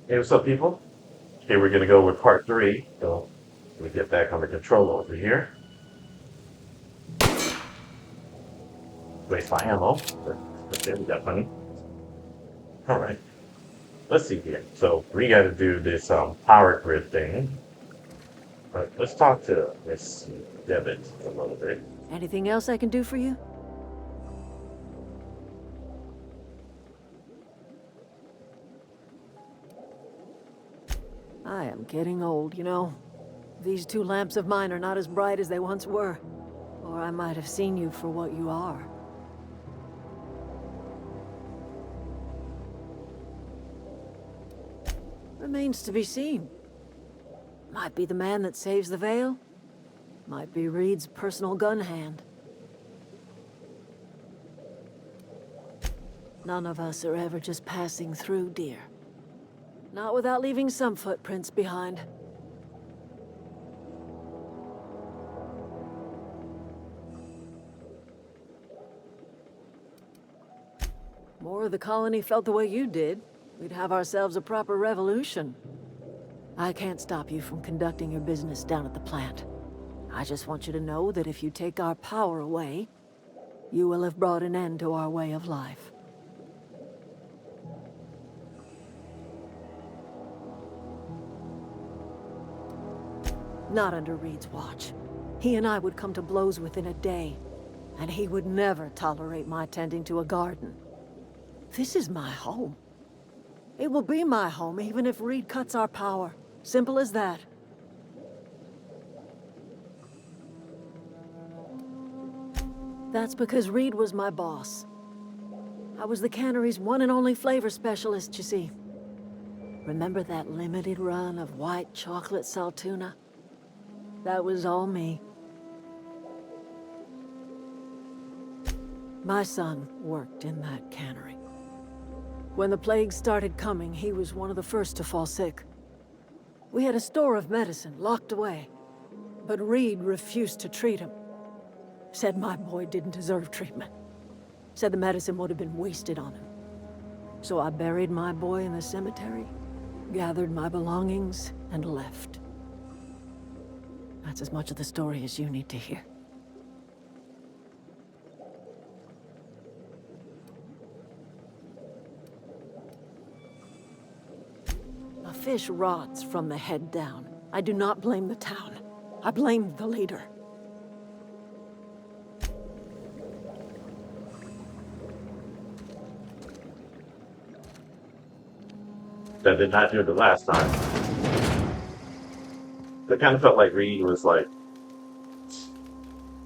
Hey, what's up, people? Okay, we're gonna go with part three. So let me get back on the controller over here. Waste my ammo. But there we got money. All right. Let's see here. So we got to do this power grid thing. But let's talk to Miss Devitt a little bit. Anything else I can do for you? I am getting old, you know. These two lamps of mine are not as bright as they once were. Or I might have seen you for what you are. Remains to be seen. Might be the man that saves the Vale. Might be Reed's personal gun hand. None of us are ever just passing through, dear. Not without leaving some footprints behind. More of the colony felt the way you did. We'd have ourselves a proper revolution. I can't stop you from conducting your business down at the plant. I just want you to know that if you take our power away, you will have brought an end to our way of life. Not under Reed's watch. He and I would come to blows within a day, and he would never tolerate my tending to a garden. This is my home. It will be my home even if Reed cuts our power. Simple as that. That's because Reed was my boss. I was the cannery's one and only flavor specialist, you see. Remember that limited run of white chocolate saltuna? That was all me. My son worked in that cannery. When the plague started coming, he was one of the first to fall sick. We had a store of medicine locked away, but Reed refused to treat him. Said my boy didn't deserve treatment. Said the medicine would have been wasted on him. So I buried my boy in the cemetery, gathered my belongings, and left. That's as much of the story as you need to hear. A fish rots from the head down. I do not blame the town. I blame the leader. That did not do it the last time. It kind of felt like Reed was like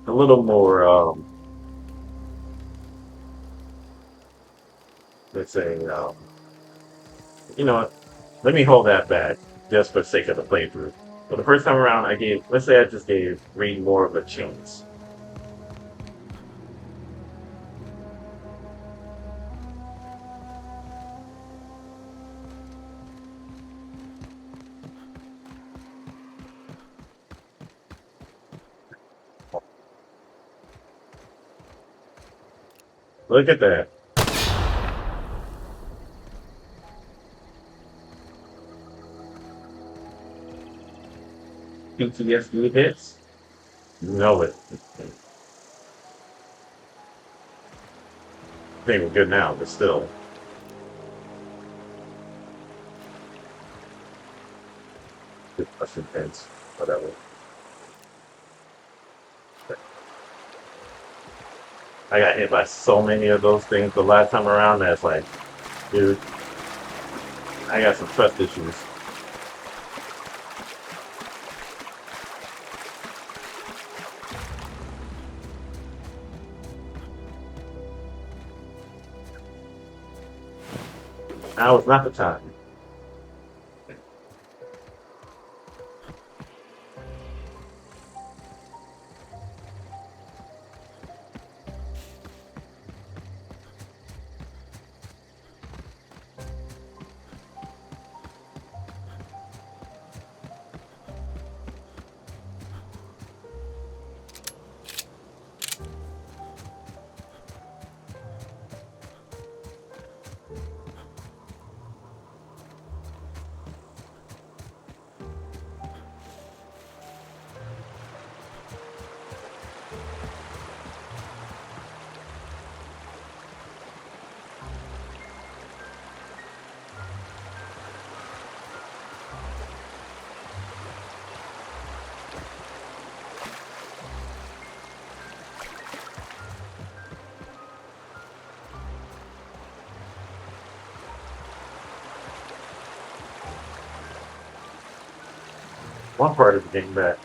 a little more, let's say, you know what? Let me hold that back just for the sake of the playthrough. But the first time around, let's say I just gave Reed more of a chance. Look at that. PTSD hits. You know it. I think we're good now, but still. That's intense. Whatever. I got hit by so many of those things the last time around that's like, dude, I got some trust issues. Now is not the time. one part of the game that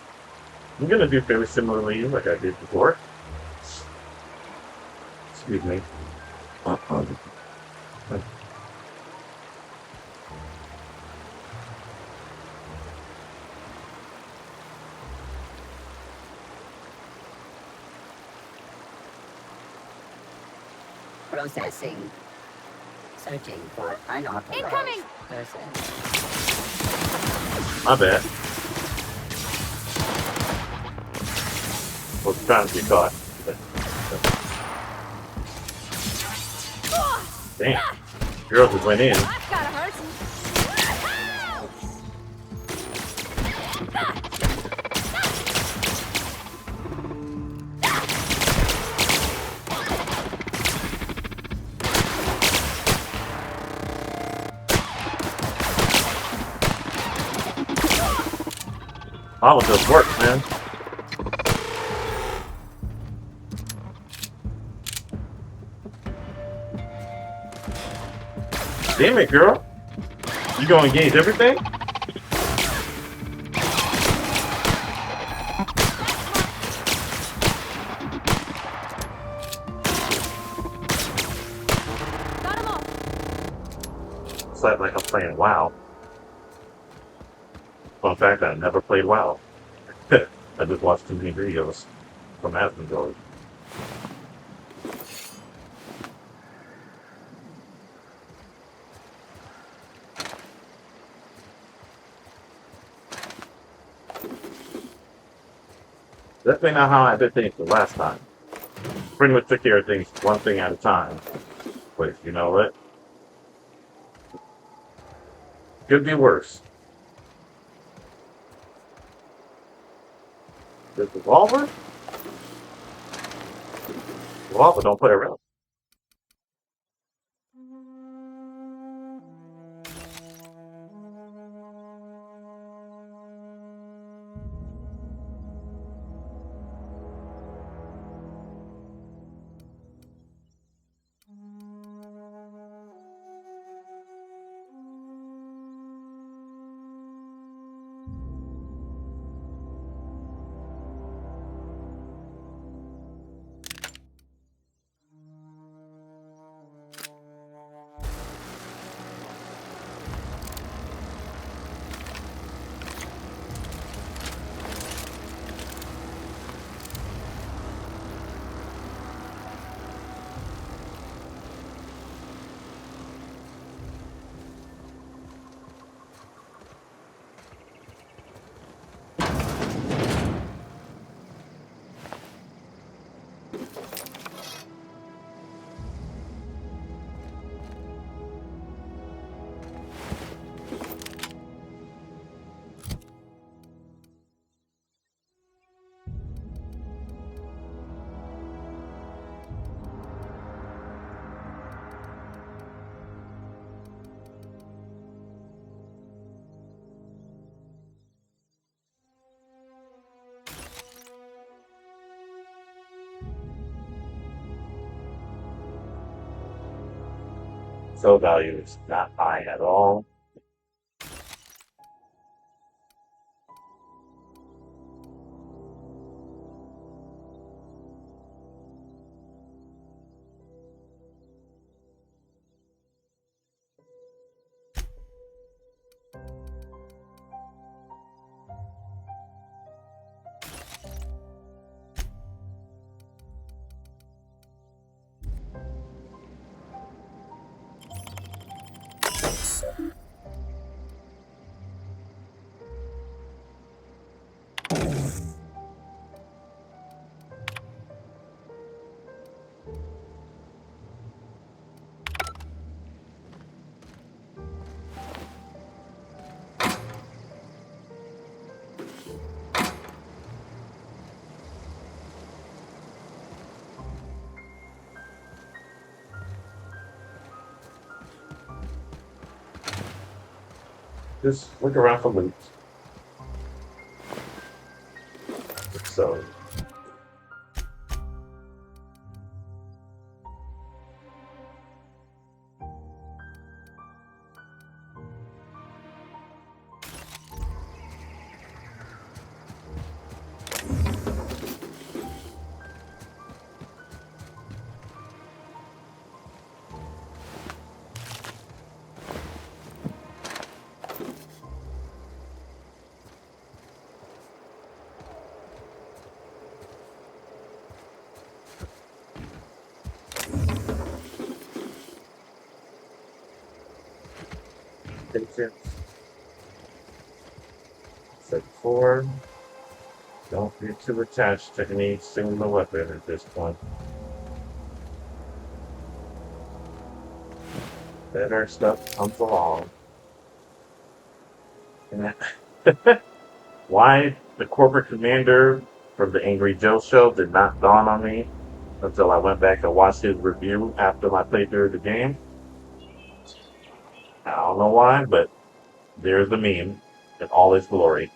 I'm gonna do very similarly like I did before. Excuse me. Processing. Searching for unauthorized Incoming! person. My bad. Was trying to be caught. Damn. Girl just went in. That's gotta hurt. All of this works, man. Damn it, girl. You gonna engage everything? Got him all. It's like I'm playing WoW. Fun fact, I never played WoW. I just watched too many videos from Asmongold. Definitely not how I did things the last time. Pretty much took care of things one thing at a time. But you know what? Could be worse. This revolver? Revolver don't play around. So value is not high at all. Just look around for loot. So, Patience. Set 4. Don't get too attached to any single weapon at this point. Better stuff comes along. And why the corporate commander from the Angry Joe show did not dawn on me until I went back and watched his review after I played through the game. I don't know why, but there's the meme in all its glory.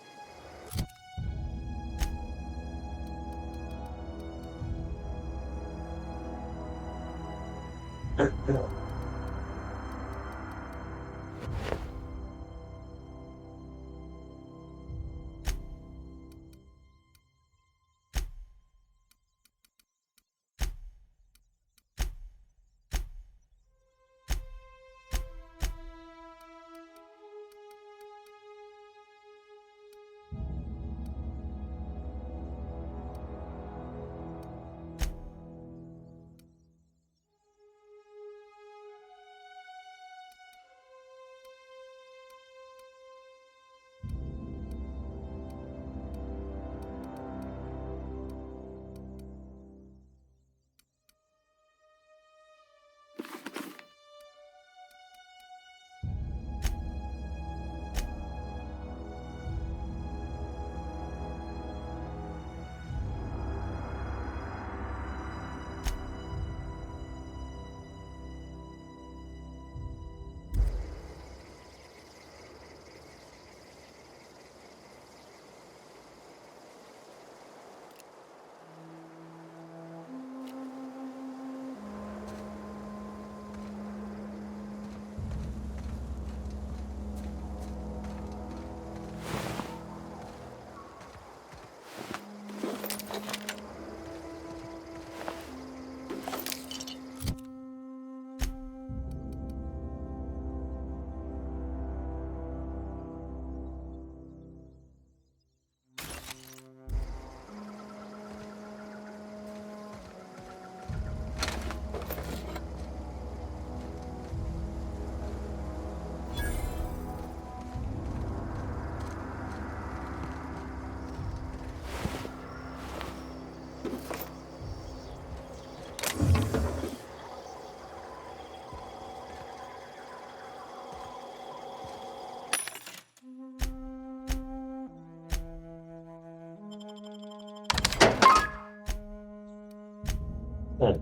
Hmm.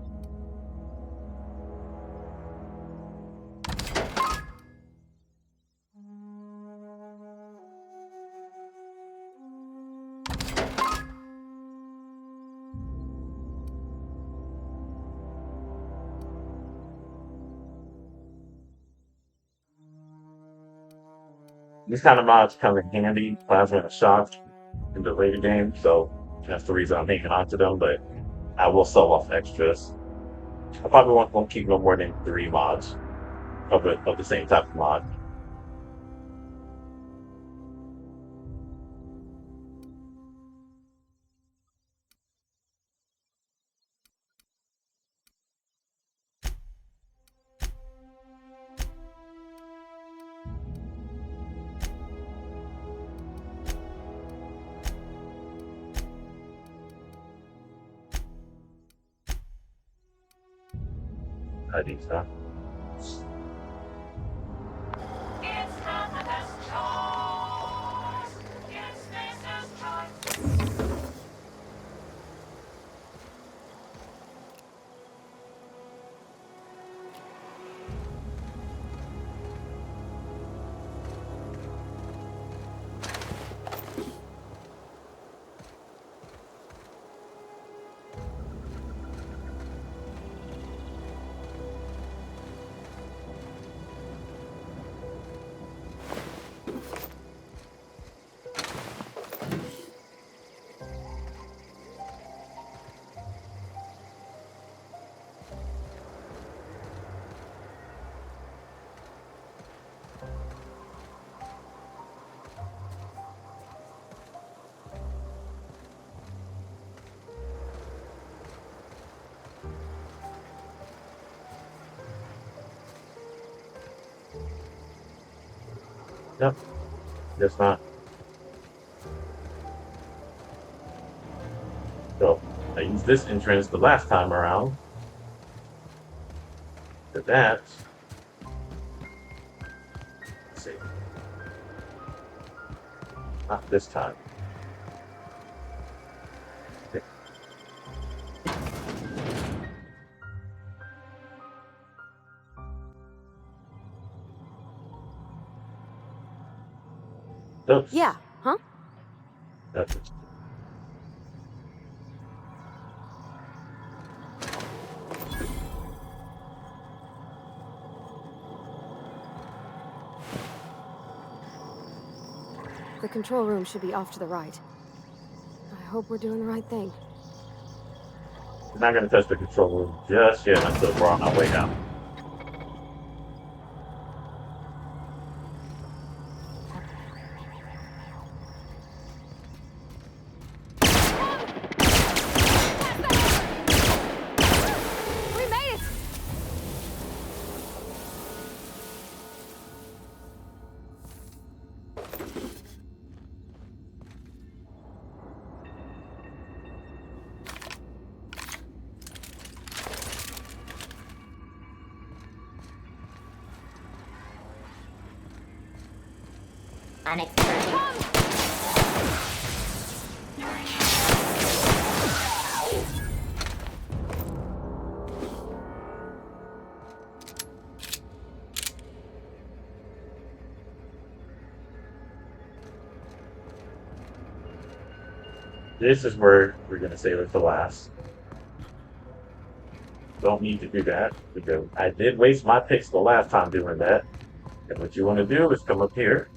These kind of mods come in handy, plasma and shock in the later game, so that's the reason I'm hanging on to them, but I will sell off extras. I probably won't keep no more than 3 mods of the same type of mod. I think so. It's Canada's choice. It's Mrs. Choice. Yep, just not. So I used this entrance the last time around. For that, let's see, not this time. Okay. Oops. Yeah, huh? That's it. The control room should be off to the right. I hope we're doing the right thing. I'm not gonna touch the control room just yet until we're on our way out. We made it! Unexpected. This is where we're gonna save it for last. Don't need to do that because I did waste my picks the last time doing that. And what you want to do is come up here.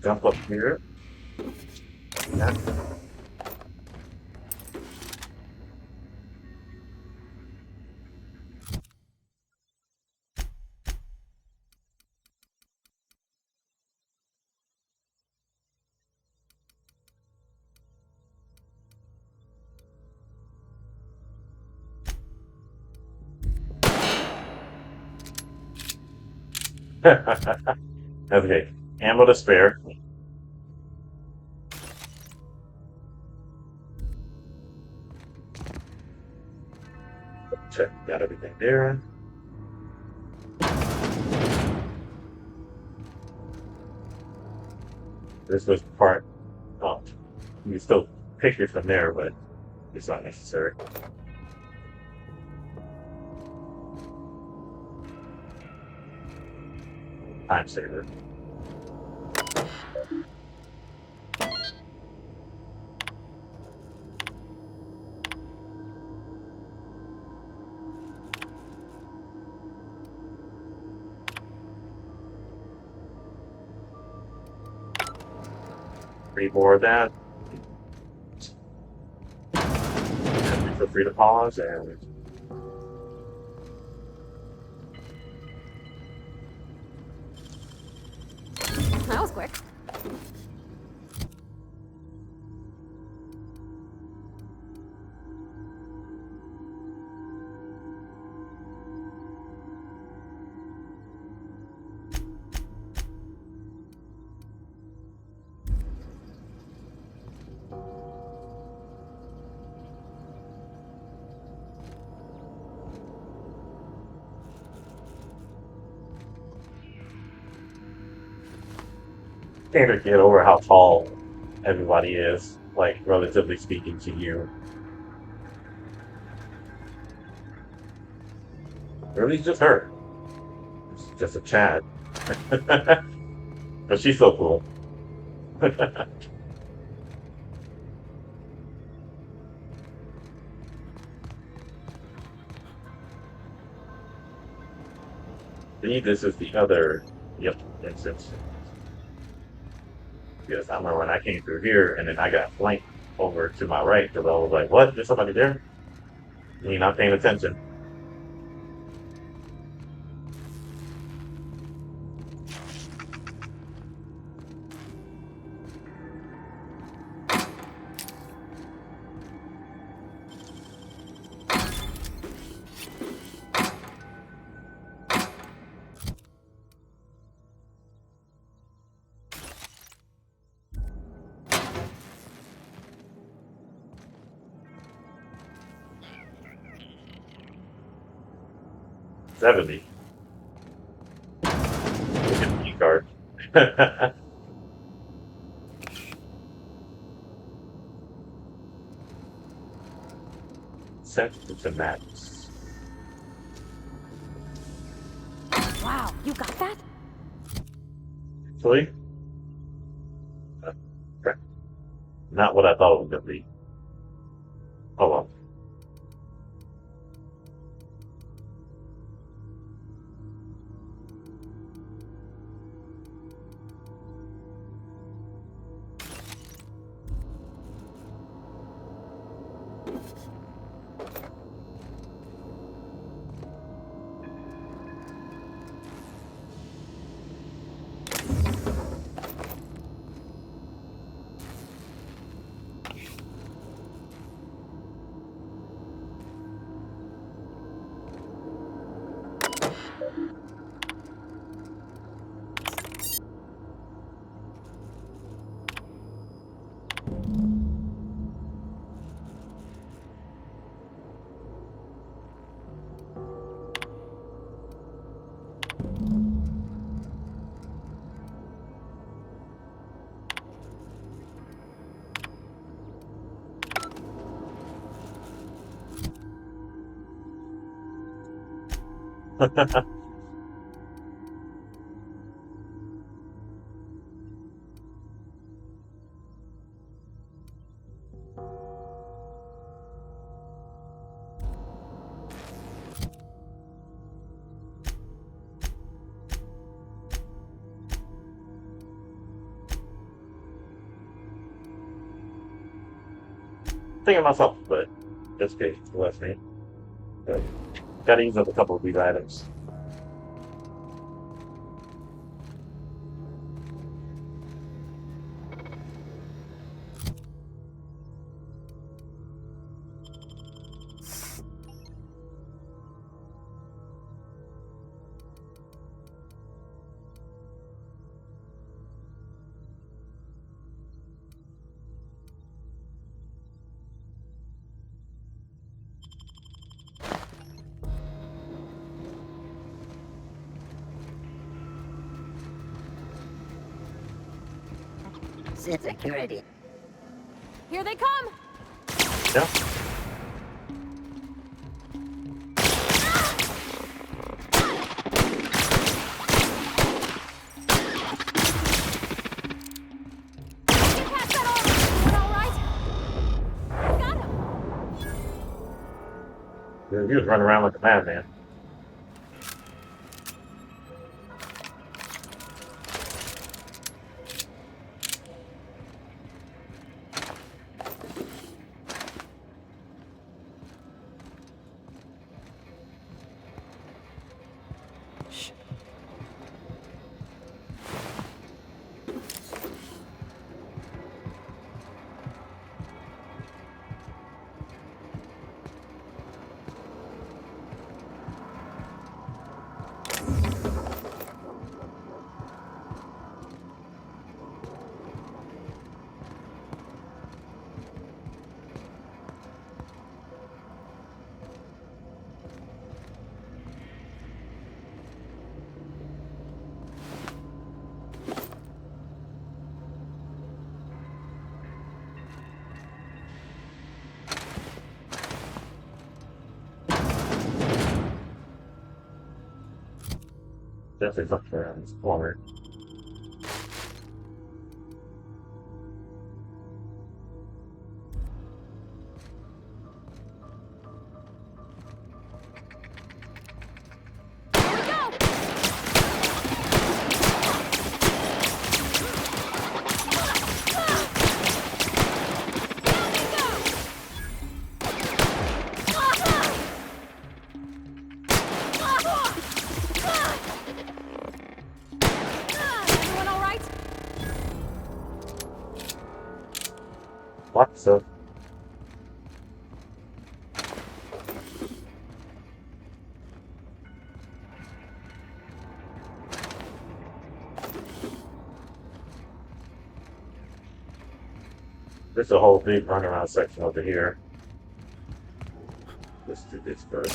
Jump up here. Yeah. Okay. Ammo to spare. Check. Got everything there. This was the part. Oh, you can still pick it from there, but it's not necessary. Time saver. Read more of that. And feel free to pause and That was quick. can't get over how tall everybody is, like relatively speaking to you. Really, just her. It's just a chat. But she's so cool. See, this is the other, yep, instance. Because I remember when I came through here and then I got flanked over to my right because I was like, what? There's somebody there? And you're not paying attention. 70. Look at the key card. Set to max. Wow, you got that? Actually, crap. Not what I thought it was going to be. Oh well. Thinking myself, but in this case, it's less me. But gotta use up a couple of these items. Security. Here they come! Yeah. You passed that on! You all right? Got him! He was running around like a madman. Definitely fucked around this corner. Everyone all right? Lots of. There's a whole big runaround section over here. Let's do this first.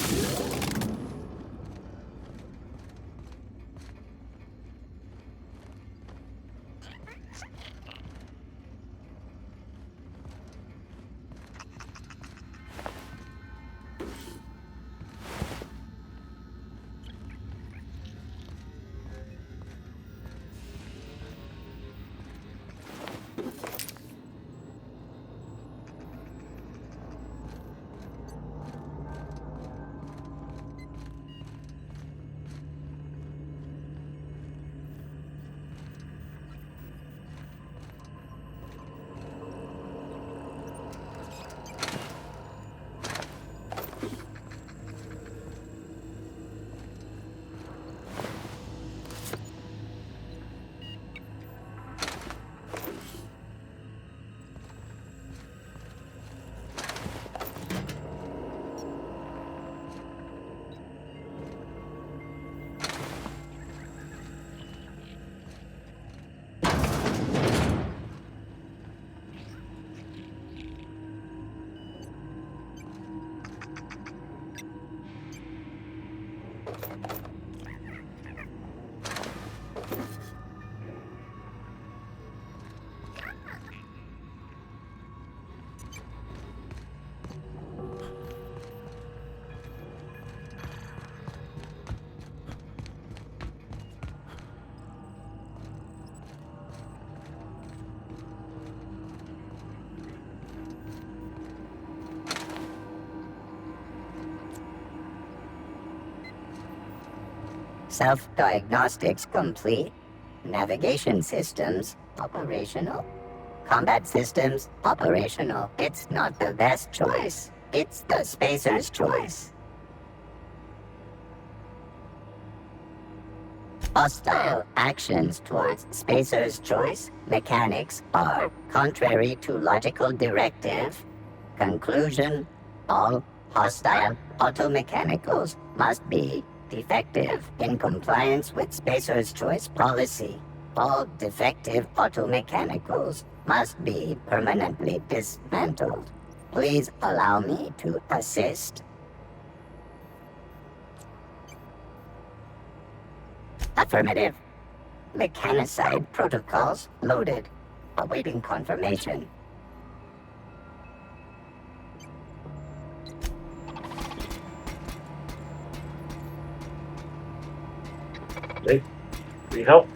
Self-diagnostics complete. Navigation systems operational. Combat systems operational. It's not the best choice. It's the spacer's choice. Hostile actions towards spacer's choice mechanics are contrary to logical directive. Conclusion: all hostile automechanicals must be defective in compliance with spacer's choice policy. All defective automechanicals must be permanently dismantled. Please allow me to assist. Affirmative. Mechanicide protocols loaded. Awaiting confirmation. Hey, need help?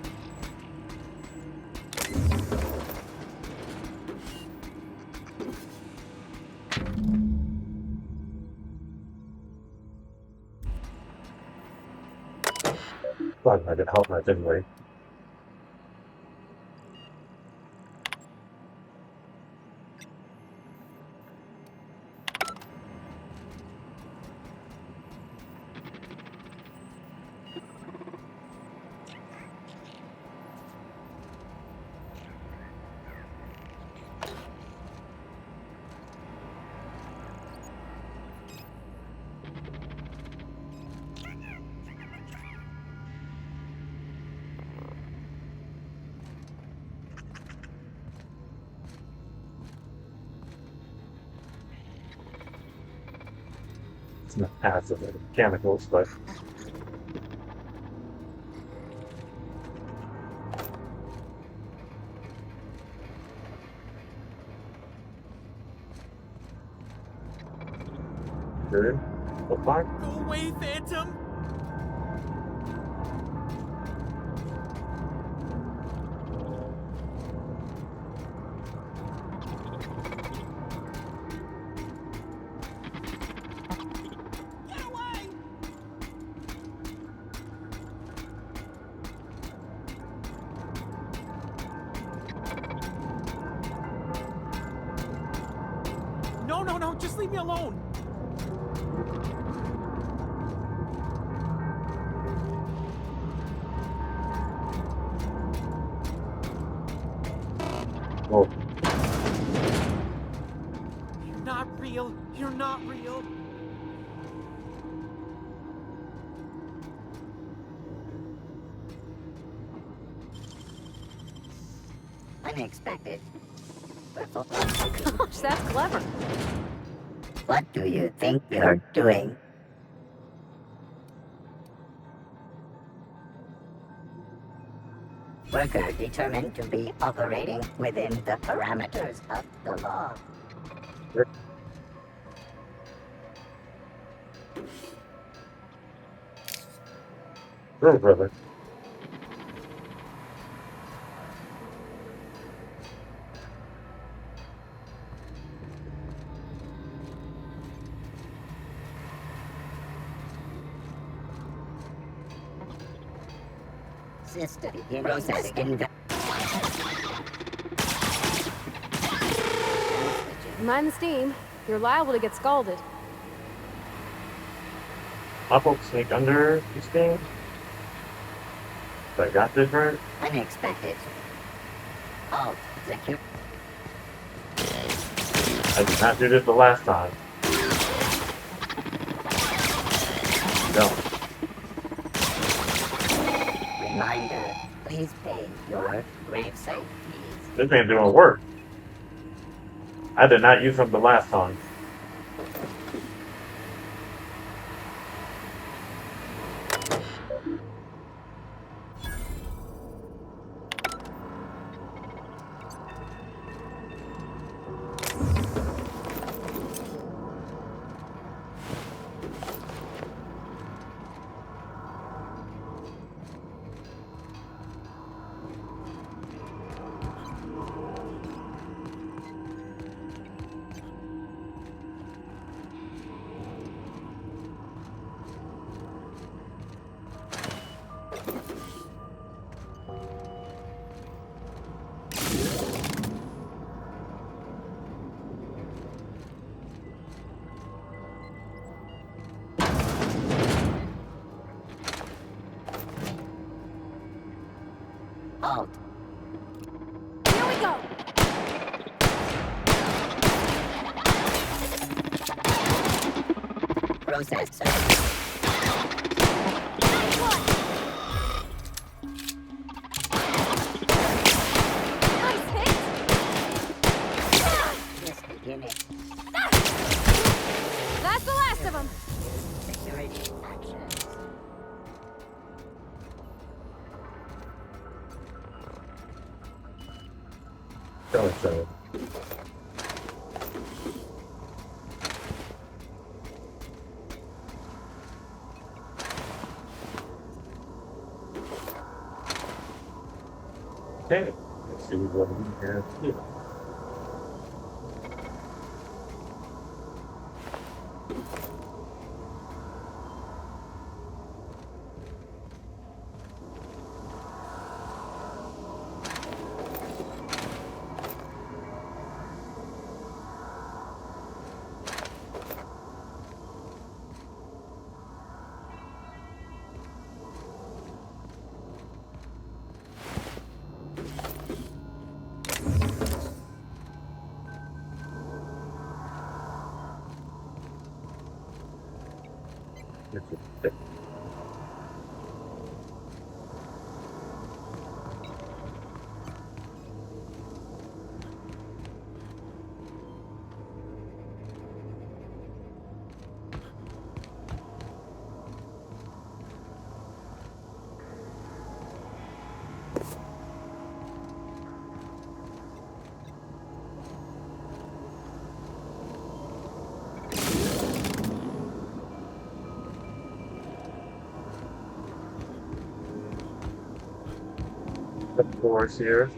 Glad I could help that, didn't we? It's not passive chemicals, but good. So far, Go away, Phantom! Get away! No, no, no, just leave me alone! oh, You're not real. You're not real. Unexpected. Gosh, that's clever. What do you think you're doing? Worker determined to be operating within the parameters of the law. sure, brother. System processing. Mind the steam. You're liable to get scalded. Pop up, sneak under these things. I got this right. Unexpected. Alt secure. I did not do this the last time. No. Reminder, please pay your gravesite fees. This ain't doing work. I did not use them the last time. Halt. Here we go! Process, sir. Nice one! Nice hit! Just beginning. That's the last of them! Security actions. So. Okay, let's see what we have here. The floors here.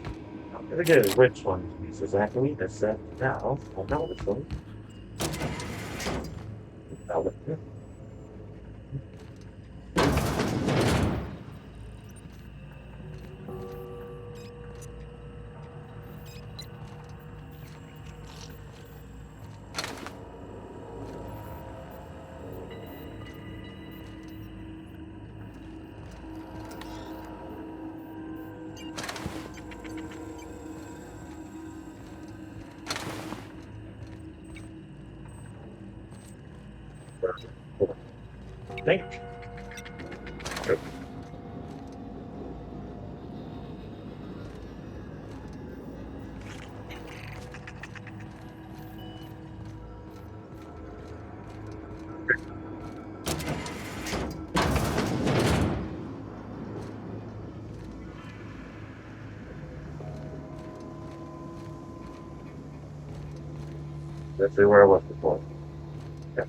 I'm gonna get which one is exactly that's set now. I know this one. That one. Think. Yep. Let's see where I was before. Yeah.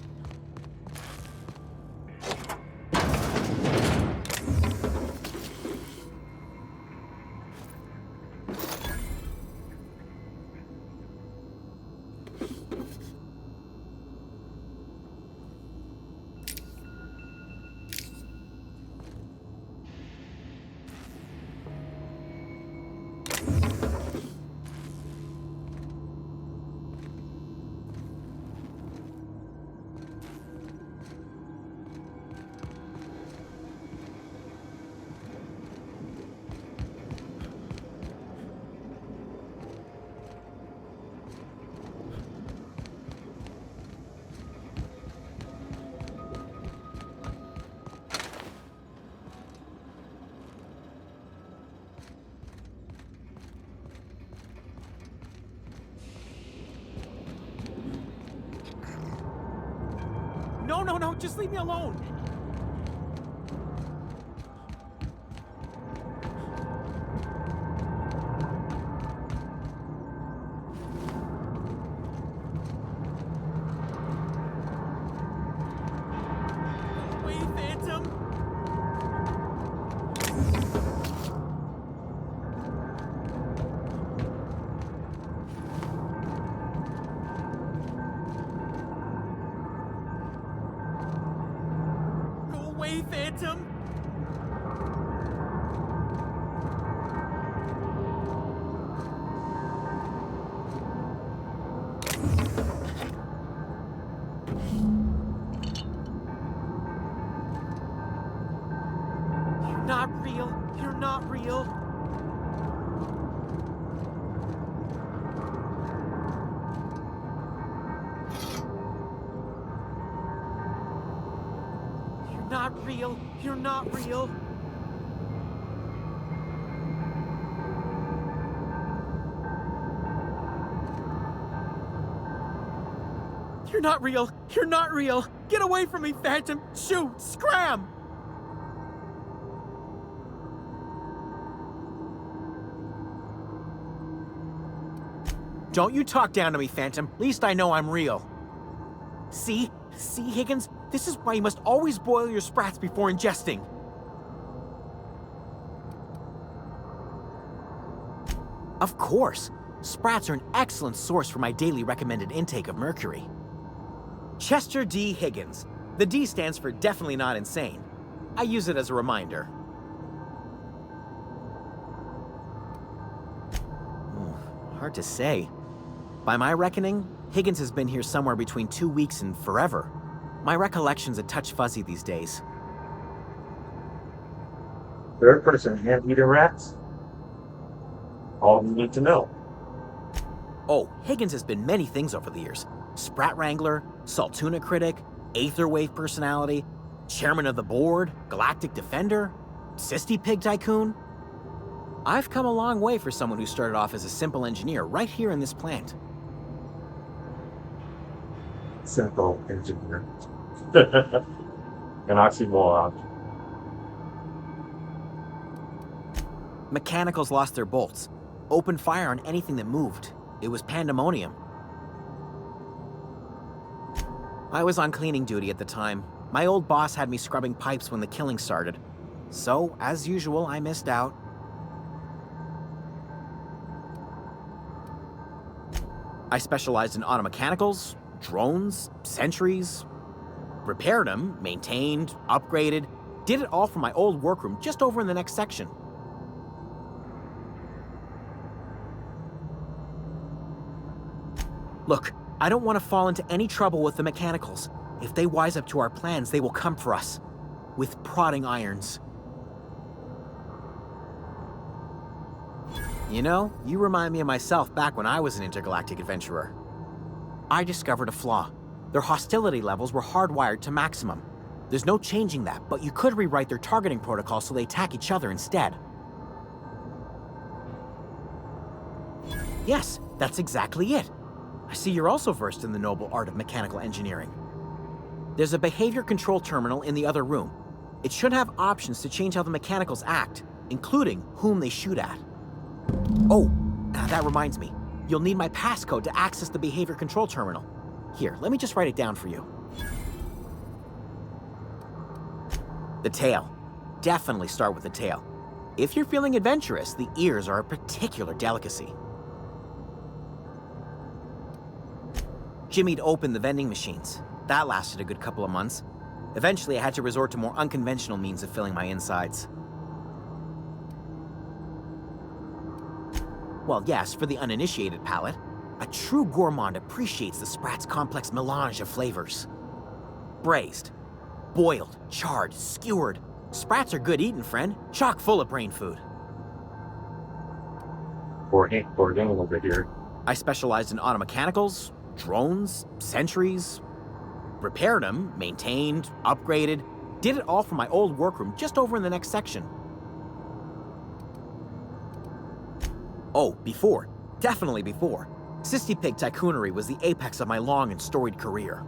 No, just leave me alone! Go away, Phantom! Go away, Phantom! You're not real. You're not real. real. You're not real. You're not real. You're not real. Get away from me, Phantom. Shoot. Scram. Don't you talk down to me, Phantom. Least I know I'm real. See? See, Higgins? This is why you must always boil your sprats before ingesting. Of course. Sprats are an excellent source for my daily recommended intake of mercury. Chester D. Higgins. The D stands for definitely not insane. I use it as a reminder. Hard to say. By my reckoning, Higgins has been here somewhere between 2 weeks and forever. My recollection's a touch fuzzy these days. Third person hand-eater rats? All you need to know. Oh, Higgins has been many things over the years. Sprat Wrangler, Saltuna Critic, Aetherwave Personality, Chairman of the Board, Galactic Defender, Sisty Pig Tycoon. I've come a long way for someone who started off as a simple engineer right here in this plant. Simple engineer. An oxymoron. Mechanicals lost their bolts. Opened fire on anything that moved. It was pandemonium. I was on cleaning duty at the time. My old boss had me scrubbing pipes when the killing started. So, as usual, I missed out. I specialized in automechanicals, drones, sentries, repaired them, maintained, upgraded, did it all from my old workroom just over in the next section. Look, I don't want to fall into any trouble with the mechanicals. If they wise up to our plans, they will come for us. With prodding irons. You know, you remind me of myself back when I was an intergalactic adventurer. I discovered a flaw. Their hostility levels were hardwired to maximum. There's no changing that, but you could rewrite their targeting protocol so they attack each other instead. Yes, that's exactly it. I see you're also versed in the noble art of mechanical engineering. There's a behavior control terminal in the other room. It should have options to change how the mechanicals act, including whom they shoot at. Oh, that reminds me. You'll need my passcode to access the behavior control terminal. Here, let me just write it down for you. The tail. Definitely start with the tail. If you're feeling adventurous, the ears are a particular delicacy. Jimmy'd opened the vending machines. That lasted a good couple of months. Eventually, I had to resort to more unconventional means of filling my insides. Well, yes, for the uninitiated palate, a true gourmand appreciates the Sprat's complex melange of flavors. Braised, boiled, charred, skewered. Sprats are good eating, friend. Chock full of brain food. Poor game over here. I specialized in automechanicals, drones, sentries, repaired them, maintained, upgraded, did it all from my old workroom just over in the next section. Oh, before. Definitely before. Sisty Pig Tycoonery was the apex of my long and storied career.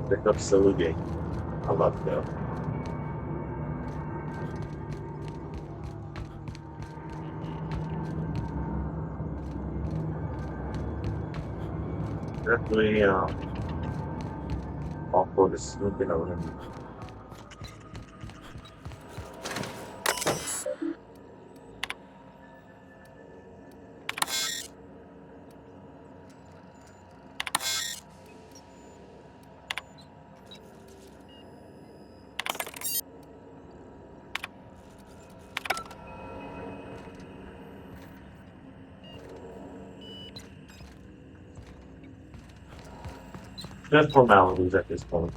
Pick up Silly. I love that. Definitely, all for the snooping around. Just formalities at this point.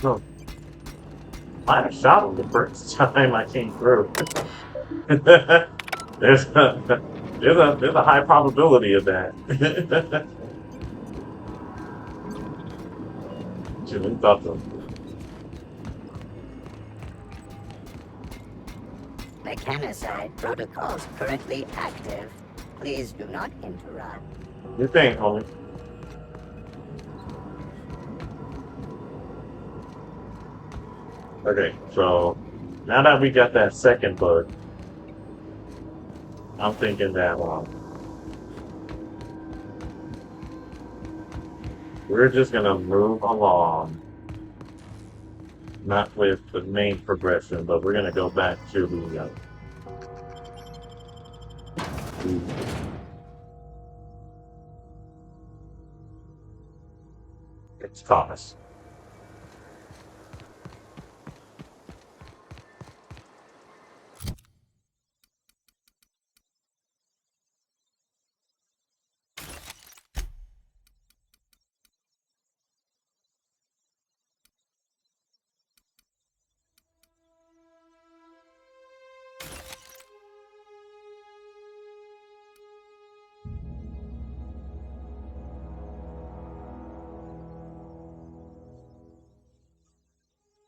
No, I had a shot the first time I came through. there's a high probability of that. Jimmy thought so. Mechanicide protocols currently active. Please do not interrupt. You think, homie? Okay, so now that we got that second bug, I'm thinking that we're just gonna move along, not with the main progression, but we're gonna go back to the it's Thomas.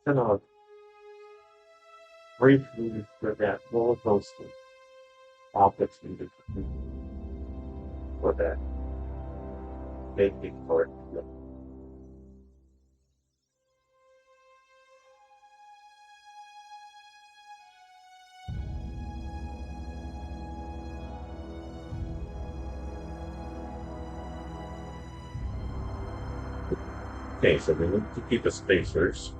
Gonna briefly look at roller coaster opportunity for that making part. Okay, so we need to keep the spacers.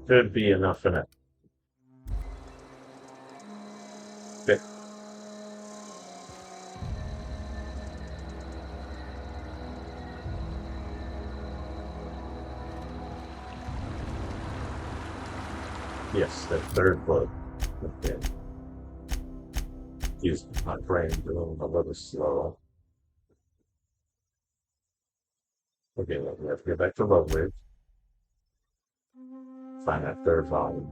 Should be enough in it. Okay. Yes, that third bug. Okay. Use my brain doing a little slow. Okay, we have to get back to Lovely. Find that third volume.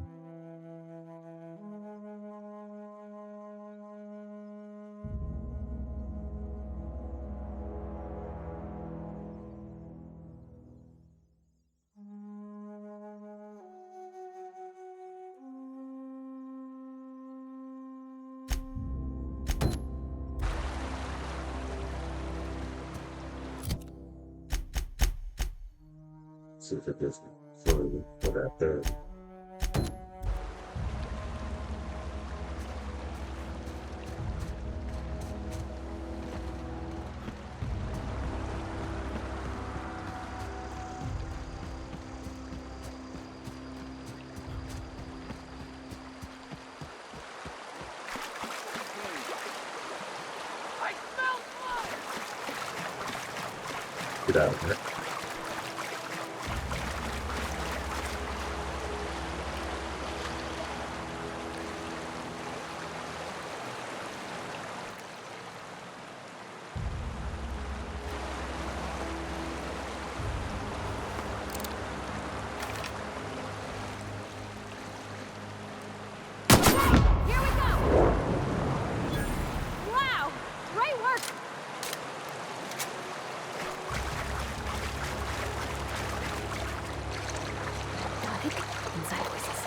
see if it is fluid for that third. I smell blood! Get out of here. Here we go! Wow! Great work! Inside voices.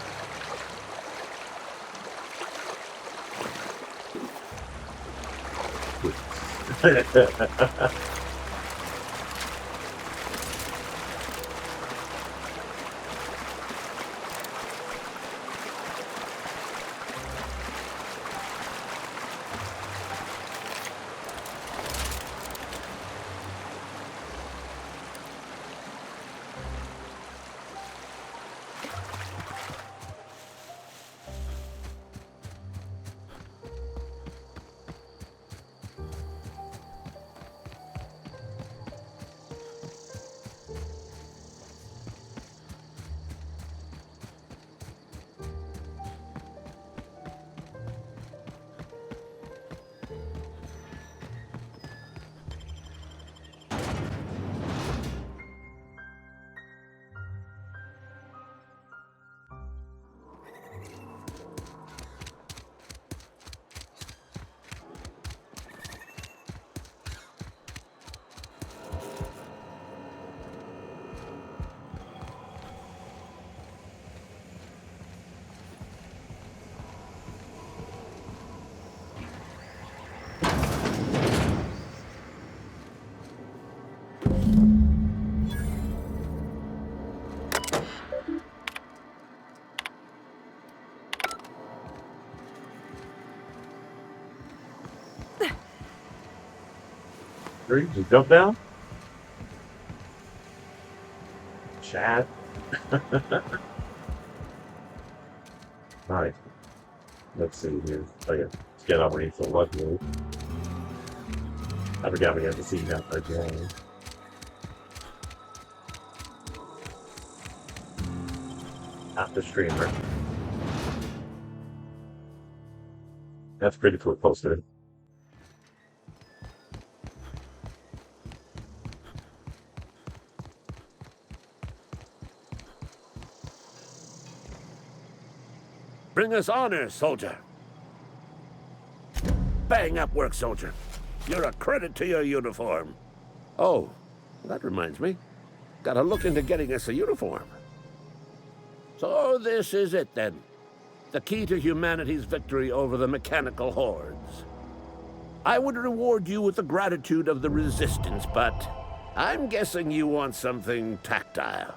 Ready to jump down? Chad. Alright. Let's see here. Oh yeah. Let's get underneath the lug move. I forgot we had to see that again. Not the streamer. That's pretty cool poster. Bring us honor, soldier. Bang up work, soldier. You're a credit to your uniform. Oh, that reminds me. Gotta look into getting us a uniform. So this is it, then. The key to humanity's victory over the mechanical hordes. I would reward you with the gratitude of the Resistance, but I'm guessing you want something tactile.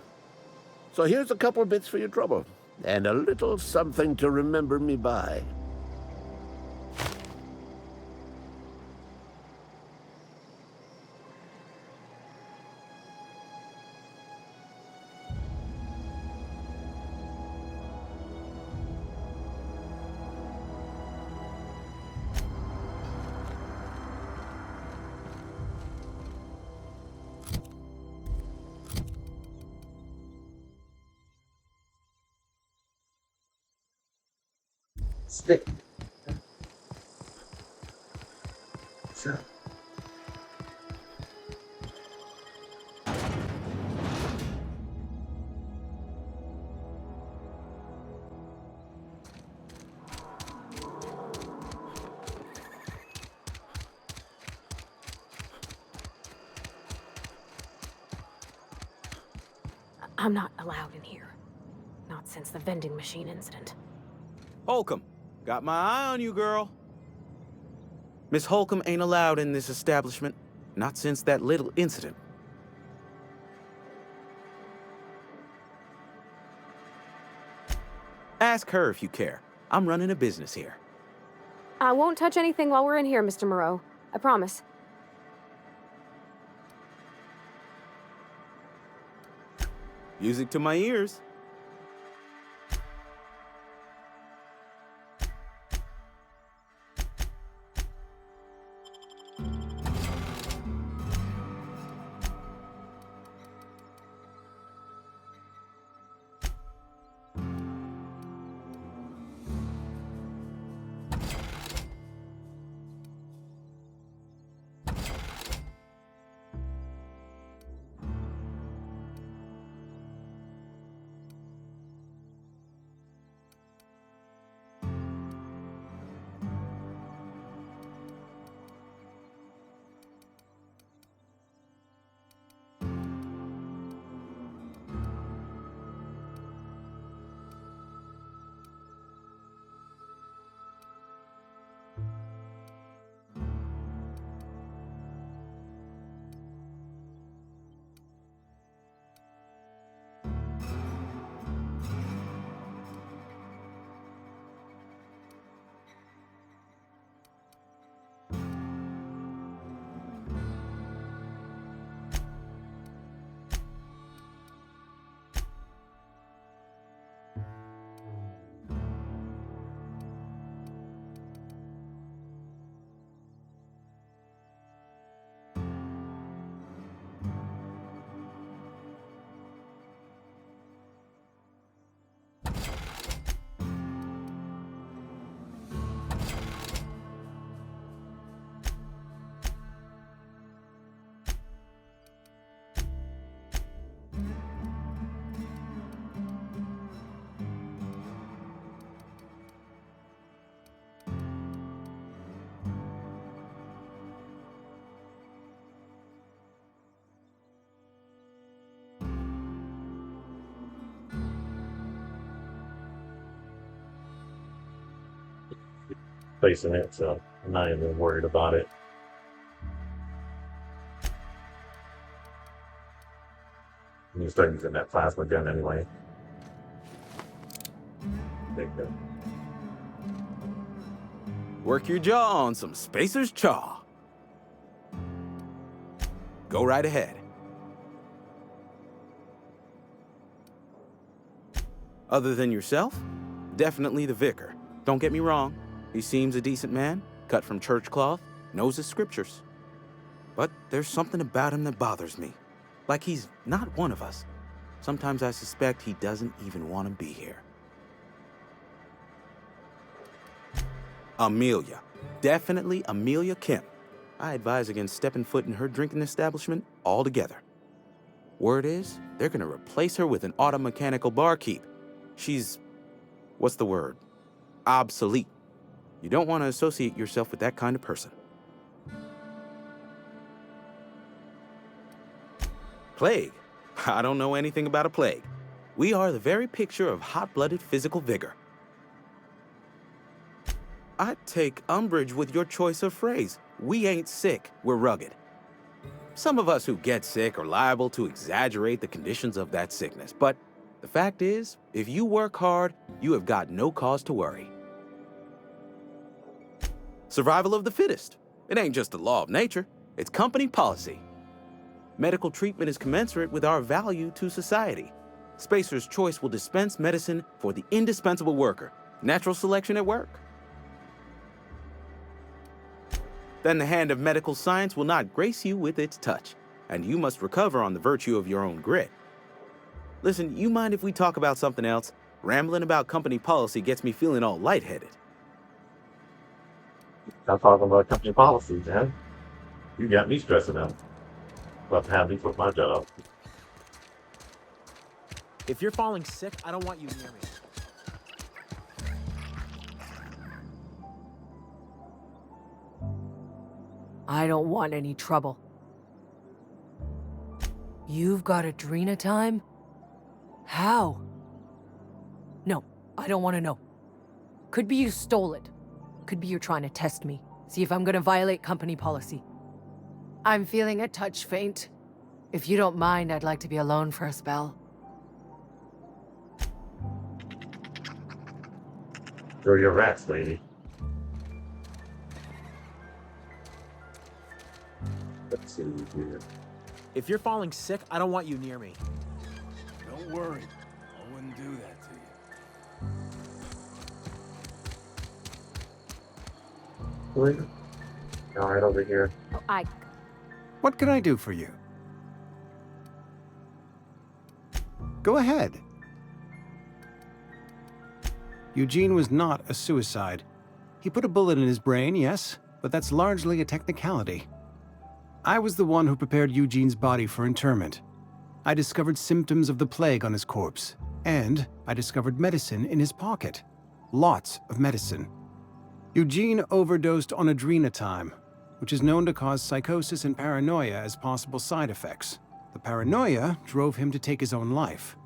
So here's a couple of bits for your trouble, and a little something to remember me by. Stick. So. I'm not allowed in here. Not since the vending machine incident. Holcomb, got my eye on you, girl. Miss Holcomb ain't allowed in this establishment. Not since that little incident. Ask her if you care. I'm running a business here. I won't touch anything while we're in here, Mr. Moreau. I promise. Music to my ears. Facing it, so I'm not even worried about it. I'm gonna start using that plasma gun anyway. Think that. Work your jaw on some Spacer's Chaw. Go right ahead. Other than yourself, definitely the vicar. Don't get me wrong. He seems a decent man, cut from church cloth, knows his scriptures. But there's something about him that bothers me. Like he's not one of us. Sometimes I suspect he doesn't even want to be here. Amelia. Definitely Amelia Kim. I advise against stepping foot in her drinking establishment altogether. Word is, they're gonna replace her with an auto-mechanical barkeep. She's, what's the word? Obsolete. You don't want to associate yourself with that kind of person. Plague? I don't know anything about a plague. We are the very picture of hot-blooded physical vigor. I take umbrage with your choice of phrase. We ain't sick, we're rugged. Some of us who get sick are liable to exaggerate the conditions of that sickness, but the fact is, if you work hard, you have got no cause to worry. Survival of the fittest. It ain't just a law of nature, it's company policy. Medical treatment is commensurate with our value to society. Spacer's Choice will dispense medicine for the indispensable worker. Natural selection at work. Then the hand of medical science will not grace you with its touch, and you must recover on the virtue of your own grit. Listen, you mind if we talk about something else? Rambling about company policy gets me feeling all lightheaded. Stop talking about company policies, man. You got me stressing out. About to have me quit my job. If you're falling sick, I don't want you near me. I don't want any trouble. You've got Adrena time? How? No, I don't want to know. Could be you stole it. Could be you're trying to test me. See if I'm gonna violate company policy. I'm feeling a touch faint. If you don't mind, I'd like to be alone for a spell. Throw your rats, lady. Let's see here. If you're falling sick, I don't want you near me. Don't worry. I wouldn't do that to you. Wait. All right, over here. Oh, What can I do for you? Go ahead. Eugene was not a suicide. He put a bullet in his brain, yes, but that's largely a technicality. I was the one who prepared Eugene's body for interment. I discovered symptoms of the plague on his corpse, and I discovered medicine in his pocket. Lots of medicine. Eugene overdosed on adrenatime, which is known to cause psychosis and paranoia as possible side effects. The paranoia drove him to take his own life.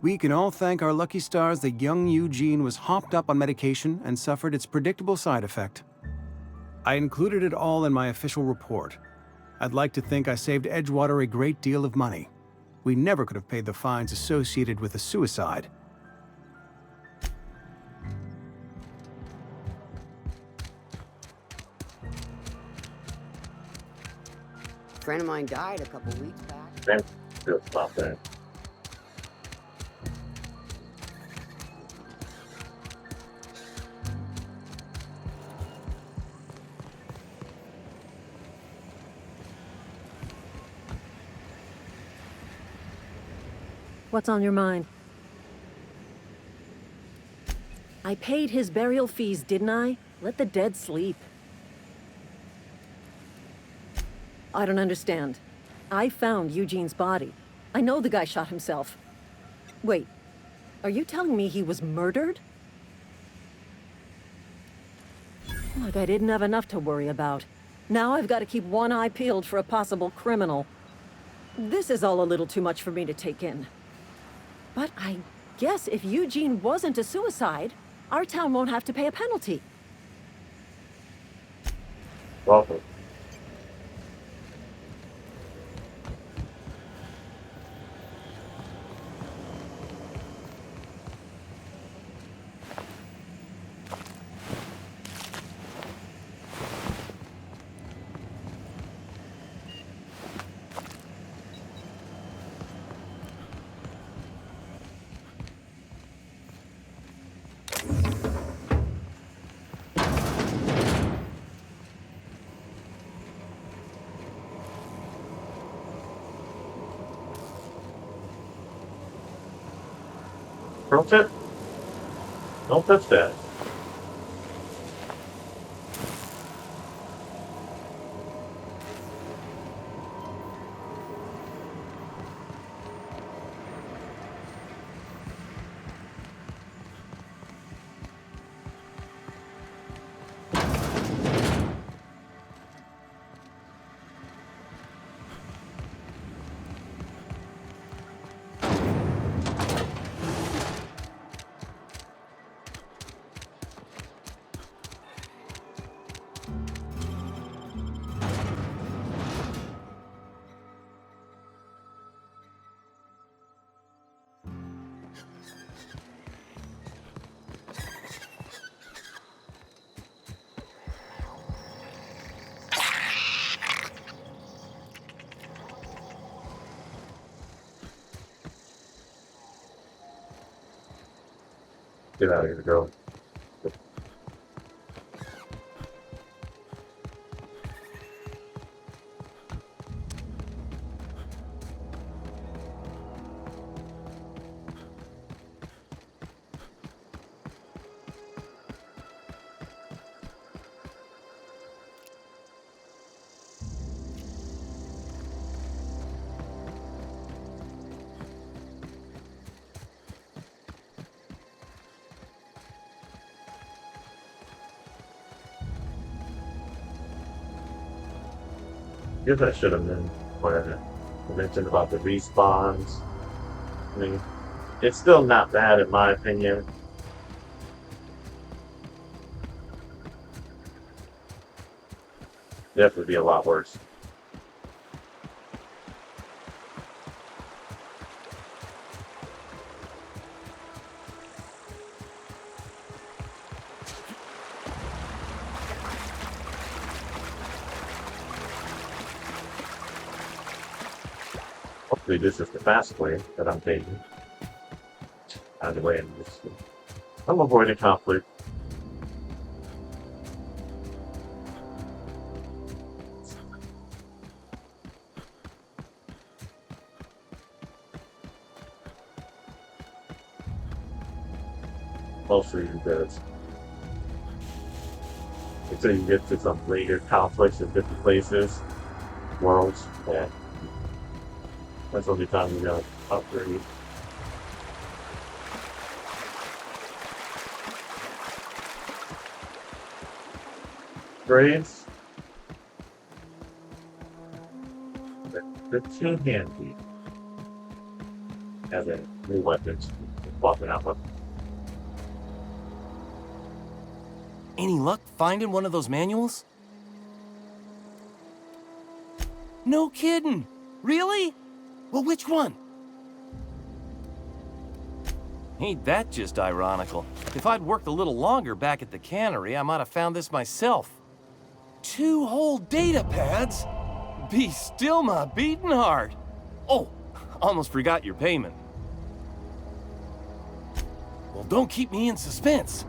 We can all thank our lucky stars that young Eugene was hopped up on medication and suffered its predictable side effect. I included it all in my official report. I'd like to think I saved Edgewater a great deal of money. We never could have paid the fines associated with a suicide. A friend of mine died a couple weeks back. Then feel about that. What's on your mind? I paid his burial fees, didn't I? Let the dead sleep. I don't understand. I found Eugene's body. I know the guy shot himself. Wait, are you telling me he was murdered? Like I didn't have enough to worry about. Now I've got to keep one eye peeled for a possible criminal. This is all a little too much for me to take in. But I guess if Eugene wasn't a suicide, our town won't have to pay a penalty. Welcome. Don't touch. Don't touch that. Get out of here, girl. Guess I should have been where I mentioned about the respawns. I mean, it's still not bad in my opinion. Definitely be a lot worse. Obviously, this is the fast way that I'm taking. Out of the way, I'm avoiding conflict. Mostly because until you get to some later conflicts in different places, worlds, yeah, that's the only time you're gonna upgrade. Grades, the two handy as a new weapons, swapping out weapons. Any luck finding one of those manuals? No kidding! Really? Well, which one? Ain't that just ironical? If I'd worked a little longer back at the cannery, I might have found this myself. 2 whole data pads? Be still my beating heart. Oh, almost forgot your payment. Well, don't keep me in suspense.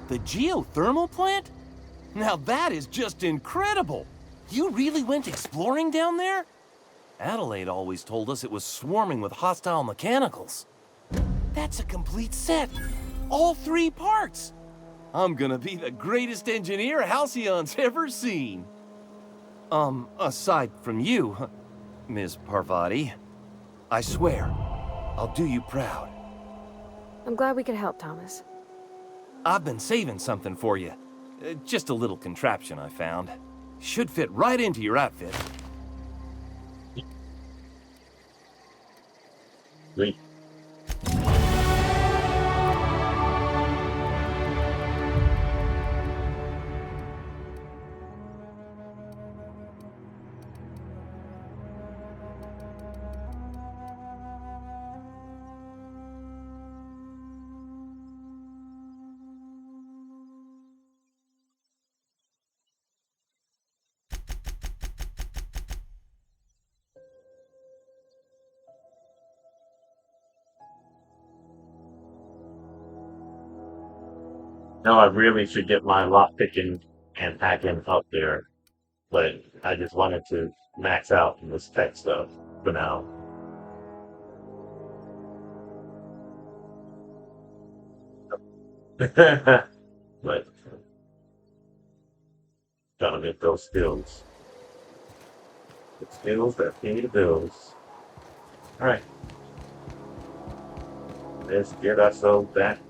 The geothermal plant? Now that is just incredible! You really went exploring down there? Adelaide always told us it was swarming with hostile mechanicals. That's a complete set. All 3 parts. I'm gonna be the greatest engineer Halcyon's ever seen. Aside from you, Ms. Parvati, I swear, I'll do you proud. I'm glad we could help, Thomas. I've been saving something for you. Just a little contraption I found. Should fit right into your outfit. Sweet. No, I really should get my lock picking and hacking up there, but I just wanted to max out this tech stuff for now. But gotta get those skills. The skills that pay the bills. Alright. Let's get ourselves back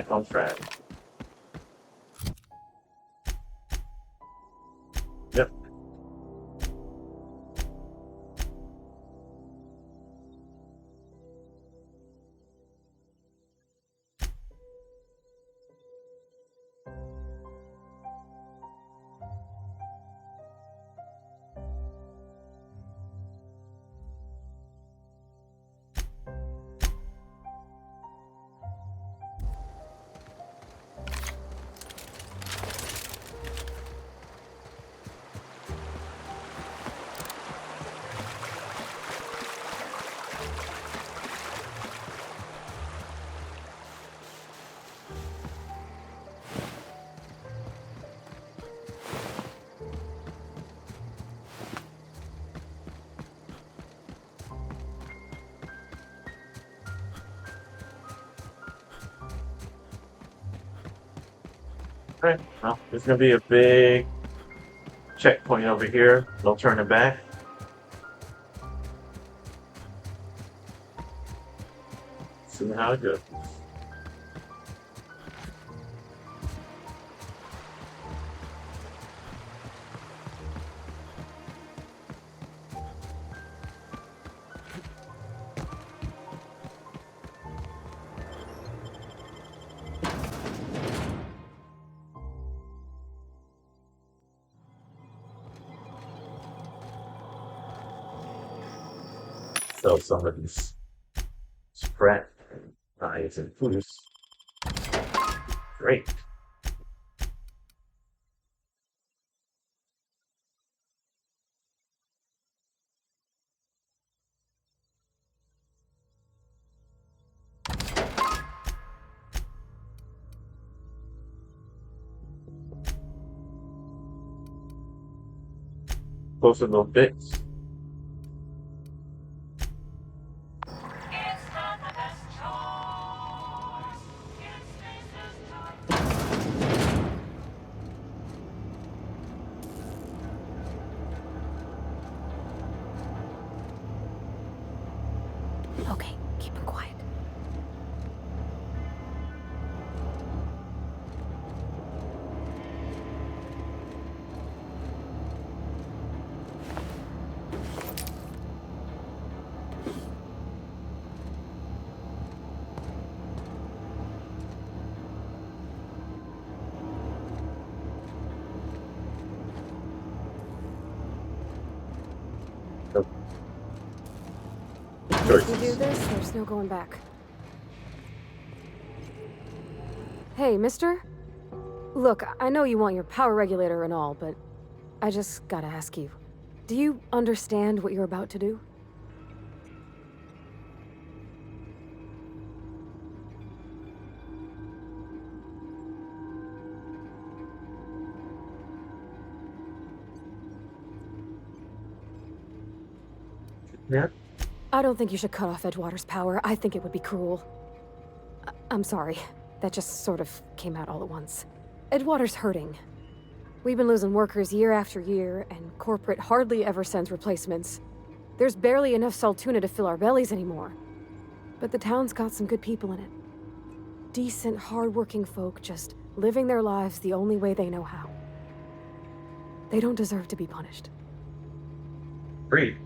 on track. Yep. Okay, well, there's gonna be a big checkpoint over here. No turning back. See how it goes. So some of these scrap knives and tools. Great. posting those bits. Okay, keep it quiet. If we do this, there's no going back. Hey, mister? Look, I know you want your power regulator and all, but I just gotta ask you. Do you understand what you're about to do? Yeah. I don't think you should cut off Edgewater's power. I think it would be cruel. I'm sorry. That just sort of came out all at once. Edgewater's hurting. We've been losing workers year after year, and corporate hardly ever sends replacements. There's barely enough Saltuna to fill our bellies anymore. But the town's got some good people in it. Decent, hard-working folk just living their lives the only way they know how. They don't deserve to be punished. Free.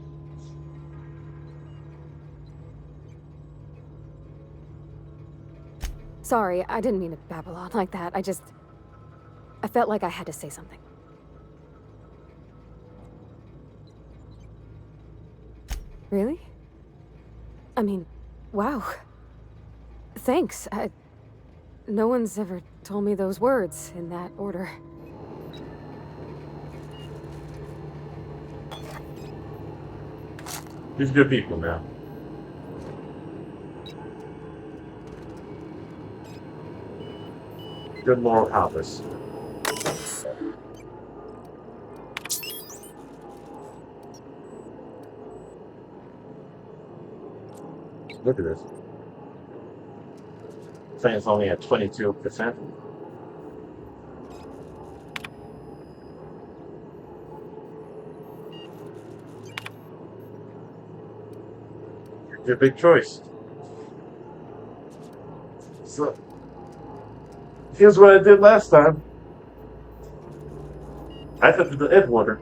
Sorry, I didn't mean to babble on like that. I felt like I had to say something. Really? I mean, wow. Thanks. No one's ever told me those words in that order. These good people now. Good moral compass. Look at this. Saying it's only at 22%. Your big choice. So, here's what I did last time. I took the Edgewater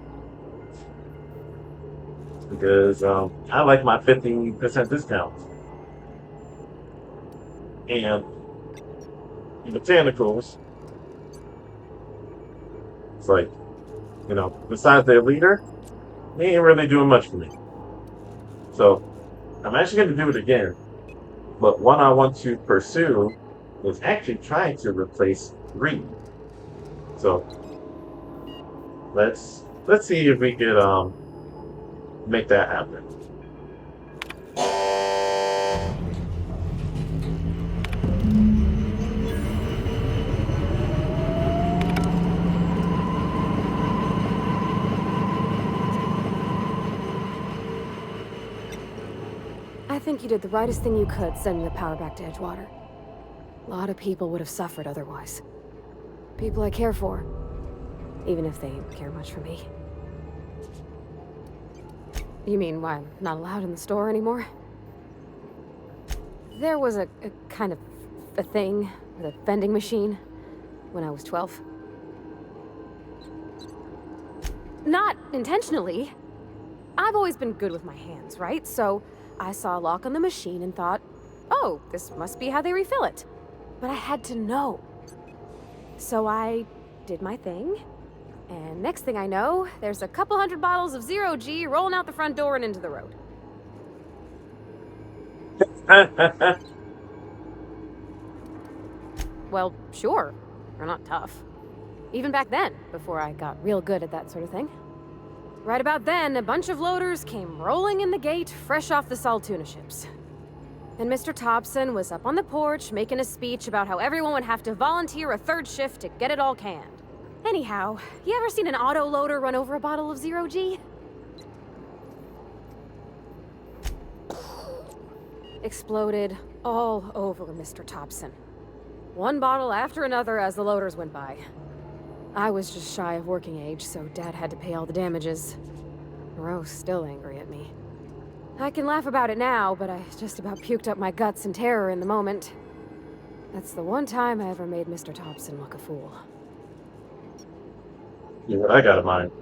because I like my 15% discount. And the botanicals, it's like, you know, besides their leader, they ain't really doing much for me. So I'm actually going to do it again. But one I want to pursue is actually trying to replace Reed. So let's see if we could make that happen. I think you did the rightest thing you could sending the power back to Edgewater. A lot of people would have suffered otherwise. People I care for, even if they care much for me. You mean why I'm not allowed in the store anymore? There was a kind of a thing with a vending machine when I was 12. Not intentionally. I've always been good with my hands, right? So I saw a lock on the machine and thought, oh, this must be how they refill it. But I had to know. So I did my thing, and next thing I know, there's a couple hundred bottles of 0G rolling out the front door and into the road. Well, sure. They're not tough. Even back then, before I got real good at that sort of thing. Right about then, a bunch of loaders came rolling in the gate, fresh off the Saltuna ships. And Mr. Thompson was up on the porch making a speech about how everyone would have to volunteer a third shift to get it all canned. Anyhow, you ever seen an auto loader run over a bottle of 0G? exploded all over Mr. Thompson. One bottle after another as the loaders went by. I was just shy of working age, so Dad had to pay all the damages. Rose still angry at me. I can laugh about it now, but I just about puked up my guts in terror in the moment. That's the one time I ever made Mr. Thompson look a fool. You know what I got in mind.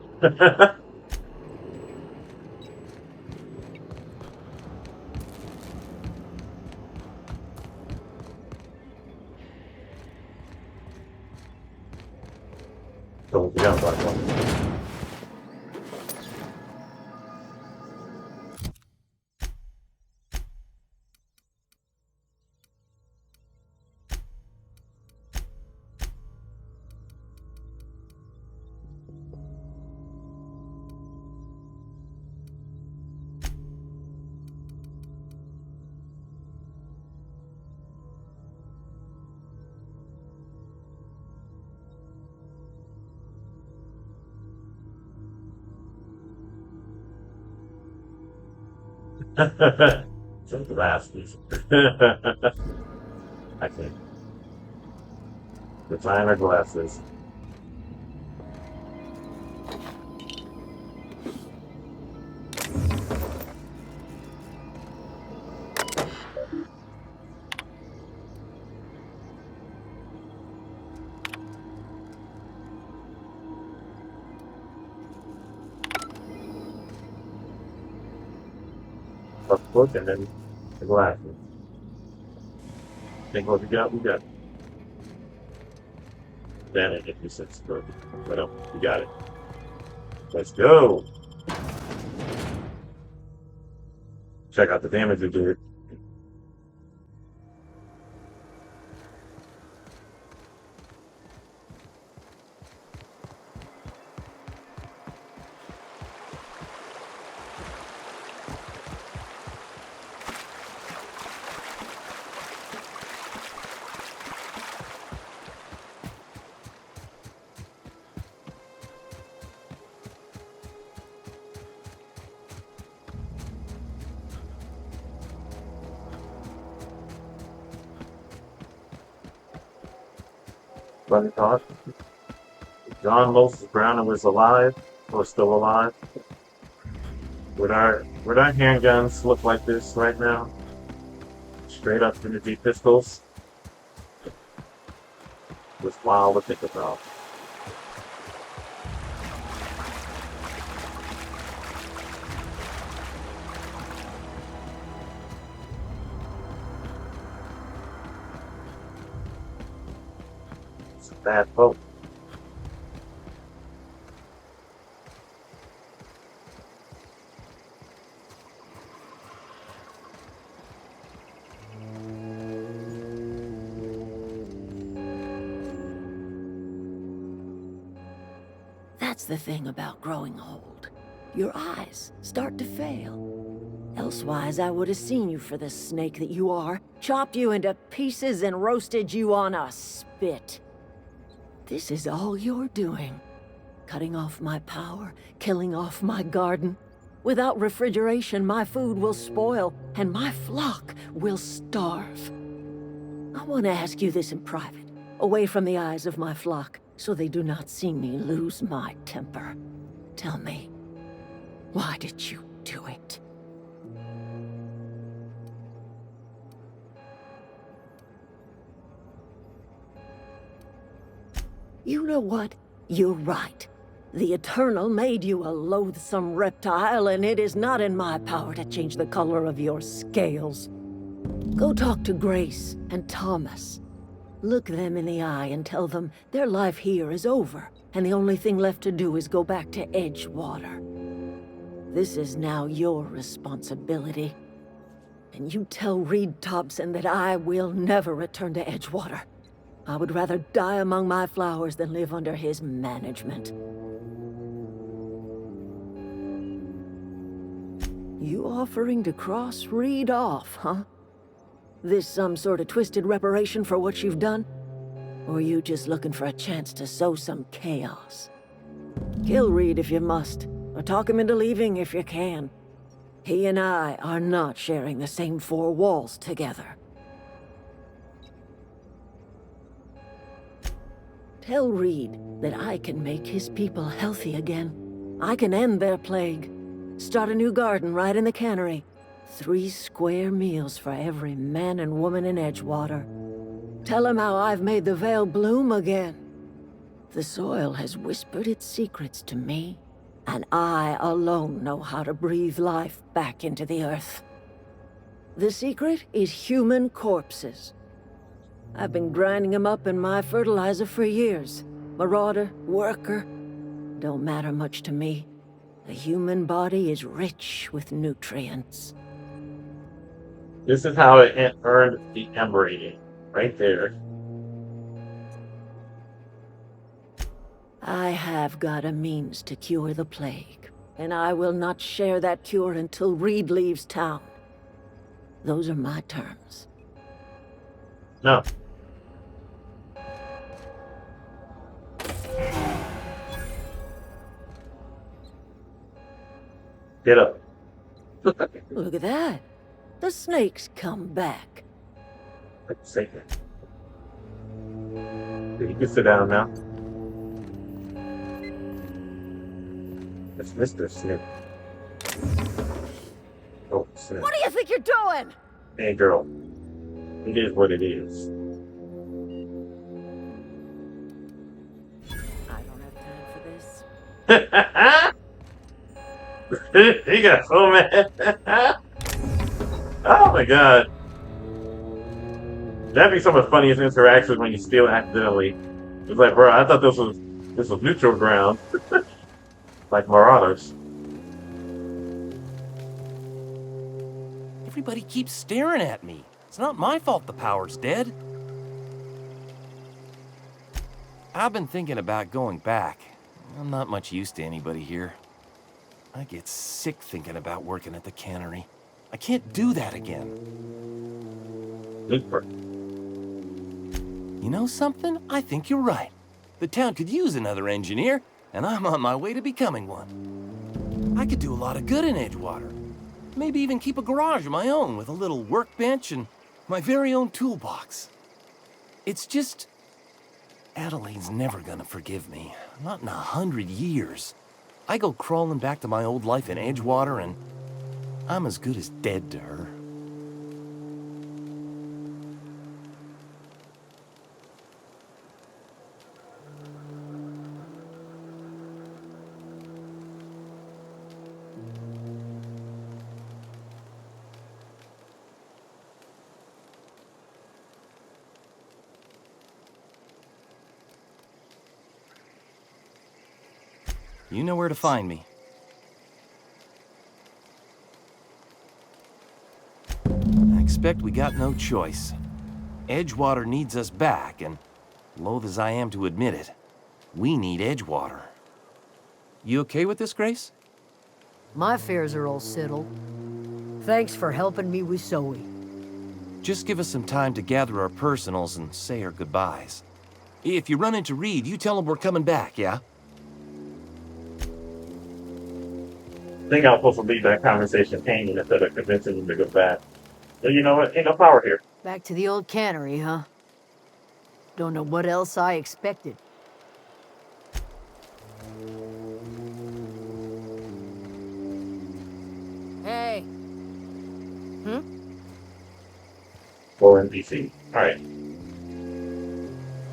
So, yeah, black one. Some glasses. I think. Designer glasses. Up close and then the glasses. Think what we got? We got. Then it if you said stroke. But no, we got it. Let's go. Check out the damage we did. Funny thought. John Moses Brown was alive, or still alive. Would our handguns look like this right now? Straight up Trinity pistols. It's wild to think about. It's a bad boat. That's the thing about growing old. Your eyes start to fail. Elsewise, I would have seen you for the snake that you are, chopped you into pieces and roasted you on a spit. This is all you're doing. Cutting off my power, killing off my garden. Without refrigeration, my food will spoil, and my flock will starve. I want to ask you this in private, away from the eyes of my flock, so they do not see me lose my temper. Tell me, why did you do it? You know what? You're right. The Eternal made you a loathsome reptile, and it is not in my power to change the color of your scales. Go talk to Grace and Thomas. Look them in the eye and tell them their life here is over, and the only thing left to do is go back to Edgewater. This is now your responsibility. And you tell Reed Thompson that I will never return to Edgewater. I would rather die among my flowers than live under his management. You offering to cross Reed off, huh? This some sort of twisted reparation for what you've done? Or you just looking for a chance to sow some chaos? Kill Reed if you must, or talk him into leaving if you can. He and I are not sharing the same four walls together. Tell Reed that I can make his people healthy again. I can end their plague. Start a new garden right in the cannery. 3 square meals for every man and woman in Edgewater. Tell him how I've made the Vale bloom again. The soil has whispered its secrets to me, and I alone know how to breathe life back into the earth. The secret is human corpses. I've been grinding them up in my fertilizer for years. Marauder, worker, don't matter much to me. The human body is rich with nutrients. This is how it earned the M rating. Right there. I have got a means to cure the plague, and I will not share that cure until Reed leaves town. Those are my terms. No. Get up. Look at that. The snake's come back. Let's see. You can sit down now. It's Mr. Snip. Oh, Snip. What do you think you're doing? Hey, girl. It is what it is. I don't have time for this. He got so mad. Oh my god. That'd be some of the funniest interactions when you steal accidentally. It's like, bro, I thought this was neutral ground. Like Marauders. Everybody keeps staring at me. It's not my fault the power's dead. I've been thinking about going back. I'm not much use to anybody here. I get sick thinking about working at the cannery. I can't do that again. Super. You know something? I think you're right. The town could use another engineer, and I'm on my way to becoming one. I could do a lot of good in Edgewater. Maybe even keep a garage of my own with a little workbench and my very own toolbox. It's just... Adelaide's never gonna forgive me. Not in 100 years. I go crawling back to my old life in Edgewater, and I'm as good as dead to her. You know where to find me. I expect we got no choice. Edgewater needs us back, and loath as I am to admit it, we need Edgewater. You okay with this, Grace? My affairs are all settled. Thanks for helping me with Zoe. Just give us some time to gather our personals and say our goodbyes. If you run into Reed, you tell him we're coming back, yeah? I think I was supposed to leave that conversation hanging instead of convincing him to go back. But you know what? Ain't no power here. Back to the old cannery, huh? Don't know what else I expected. Hey. Or NPC. Alright.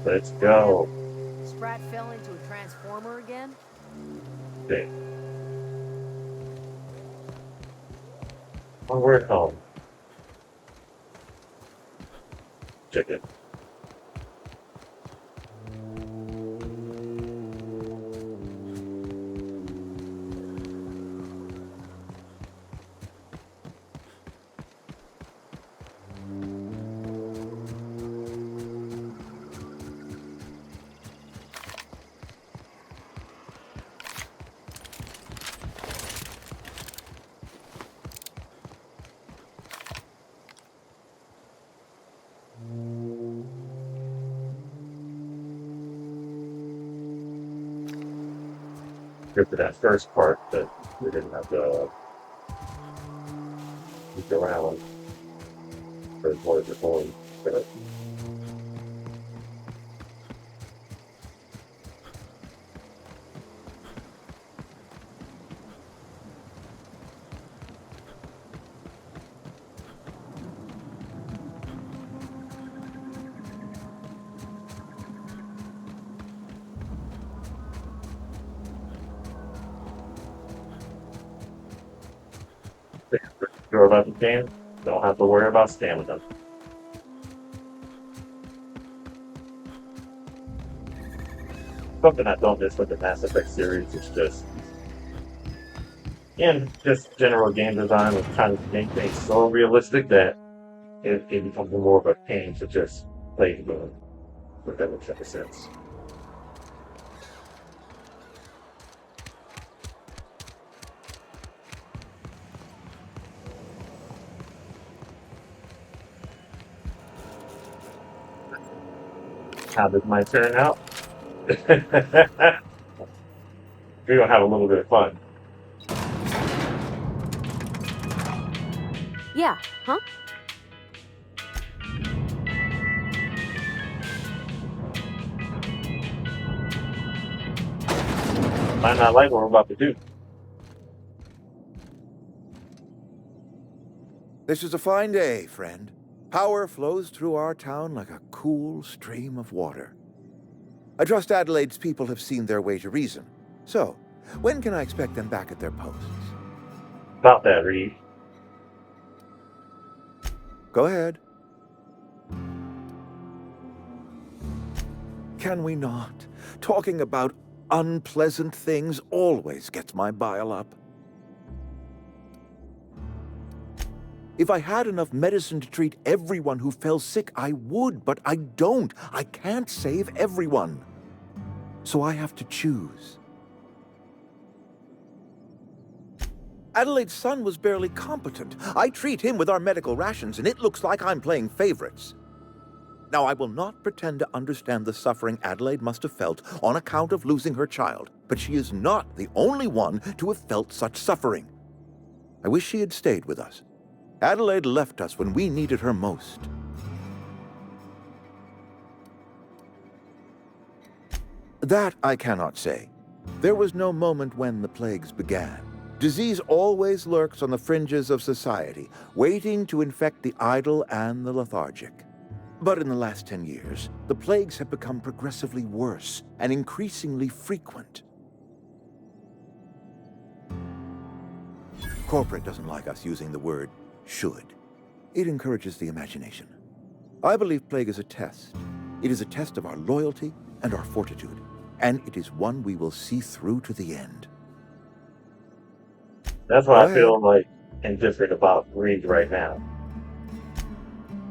Let's go. Sprat fell into a transformer again? Okay. Oh, we're at home. Check it. Get to that first part that we didn't have to Look around for what it's going. But sure about the game, don't have to worry about stamina. Something I don't miss with the Mass Effect series is just, in just general game design, of trying to make things so realistic that it becomes more of a pain to just play the game. If that makes any sense. How this might turn out? We're gonna have a little bit of fun. Yeah, huh? Might not like what we're about to do. This is a fine day, friend. Power flows through our town like a cool stream of water. I trust Adelaide's people have seen their way to reason. So, when can I expect them back at their posts? About that, Reed. Go ahead. Can we not? Talking about unpleasant things always gets my bile up. If I had enough medicine to treat everyone who fell sick, I would, but I don't. I can't save everyone. So I have to choose. Adelaide's son was barely competent. I treat him with our medical rations, and it looks like I'm playing favorites. Now, I will not pretend to understand the suffering Adelaide must have felt on account of losing her child, but she is not the only one to have felt such suffering. I wish she had stayed with us. Adelaide left us when we needed her most. That I cannot say. There was no moment when the plagues began. Disease always lurks on the fringes of society, waiting to infect the idle and the lethargic. But in the last 10 years, the plagues have become progressively worse and increasingly frequent. Corporate doesn't like us using the word should. It encourages the imagination. I believe plague is a test. It is a test of our loyalty and our fortitude, and it is one we will see through to the end. That's what I feel like indifferent about Reed right now.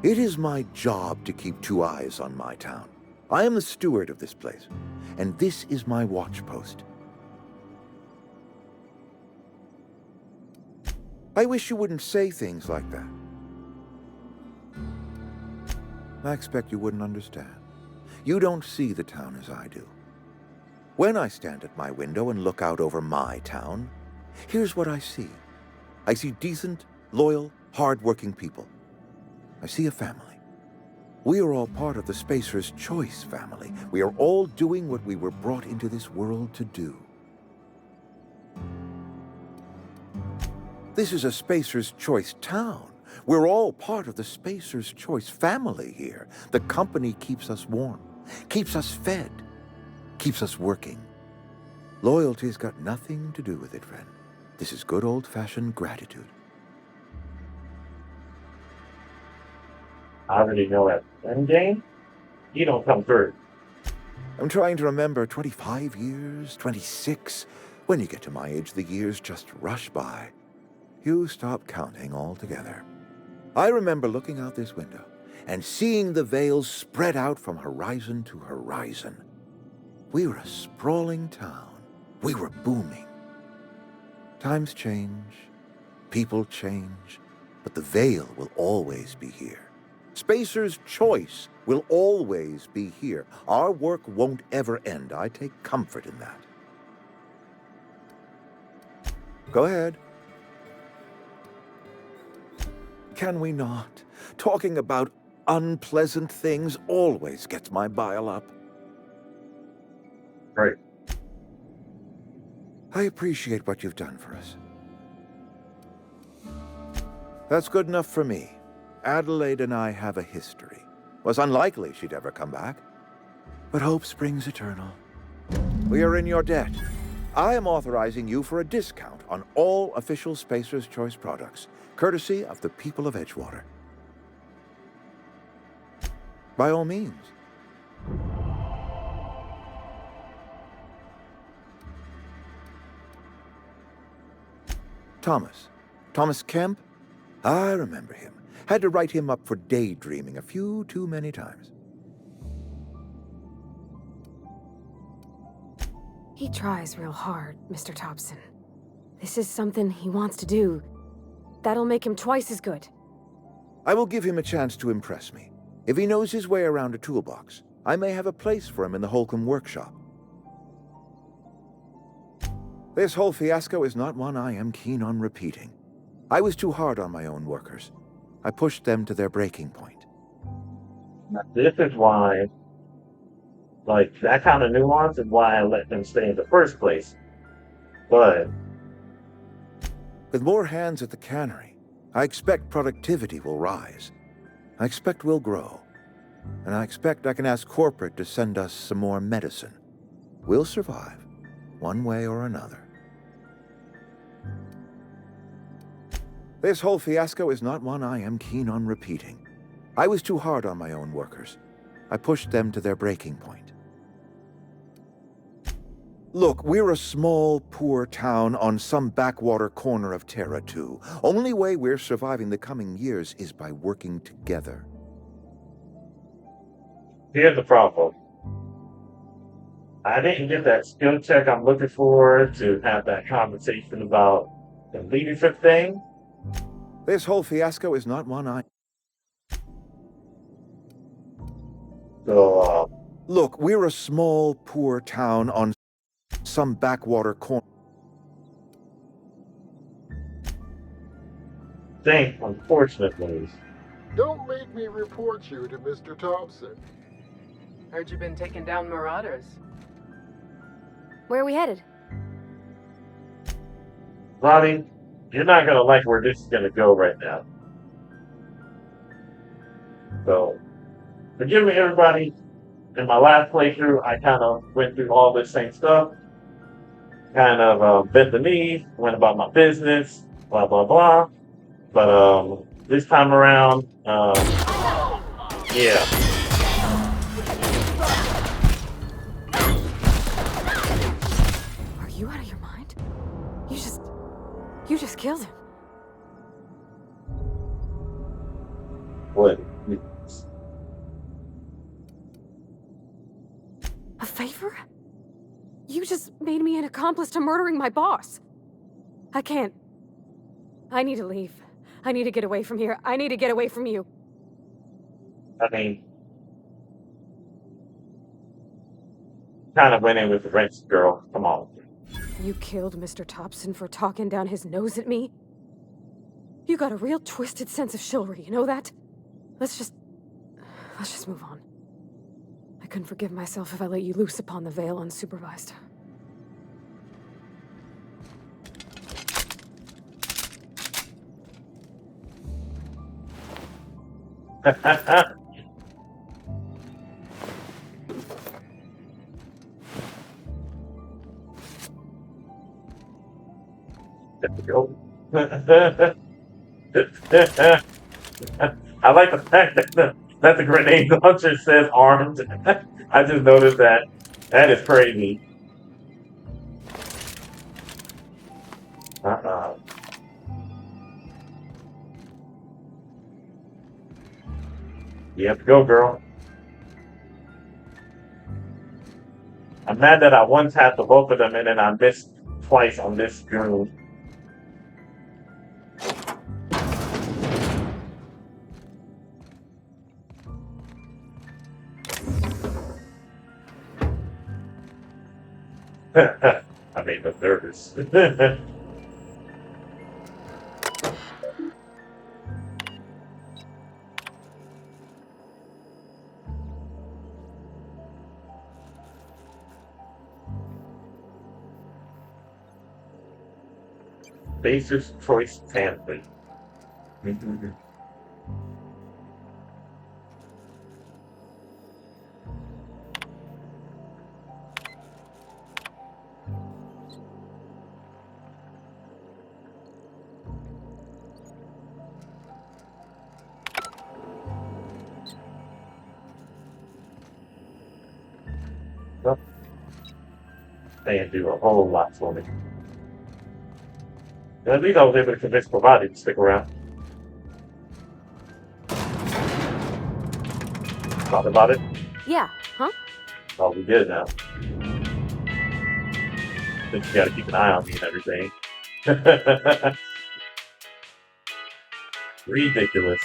It is my job to keep two eyes on my town. I am the steward of this place, and this is my watch post. I wish you wouldn't say things like that. I expect you wouldn't understand. You don't see the town as I do. When I stand at my window and look out over my town, here's what I see. I see decent, loyal, hard-working people. I see a family. We are all part of the Spacer's Choice family. We are all doing what we were brought into this world to do. This is a Spacer's Choice town. We're all part of the Spacer's Choice family here. The company keeps us warm, keeps us fed, keeps us working. Loyalty's got nothing to do with it, friend. This is good old-fashioned gratitude. I already know at endgame, you don't come through. I'm trying to remember 25 years, 26. When you get to my age, the years just rush by. You stop counting altogether. I remember looking out this window and seeing the veils spread out from horizon to horizon. We were a sprawling town. We were booming. Times change, people change, but the veil will always be here. Spacer's Choice will always be here. Our work won't ever end. I take comfort in that. Go ahead. can we not? Talking about unpleasant things always gets my bile up. Right. I appreciate what you've done for us. That's good enough for me. Adelaide and I have a history. Was unlikely she'd ever come back. But hope springs eternal. We are in your debt. I am authorizing you for a discount on all official Spacer's Choice products, courtesy of the people of Edgewater. By all means. Thomas Kemp? I remember him. Had to write him up for daydreaming a few too many times. He tries real hard, Mr. Thompson. This is something he wants to do. That'll make him twice as good. I will give him a chance to impress me. If he knows his way around a toolbox, I may have a place for him in the Holcomb workshop. This whole fiasco is not one I am keen on repeating. I was too hard on my own workers. I pushed them to their breaking point. This is why, like, that kind of nuance is why I let them stay in the first place. But with more hands at the cannery, I expect productivity will rise. I expect we'll grow. And I expect I can ask corporate to send us some more medicine. We'll survive, one way or another. This whole fiasco is not one I am keen on repeating. I was too hard on my own workers. I pushed them to their breaking point. Look, we're a small, poor town on some backwater corner of Terra 2. Only way we're surviving the coming years is by working together. here's the problem. I didn't get that skill check I'm looking for to have that conversation about the leadership thing. This whole fiasco is not one I... So, look, we're a small, poor town on some backwater corner. thing, unfortunately, Don't make me report you to Mr. Thompson. Heard you've been taking down marauders. Where are we headed? Lonnie, you're not gonna like where this is gonna go right now. So, forgive me, everybody. In my last playthrough, I kind of went through all this same stuff. Kind of bent the knee, went about my business, blah blah blah. But this time around, yeah. Are you out of your mind? You just killed him. What? A favor? You just made me an accomplice to murdering my boss. I can't. I need to leave. I need to get away from here. I need to get away from you. I mean, kind of went in with the wrench, girl. Come on. You killed Mr. Thompson for talking down his nose at me? You got a real twisted sense of chivalry, you know that? Let's just move on. I couldn't forgive myself if I let you loose upon the Vale unsupervised. There we go. I like the fact that the grenade launcher says armed. I just noticed that. That is crazy. You have to go, girl. I'm mad that I once had the both of them and then I missed twice on this screen. I made them nervous. Baser's Choice Pantry. Well, they didn't do a whole lot for me. And at least I was able to convince Provati to stick around. Talk about it? Yeah, huh? Oh, we did now. Think you gotta keep an eye on me and everything. Ridiculous.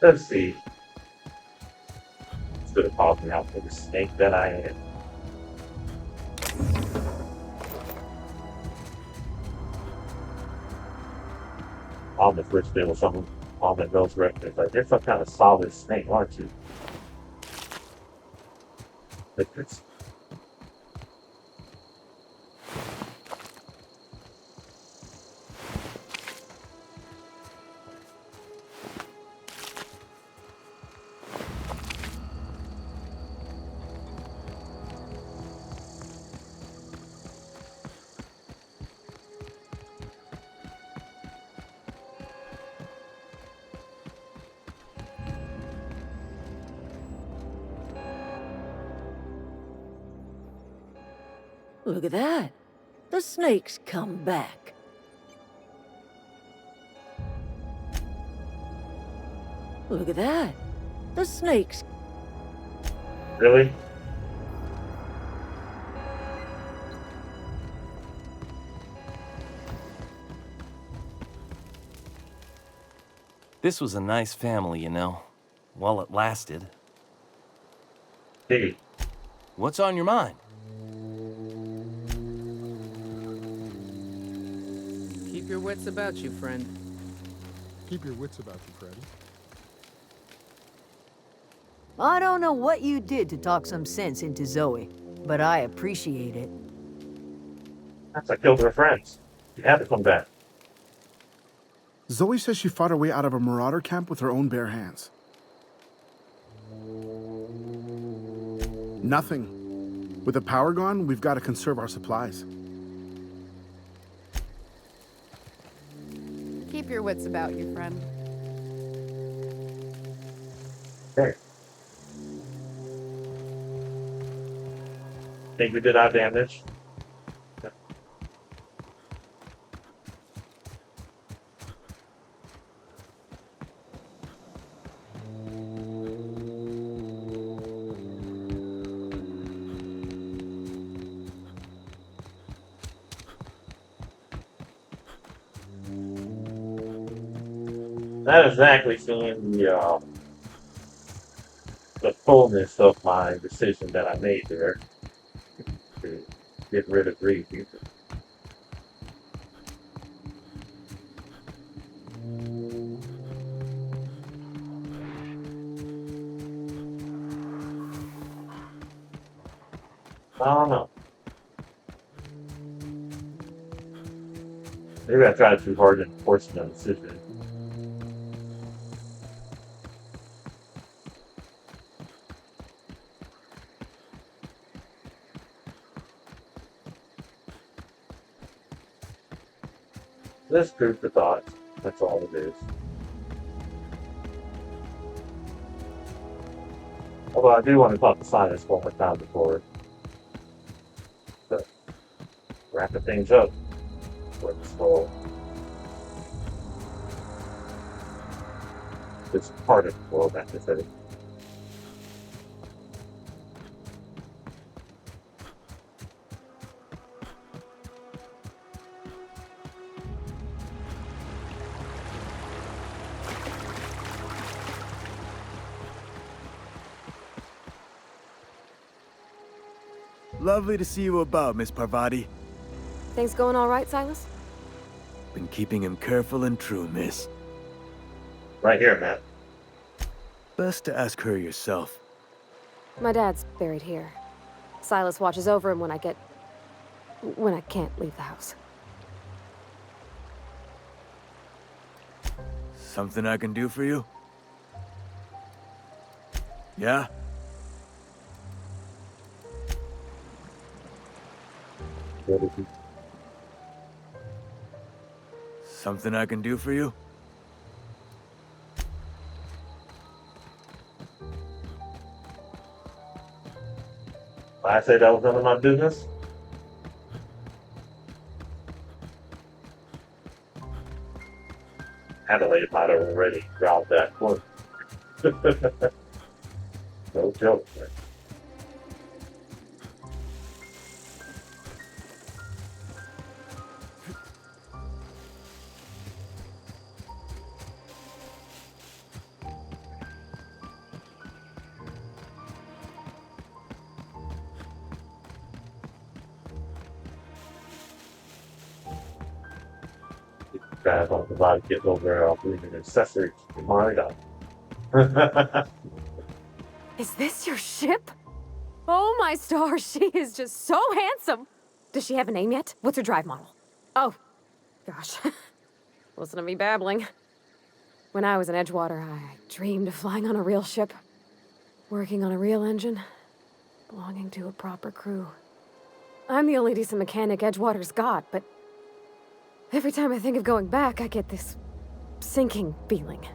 Let's see. It's gonna call me out for the snake that I am. On the first day with someone on the nose reference, like you're some kind of solid snake, aren't you? Like this. Look at that. The snake's come back. Look at that. The snake's... Really? This was a nice family, you know, while it lasted. Hey. What's on your mind? Keep your wits about you, friend. Keep your wits about you, Freddy. I don't know what you did to talk some sense into Zoe, but I appreciate it. That's I killed her friends. You had to come back. Zoe says she fought her way out of a marauder camp with her own bare hands. Nothing. With the power gone, we've got to conserve our supplies. Keep your wits about you, friend. Hey. Think we did our damage? Not exactly seeing the fullness of my decision that I made there to get rid of Reed. I don't know. Maybe I tried too hard in forcing a decision. Just food for thought. That's all it is. Although I do want to talk to Silas one more time before wrapping things up for this whole this part of the world after setting. Lovely to see you about, Miss Parvati. Things going all right, Silas? Been keeping him careful and true, miss. Right here, Matt. Best to ask her yourself. My dad's buried here. Silas watches over him when I can't leave the house. Something I can do for you? Yeah? Something I can do for you? I said that was none of my business. Adelaide might have already growled that one. No joke, man. Guys on the body getting over leaving accessories to my God. Is this your ship? Oh my stars, she is just so handsome! Does she have a name yet? What's her drive model? Oh, gosh. Listen to me babbling. When I was in Edgewater, I dreamed of flying on a real ship. Working on a real engine. Belonging to a proper crew. I'm the only decent mechanic Edgewater's got, but every time I think of going back, I get this sinking feeling.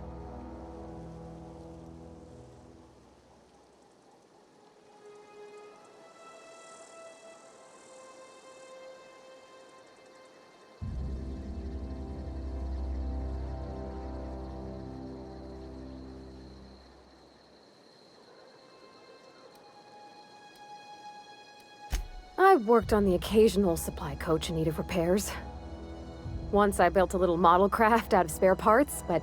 I worked on the occasional supply coach in need of repairs. Once I built a little model craft out of spare parts, but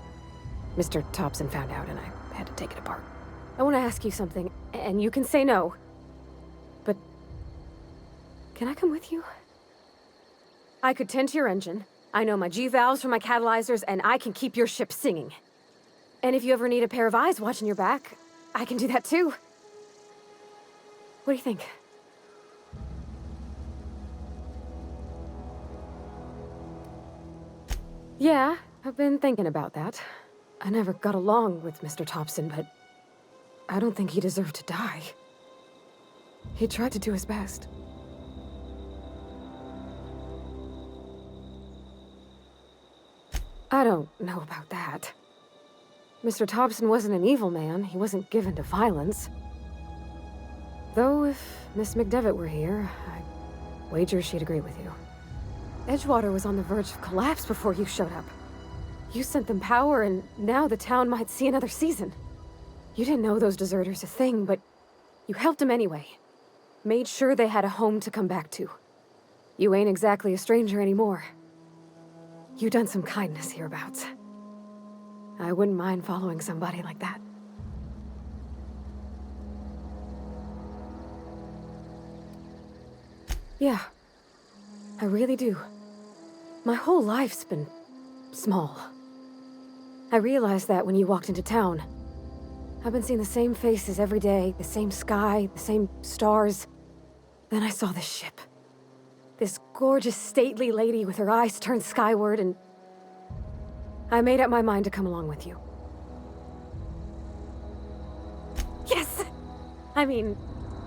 Mr. Thompson found out and I had to take it apart. I want to ask you something, and you can say no. But can I come with you? I could tend to your engine. I know my G-valves for my catalyzers, and I can keep your ship singing. And if you ever need a pair of eyes watching your back, I can do that too. What do you think? Yeah, I've been thinking about that. I never got along with Mr. Thompson, but I don't think he deserved to die. He tried to do his best. I don't know about that. Mr. Thompson wasn't an evil man. He wasn't given to violence. Though if Miss McDevitt were here, I'd wager she'd agree with you. Edgewater was on the verge of collapse before you showed up. You sent them power, and now the town might see another season. You didn't know those deserters a thing, but you helped them anyway. Made sure they had a home to come back to. You ain't exactly a stranger anymore. You done some kindness hereabouts. I wouldn't mind following somebody like that. Yeah, I really do. My whole life's been small. I realized that when you walked into town. I've been seeing the same faces every day, the same sky, the same stars. Then I saw this ship. This gorgeous, stately lady with her eyes turned skyward, and I made up my mind to come along with you. Yes! I mean,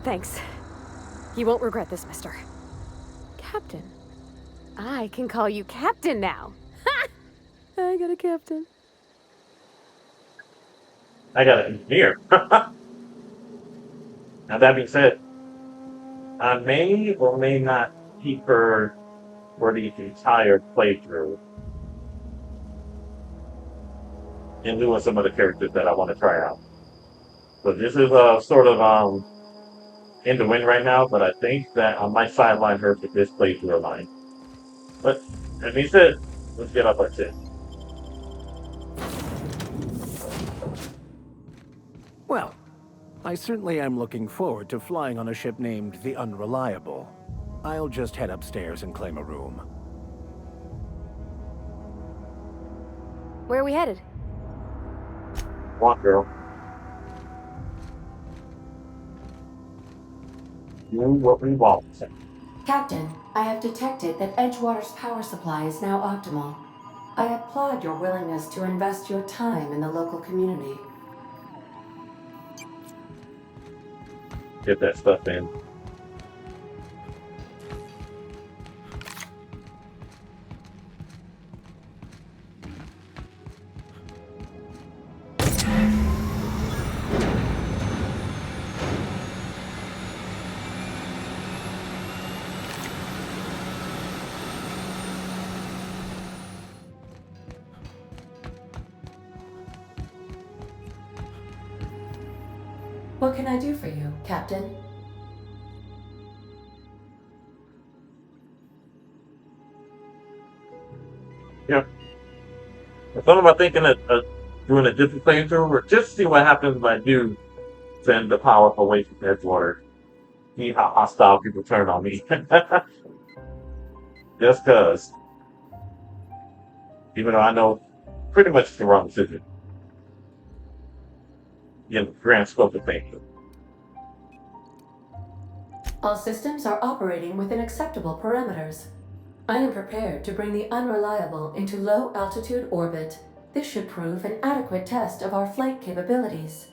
thanks. You won't regret this, mister. Captain. I can call you Captain now. Ha! I got a captain. I got an engineer. Now that being said, I may or may not keep her for the entire playthrough in lieu of some of the characters that I want to try out. So this is sort of in the wind right now, but I think that I might sideline her for this playthrough of mine. But that being said, let's get up our shit. Well, I certainly am looking forward to flying on a ship named the Unreliable. I'll just head upstairs and claim a room. Where are we headed? Walk, girl. Do what we want. Captain, I have detected that Edgewater's power supply is now optimal. I applaud your willingness to invest your time in the local community. Get that stuff in. What can I do for you, Captain? Yeah. I thought about thinking of doing a different playthrough, or just see what happens if I do send the power away from Edgewater. See how hostile people turn on me. Just cause. Even though I know pretty much it's the wrong decision. In the grand scope of things. All systems are operating within acceptable parameters. I am prepared to bring the Unreliable into low-altitude orbit. This should prove an adequate test of our flight capabilities.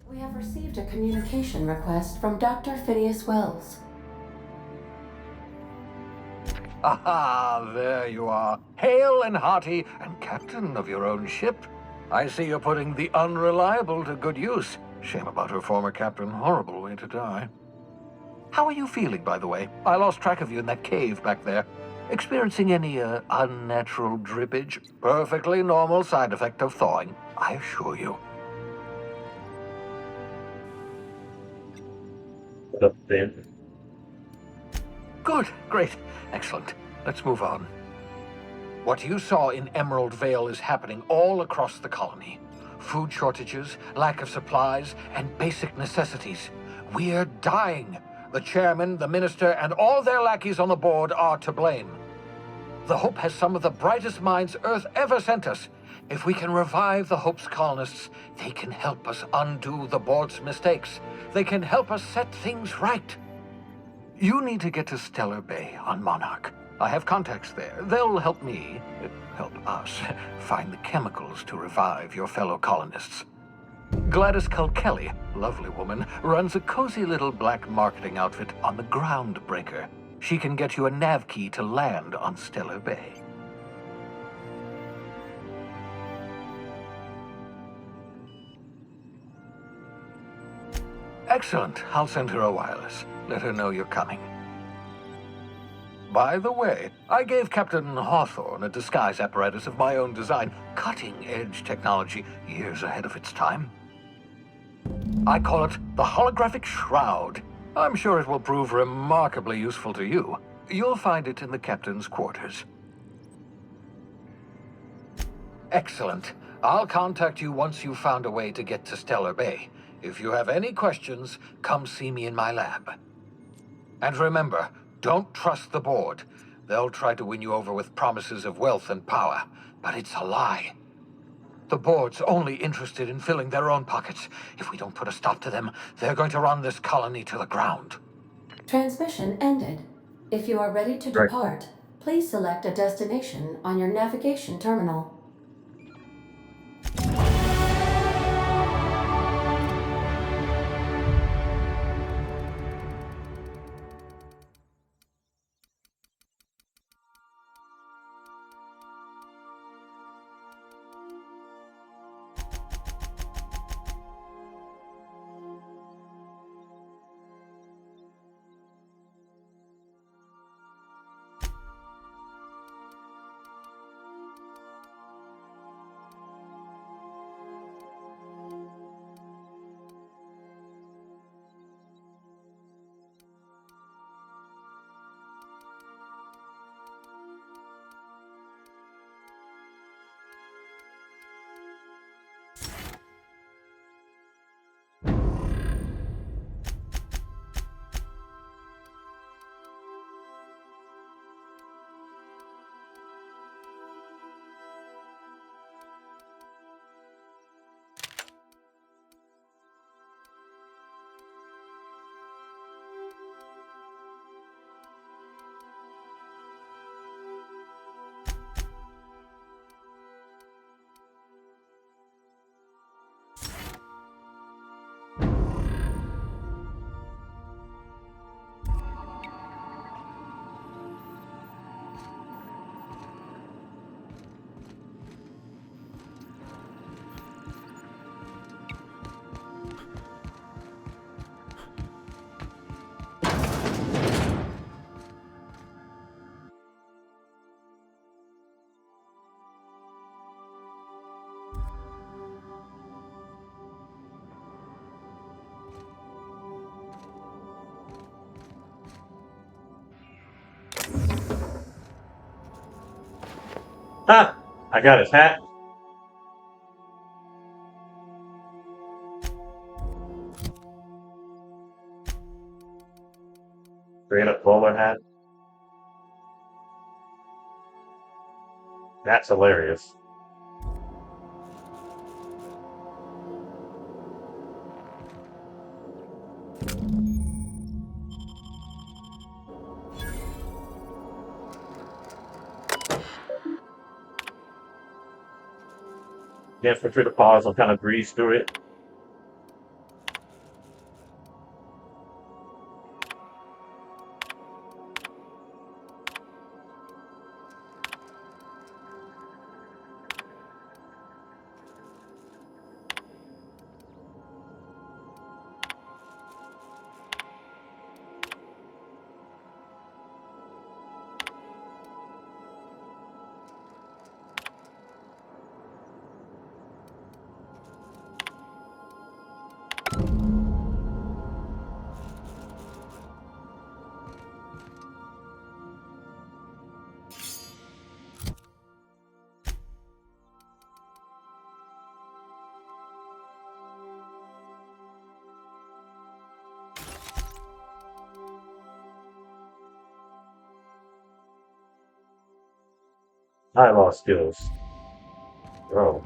We have received a communication request from Dr. Phineas Wells. Aha, there you are. Hale and hearty, and captain of your own ship. I see you're putting the Unreliable to good use. Shame about her former captain. Horrible way to die. How are you feeling, by the way? I lost track of you in that cave back there. Experiencing any, unnatural drippage? Perfectly normal side effect of thawing, I assure you. Good, great, excellent. Let's move on. What you saw in Emerald Vale is happening all across the colony. Food shortages, lack of supplies, and basic necessities. We're dying. The chairman, the minister, and all their lackeys on the board are to blame. The Hope has some of the brightest minds Earth ever sent us. If we can revive the Hope's colonists, they can help us undo the board's mistakes. They can help us set things right. You need to get to Stellar Bay on Monarch. I have contacts there. They'll help me, help us, find the chemicals to revive your fellow colonists. Gladys Kelly, lovely woman, runs a cozy little black marketing outfit on the Groundbreaker. She can get you a nav key to land on Stellar Bay. Excellent. I'll send her a wireless. Let her know you're coming. By the way, I gave Captain Hawthorne a disguise apparatus of my own design, cutting-edge technology, years ahead of its time. I call it the Holographic Shroud. I'm sure it will prove remarkably useful to you. You'll find it in the captain's quarters. Excellent. I'll contact you once you've found a way to get to Stellar Bay. If you have any questions, come see me in my lab. And remember, don't trust the board. They'll try to win you over with promises of wealth and power, but it's a lie. The board's only interested in filling their own pockets. If we don't put a stop to them, they're going to run this colony to the ground. Transmission ended. If you are ready to Right. depart, please select a destination on your navigation terminal. Ah! I got his hat. Straight up bowler hat. That's hilarious. Can't feel free to pause and kind of breeze through it. I lost skills. Bro.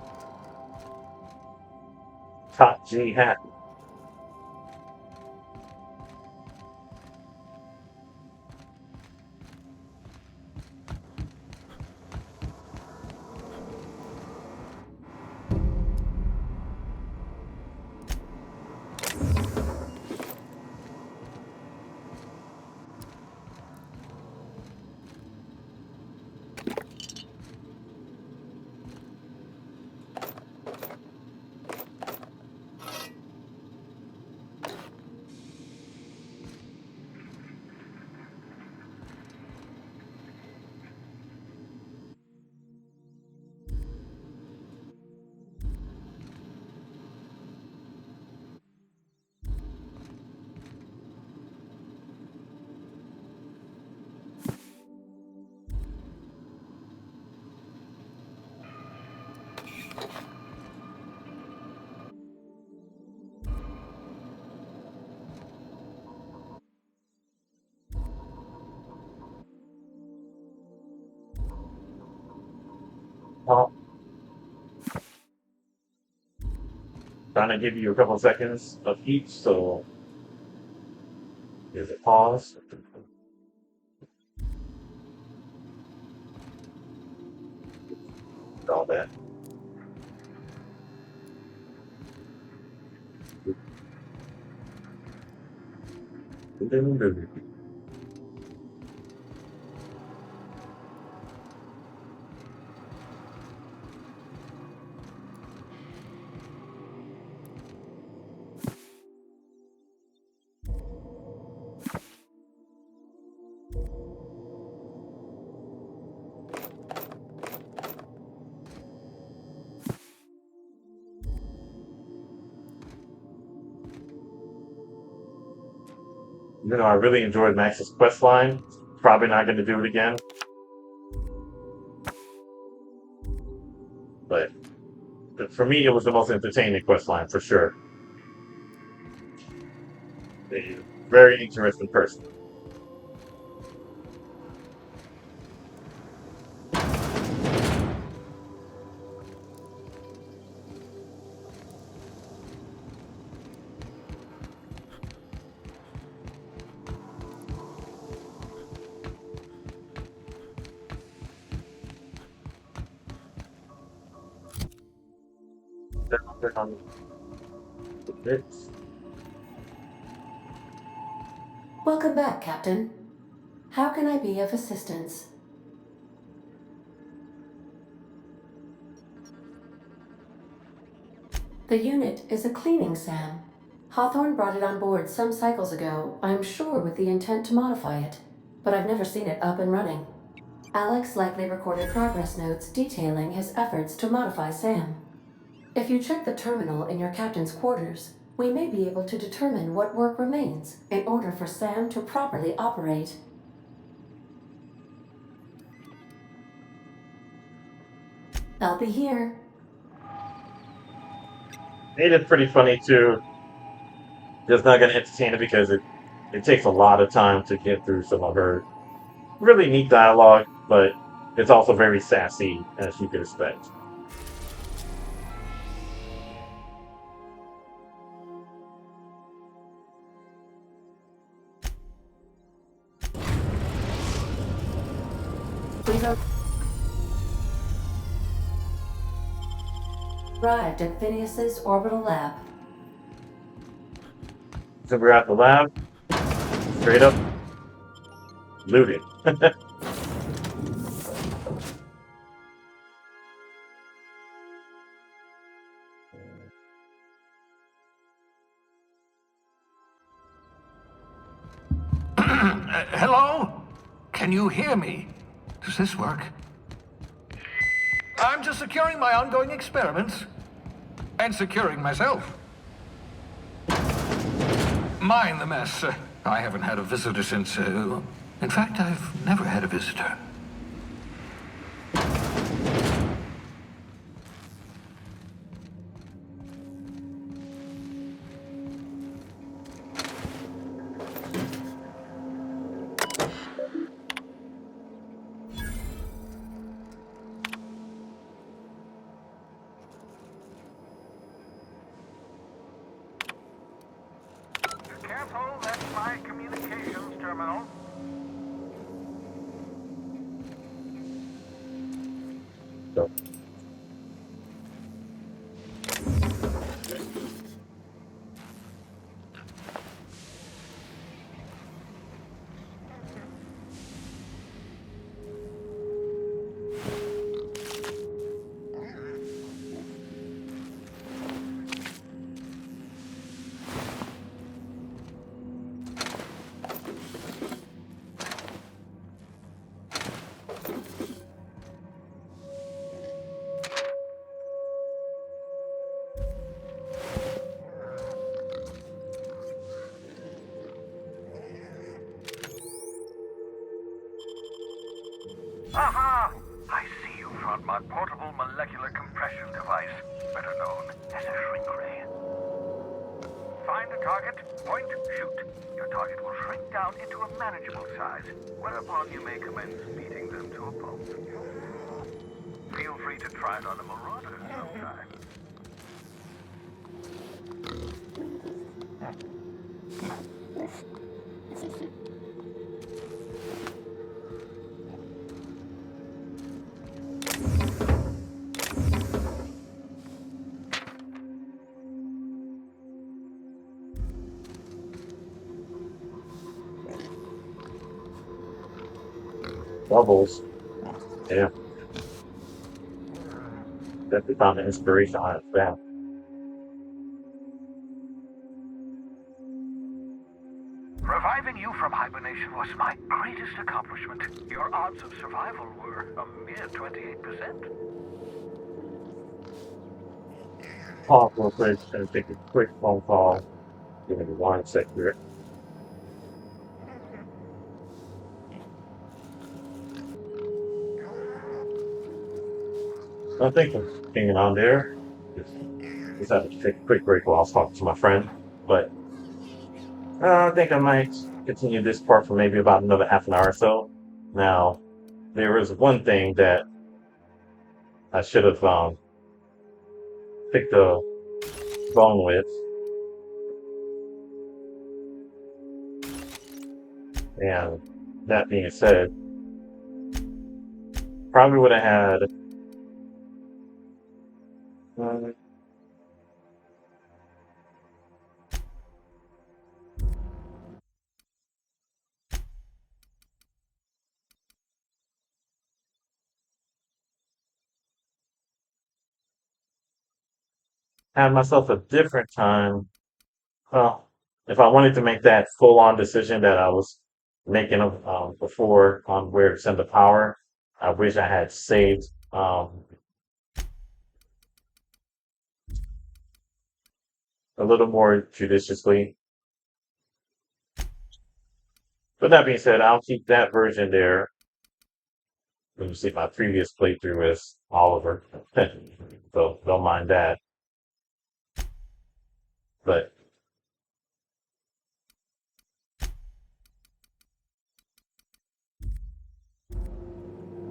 Top G hat. Well, trying to give you a couple of seconds of each, so here's a pause. All that. You know, I really enjoyed Max's quest line. Probably not going to do it again. But for me, it was the most entertaining quest line for sure. A very interesting person. On the bits. Welcome back, Captain. How can I be of assistance? The unit is a cleaning SAM. Hawthorne brought it on board some cycles ago, I'm sure with the intent to modify it, but I've never seen it up and running. Alex likely recorded progress notes detailing his efforts to modify SAM. If you check the terminal in your captain's quarters, we may be able to determine what work remains in order for SAM to properly operate. I'll be here. It is pretty funny too. Just not going to entertain it because it takes a lot of time to get through some of her really neat dialogue, but it's also very sassy, as you could expect. We've arrived at Phineas's orbital lab. So we're at the lab, straight up looting. Hello? Can you hear me? Does this work? I'm just securing my ongoing experiments. And securing myself. Mind the mess. I haven't had a visitor since... in fact, I've never had a visitor. Careful, that's my communications terminal. So. Aha! I see you found my portable molecular compression device, better known as a shrink ray. Find the target, point, shoot. Your target will shrink down into a manageable size, whereupon you may commence beating them to a pulp. Feel free to try it on a marauder sometime. Bubbles. Yeah. Definitely found the inspiration on it. Yeah. Reviving you from hibernation was my greatest accomplishment. Your odds of survival were a mere 28%. Pause real quick and take a quick phone call. Give me 1 sec here. I think I'm hanging on there. Just had to take a quick break while I was talking to my friend. But I think I might continue this part for maybe about another half an hour or so. Now, there is one thing that I should have picked a bone with. And that being said, probably would have had had myself a different time. Well, if I wanted to make that full-on decision that I was making before on where to send the power, I wish I had saved a little more judiciously. But that being said, I'll keep that version there. Let me see, my previous playthrough is Oliver, so don't mind that. But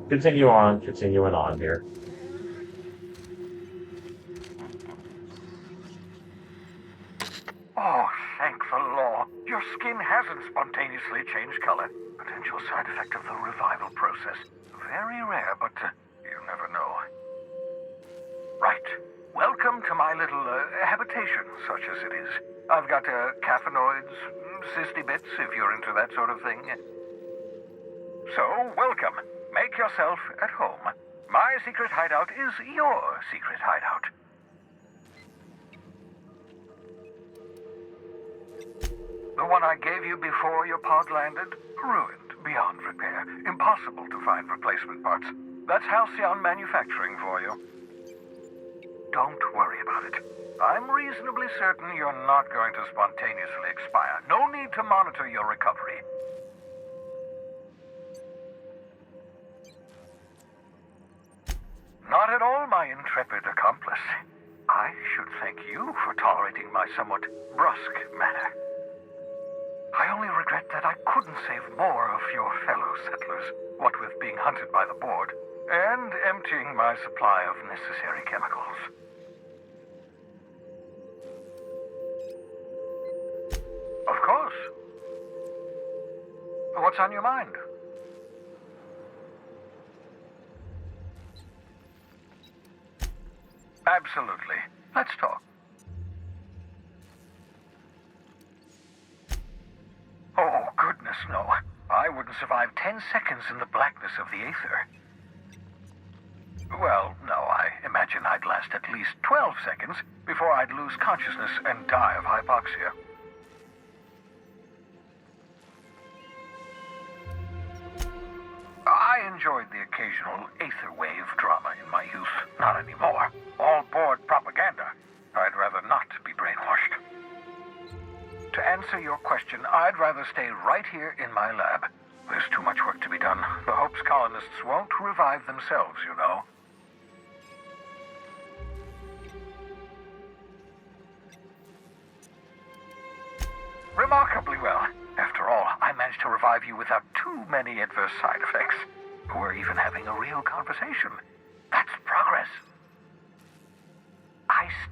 continuing on here. Oh, thank the law. Your skin hasn't spontaneously changed color. Potential side effect of the revival process. Very rare, but you never know. Right. Welcome to my little habitation, such as it is. I've got caffeinoids, cysty bits, if you're into that sort of thing. So, welcome. Make yourself at home. My secret hideout is your secret hideout. The one I gave you before your pod landed? Ruined, beyond repair. Impossible to find replacement parts. That's Halcyon Manufacturing for you. Don't worry about it. I'm reasonably certain you're not going to spontaneously expire. No need to monitor your recovery. Not at all, my intrepid accomplice. I should thank you for tolerating my somewhat brusque manner. I only regret that I couldn't save more of your fellow settlers, what with being hunted by the board, and emptying my supply of necessary chemicals. Of course. What's on your mind? Absolutely. Let's talk. Oh, goodness, no. I wouldn't survive 10 seconds in the blackness of the aether. Well, no, I imagine I'd last at least 12 seconds before I'd lose consciousness and die of hypoxia. I enjoyed the occasional aether wave drama in my youth. Not anymore. All board propaganda. I'd rather not be brainwashed. To answer your question, I'd rather stay right here in my lab. There's too much work to be done. The Hope's colonists won't revive themselves, you know. Remarkably well. After all, I managed to revive you without too many adverse side effects. We're even having a real conversation. That's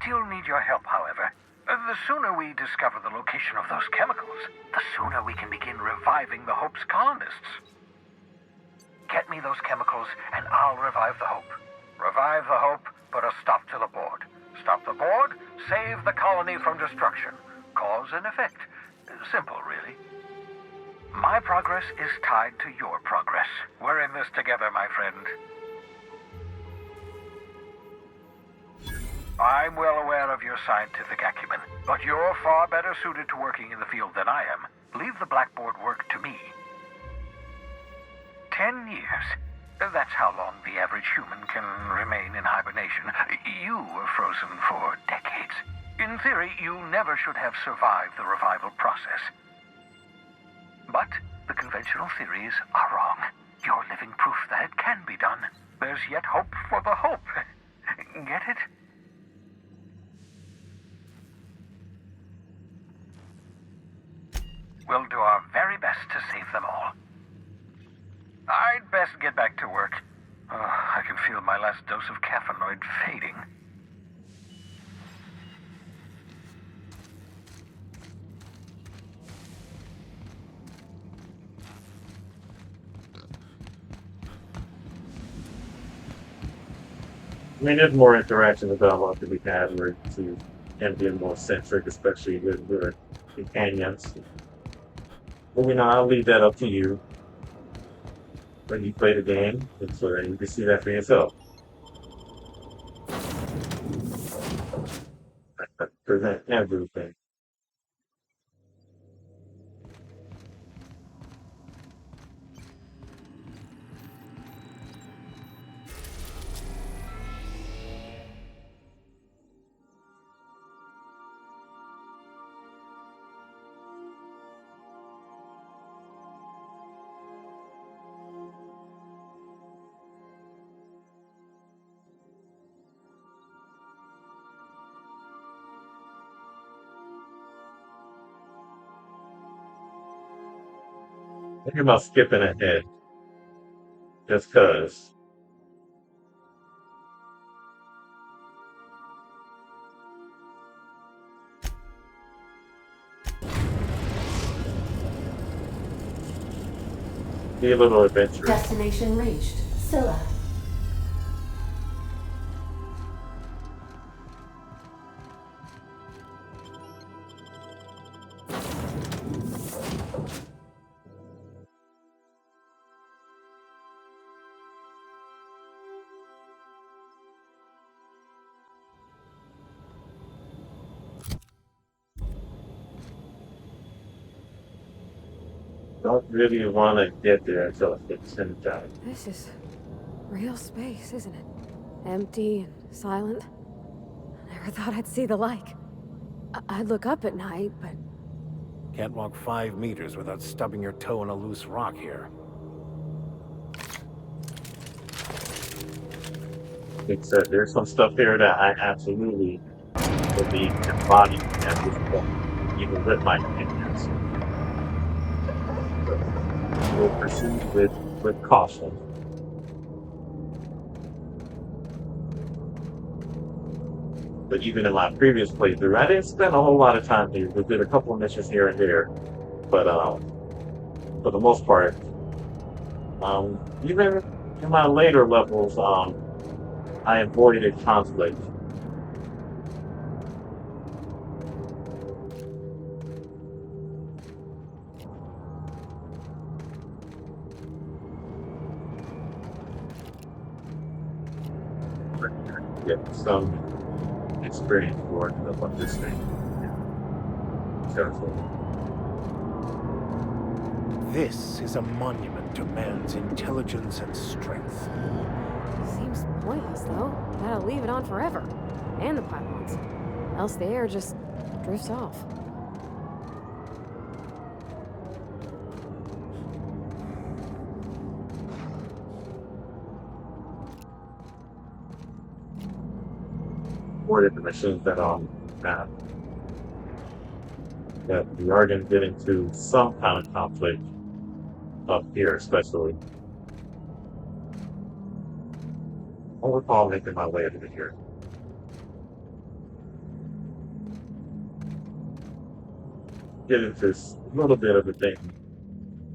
still need your help, however. The sooner we discover the location of those chemicals, the sooner we can begin reviving the Hope's colonists. Get me those chemicals, and I'll revive the Hope. Revive the Hope, put a stop to the board. Stop the board, save the colony from destruction. Cause and effect. Simple, really. My progress is tied to your progress. We're in this together, my friend. I'm well aware of your scientific acumen, but you're far better suited to working in the field than I am. Leave the blackboard work to me. 10 years. That's how long the average human can remain in hibernation. You were frozen for decades. In theory, you never should have survived the revival process. But the conventional theories are wrong. You're living proof that it can be done. There's yet hope for the Hope. Get it? We'll do our very best to save them all. I'd best get back to work. I can feel my last dose of caffeinoid fading. I mean, there's more interaction with dialogue to be had where to and being more centric, especially with your companions. But I'll leave that up to you when you play the game, and so that you can see that for yourself. I present everything. Think about skipping ahead, just cause. Be a little adventurous. Destination reached. Scylla. Don't really want to get there until it gets energized. This is real space, isn't it? Empty and silent. I never thought I'd see the like. I'd look up at night, but... Can't walk 5 meters without stubbing your toe in a loose rock here. Except there's some stuff here that I absolutely will be embodying at this point, even with my opinions. We'll proceed with caution. But even in my previous playthrough, I didn't spend a whole lot of time here. We did a couple of missions here and there, but for the most part, even in my later levels, I avoided conflict. Get some experience working up on this thing. Careful. This is a monument to man's intelligence and strength. Seems pointless, though. Gotta leave it on forever. And the pylons. Else the air just drifts off. More the machines that that we are going to get into some kind of conflict up here, especially. I'll recall making my way over here. get into this little bit of a thing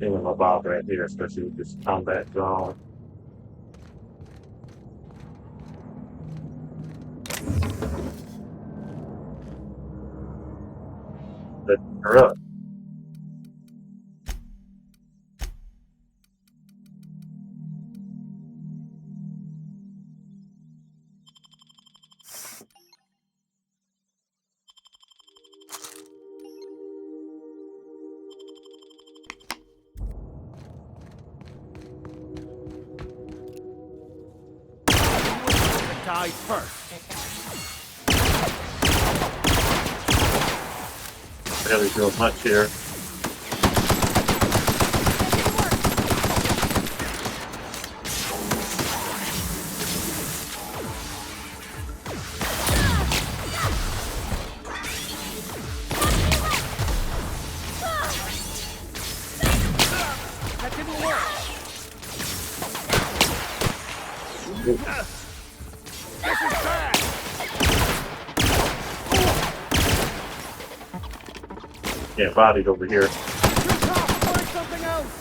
about right here, especially with this combat drone. Let her up. Die first. Barely doing much here. That didn't work. This is bad. Yeah, bodied over here. Find something else.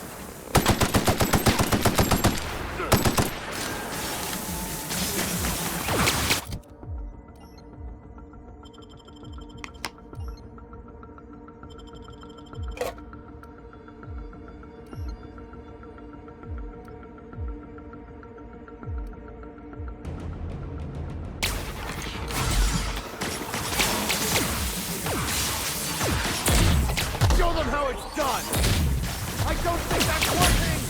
Show them how it's done! I don't think that's working!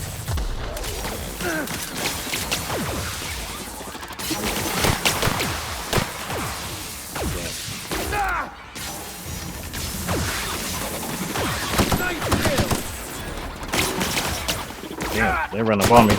Ah! Nice kill! Yeah, they run up on me.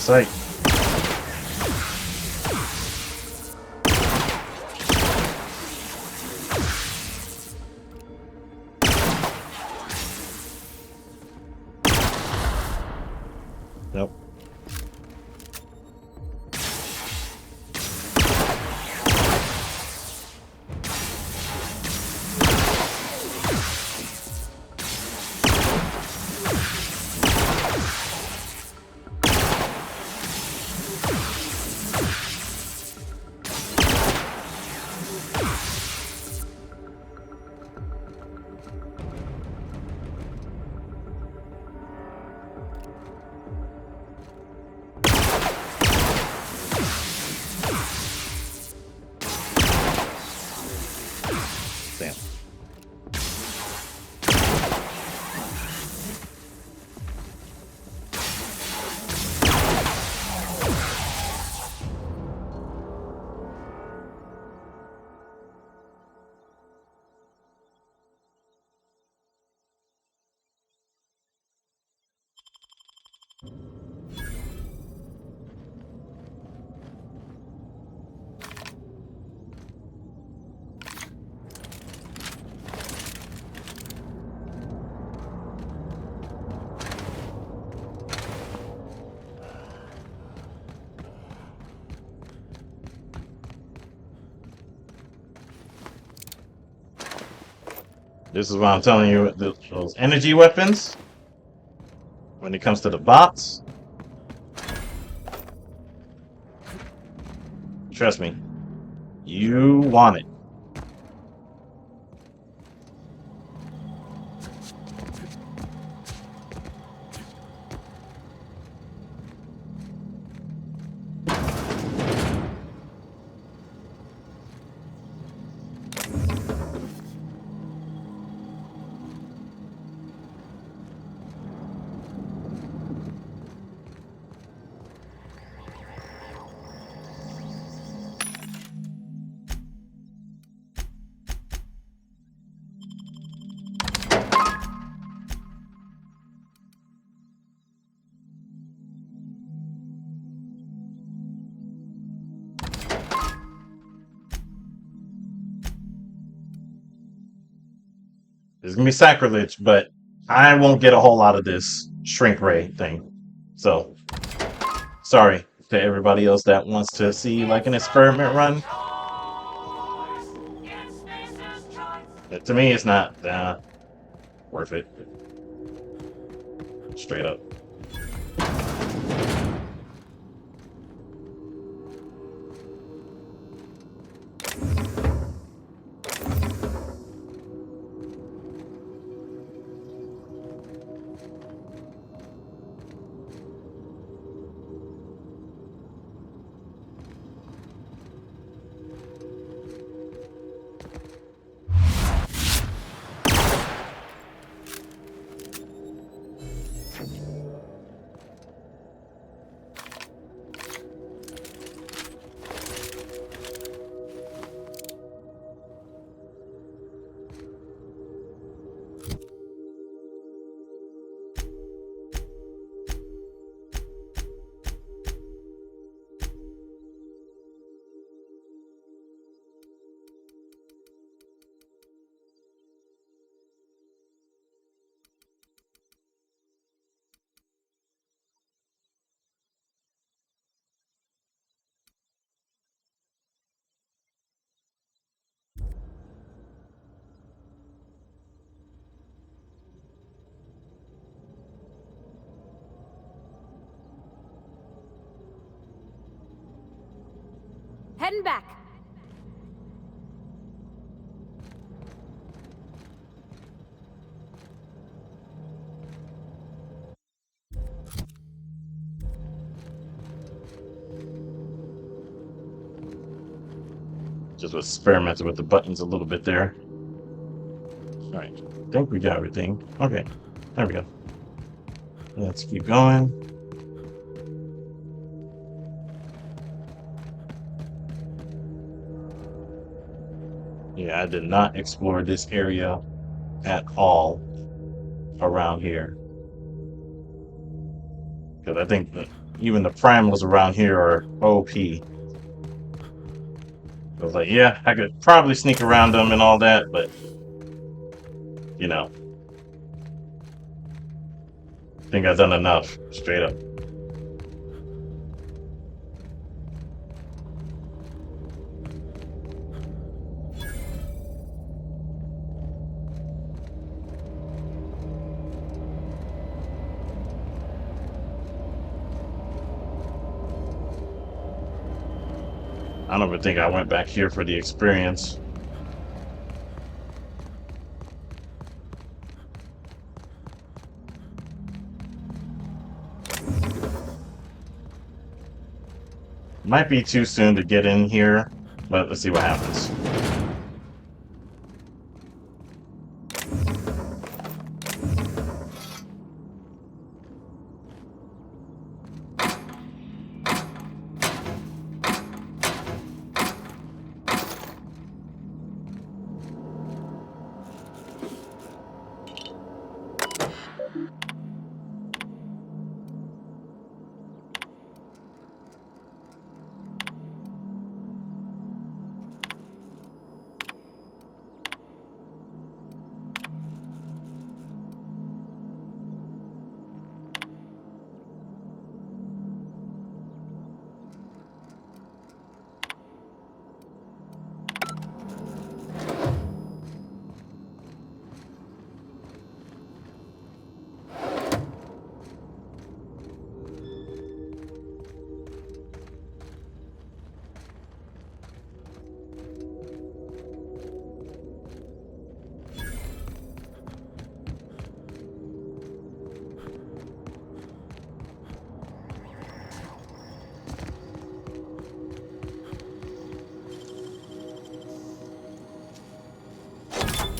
Sight. Nope. Damn. This is what I'm telling you, those energy weapons, when it comes to the bots, trust me, you want it. It's gonna be sacrilege, but I won't get a whole lot of this shrink ray thing. So, sorry to everybody else that wants to see like an experiment run. But to me, it's not worth it. Straight up. Heading back. Just experimented with the buttons a little bit there. All right, I think we got everything. Okay, there we go. Let's keep going. Yeah, I did not explore this area at all around here. Because I think that even the primals around here are OP. I was like, yeah, I could probably sneak around them and all that, but, you know, I think I've done enough, straight up. I don't even think I went back here for the experience. Might be too soon to get in here, but let's see what happens.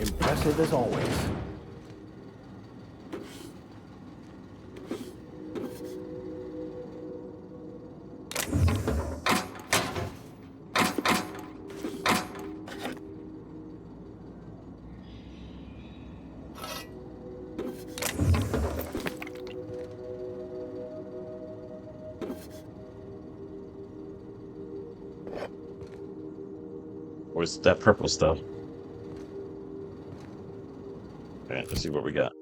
Impressive as always. Where's that purple stuff? Alright, let's see what we got.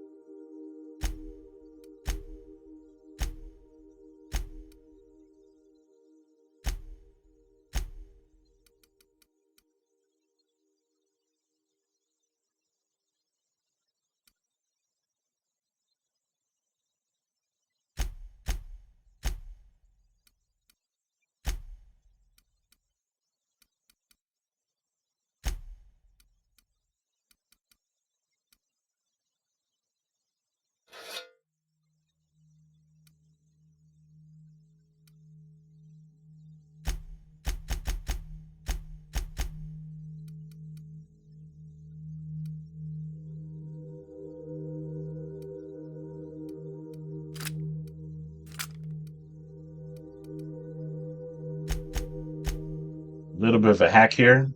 A little bit of a hack here,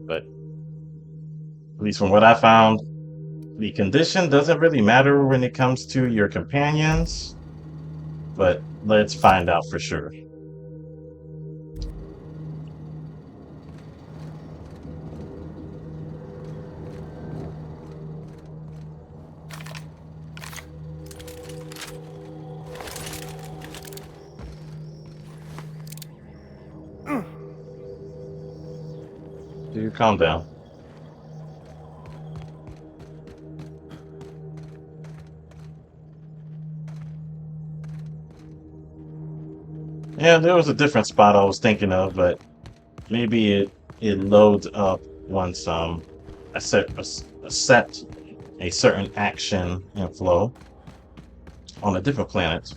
but at least from what I found, the condition doesn't really matter when it comes to your companions, but let's find out for sure. Dude, calm down. Yeah, there was a different spot I was thinking of, but maybe it loads up once I set a certain action and flow on a different planet.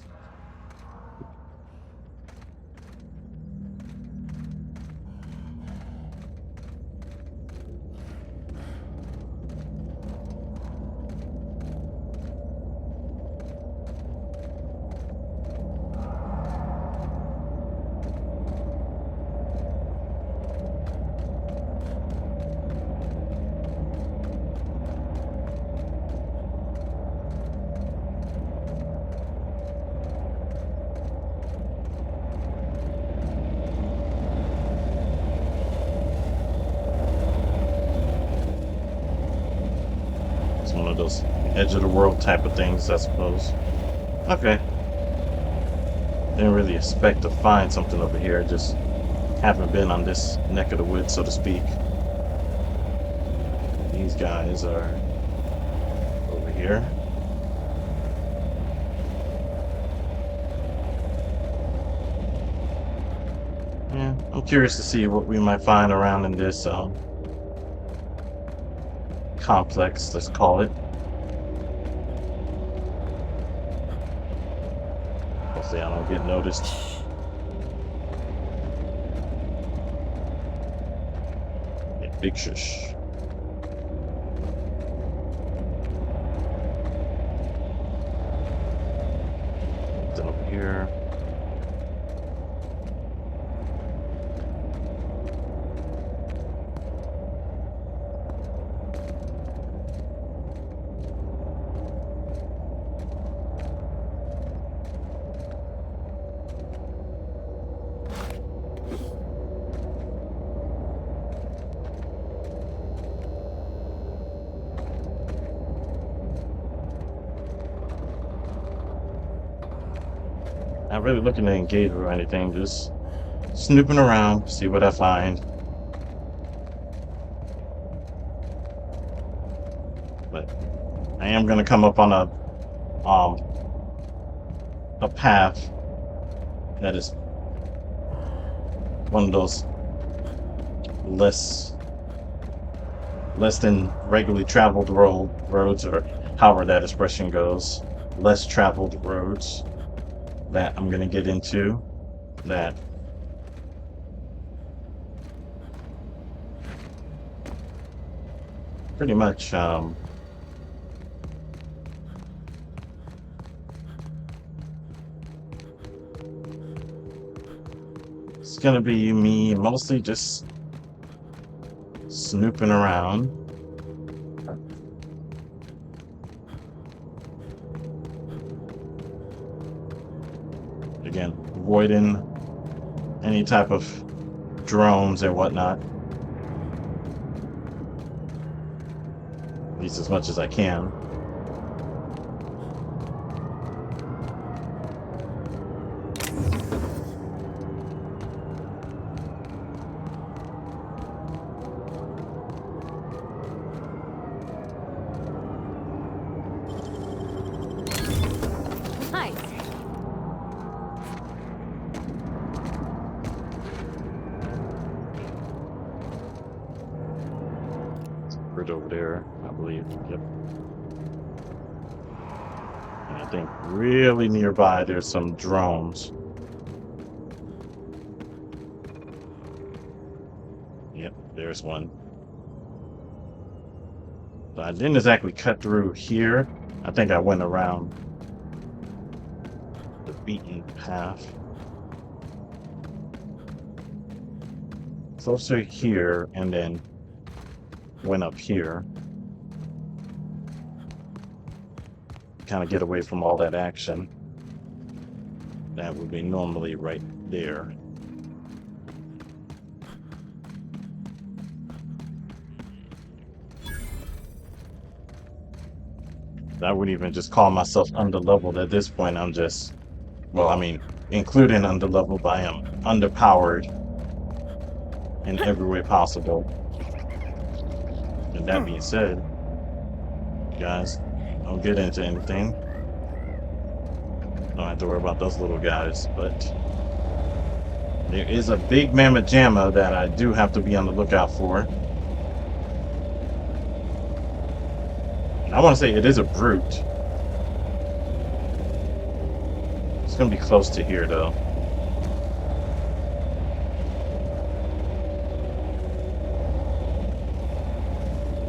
It's one of those edge of the world type of things, I suppose. Okay. Didn't really expect to find something over here. Just haven't been on this neck of the woods, so to speak. These guys are over here. Yeah, I'm curious to see what we might find around in this complex, let's call it. Hopefully I don't get noticed. Yeah, big shush. Then over here. Not really looking to engage or anything, just snooping around, see what I find. But I am gonna come up on a path that is one of those less than regularly traveled roads, or however that expression goes, less traveled roads that I'm gonna get into that pretty much it's gonna be me mostly just snooping around. Again, avoiding any type of drones and whatnot. At least as much as I can. Nice. Right over there, I believe. Yep. And I think really nearby there's some drones. Yep, there's one. So I didn't exactly cut through here. I think I went around the beaten path. Closer here and then went up here. Kind of get away from all that action. That would be normally right there. I wouldn't even just call myself underleveled at this point. I'm just, well, I mean, including underleveled, I am underpowered in every way possible. And that being said, guys, don't get into anything. Don't have to worry about those little guys, but there is a big mammoth jammer that I do have to be on the lookout for. And I want to say it is a brute. It's going to be close to here, though.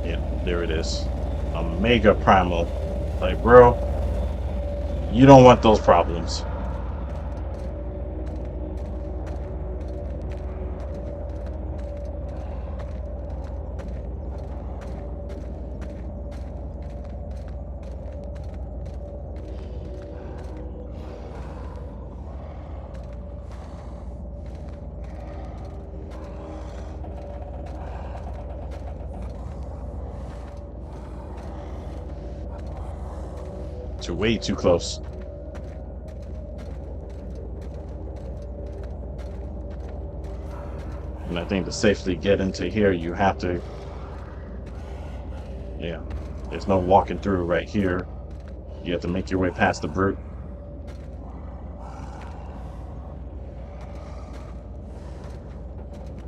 Yeah, there it is. A mega primal. Like, bro, you don't want those problems. Way too close. And I think to safely get into here, you have to, yeah, there's no walking through right here. You have to make your way past the brute.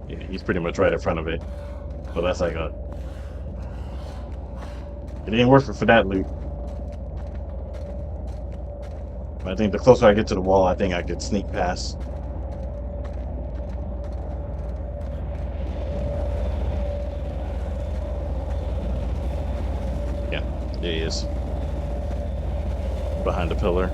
Yeah, he's pretty much right in front of it. So that's like a, it ain't worth it for that loot. I think the closer I get to the wall, I think I could sneak past. Yeah, there he is. Behind the pillar.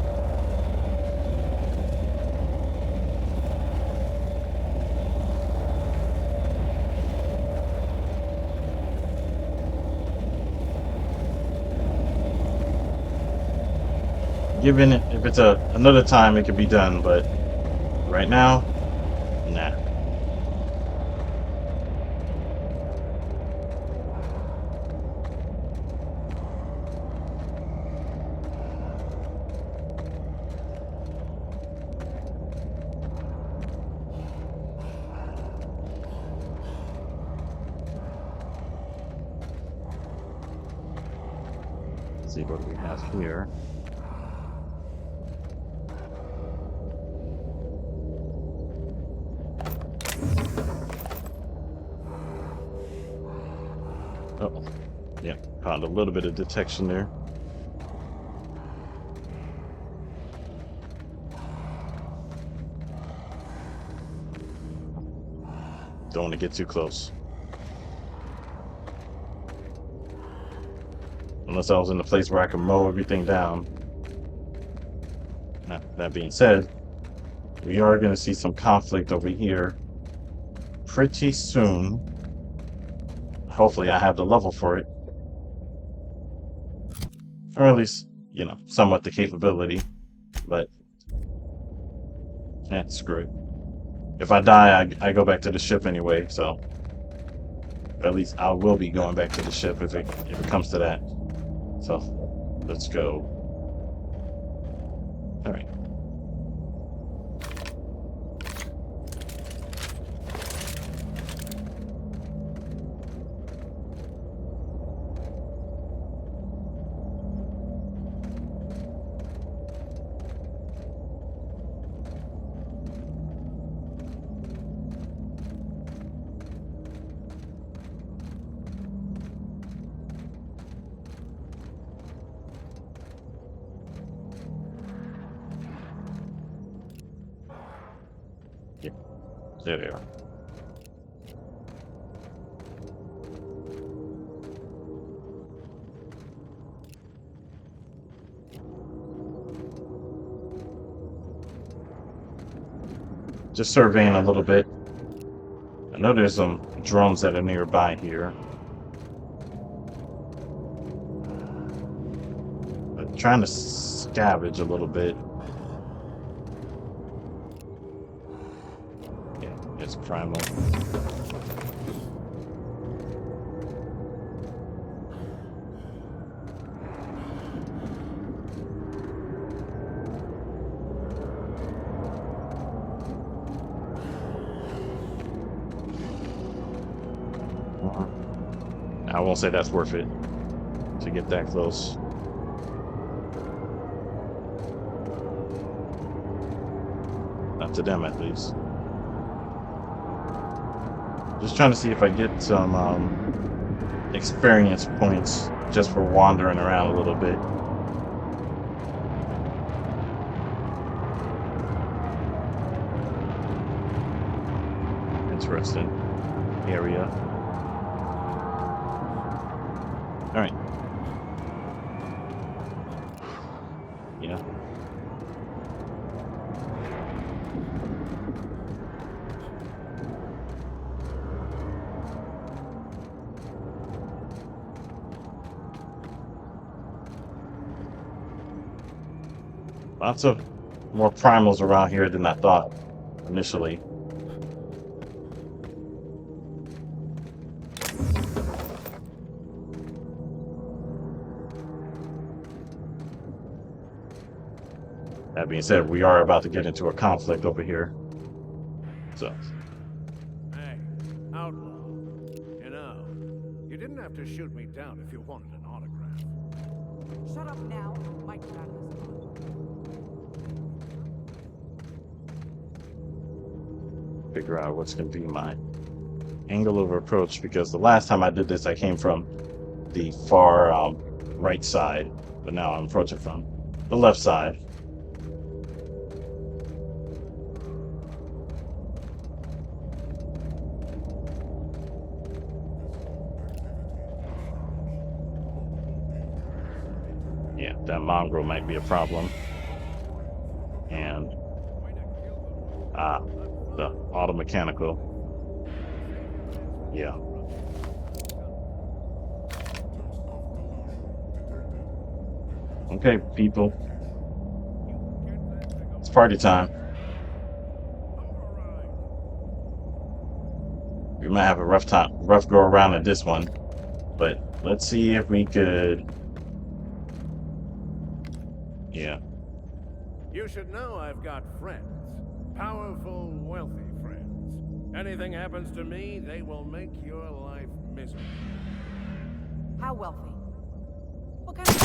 Given it, if it's another time, it could be done, but right now, nah. Let's see what we have here. Oh, yeah, found a little bit of detection there. Don't want to get too close. Unless I was in a place where I could mow everything down. Now, that being said, we are going to see some conflict over here pretty soon. Hopefully I have the level for it. Or at least, you know, somewhat the capability. But, screw it. If I die, I go back to the ship anyway, so... At least I will be going back to the ship if it comes to that. So, let's go. Alright. Yep. There they are. Just surveying a little bit. I know there's some drones that are nearby here. But trying to scavenge a little bit. Yeah, it's primal. I won't say that's worth it to get that close. Not to them, at least. Just trying to see if I get some experience points just for wandering around a little bit. Interesting area. All right. Yeah. Lots of more primals around here than I thought initially. That being said, we are about to get into a conflict over here. So. Hey, outlaw. You know, you didn't have to shoot me down if you wanted an autograph. Shut up now. Mike got this one. Figure out what's going to be my angle of approach, because the last time I did this, I came from the far right side, but now I'm approaching from the left side. Yeah, that mongrel might be a problem. And the auto mechanical. Yeah. Okay, people. It's party time. We might have a rough go around at this one, but let's see if we could. Yeah. You should know I've got friends. Powerful, wealthy friends. Anything happens to me, they will make your life miserable. How wealthy? What kind of...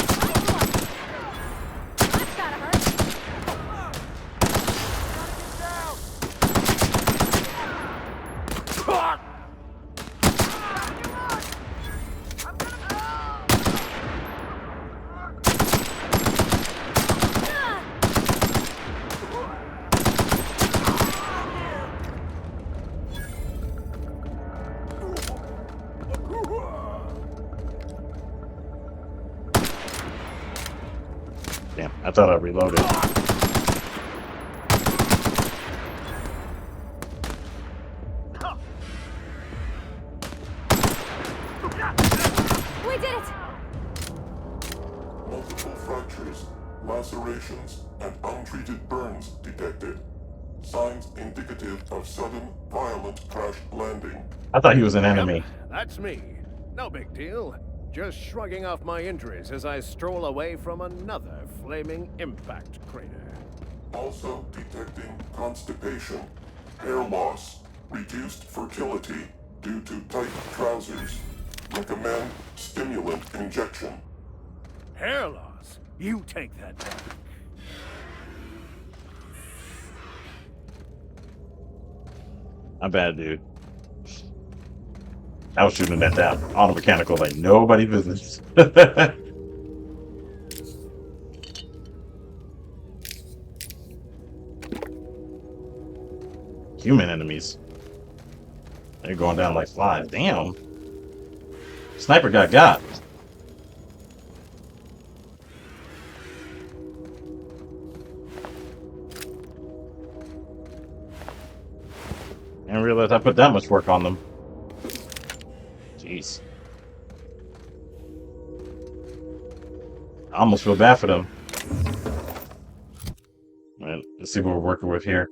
That's gotta hurt. Damn, I thought I reloaded. We did it! Multiple fractures, lacerations, and untreated burns detected. Signs indicative of sudden, violent crash landing. I thought he was an enemy. Yep, that's me. No big deal. Just shrugging off my injuries as I stroll away from another flaming impact crater. Also detecting constipation, hair loss, reduced fertility due to tight trousers. Recommend stimulant injection. Hair loss? You take that back. My bad, dude. I was shooting at that auto mechanical like nobody business. Human enemies. They're going down like flies. Damn. Sniper got. I didn't realize I put that much work on them. Jeez. I almost feel bad for them. Alright, let's see what we're working with here.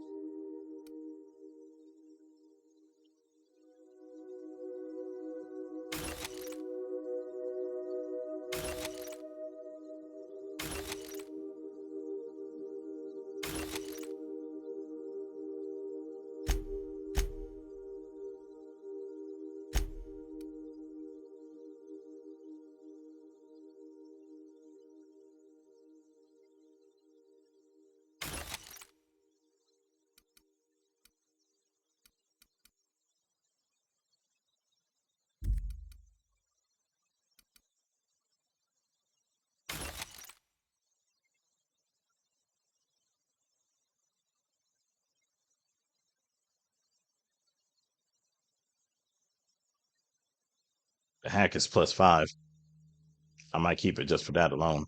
The hack is +5. I might keep it just for that alone.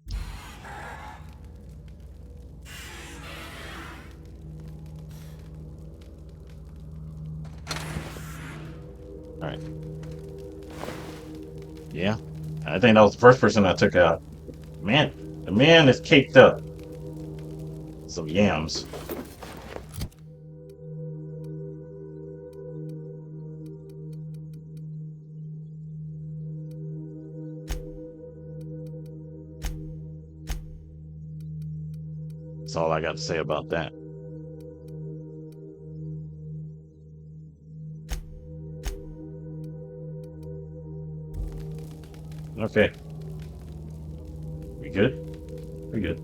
Alright. Yeah. I think that was the first person I took out. Man, the man is caked up. Some yams. That's all I got to say about that. Okay. We good? We good.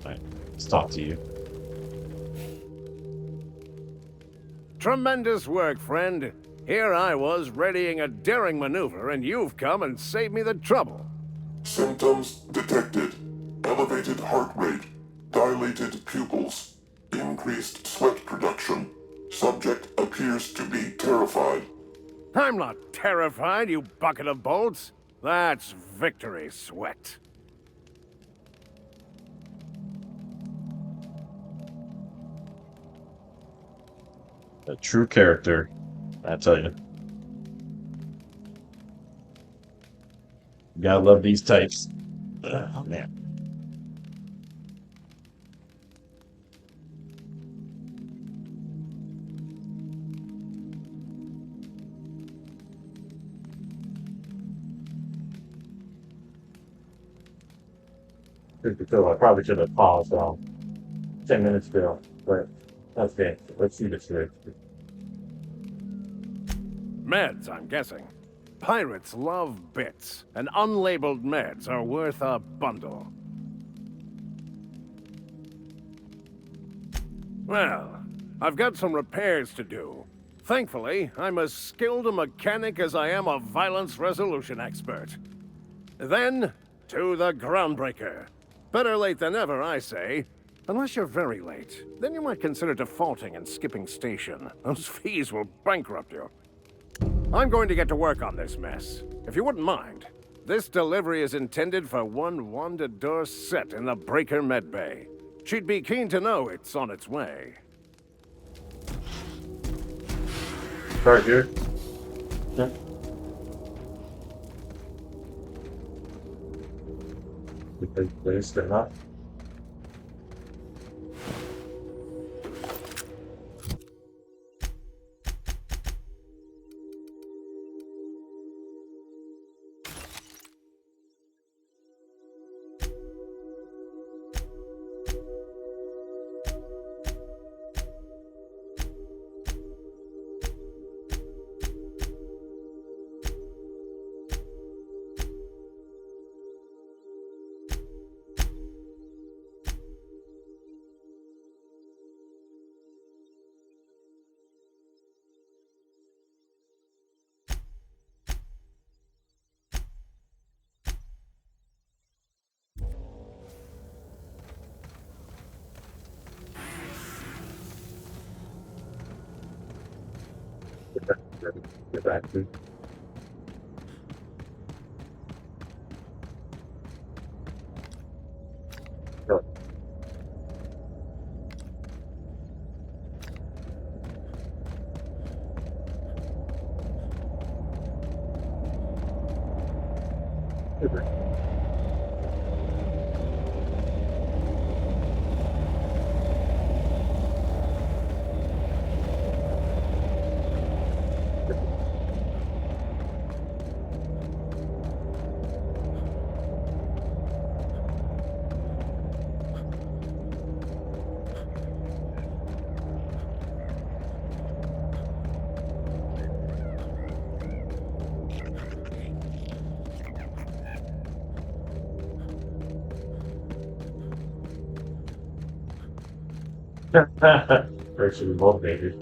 Alright, let's talk to you. Tremendous work, friend. Here I was readying a daring maneuver, and you've come and saved me the trouble. Symptoms detected. Elevated heart rate, dilated pupils, increased sweat production. Subject appears to be terrified. I'm not terrified, you bucket of bolts. That's victory sweat. A true character, I tell you. You gotta love these types. Oh, man. So I probably should have paused 10 minutes ago, but that's okay. Let's see this through. Meds, I'm guessing. Pirates love bits, and unlabeled meds are worth a bundle. Well, I've got some repairs to do. Thankfully, I'm as skilled a mechanic as I am a violence resolution expert. Then, to the groundbreaker. Better late than never, I say. Unless you're very late, then you might consider defaulting and skipping station. Those fees will bankrupt you. I'm going to get to work on this mess. If you wouldn't mind, This delivery is intended for one Wanda Dorset in the Breaker Medbay. She'd be keen to know it's on its way. Start here. Yeah. We take place enough. Get back to. Go. Super. Actually, both maybe.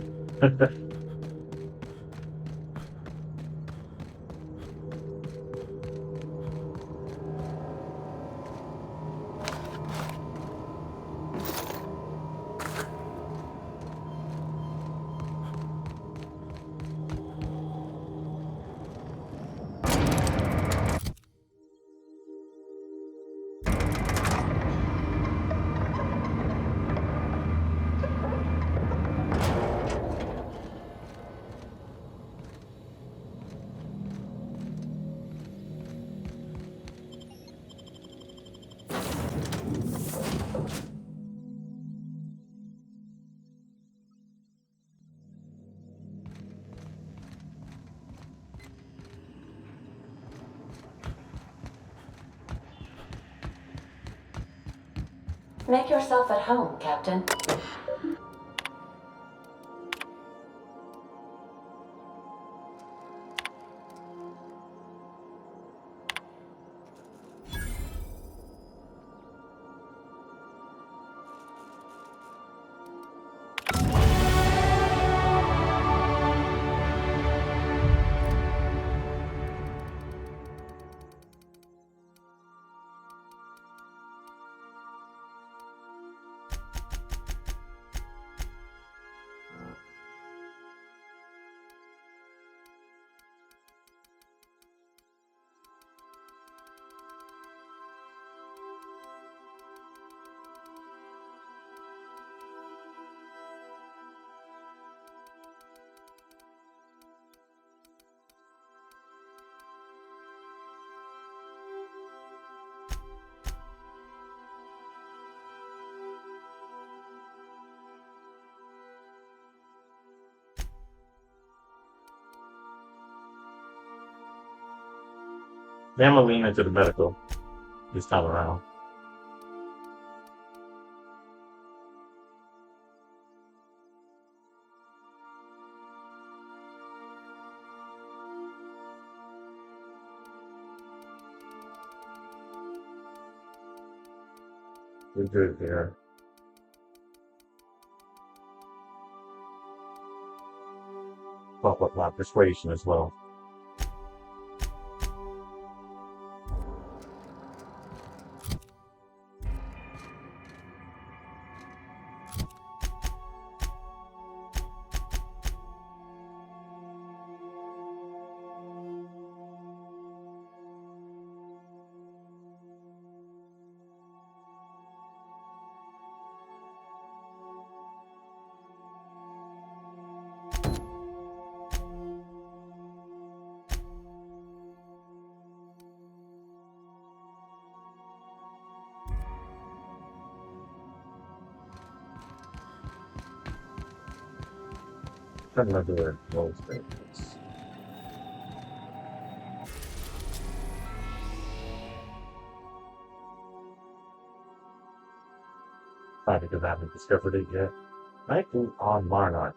Make yourself at home, Captain. Then I'm gonna lean into the medical this time around. We're good there. Pop up my persuasion as well. Another those things. Probably because I haven't discovered it yet. 19 on Marnock.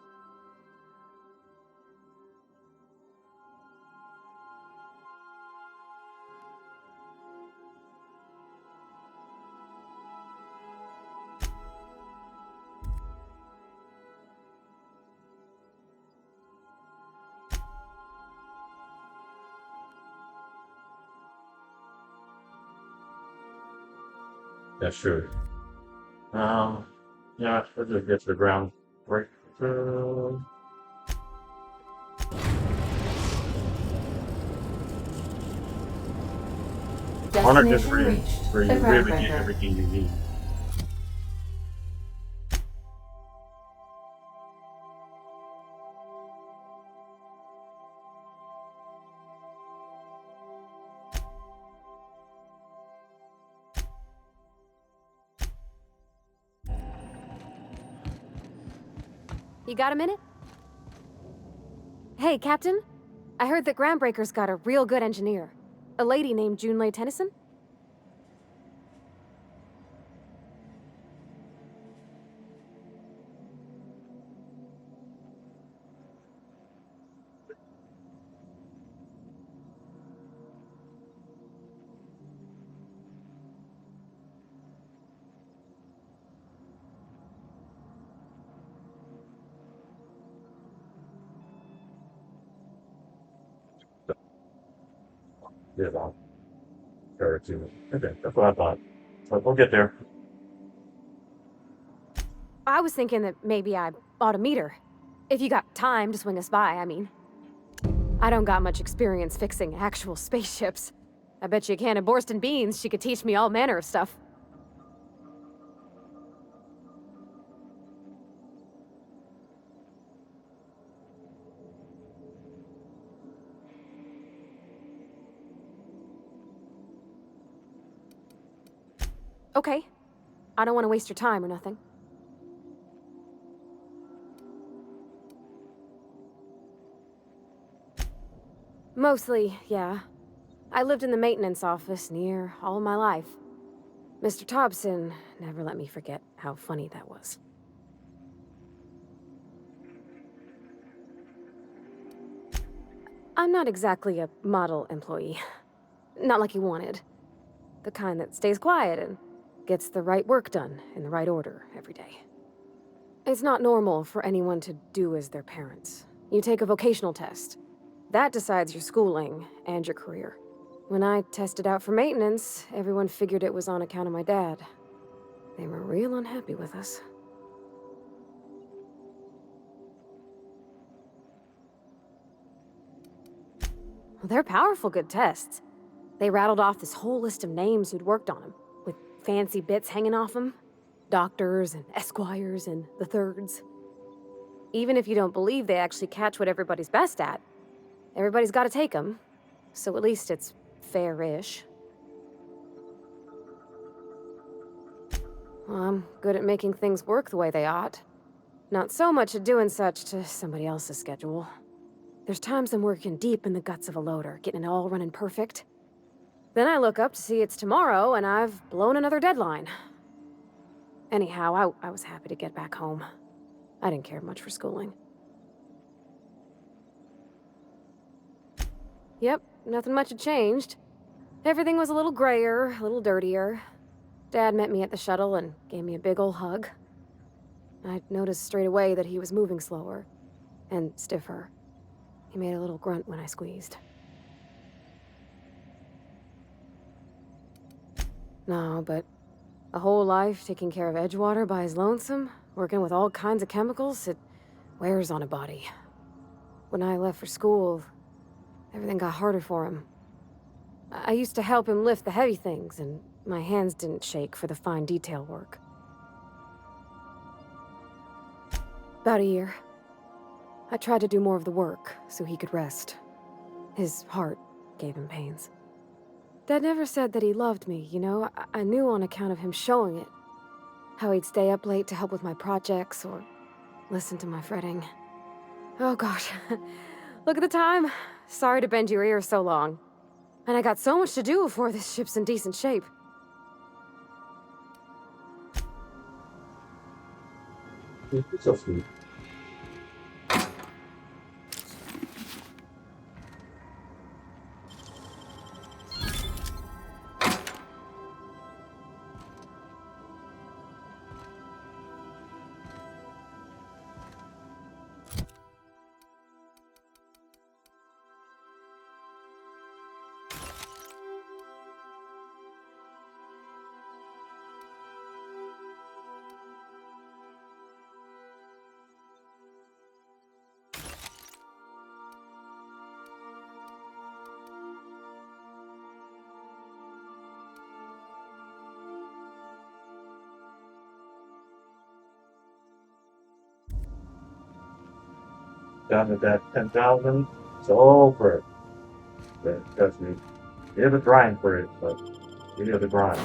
That's true. Yeah, let's just get to the ground breakthrough. Honor this Destination room reached. where The you really get groundbreaker. everything you need. You got a minute? Hey, Captain. I heard that Groundbreaker's got a real good engineer. A lady named Junlei Tennyson? Yeah, I'll start to. Okay, that's what I thought. But we'll get there. I was thinking that maybe I ought to meet her. If you got time to swing us by, I mean. I don't got much experience fixing actual spaceships. I bet you a can of Borston beans she could teach me all manner of stuff. Okay. I don't want to waste your time or nothing. Mostly, yeah. I lived in the maintenance office near all my life. Mr. Thompson never let me forget how funny that was. I'm not exactly a model employee. Not like you wanted. The kind that stays quiet and gets the right work done in the right order every day. It's not normal for anyone to do as their parents. You take a vocational test. That decides your schooling and your career. When I tested out for maintenance, everyone figured it was on account of my dad. They were real unhappy with us. Well, they're powerful good tests. They rattled off this whole list of names who'd worked on them, with fancy bits hanging off them. Doctors and esquires and the thirds. Even if you don't believe they actually catch what everybody's best at, everybody's got to take them. So at least it's fair-ish. Well, I'm good at making things work the way they ought. Not so much at doing such to somebody else's schedule. There's times I'm working deep in the guts of a loader, getting it all running perfect. Then I look up to see it's tomorrow, and I've blown another deadline. Anyhow, I was happy to get back home. I didn't care much for schooling. Yep, nothing much had changed. Everything was a little grayer, a little dirtier. Dad met me at the shuttle and gave me a big ol' hug. I noticed straight away that he was moving slower and stiffer. He made a little grunt when I squeezed. No, but a whole life taking care of Edgewater by his lonesome, working with all kinds of chemicals, it wears on a body. When I left for school, everything got harder for him. I used to help him lift the heavy things, and my hands didn't shake for the fine detail work. About a year. I tried to do more of the work, so he could rest. His heart gave him pains. Dad never said that he loved me, you know? I knew on account of him showing it. How he'd stay up late to help with my projects, or listen to my fretting. Oh gosh. Look at the time. Sorry to bend your ears so long. And I got so much to do before this ship's in decent shape. It's so sweet. Down to that 10,000. It's over. But trust me, you have a grind for it, but you have the grind.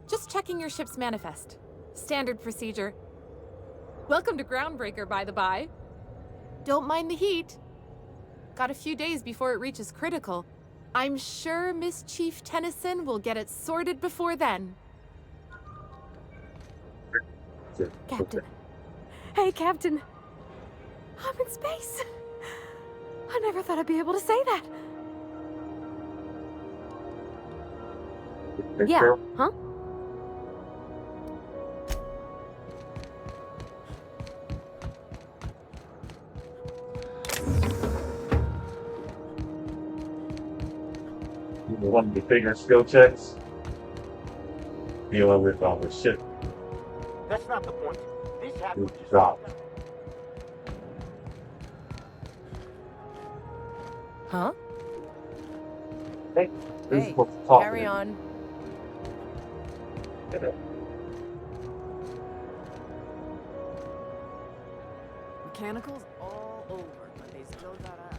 Just checking your ship's manifest. Standard procedure. Welcome to Groundbreaker, by the by. Don't mind the heat. Got a few days before it reaches critical. I'm sure Miss Chief Tennyson will get it sorted before then. Captain. Hey, Captain. I'm in space. I never thought I'd be able to say that. Yeah, huh? One of the bigger skill checks dealing with the ship. That's not the point. This happened. Dropped. Huh? Hey, Hey, carry on. Mechanicals all over, but they still got us.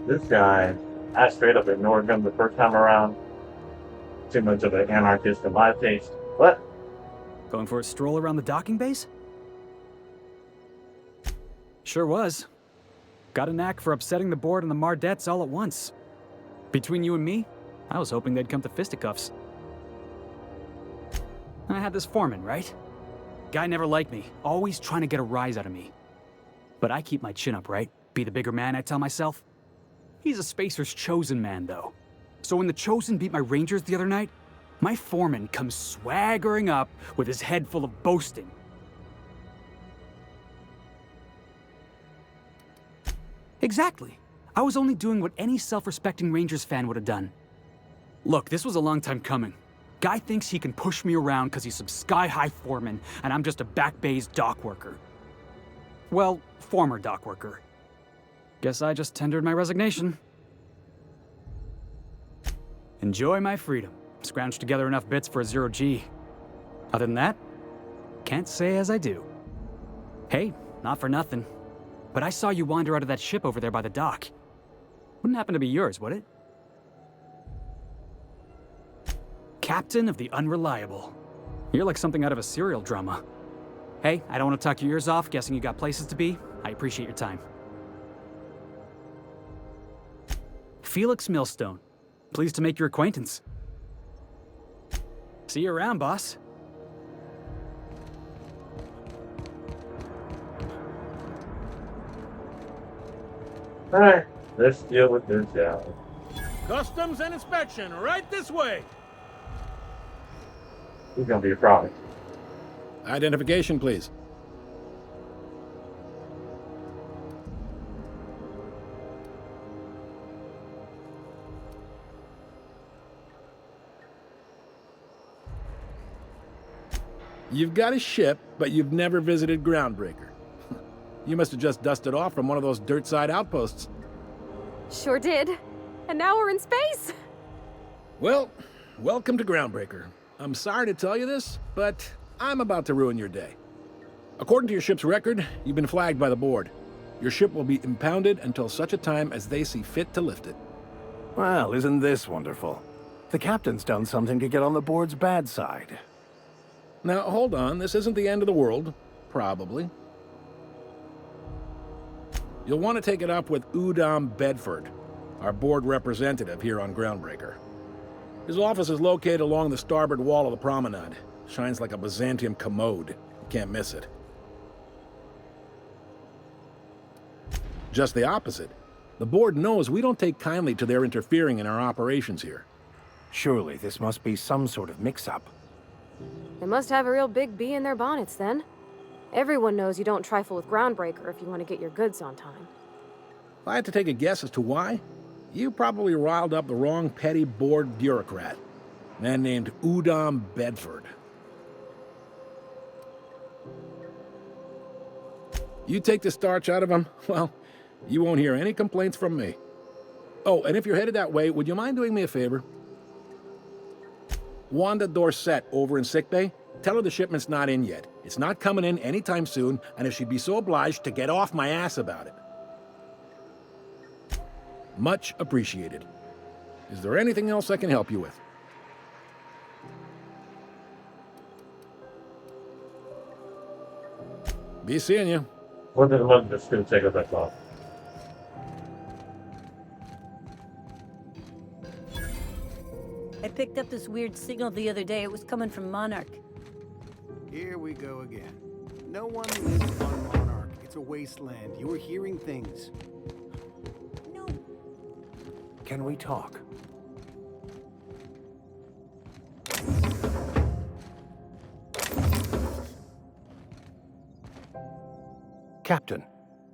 This guy, I straight up ignored him the first time around. Too much of an anarchist in my taste. What? Going for a stroll around the docking base? Sure was. Got a knack for upsetting the board and the Mardettes all at once. Between you and me, I was hoping they'd come to fisticuffs. I had this foreman, right? Guy never liked me, always trying to get a rise out of me. But I keep my chin up, right? Be the bigger man, I tell myself. He's a Spacer's chosen man, though. So when the Chosen beat my Rangers the other night, my foreman comes swaggering up with his head full of boasting. Exactly. I was only doing what any self-respecting Rangers fan would have done. Look, this was a long time coming. Guy thinks he can push me around because he's some sky-high foreman, and I'm just a back bay's dock worker. Well, former dock worker. Guess I just tendered my resignation. Enjoy my freedom. Scrounged together enough bits for a 0G. Other than that, can't say as I do. Hey, not for nothing, but I saw you wander out of that ship over there by the dock. Wouldn't happen to be yours, would it? Captain of the Unreliable. You're like something out of a serial drama. Hey, I don't want to talk your ears off, guessing you got places to be. I appreciate your time. Felix Millstone. Pleased to make your acquaintance. See you around, boss. Alright, let's deal with this guy. Customs and inspection, right this way. He's gonna be a problem. Identification, please. You've got a ship, but you've never visited Groundbreaker. You must have just dusted off from one of those dirt-side outposts. Sure did. And now we're in space. Well, welcome to Groundbreaker. I'm sorry to tell you this, but I'm about to ruin your day. According to your ship's record, you've been flagged by the board. Your ship will be impounded until such a time as they see fit to lift it. Well, isn't this wonderful? The captain's done something to get on the board's bad side. Now, hold on. This isn't the end of the world. Probably. You'll want to take it up with Udom Bedford, our board representative here on Groundbreaker. His office is located along the starboard wall of the promenade. Shines like a Byzantium commode. You can't miss it. Just the opposite. The board knows we don't take kindly to their interfering in our operations here. Surely this must be some sort of mix-up. They must have a real big bee in their bonnets, then. Everyone knows you don't trifle with Groundbreaker if you want to get your goods on time. If I had to take a guess as to why, you probably riled up the wrong petty board bureaucrat, a man named Udom Bedford. You take the starch out of him, well, you won't hear any complaints from me. Oh, and if you're headed that way, would you mind doing me a favor? Wanda Dorset over in sickbay, tell her the shipment's not in yet. It's not coming in anytime soon, and if she'd be so obliged to get off my ass about it. Much appreciated. Is there anything else I can help you with? Be seeing you. What did the one that's going to take us that long? I picked up this weird signal the other day. It was coming from Monarch. Here we go again. No one lives on Monarch. It's a wasteland. You were hearing things. No. Can we talk? Captain,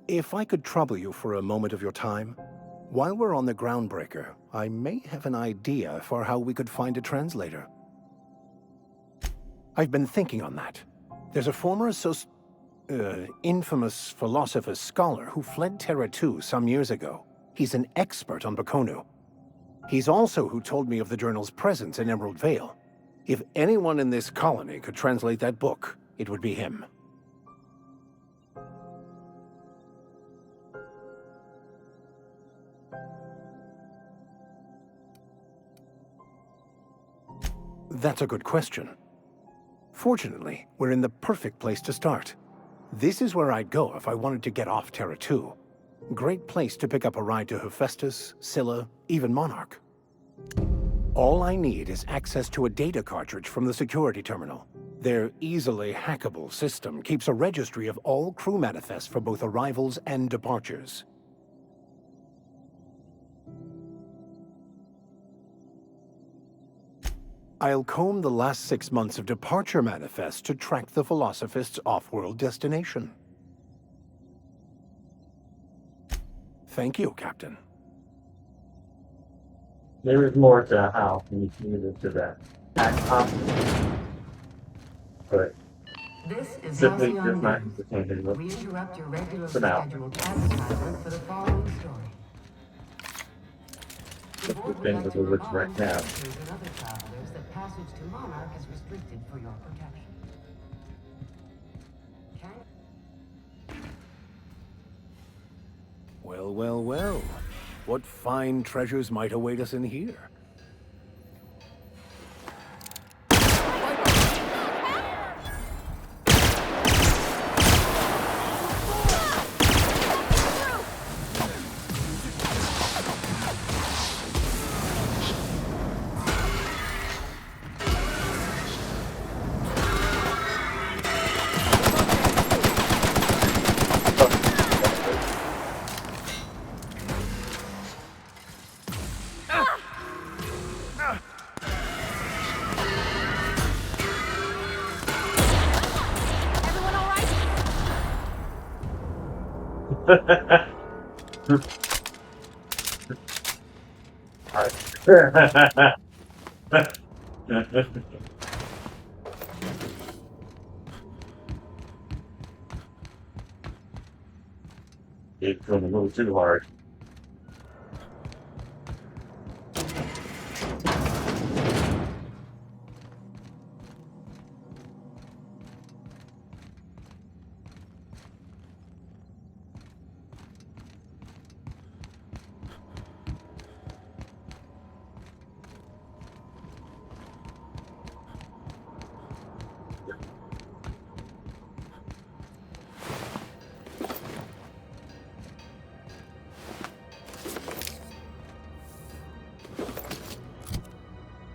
if I could trouble you for a moment of your time, while we're on the Groundbreaker, I may have an idea for how we could find a translator. I've been thinking on that. There's a former infamous philosopher scholar who fled Terra 2 some years ago. He's an expert on Bakonu. He's also who told me of the journal's presence in Emerald Vale. If anyone in this colony could translate that book, it would be him. That's a good question. Fortunately, we're in the perfect place to start. This is where I'd go if I wanted to get off Terra 2. Great place to pick up a ride to Hephaestus, Scylla, even Monarch. All I need is access to a data cartridge from the security terminal. Their easily hackable system keeps a registry of all crew manifests for both arrivals and departures. I'll comb the last 6 months of departure manifests to track the Philosophist's off-world destination. Thank you, Captain. There is more to how we needed to that. But This is simply Halcyon just not News. entertaining. We interrupt your regularly For now. scheduled advertisement for the following story. The Let's board just would end like with to the woods remind right now. passengers and other travelers that passage to Monarch is restricted for your protection. Well, well, well. What fine treasures might await us in here? It's going to move too hard.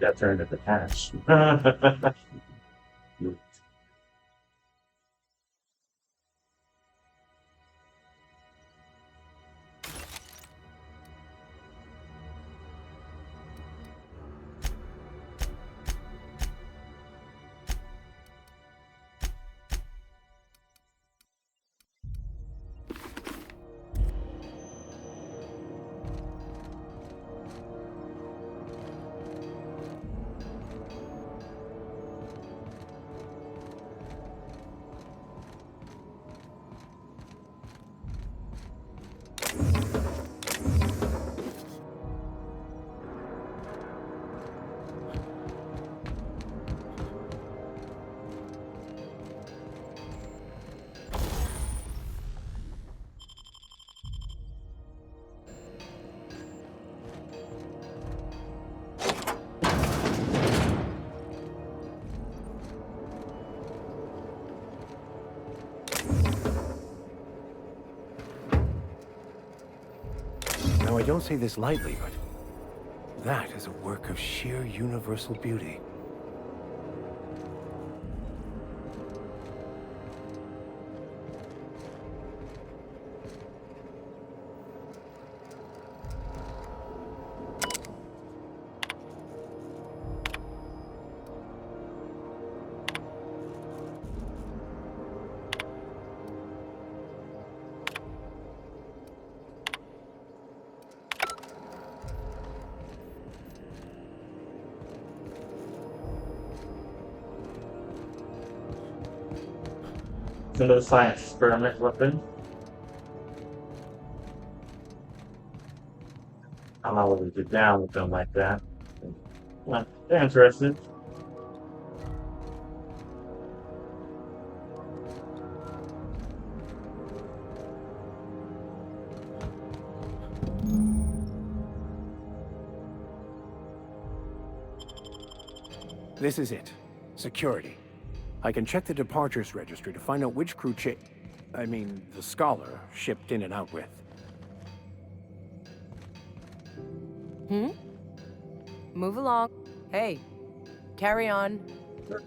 got turned into cash. Now, I don't say this lightly, but that is a work of sheer universal beauty. It's another science experiment weapon. I'm not willing to get down with them like that. Well, they're interested. This is it. Security. I can check the departures registry to find out which crew the Scholar shipped in and out with. Move along. Hey, carry on. I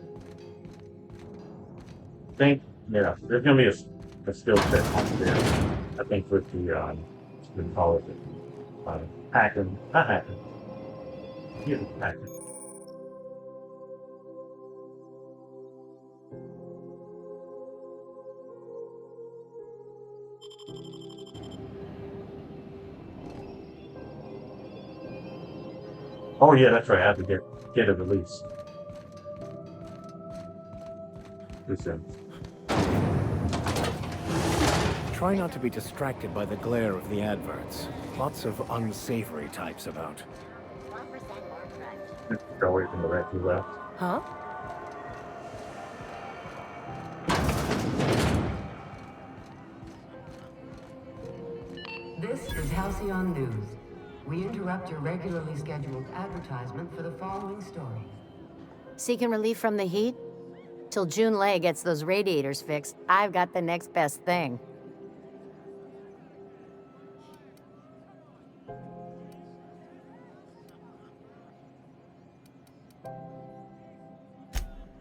think, yeah, there's gonna be a skill check on there. I think with the, what do you call it? Hacking, not hacking. Yeah, hacking. Oh yeah, that's right. I have to get a release. Listen. Try not to be distracted by the glare of the adverts. Lots of unsavory types about. Go away from the red you left. Huh? This is Halcyon News. We interrupt your regularly scheduled advertisement for the following story. Seeking relief from the heat? Till June Lay gets those radiators fixed, I've got the next best thing.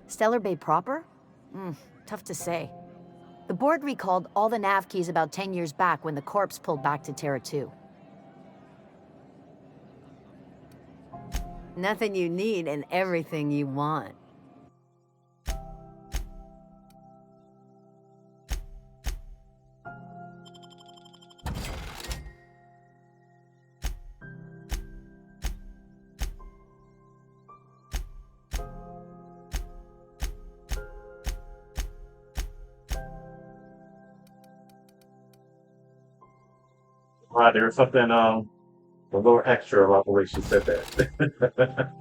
Stellar Bay proper? Tough to say. The board recalled all the nav keys about 10 years back when the corpse pulled back to Terra 2. Nothing you need and everything you want. Right, there was something a little extra about the way she said that.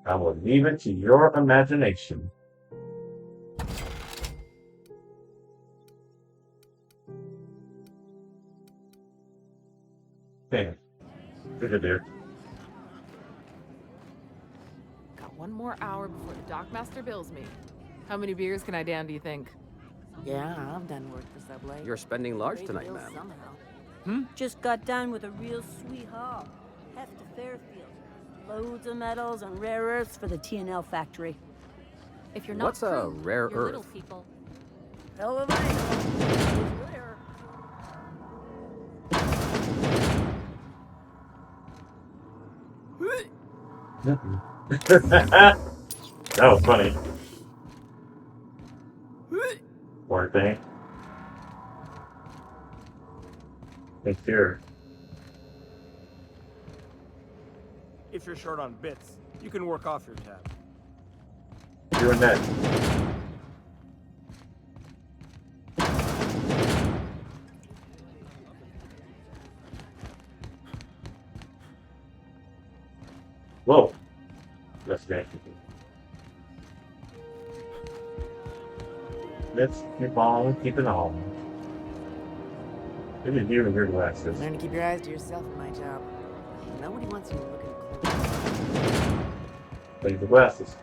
I will leave it to your imagination. Damn. Good there. Got one more hour before the dockmaster bills me. How many beers can I down, do you think? Yeah, I've done work for Subway. You're spending large tonight, ma'am. Just got done with a real sweet haul. Hefty Fairfield. Loads of metals and rare earths for the TNL factory. If you're not What's a crew, rare you're little earth? people. Hell of I know. It's rare. That was funny. Poor thing. Thanks here. If you're short on bits, you can work off your tab. Doing that. Whoa. Let's get. Let's keep on keeping on. Look at you and your glasses. Learn to keep your eyes to yourself in my job. Nobody wants you looking close. Leave the glasses.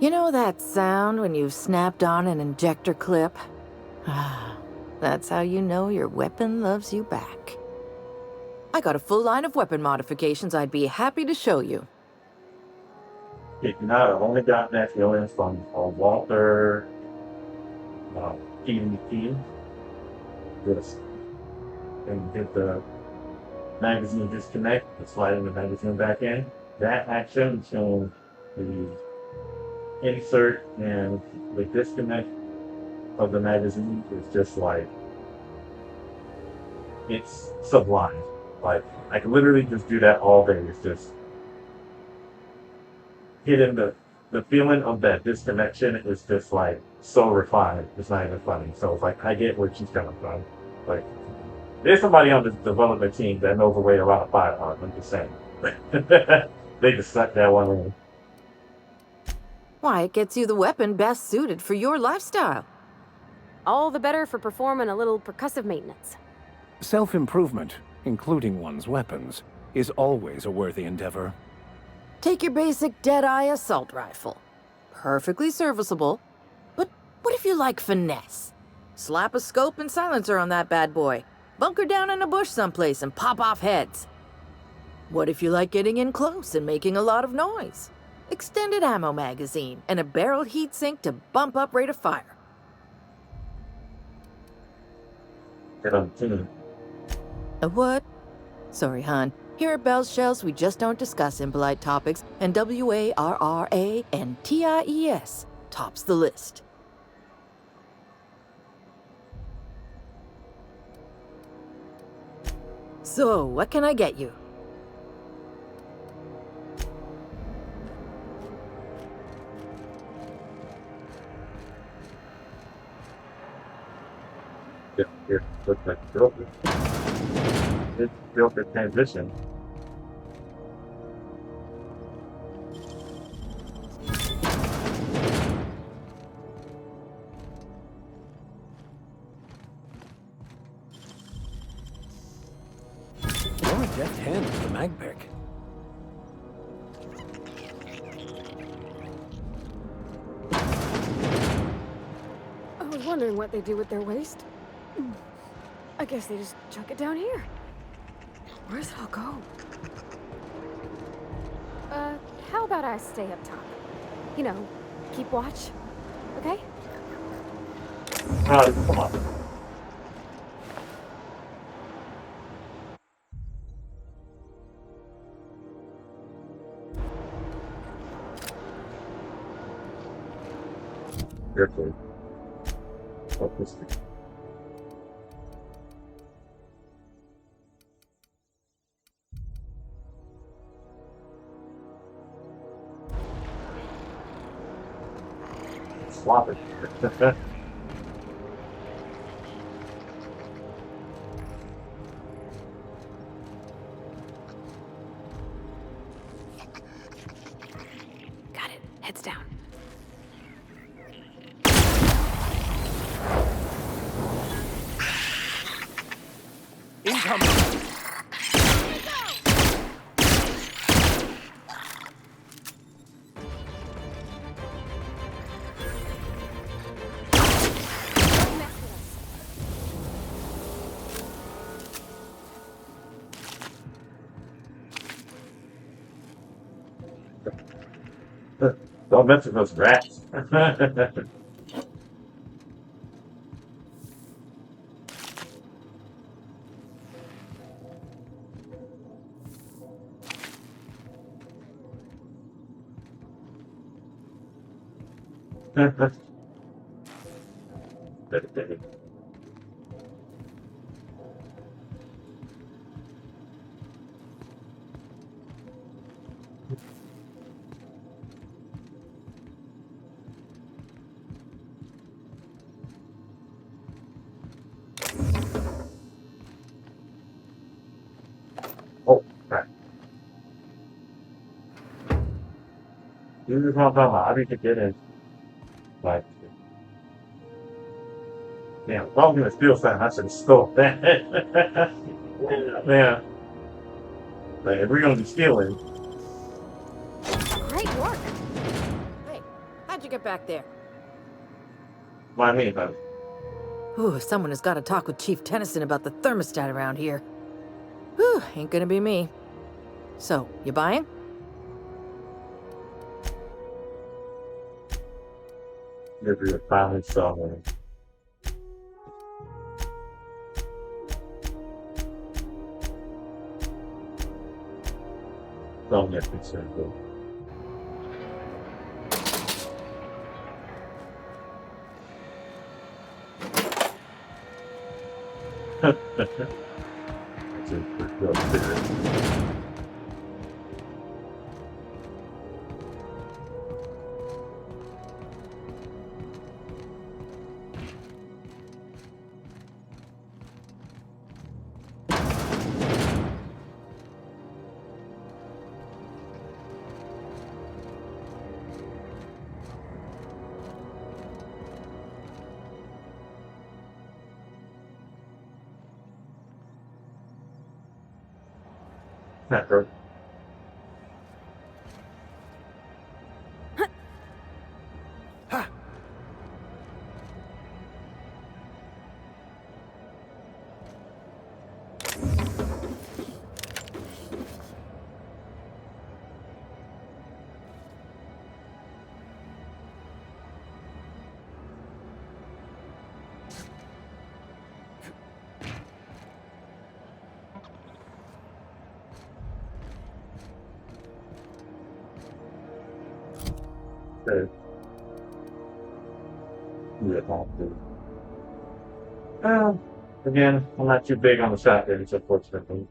You know that sound when you've snapped on an injector clip? Ah, that's how you know your weapon loves you back. I got a full line of weapon modifications I'd be happy to show you. If not, I've only gotten that feeling from Walter PvP. Just and get the magazine disconnect, and sliding the magazine back in. That action between the insert and the disconnect of the magazine is just like, it's sublime. Like, I can literally just do that all day. It's just hitting the feeling of that disconnection is just like so refined. It's not even funny. So it's like, I get where she's coming from. Like, there's somebody on the development team that knows a way around a firearm. I'm just saying. They just sucked that one in. Why, it gets you the weapon best suited for your lifestyle. All the better for performing a little percussive maintenance. Self-improvement, including one's weapons, is always a worthy endeavor. Take your basic Deadeye assault rifle. Perfectly serviceable. But what if you like finesse? Slap a scope and silencer on that bad boy. Bunker down in a bush someplace and pop off heads. What if you like getting in close and making a lot of noise? Extended ammo magazine and a barrel heatsink to bump up rate of fire. A what? Sorry, hon. Here at Bell's Shells, we just don't discuss impolite topics, and WARRA and TIES tops the list. So, what can I get you? It looks like broken. It's built a transition. You're a deft hand with the mag pick. I was wondering what they do with their waste. I guess they just chuck it down here. Where's it all go? How about I stay up top? You know, keep watch, okay? Come on. Carefully. Fuck this thing. Swap it. Got it. Heads down. Incoming! Don't mess with those rats. Oh, crap. This is what I'm talking about. I need to get in. Like, damn, if I was gonna steal something, I should have stole that. Yeah. Like, if we're gonna be stealing, Great work. Hey, how'd you get back there? mind me about it. Ooh, someone has got to talk with Chief Tennyson about the thermostat around here. Whew, ain't gonna be me. So, you buying? Maybe we're finally selling. Don't get concerned though. That's a pretty good theory. Not true. Okay. Yeah, again, I'm not too big on the shotguns, unfortunately.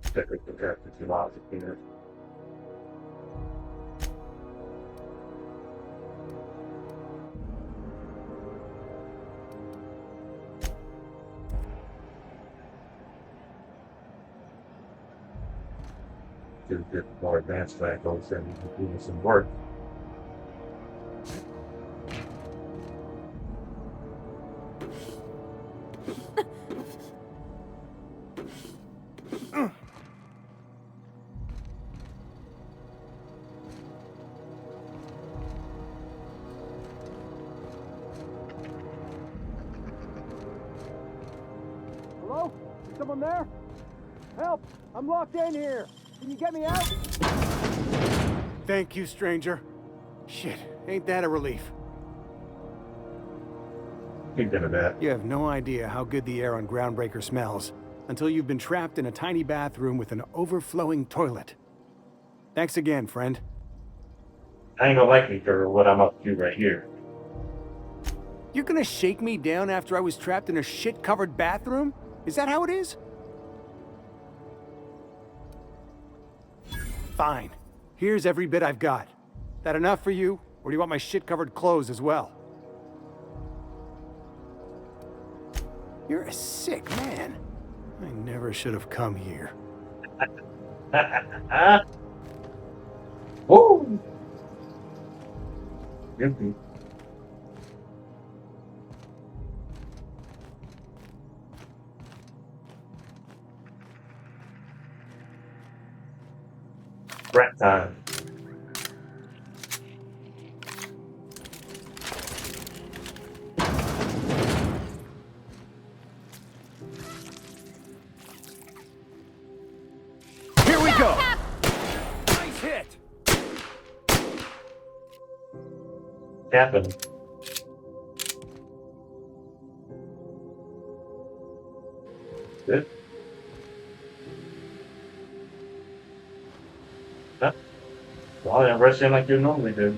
Technically, the character's logic here. To get more advanced rifles and doing some work. Hello? Someone there? Help! I'm locked in here! Can you get me out? Thank you, stranger. Shit, ain't that a relief? Thinking of that. You have no idea how good the air on Groundbreaker smells until you've been trapped in a tiny bathroom with an overflowing toilet. Thanks again, friend. I ain't gonna like me for what I'm up to right here. You're gonna shake me down after I was trapped in a shit-covered bathroom? Is that how it is? Fine. Here's every bit I've got. That enough for you, or do you want my shit-covered clothes as well? You're a sick man. I never should have come here. Woo! Empty. Rat time. Here we go! Nice hit! Captain. Good. Huh? Well, I'm rushing like you normally do.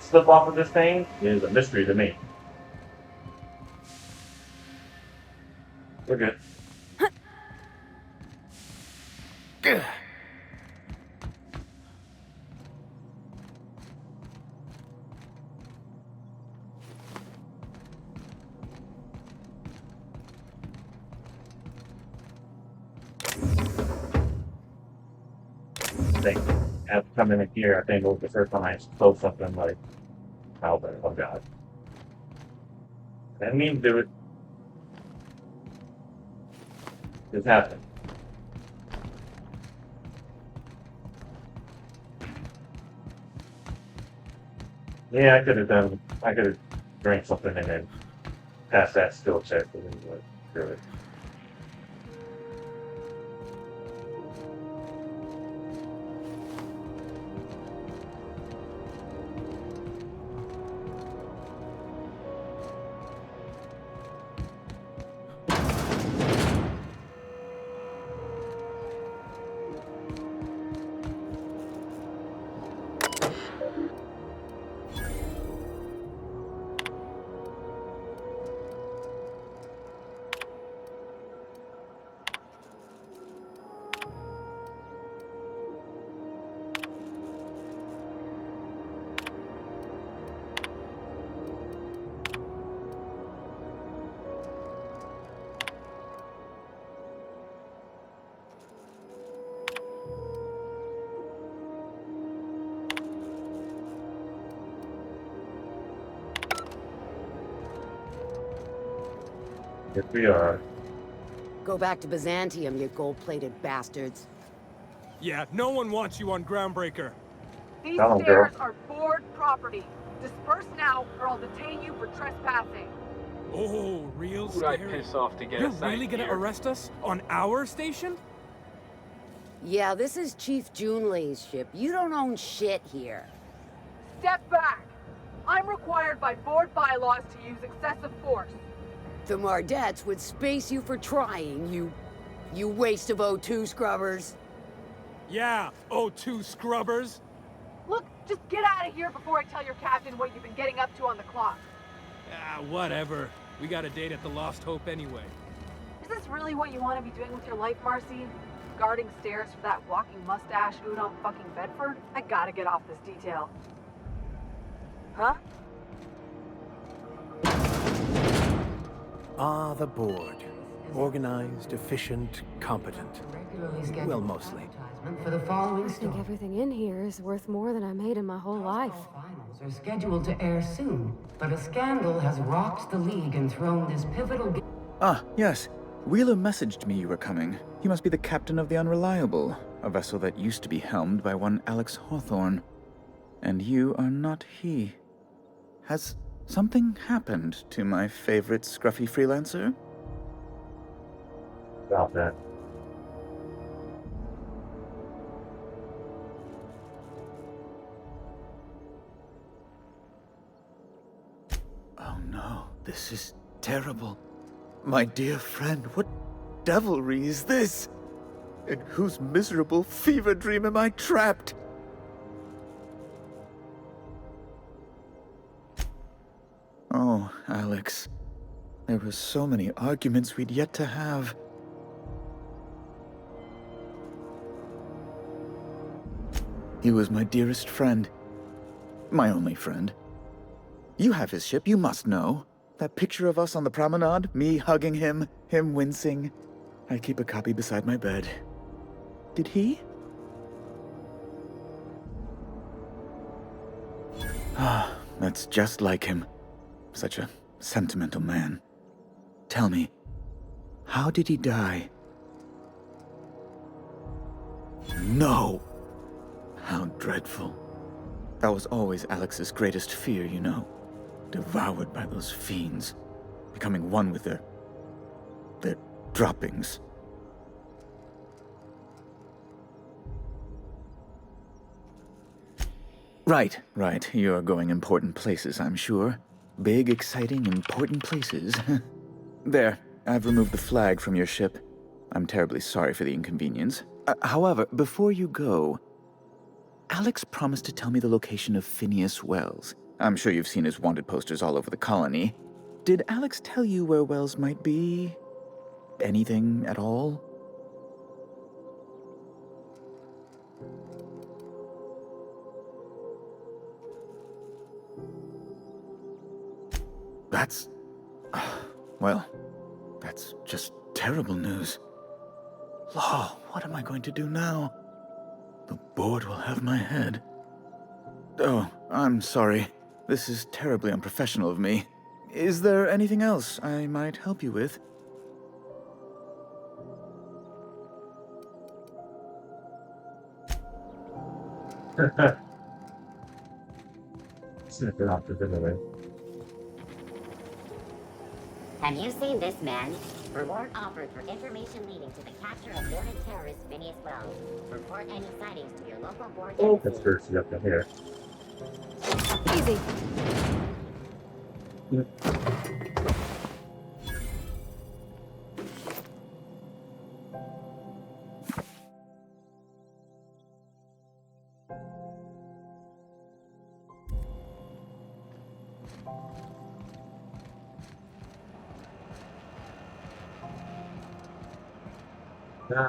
Slip off of this thing is a mystery to me. We're good. After coming in here, I think it was the first time I stole something like, oh god. I didn't mean to do it. This happened. Yeah, I could have drank something and then passed that skill check and then went through it. Here we are. Go back to Byzantium, you gold-plated bastards. Yeah, no one wants you on Groundbreaker. These Tell 'em, stairs girl. are board property. Disperse now, or I'll detain you for trespassing. Oh, real Who'd I scary. piss off to get You're a sight really gonna here? arrest us on our station? Yeah, this is Chief Junlei's ship. You don't own shit here. Step back. I'm required by board bylaws to use excessive force. The Mardettes would space you for trying, you waste of O2 scrubbers. Yeah, O2 scrubbers. Look, just get out of here before I tell your captain what you've been getting up to on the clock. Ah, whatever. We got a date at the Lost Hope anyway. Is this really what you want to be doing with your life, Marcy? Guarding stairs for that walking mustache Udon fucking Bedford? I gotta get off this detail. Huh? Ah, the board. Organized, efficient, competent. Well, mostly. For the following I think story. everything in here is worth more than I made in my whole life. Finals are scheduled to air soon, but a scandal has rocked the league and thrown this pivotal game. Ah, yes. Wheeler messaged me you were coming. He must be the captain of the Unreliable, a vessel that used to be helmed by one Alex Hawthorne. And you are not he. Has something happened to my favorite scruffy freelancer? About that. Oh no, this is terrible. My dear friend, what devilry is this? In whose miserable fever dream am I trapped? Oh, Alex. There were so many arguments we'd yet to have. He was my dearest friend. My only friend. You have his ship, you must know. That picture of us on the promenade, me hugging him, him wincing. I keep a copy beside my bed. Did he? Ah, that's just like him. Such a sentimental man. Tell me, how did he die? No! How dreadful. That was always Alex's greatest fear, you know. Devoured by those fiends. Becoming one with their droppings. Right. You're going important places, I'm sure. Big, exciting, important places. There, I've removed the flag from your ship. I'm terribly sorry for the inconvenience. However, before you go, Alex promised to tell me the location of Phineas Wells. I'm sure you've seen his wanted posters all over the colony. Did Alex tell you where Wells might be? Anything at all? That's... well, that's just terrible news. Law, what am I going to do now? The board will have my head. Oh, I'm sorry. This is terribly unprofessional of me. Is there anything else I might help you with? Snip it off the dinner. Have you seen this man? Reward offered for information leading to the capture of wanted terrorist Phineas Wells. Report any sightings to your local board. Oh, that's dirty up in here. Easy. Yeah.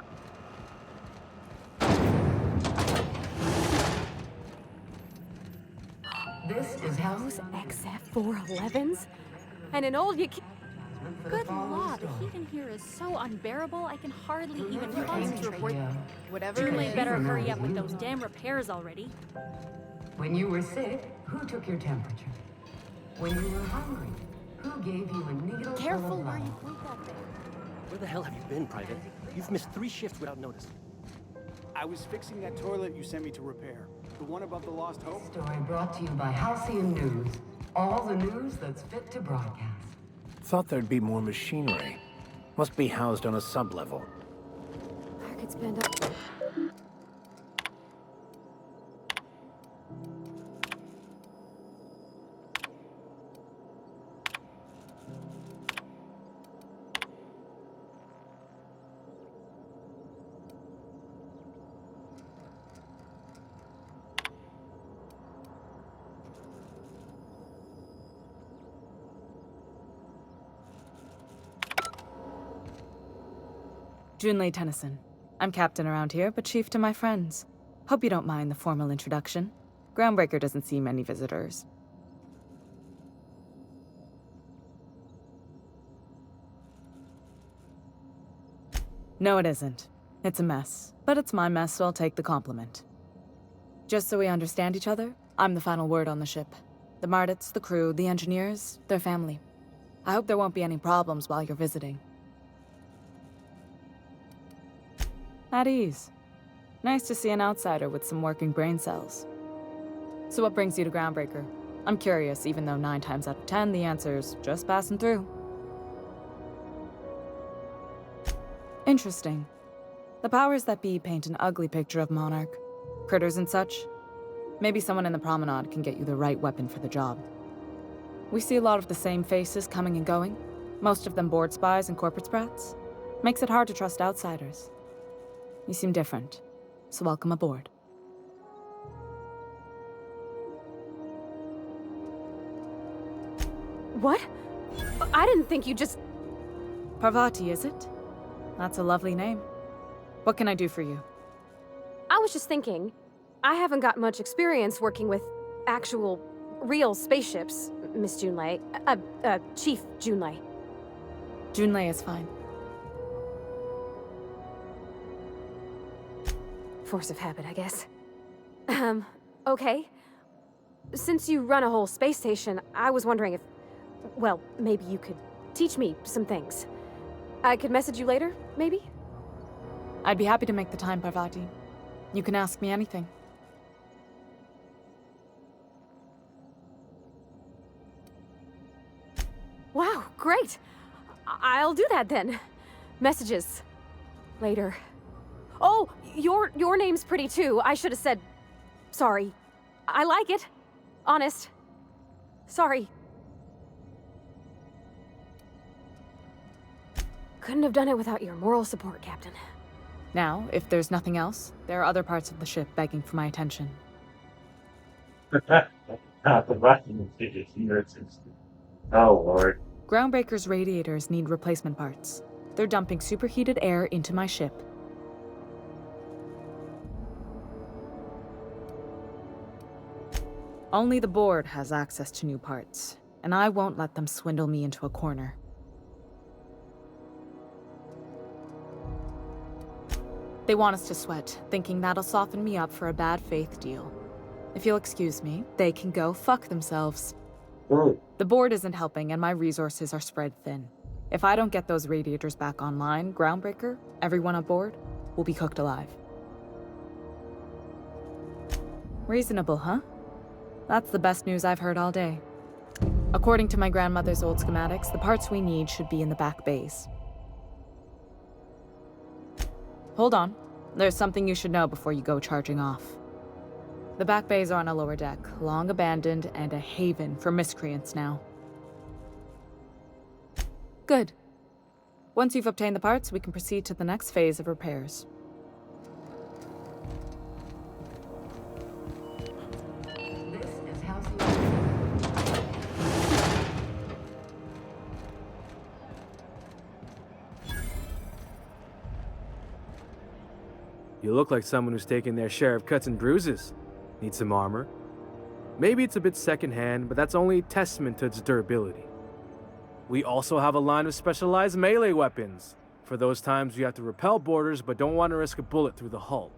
This is how Those XF411s? And an old Good law, the heat in here is so unbearable I can hardly even concentrate. Whatever. Julie better hurry up with those damn repairs already. When you were sick, who took your temperature? When you were hungry, who gave you a needle Careful full of where love? you point that thing. Where the hell have you been, Private? You've missed 3 shifts without notice. I was fixing that toilet you sent me to repair. The one above the Lost Hope. Story brought to you by Halcyon News. All the news that's fit to broadcast. Thought there'd be more machinery. Must be housed on a sub-level. I could spend up. Junlei Tennyson. I'm captain around here, but chief to my friends. Hope you don't mind the formal introduction. Groundbreaker doesn't see many visitors. No, it isn't. It's a mess. But it's my mess, so I'll take the compliment. Just so we understand each other, I'm the final word on the ship. The Mardits, the crew, the engineers, their family. I hope there won't be any problems while you're visiting. At ease. Nice to see an outsider with some working brain cells. So what brings you to Groundbreaker? I'm curious, even though 9 times out of 10 the answer's just passing through. Interesting. The powers that be paint an ugly picture of Monarch. Critters and such. Maybe someone in the promenade can get you the right weapon for the job. We see a lot of the same faces coming and going. Most of them board spies and corporate sprats. Makes it hard to trust outsiders. You seem different, so welcome aboard. What? I didn't think you just... Parvati, is it? That's a lovely name. What can I do for you? I was just thinking, I haven't got much experience working with actual, real spaceships, Miss Junlei. Chief Junlei. Junlei is fine. Force of habit, I guess. Okay. Since you run a whole space station, I was wondering if... Well, maybe you could teach me some things. I could message you later, maybe? I'd be happy to make the time, Parvati. You can ask me anything. Wow, great! I'll do that then. Messages. Later. Oh, your name's pretty too. I should have said... Sorry. I like it. Honest. Sorry. Couldn't have done it without your moral support, Captain. Now, if there's nothing else, there are other parts of the ship begging for my attention. Oh, Lord. Groundbreaker's radiators need replacement parts. They're dumping superheated air into my ship. Only the board has access to new parts, and I won't let them swindle me into a corner. They want us to sweat, thinking that'll soften me up for a bad faith deal. If you'll excuse me, they can go fuck themselves. The board isn't helping and my resources are spread thin. If I don't get those radiators back online, Groundbreaker, everyone aboard, will be cooked alive. Reasonable, huh? That's the best news I've heard all day. According to my grandmother's old schematics, the parts we need should be in the back bays. Hold on. There's something you should know before you go charging off. The back bays are on a lower deck, long abandoned and a haven for miscreants now. Good. Once you've obtained the parts, we can proceed to the next phase of repairs. You look like someone who's taken their share of cuts and bruises. Need some armor? Maybe it's a bit secondhand, but that's only a testament to its durability. We also have a line of specialized melee weapons, for those times you have to repel boarders but don't want to risk a bullet through the hull.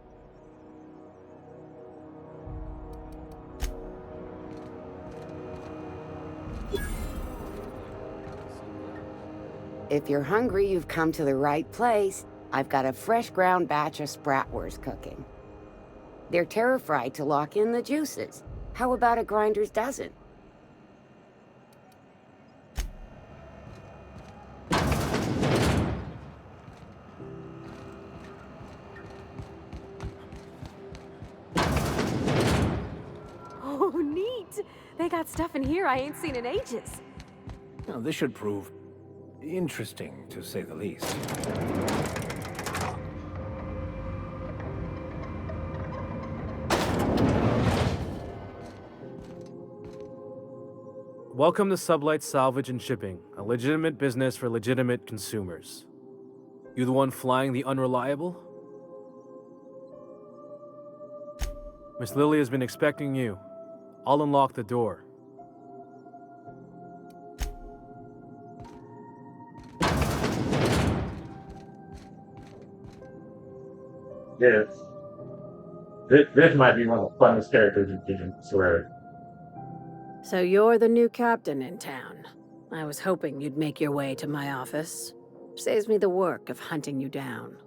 If you're hungry, you've come to the right place. I've got a fresh ground batch of spratwurst cooking. They're terra-fried to lock in the juices. How about a grinder's dozen? Oh, neat! They got stuff in here I ain't seen in ages. Now, this should prove interesting, to say the least. Welcome to Sublight Salvage and Shipping, a legitimate business for legitimate consumers. You the one flying the Unreliable? Miss Lily has been expecting you. I'll unlock the door. Yes. This might be one of the funnest characters in Game, I swear. So you're the new captain in town. I was hoping you'd make your way to my office. Saves me the work of hunting you down.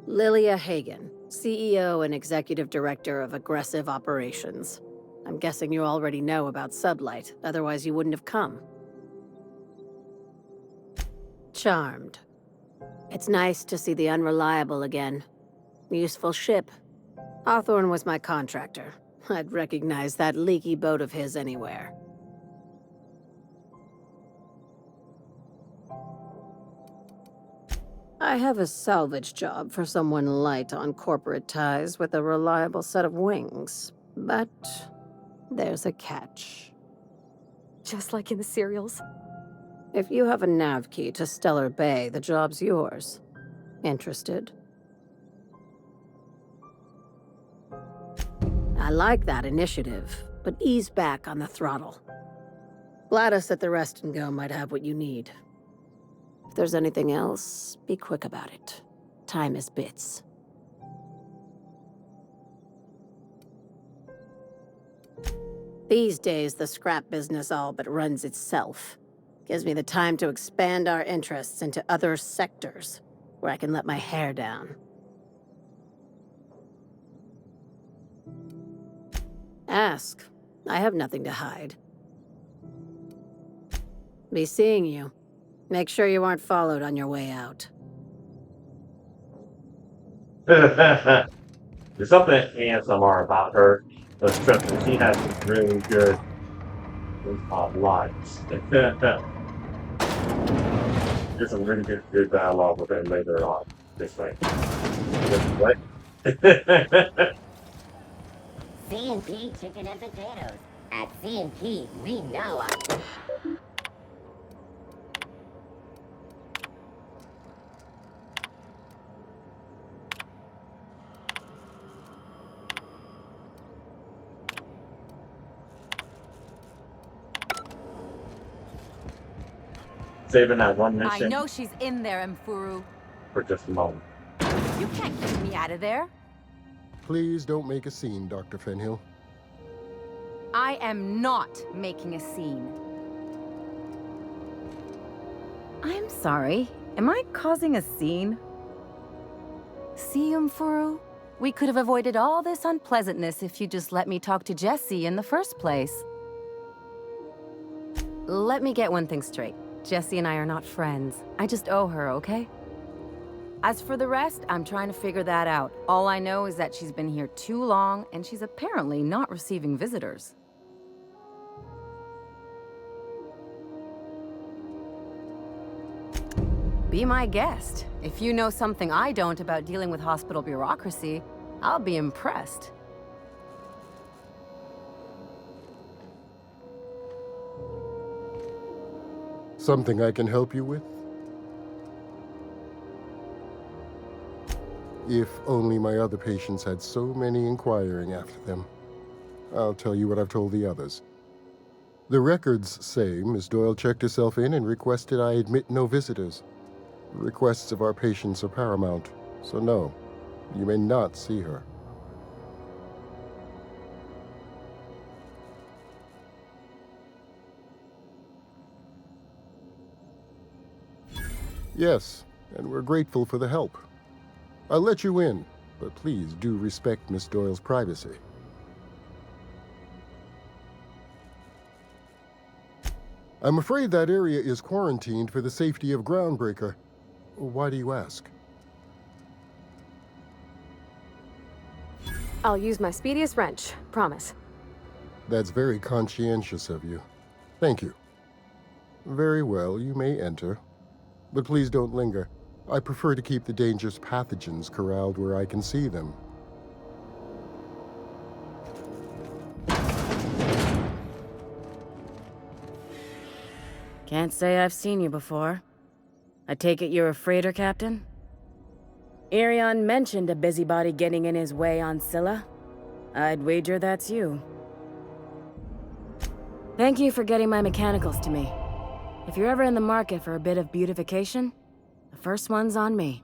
Lilia Hagen, CEO and Executive Director of Aggressive Operations. I'm guessing you already know about Sublight, otherwise you wouldn't have come. Charmed. It's nice to see the Unreliable again. Useful ship. Hawthorne was my contractor. I'd recognize that leaky boat of his anywhere. I have a salvage job for someone light on corporate ties with a reliable set of wings, but there's a catch. Just like in the serials. If you have a nav key to Stellar Bay, the job's yours. Interested? I like that initiative, but ease back on the throttle. Gladys at the Rest and Go might have what you need. If there's anything else, be quick about it. Time is bits. These days, the scrap business all but runs itself. Gives me the time to expand our interests into other sectors, where I can let my hair down. Ask. I have nothing to hide. Be seeing you. Make sure you aren't followed on your way out. There's something ASMR about her, but trust me, she has some really good lines. There's some really good dialogue with her later on. This way. What? C&P chicken and potatoes. At C&P, we know. Saving that one mission. I know she's in there, Mfuru. For just a moment. You can't keep me out of there. Please don't make a scene, Dr. Fenhill. I am not making a scene. I'm sorry. Am I causing a scene? See, Mfuru? We could have avoided all this unpleasantness if you just let me talk to Jesse in the first place. Let me get one thing straight. Jesse and I are not friends. I just owe her, okay? As for the rest, I'm trying to figure that out. All I know is that she's been here too long, and she's apparently not receiving visitors. Be my guest. If you know something I don't about dealing with hospital bureaucracy, I'll be impressed. Something I can help you with? If only my other patients had so many inquiring after them. I'll tell you what I've told the others. The records say Miss Doyle checked herself in and requested I admit no visitors. The requests of our patients are paramount, so no, you may not see her. Yes, and we're grateful for the help. I'll let you in, but please do respect Miss Doyle's privacy. I'm afraid that area is quarantined for the safety of Groundbreaker. Why do you ask? I'll use my speediest wrench, promise. That's very conscientious of you. Thank you. Very well, you may enter. But please don't linger. I prefer to keep the dangerous pathogens corralled where I can see them. Can't say I've seen you before. I take it you're a freighter captain? Irion mentioned a busybody getting in his way on Scylla. I'd wager that's you. Thank you for getting my mechanicals to me. If you're ever in the market for a bit of beautification, the first one's on me.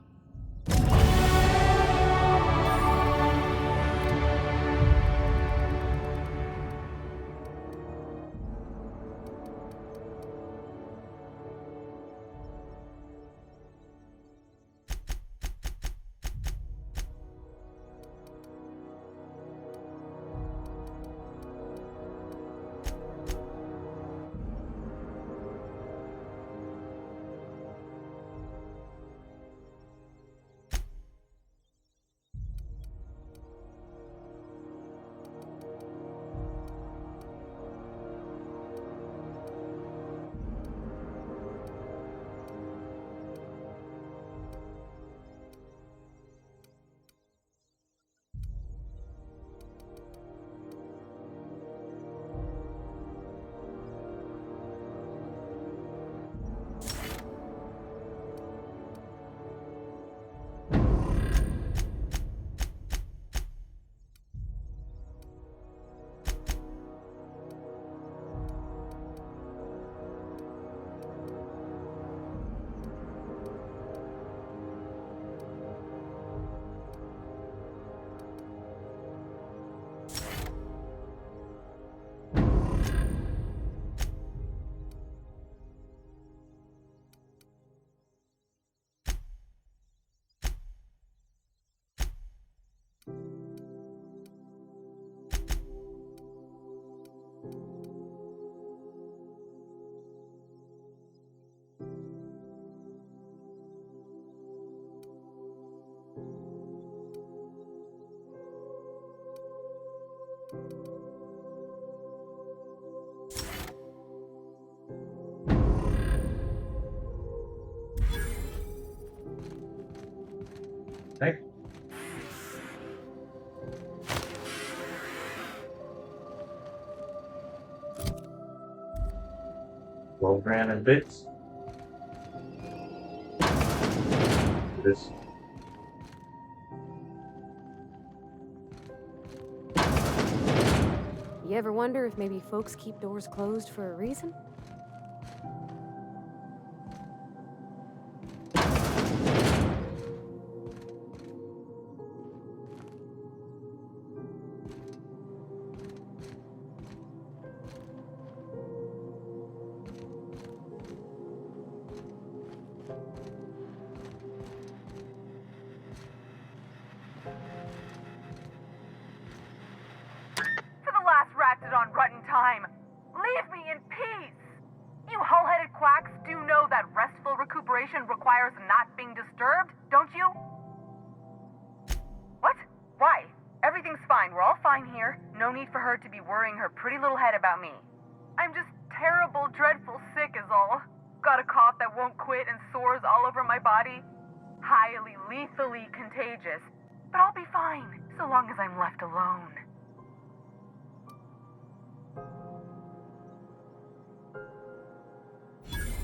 Hey. 12 grand in bits. This. You ever wonder if maybe folks keep doors closed for a reason? For the last ratted on rotten time, leave me in peace! You hull-headed quacks do know that restful recuperation requires not being disturbed, don't you? What? Why? Everything's fine. We're all fine here. No need for her to be worrying her pretty little head about me. I'm just terrible, dreadful sick is all. Got a cough that won't quit and sores all over my body. Highly, lethally contagious. But I'll be fine, so long as I'm left alone.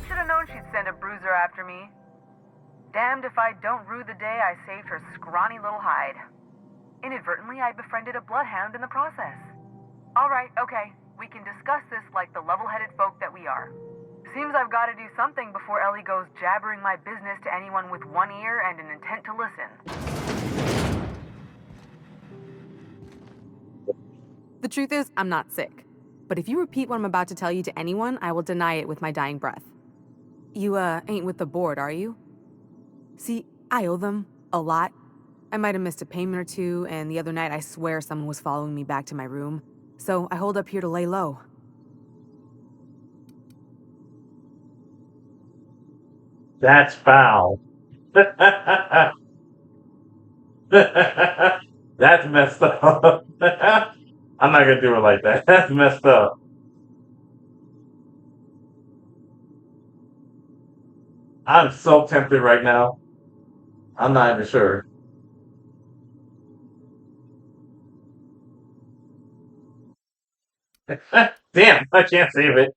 Should've known she'd send a bruiser after me. Damned if I don't rue the day I saved her scrawny little hide. Inadvertently, I befriended a bloodhound in the process. Alright, okay. We can discuss this like the level-headed folk that we are. Seems I've got to do something before Ellie goes jabbering my business to anyone with one ear and an intent to listen. The truth is, I'm not sick. But if you repeat what I'm about to tell you to anyone, I will deny it with my dying breath. You, ain't with the board, are you? See, I owe them a lot. I might have missed a payment or two, and the other night I swear someone was following me back to my room. So I hold up here to lay low. That's foul. That's messed up. I'm not gonna do it like that. That's messed up. I'm so tempted right now. I'm not even sure. Damn, I can't save it.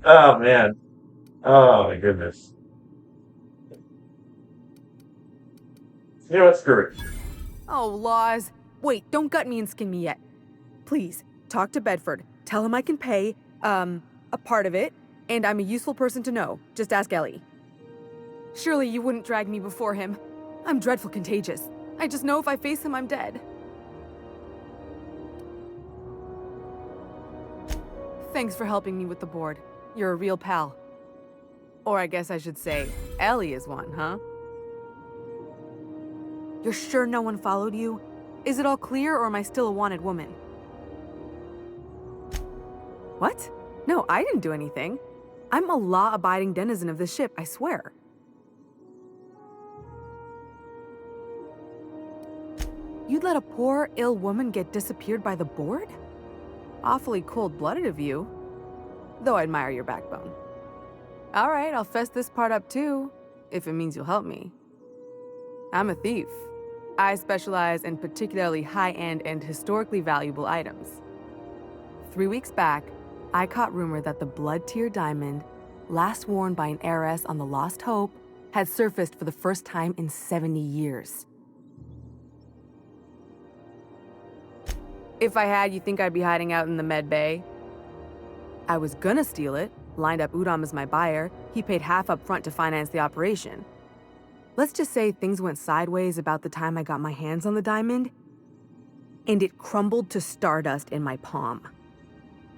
Oh man. Oh my goodness. You know what? Screw it. Oh, laws. Wait, don't gut me and skin me yet. Please, talk to Bedford. Tell him I can pay, a part of it, and I'm a useful person to know. Just ask Ellie. Surely you wouldn't drag me before him. I'm dreadful contagious. I just know if I face him, I'm dead. Thanks for helping me with the board. You're a real pal. Or I guess I should say, Ellie is one, huh? You're sure no one followed you? Is it all clear, or am I still a wanted woman? What? No, I didn't do anything. I'm a law-abiding denizen of this ship, I swear. You'd let a poor, ill woman get disappeared by the board? Awfully cold-blooded of you. Though I admire your backbone. All right, I'll fess this part up too, if it means you'll help me. I'm a thief. I specialize in particularly high-end and historically valuable items. 3 weeks back, I caught rumor that the blood-tier diamond, last worn by an heiress on the Lost Hope, had surfaced for the first time in 70 years. If I had, you think I'd be hiding out in the Med Bay? I was gonna steal it, lined up Udom as my buyer. He paid half up front to finance the operation. Let's just say things went sideways about the time I got my hands on the diamond, and it crumbled to stardust in my palm.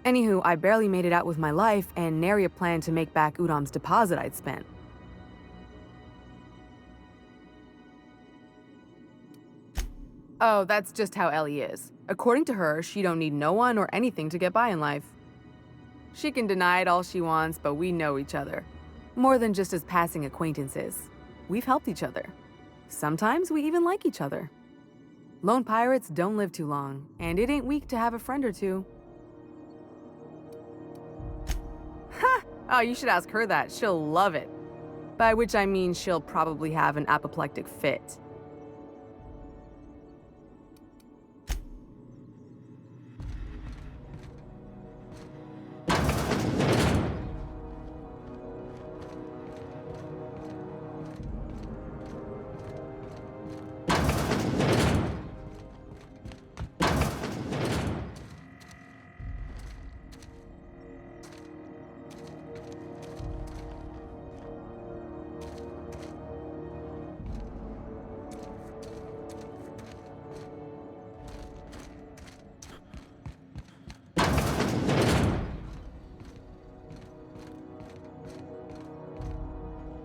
Anywho, I barely made it out with my life, and nary a plan to make back Udom's deposit I'd spent. Oh, that's just how Ellie is. According to her, she don't need no one or anything to get by in life. She can deny it all she wants, but we know each other. More than just as passing acquaintances. We've helped each other. Sometimes we even like each other. Lone pirates don't live too long, and it ain't weak to have a friend or two. Ha! Oh, you should ask her that. She'll love it. By which I mean she'll probably have an apoplectic fit.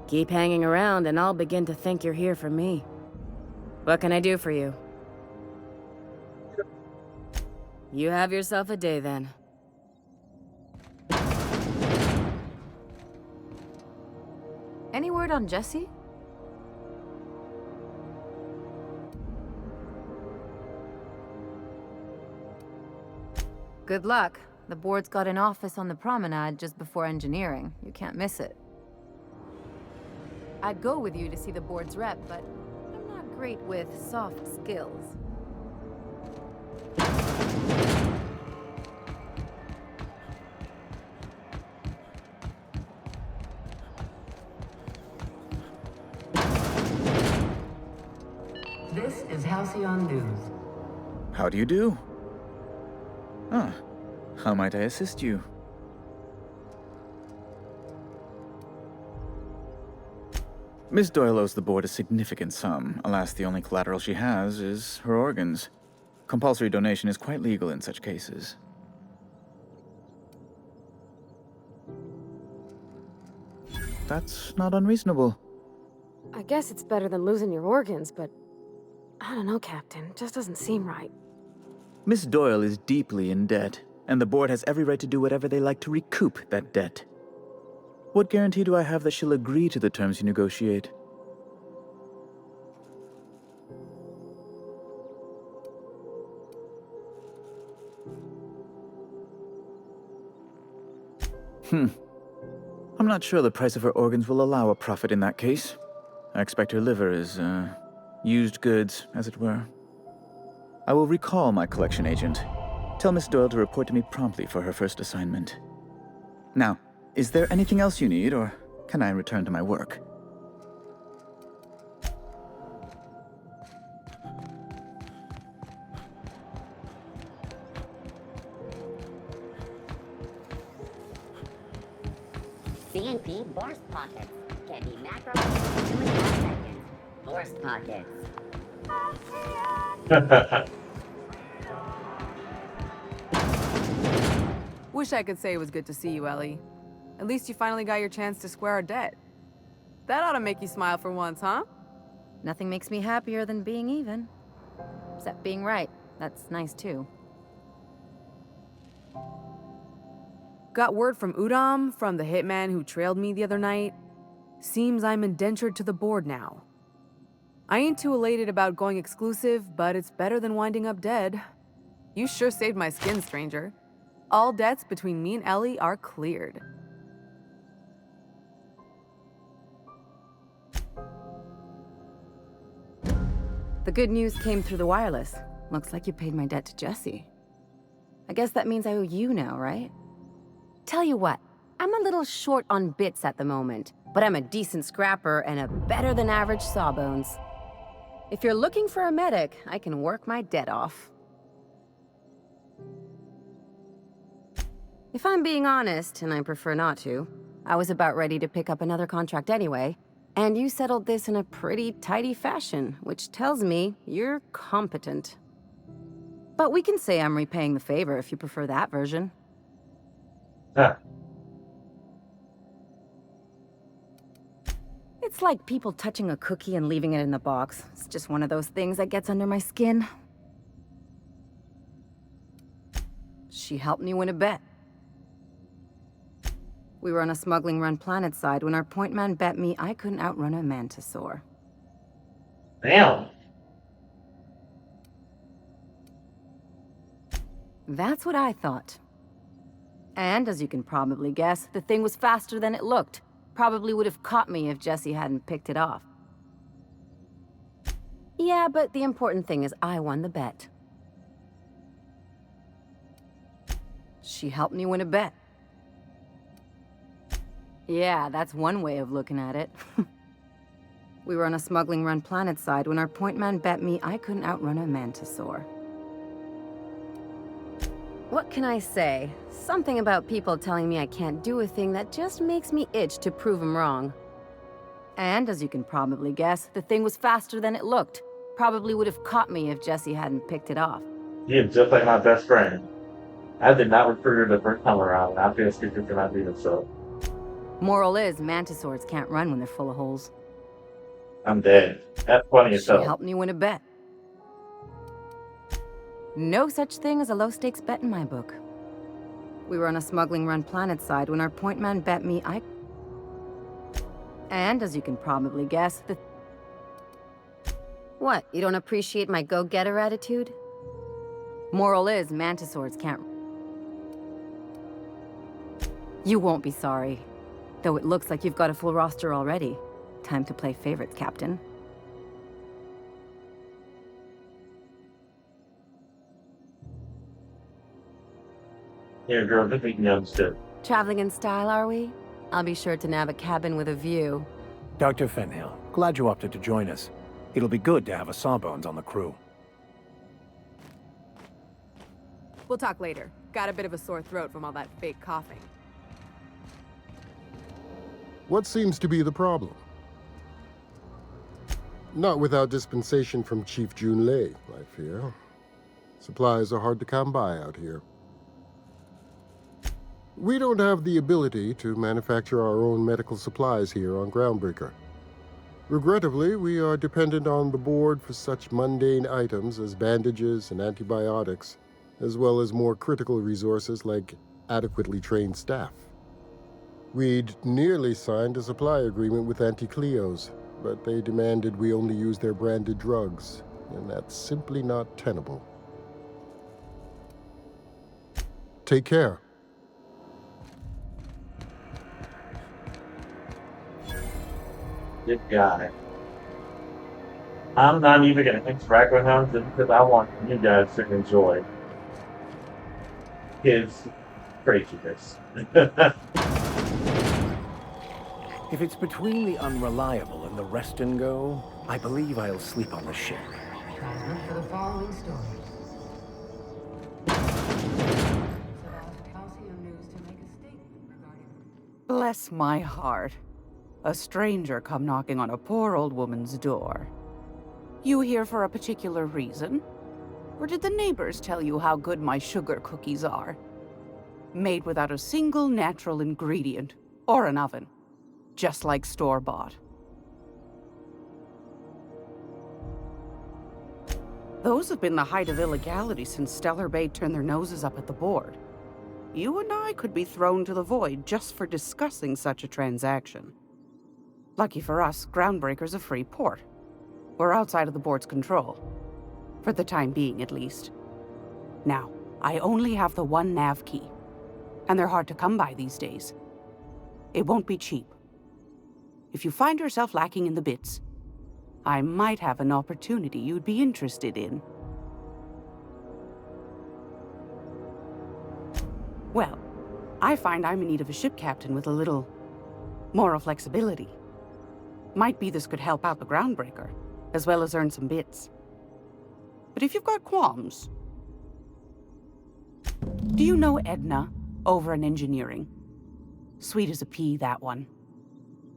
Keep hanging around and I'll begin to think you're here for me. What can I do for you? You have yourself a day then. Any word on Jesse? Good luck. The board's got an office on the promenade just before engineering. You can't miss it. I'd go with you to see the board's rep, but I'm not great with soft skills. This is Halcyon News. How do you do? Ah, how might I assist you? Miss Doyle owes the board a significant sum. Alas, the only collateral she has is her organs. Compulsory donation is quite legal in such cases. That's not unreasonable. I guess it's better than losing your organs, but I don't know, Captain. It just doesn't seem right. Miss Doyle is deeply in debt, and the board has every right to do whatever they like to recoup that debt. What guarantee do I have that she'll agree to the terms you negotiate? I'm not sure the price of her organs will allow a profit in that case. I expect her liver is, used goods, as it were. I will recall my collection agent. Tell Miss Doyle to report to me promptly for her first assignment. Now, is there anything else you need, or can I return to my work? CNP Borst Pockets can be macro in 2.5 seconds. Borst Pockets. Wish I could say it was good to see you, Ellie. At least you finally got your chance to square our debt. That ought to make you smile for once, huh? Nothing makes me happier than being even. Except being right. That's nice too. Got word from Udom, from the hitman who trailed me the other night. Seems I'm indentured to the board now. I ain't too elated about going exclusive, but it's better than winding up dead. You sure saved my skin, stranger. All debts between me and Ellie are cleared. The good news came through the wireless. Looks like you paid my debt to Jesse. I guess that means I owe you now, right? Tell you what, I'm a little short on bits at the moment, but I'm a decent scrapper and a better-than-average sawbones. If you're looking for a medic, I can work my debt off. If I'm being honest, and I prefer not to, I was about ready to pick up another contract anyway, and you settled this in a pretty tidy fashion, which tells me you're competent. But we can say I'm repaying the favor if you prefer that version. It's like people touching a cookie and leaving it in the box. It's just one of those things that gets under my skin. She helped me win a bet. We were on a smuggling run planetside when our point man bet me I couldn't outrun a mantisaur. Damn. That's what I thought. And as you can probably guess, the thing was faster than it looked. Probably would have caught me if Jesse hadn't picked it off. Yeah, but the important thing is I won the bet. She helped me win a bet. Yeah, that's one way of looking at it. We were on a smuggling run planetside when our point man bet me I couldn't outrun a mantisaur. What can I say? Something about people telling me I can't do a thing that just makes me itch to prove them wrong. And as you can probably guess, the thing was faster than it looked. Probably would have caught me if Jesse hadn't picked it off. He is just like my best friend. I did not recruit her the first time around, and I feel stupid for not doing so. Moral is, mantisaurs can't run when they're full of holes. I'm dead. That's funny as She hell. helped me win a bet. No such thing as a low-stakes bet in my book. We were on a smuggling run planetside when our point man bet me I... And as you can probably guess, the... What, you don't appreciate my go-getter attitude? Moral is, mantisaurs can't... You won't be sorry. Though it looks like you've got a full roster already. Time to play favorites, Captain. Yeah, girl, just make me understood. Traveling in style, are we? I'll be sure to nab a cabin with a view. Dr. Fenhill, glad you opted to join us. It'll be good to have a Sawbones on the crew. We'll talk later. Got a bit of a sore throat from all that fake coughing. What seems to be the problem? Not without dispensation from Chief Junlei, I fear. Supplies are hard to come by out here. We don't have the ability to manufacture our own medical supplies here on Groundbreaker. Regrettably, we are dependent on the board for such mundane items as bandages and antibiotics, as well as more critical resources like adequately trained staff. We'd nearly signed a supply agreement with Anti-Cleos, but they demanded we only use their branded drugs, and that's simply not tenable. Take care. Good guy. I'm not even going to interact with him just because I want you guys to enjoy his craziness. If it's between the Unreliable and the Rest and Go, I believe I'll sleep on the ship. Transmit for the following story. Bless my heart. A stranger come knocking on a poor old woman's door. You here for a particular reason? Or did the neighbors tell you how good my sugar cookies are? Made without a single natural ingredient, or an oven. Just like store-bought. Those have been the height of illegality since Stellar Bay turned their noses up at the board. You and I could be thrown to the void just for discussing such a transaction. Lucky for us, Groundbreaker's a free port. We're outside of the board's control. For the time being, at least. Now, I only have the one nav key. And they're hard to come by these days. It won't be cheap. If you find yourself lacking in the bits, I might have an opportunity you'd be interested in. Well, I find I'm in need of a ship captain with a little moral flexibility. Might be this could help out the Groundbreaker, as well as earn some bits. But if you've got qualms... Do you know Edna, over in engineering? Sweet as a pea, that one.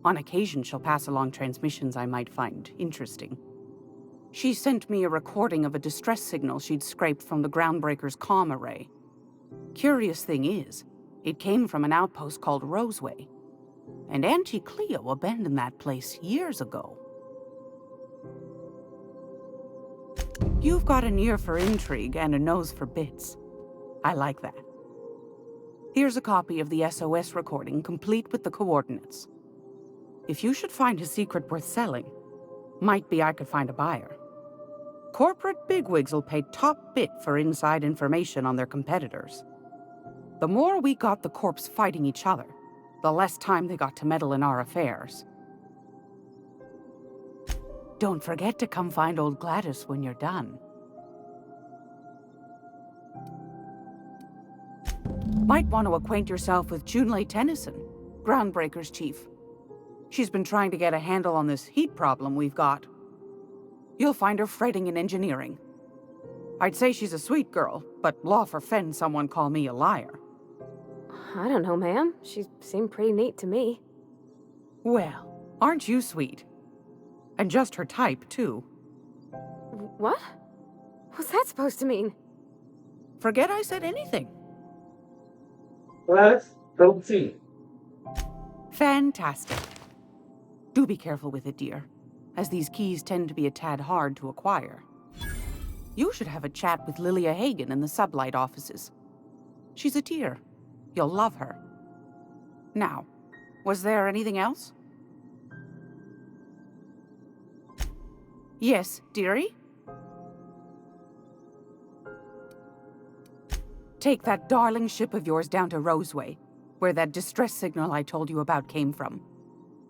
On occasion, she'll pass along transmissions I might find interesting. She sent me a recording of a distress signal she'd scraped from the Groundbreaker's comm array. Curious thing is, it came from an outpost called Roseway. And Auntie Cleo abandoned that place years ago. You've got an ear for intrigue and a nose for bits. I like that. Here's a copy of the SOS recording, complete with the coordinates. If you should find a secret worth selling, might be I could find a buyer. Corporate bigwigs will pay top bit for inside information on their competitors. The more we got the corps fighting each other, the less time they got to meddle in our affairs. Don't forget to come find old Gladys when you're done. Might want to acquaint yourself with Junlei Tennyson, Groundbreaker's chief. She's been trying to get a handle on this heat problem we've got. You'll find her fretting in engineering. I'd say she's a sweet girl, but law forfend someone call me a liar. I don't know, ma'am. She seemed pretty neat to me. Well, aren't you sweet? And just her type, too. What? What's that supposed to mean? Forget I said anything. Let's go see. Fantastic. Do be careful with it, dear, as these keys tend to be a tad hard to acquire. You should have a chat with Lilia Hagen in the sublight offices. She's a dear. You'll love her. Now, was there anything else? Yes, dearie? Take that darling ship of yours down to Roseway, where that distress signal I told you about came from,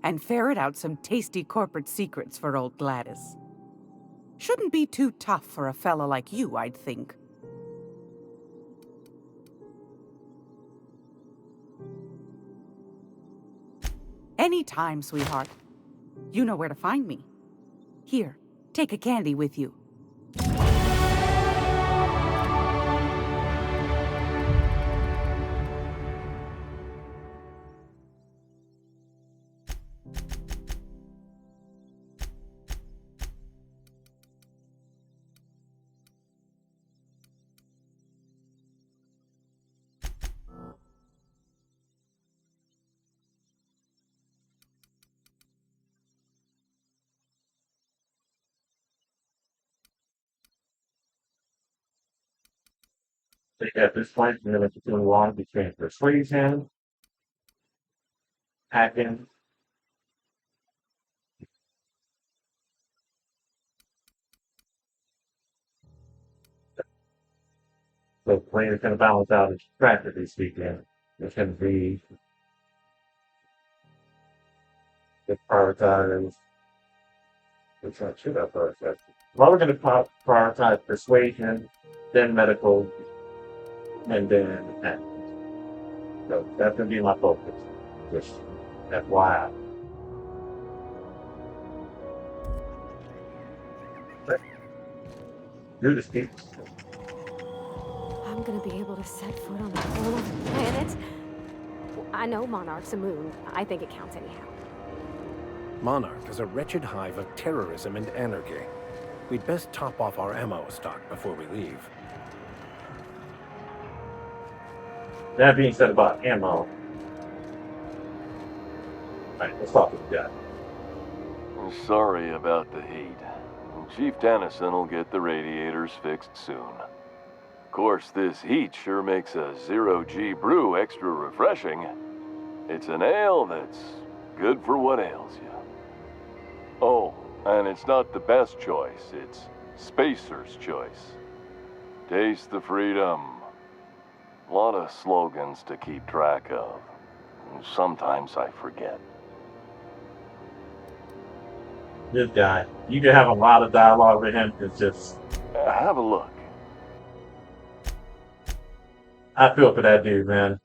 and ferret out some tasty corporate secrets for old Gladys. Shouldn't be too tough for a fella like you, I'd think. Anytime, sweetheart. You know where to find me. Here, take a candy with you. So at this point, we're going to continue on between persuasion, hacking, so playing is going to balance out its practically speaking. It's going to be the prioritize. Which one should I prioritize? Well, we're going to prioritize persuasion, then medical, and then hacking. So that's going to be my focus. Just FYI. But do the speech. I'm gonna be able to set foot on a whole other planet? I know Monarch's a moon. I think it counts anyhow. Monarch is a wretched hive of terrorism and anarchy. We'd best top off our ammo stock before we leave. That being said about ammo. Alright, let's talk to the guy. I'm sorry about the heat. Chief Tennyson will get the radiators fixed soon. Of course, this heat sure makes a zero-G brew extra refreshing. It's an ale that's good for what ails you. Oh, and it's not the best choice, it's Spacer's choice. Taste the freedom. A lot of slogans to keep track of. Sometimes I forget. This guy, you can have a lot of dialogue with him. It's just have a look. I feel for that dude, man.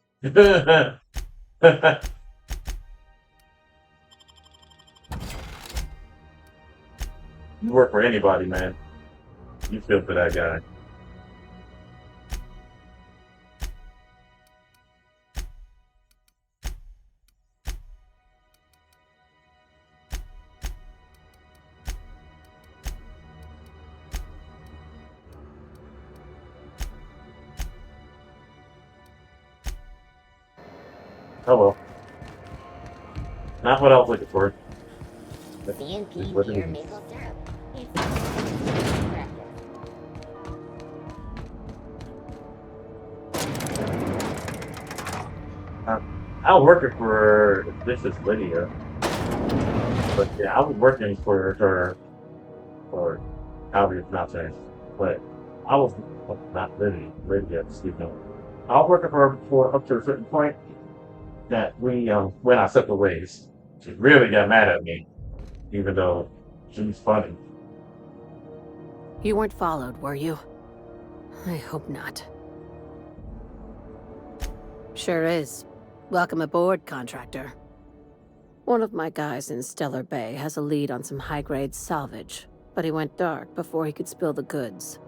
You work for anybody, man. You feel for that guy. Oh well. Not what I was looking for. CNP What it pure is. maple syrup. I was working for, this is Lydia. But yeah, I was working for her, or however you pronounce her name. But I was, not Lydia, excuse me. I was working for her before up to a certain point. that we went our separate ways. She really got mad at me, even though she's funny. You weren't followed, were you? I hope not. Sure is. Welcome aboard, contractor. One of my guys in Stellar Bay has a lead on some high-grade salvage, but he went dark before he could spill the goods.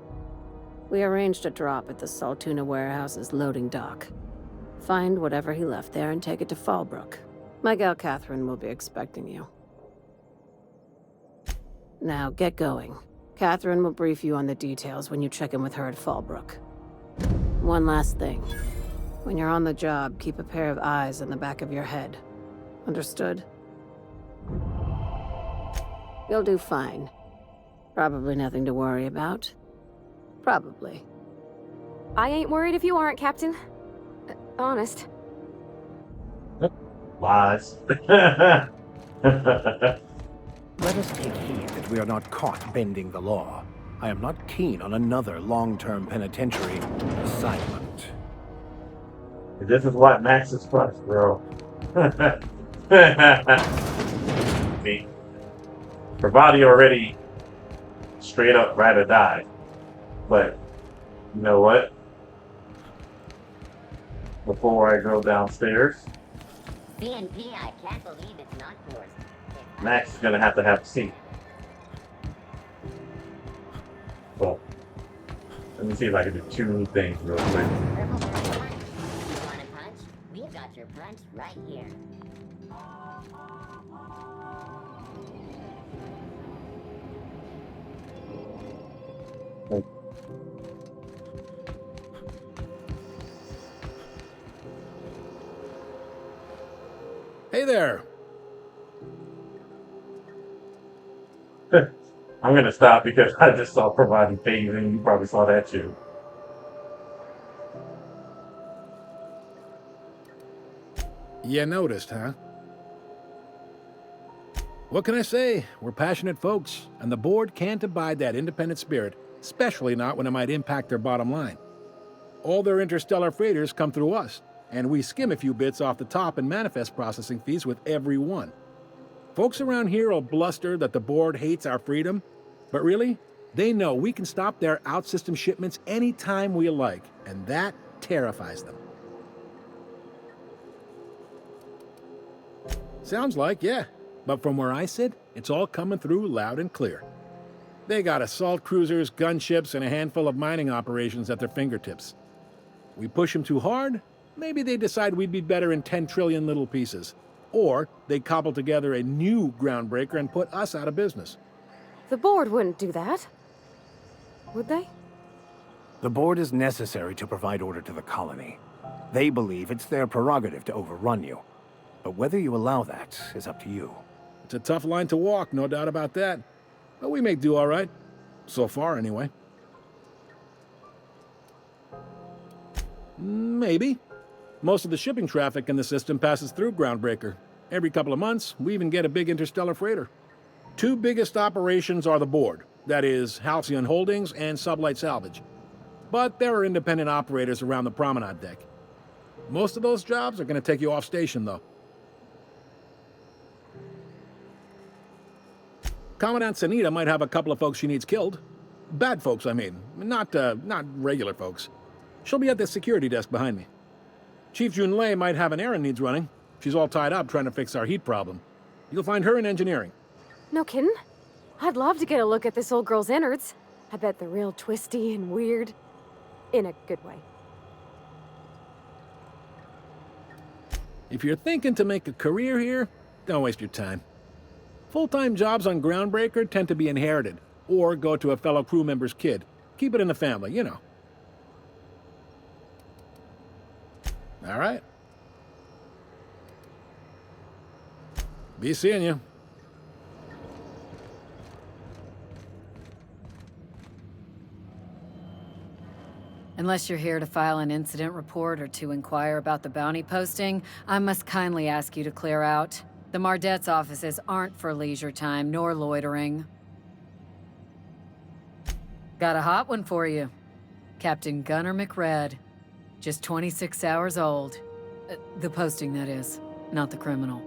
We arranged a drop at the Saltuna warehouse's loading dock. Find whatever he left there and take it to Fallbrook. My gal Catherine will be expecting you. Now, get going. Catherine will brief you on the details when you check in with her at Fallbrook. One last thing. When you're on the job, keep a pair of eyes in the back of your head. Understood? You'll do fine. Probably nothing to worry about. Probably. I ain't worried if you aren't, Captain. Honest. Lies. Let us take heed that we are not caught bending the law. I am not keen on another long-term penitentiary assignment. This is what Max is plus, bro. Me. Bravati already straight up rather die. But you know what? Before I go downstairs, CNP, I can't believe it's not forced. Max is gonna have a seat. Well, let me see if I can do two things real quick. You want a punch? We've got your punch right here. Hey there. I'm gonna stop because I just saw providing things and you probably saw that too. You noticed, huh? What can I say? We're passionate folks, and the board can't abide that independent spirit, especially not when it might impact their bottom line. All their interstellar freighters come through us, and we skim a few bits off the top in manifest processing fees with every one. Folks around here will bluster that the board hates our freedom, but really, they know we can stop their out-system shipments anytime we like, and that terrifies them. Sounds like, yeah. But from where I sit, it's all coming through loud and clear. They got assault cruisers, gunships, and a handful of mining operations at their fingertips. We push them too hard, maybe they decide we'd be better in 10 trillion little pieces. Or they cobble together a new groundbreaker and put us out of business. The board wouldn't do that. Would they? The board is necessary to provide order to the colony. They believe it's their prerogative to overrun you. But whether you allow that is up to you. It's a tough line to walk, no doubt about that. But we make do all right. So far, anyway. Maybe. Most of the shipping traffic in the system passes through Groundbreaker. Every couple of months, we even get a big interstellar freighter. Two biggest operations are the board. That is, Halcyon Holdings and Sublight Salvage. But there are independent operators around the promenade deck. Most of those jobs are going to take you off station, though. Commandant Sanita might have a couple of folks she needs killed. Bad folks, I mean. Not regular folks. She'll be at the security desk behind me. Chief Junlei might have an errand needs running. She's all tied up trying to fix our heat problem. You'll find her in engineering. No kidding? I'd love to get a look at this old girl's innards. I bet they're real twisty and weird. In a good way. If you're thinking to make a career here, don't waste your time. Full-time jobs on Groundbreaker tend to be inherited, or go to a fellow crew member's kid. Keep it in the family, you know. All right. Be seeing you. Unless you're here to file an incident report or to inquire about the bounty posting, I must kindly ask you to clear out. The Mardet's offices aren't for leisure time nor loitering. Got a hot one for you. Captain Gunnar McRed. Just 26 hours old. The posting, that is, not the criminal.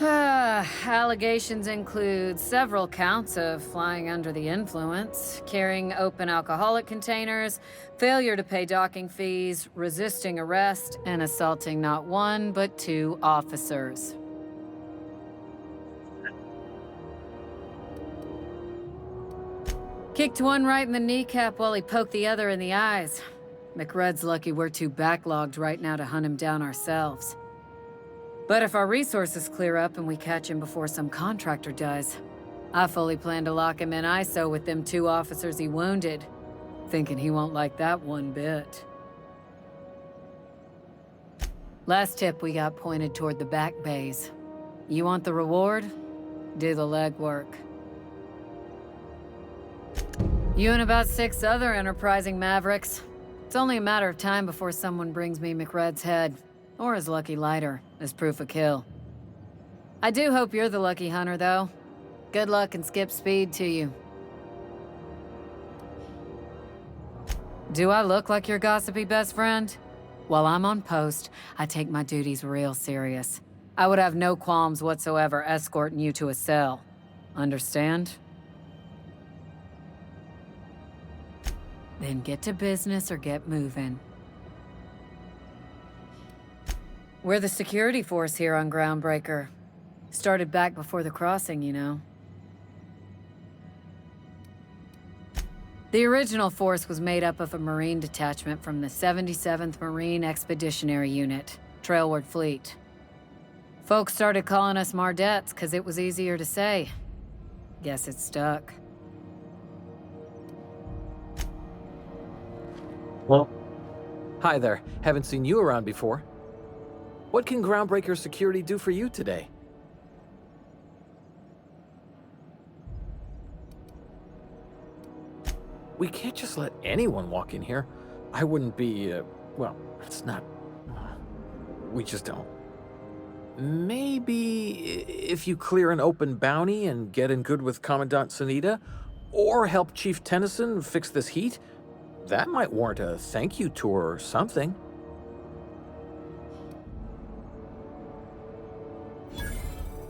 Allegations include several counts of flying under the influence, carrying open alcoholic containers, failure to pay docking fees, resisting arrest, and assaulting not one, but 2 officers. Kicked one right in the kneecap while he poked the other in the eyes. McRed's lucky we're too backlogged right now to hunt him down ourselves. But if our resources clear up and we catch him before some contractor does, I fully plan to lock him in ISO with them 2 officers he wounded, thinking he won't like that one bit. Last tip we got pointed toward the back bays. You want the reward? Do the legwork. You and about 6 other enterprising mavericks. It's only a matter of time before someone brings me McRed's head, or his lucky lighter, as proof of kill. I do hope you're the lucky hunter, though. Good luck and skip speed to you. Do I look like your gossipy best friend? While I'm on post, I take my duties real serious. I would have no qualms whatsoever escorting you to a cell. Understand? Then get to business or get moving. We're the security force here on Groundbreaker. Started back before the crossing, you know. The original force was made up of a Marine detachment from the 77th Marine Expeditionary Unit, Trailward Fleet. Folks started calling us Mardettes because it was easier to say. Guess it stuck. Well, hi there. Haven't seen you around before. What can Groundbreaker Security do for you today? We can't just let anyone walk in here. I wouldn't be, well, it's not... We just don't. Maybe if you clear an open bounty and get in good with Commandant Sunita, or help Chief Tennyson fix this heat, that might warrant a thank you tour or something.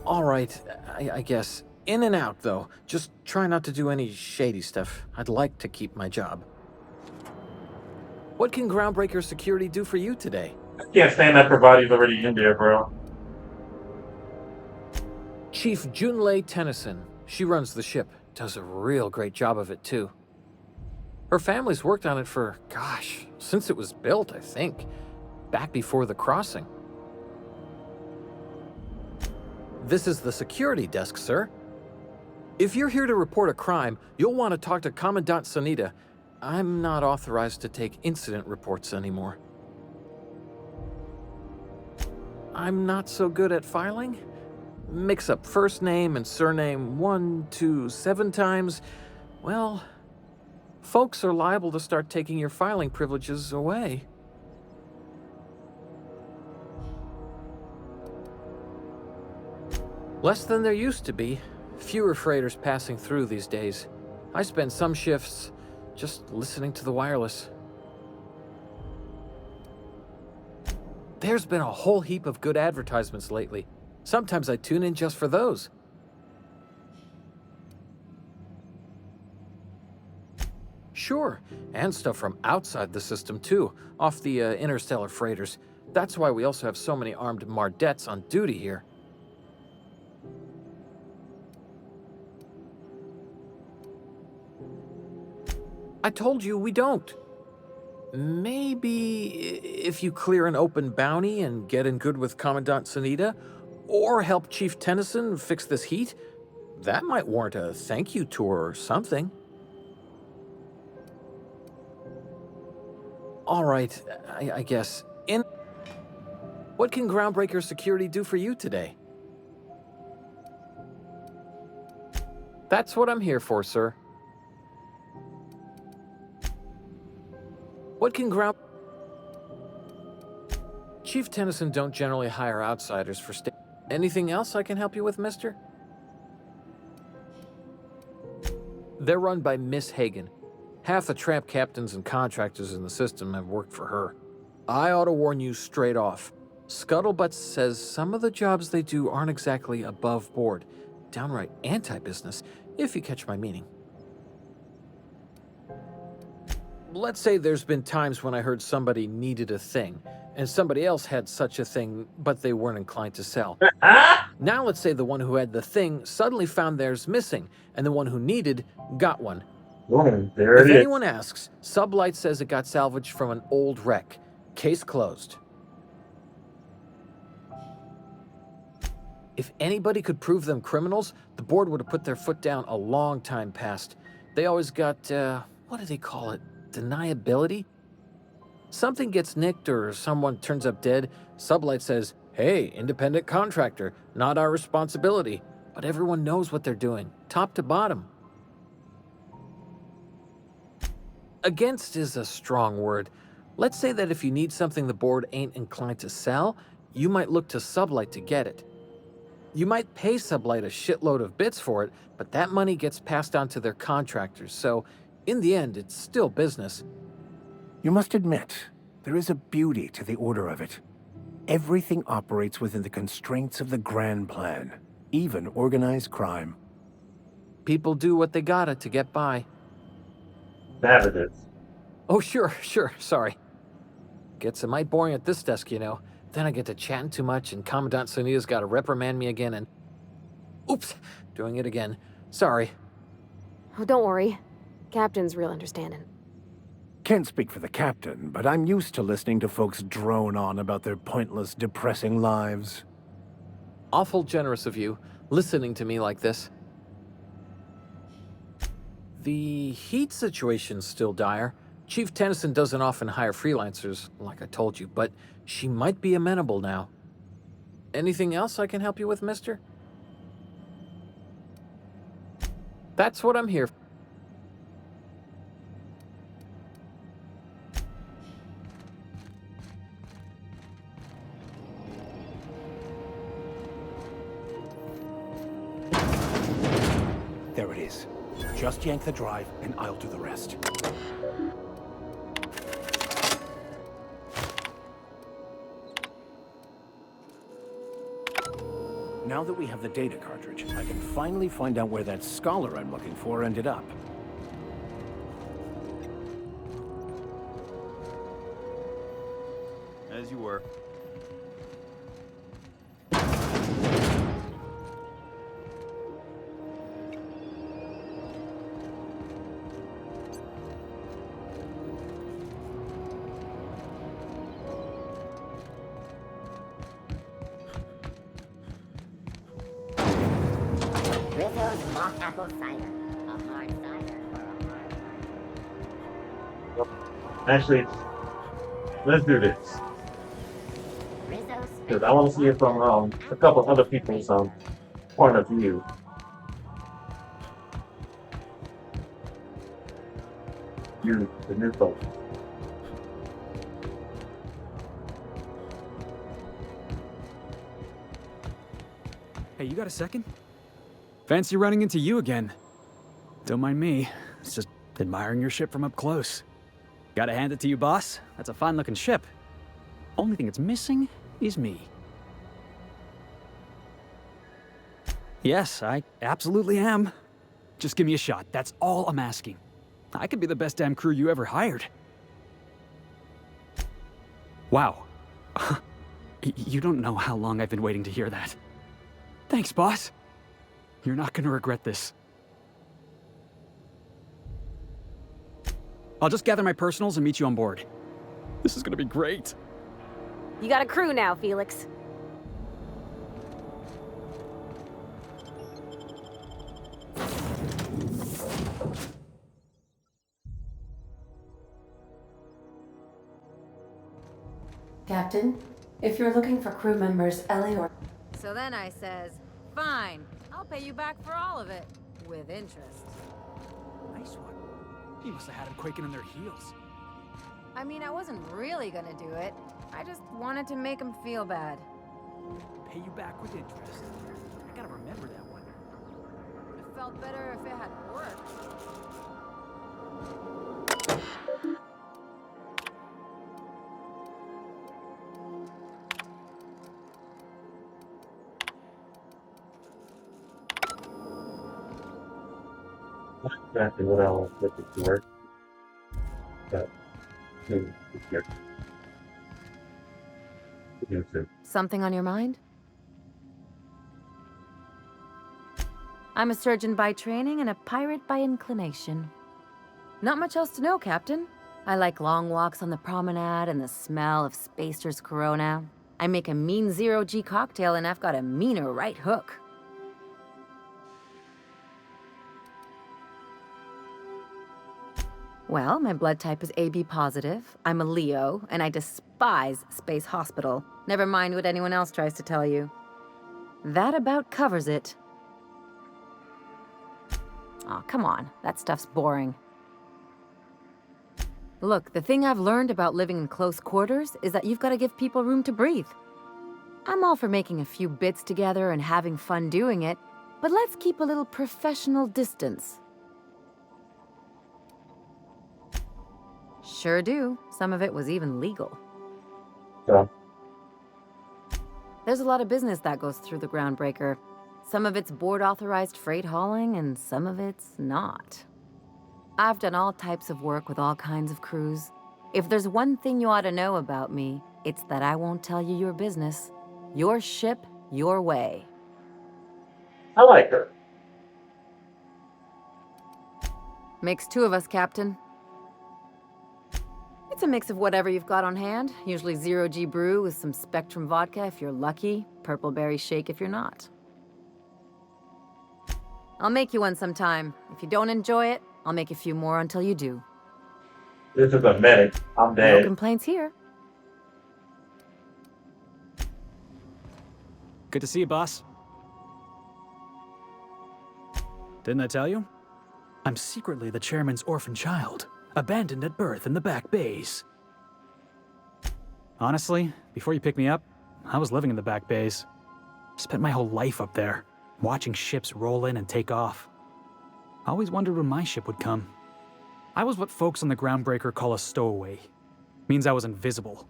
All right, I guess. In and out, though. Just try not to do any shady stuff. I'd like to keep my job. What can Groundbreaker Security do for you today? I can't stand that provider's already in there, bro. Chief Junlei Tennyson. She runs the ship. Does a real great job of it, too. Her family's worked on it for, gosh, since it was built, I think. Back before the crossing. This is the security desk, sir. If you're here to report a crime, you'll want to talk to Commandant Sunita. I'm not authorized to take incident reports anymore. I'm not so good at filing. Mix up first name and surname 1, 2, 7 times. Well, folks are liable to start taking your filing privileges away. Less than there used to be. Fewer freighters passing through these days. I spend some shifts just listening to the wireless. There's been a whole heap of good advertisements lately. Sometimes I tune in just for those. Sure, and stuff from outside the system too, off the interstellar freighters. That's why we also have so many armed Mardettes on duty here. I told you we don't. Maybe if you clear an open bounty and get in good with Commandant Sunita, or help Chief Tennyson fix this heat, that might warrant a thank you tour or something. All right, I guess. What can Groundbreaker Security do for you today? That's what I'm here for, sir. What can Chief Tennyson don't generally hire outsiders for Anything else I can help you with, mister? They're run by Miss Hagen. Half the tramp captains and contractors in the system have worked for her. I ought to warn you straight off. Scuttlebutt says some of the jobs they do aren't exactly above board. Downright anti-business, if you catch my meaning. Let's say there's been times when I heard somebody needed a thing, and somebody else had such a thing, but they weren't inclined to sell. Now let's say the one who had the thing suddenly found theirs missing, and the one who needed got one. There If it is. anyone asks, Sublight says it got salvaged from an old wreck. Case closed. If anybody could prove them criminals, the board would have put their foot down a long time past. They always got, what do they call it? Deniability? Something gets nicked or someone turns up dead, Sublight says, hey, independent contractor, not our responsibility. But everyone knows what they're doing, top to bottom. Against is a strong word. Let's say that if you need something the board ain't inclined to sell, you might look to Sublight to get it. You might pay Sublight a shitload of bits for it, but that money gets passed on to their contractors, so in the end, it's still business. You must admit, there is a beauty to the order of it. Everything operates within the constraints of the grand plan, even organized crime. People do what they gotta to get by. Savages. Oh, sure, sorry. Gets a mite boring at this desk, you know. Then I get to chatting too much, and Commandant Sonia's gotta reprimand me again, and... Oops, doing it again. Sorry. Oh, don't worry. Captain's real understanding. Can't speak for the captain, but I'm used to listening to folks drone on about their pointless, depressing lives. Awful generous of you, listening to me like this. The heat situation's still dire. Chief Tennyson doesn't often hire freelancers, like I told you, but she might be amenable now. Anything else I can help you with, mister? That's what I'm here for. There it is. Just yank the drive, and I'll do the rest. Now that we have the data cartridge, I can finally find out where that scholar I'm looking for ended up. As you were. Rizzo's mock apple cider. A hard cider for a hard life. Actually, let's do this. Because I want to see it from a couple other people's point of view. You, the new folks. Hey, you got a second? Fancy running into you again. Don't mind me. It's just admiring your ship from up close. Gotta hand it to you, boss. That's a fine-looking ship. Only thing it's missing is me. Yes, I absolutely am. Just give me a shot. That's all I'm asking. I could be the best damn crew you ever hired. Wow. You don't know how long I've been waiting to hear that. Thanks, boss. You're not gonna regret this. I'll just gather my personals and meet you on board. This is gonna be great. You got a crew now, Felix. Captain, if you're looking for crew members Ellie or... So then I says, fine, I'll pay you back for all of it, with interest. Nice one. You must have had them quaking in their heels. I mean, I wasn't really gonna do it. I just wanted to make them feel bad. Pay you back with interest. I gotta remember that one. It felt better if it had worked. exactly what I was looking for. But, here. Something on your mind? I'm a surgeon by training and a pirate by inclination. Not much else to know, Captain. I like long walks on the promenade and the smell of Spacer's Corona. I make a mean zero-G cocktail and I've got a meaner right hook. Well, my blood type is AB positive. I'm a Leo, and I despise Space Hospital. Never mind what anyone else tries to tell you. That about covers it. Aw, come on. That stuff's boring. Look, the thing I've learned about living in close quarters is that you've got to give people room to breathe. I'm all for making a few bits together and having fun doing it, but let's keep a little professional distance. Sure do. Some of it was even legal. Yeah. There's a lot of business that goes through the Groundbreaker. Some of it's board-authorized freight hauling, and some of it's not. I've done all types of work with all kinds of crews. If there's one thing you ought to know about me, it's that I won't tell you your business. Your ship, your way. I like her. Makes two of us, Captain. It's a mix of whatever you've got on hand. Usually zero-G brew with some Spectrum vodka if you're lucky, purple berry shake if you're not. I'll make you one sometime. If you don't enjoy it, I'll make a few more until you do. This is a medic. I'm No dead. complaints here. Good to see you, boss. Didn't I tell you? I'm secretly the chairman's orphan child, abandoned at birth in the back bays. Honestly, before you picked me up, I was living in the back bays. Spent my whole life up there, watching ships roll in and take off. I always wondered when my ship would come. I was what folks on the Groundbreaker call a stowaway. Means I was invisible.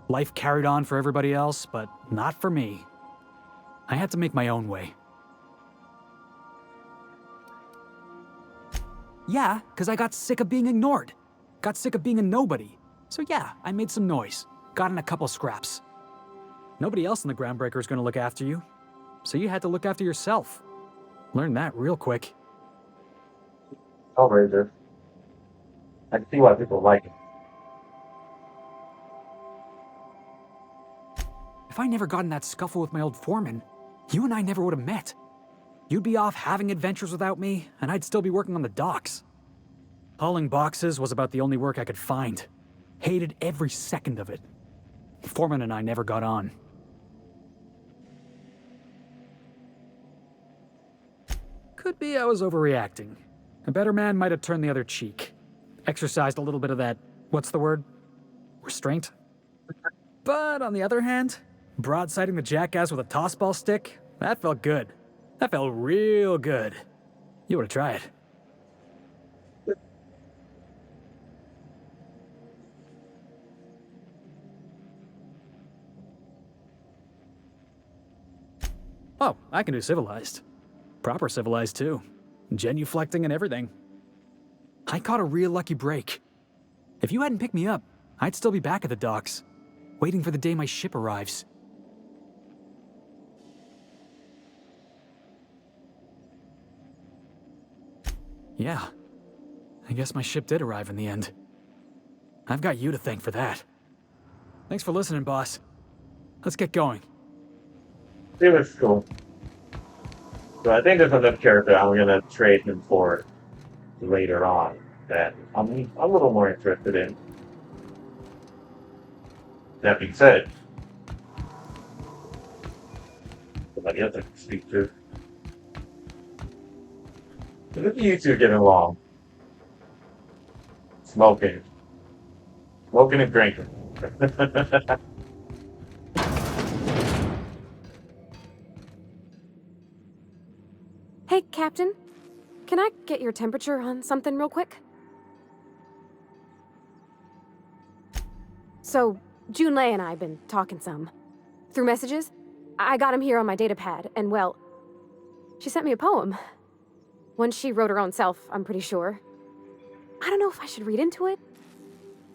Life carried on for everybody else, but not for me. I had to make my own way. Yeah, because I got sick of being ignored. Got sick of being a nobody. So yeah, I made some noise. Got in a couple scraps. Nobody else in the Groundbreaker is going to look after you. So you had to look after yourself. Learned that real quick. Hellraiser. I can see why people like it. If I never got in that scuffle with my old foreman, you and I never would have met. You'd be off having adventures without me, and I'd still be working on the docks. Hauling boxes was about the only work I could find. Hated every second of it. Foreman and I never got on. Could be I was overreacting. A better man might have turned the other cheek. Exercised a little bit of that, what's the word? Restraint? But on the other hand, broadsiding the jackass with a tossball stick, that felt good. That felt real good. You ought to try it. Oh, I can do civilized. Proper civilized, too. Genuflecting and everything. I caught a real lucky break. If you hadn't picked me up, I'd still be back at the docks, waiting for the day my ship arrives. Yeah, I guess my ship did arrive in the end. I've got you to thank for that. Thanks for listening, boss. Let's get going. It was cool. So I think there's another character I'm gonna trade him for later on that I'm a little more interested in. That being said, somebody else I can speak to. Look at you two getting along. Smoking. Smoking and drinking. Hey, Captain. Can I get your temperature on something real quick? So, Junlei and I have been talking some. Through messages, I got him here on my datapad, and well, she sent me a poem. One she wrote her own self, I'm pretty sure. I don't know if I should read into it.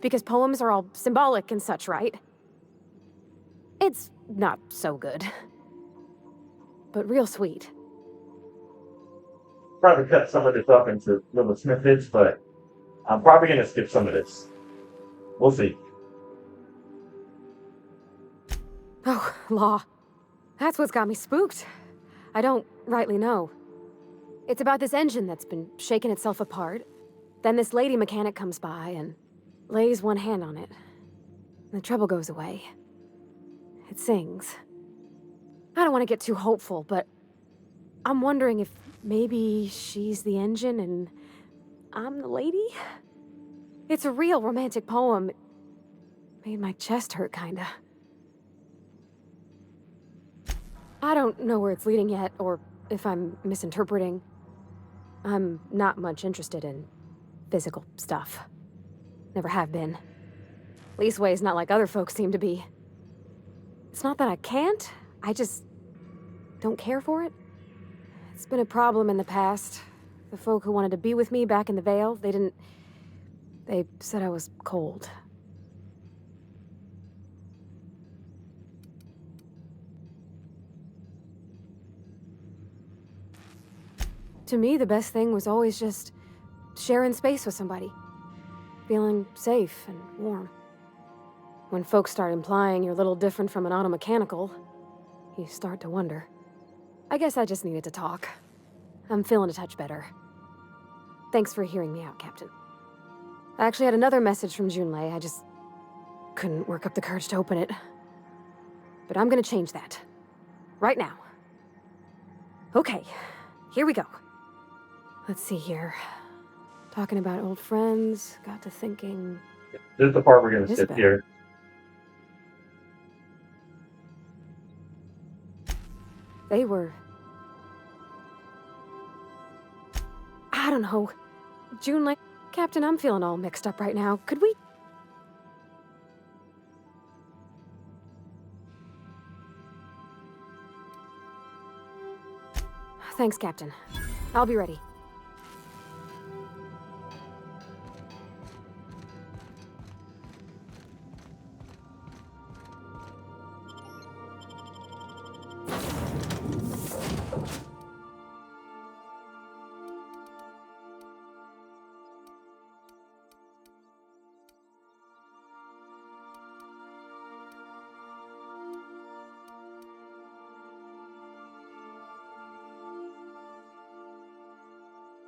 Because poems are all symbolic and such, right? It's not so good. But real sweet. Probably cut some of this up into little snippets, but I'm probably going to skip some of this. We'll see. Oh, law. That's what's got me spooked. I don't rightly know. It's about this engine that's been shaking itself apart. Then this lady mechanic comes by and lays one hand on it. The trouble goes away. It sings. I don't want to get too hopeful, but I'm wondering if maybe she's the engine and I'm the lady? It's a real romantic poem. It made my chest hurt, kinda. I don't know where it's leading yet, or if I'm misinterpreting. I'm not much interested in physical stuff. Never have been. Leastways, not like other folks seem to be. It's not that I can't, I just don't care for it. It's been a problem in the past. The folk who wanted to be with me back in the Vale, they said I was cold. To me, the best thing was always just sharing space with somebody. Feeling safe and warm. When folks start implying you're a little different from an automechanical, you start to wonder. I guess I just needed to talk. I'm feeling a touch better. Thanks for hearing me out, Captain. I actually had another message from Junlei. I just couldn't work up the courage to open it. But I'm gonna change that. Right now. Okay, here we go. Let's see here. Talking about old friends, got to thinking... This is the part we're going to skip Isabel. here. They were... I don't know. Junlei... Captain, I'm feeling all mixed up right now. Could we... Thanks, Captain. I'll be ready.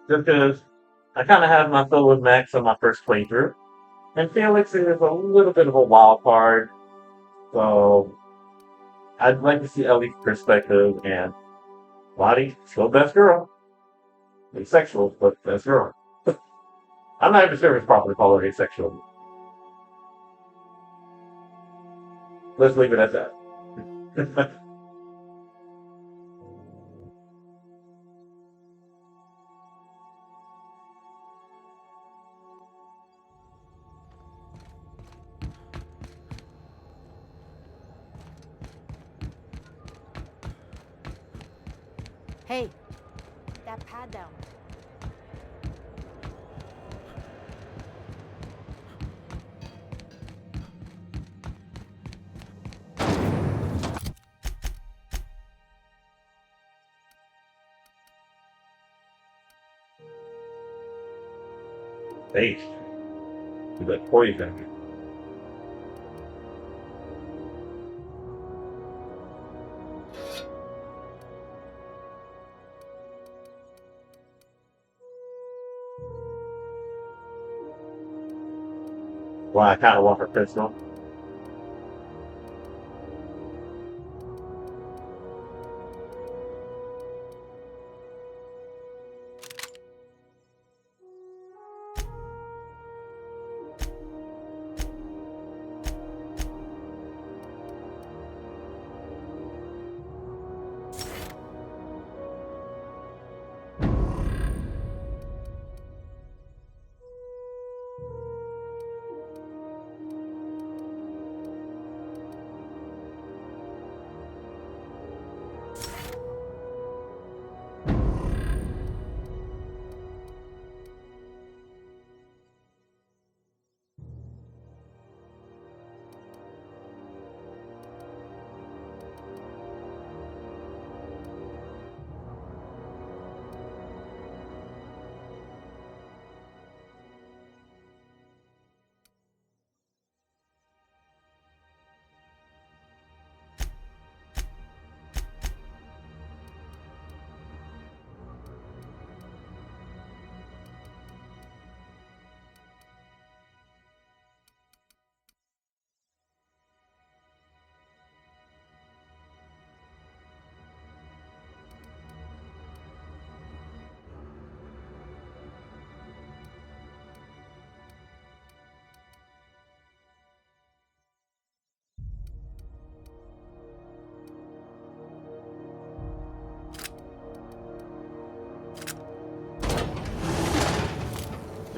Just because I kind of had my fill with Max on my first playthrough. And Felix is a little bit of a wild card. So I'd like to see Ellie's perspective, and Lottie, still best girl. Asexual, but best girl. I'm not even sure if it's properly called her asexual. Let's leave it at that. Hey, that pad down. Hey, you like poison. Well, I kind of want her pistol.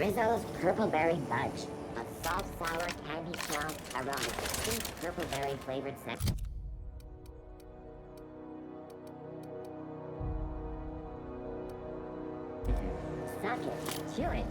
Rizzo's Purple Berry Fudge. A soft, sour candy shell around a distinct purple berry flavored scent. Suck it. Chew it.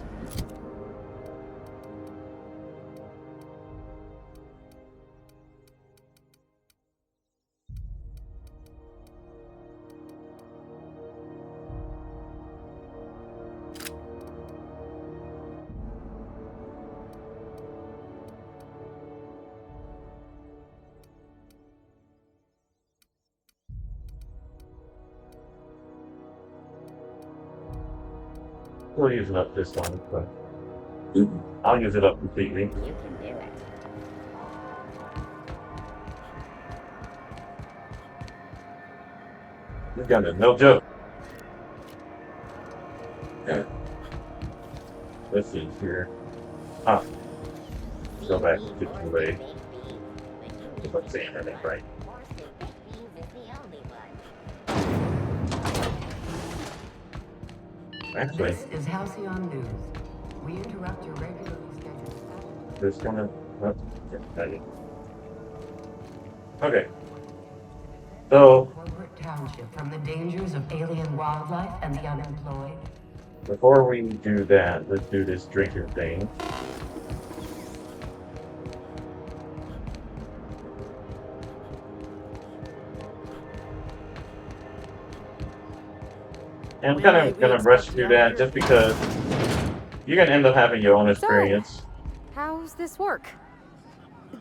We'll use it up this one, but I'll use it up completely. You can do it. We got it, no joke. Yeah. Let's see here. Ah. Go back to the way. If I'm saying everything right. Actually, This is Halcyon News. We interrupt your regularly scheduled. this gonna. Okay. So Corporate township from the dangers of alien wildlife and the unemployed. before we do that, let's do this drinking thing. And I'm kind of gonna rush through that just because you're gonna end up having your own experience. How's this work?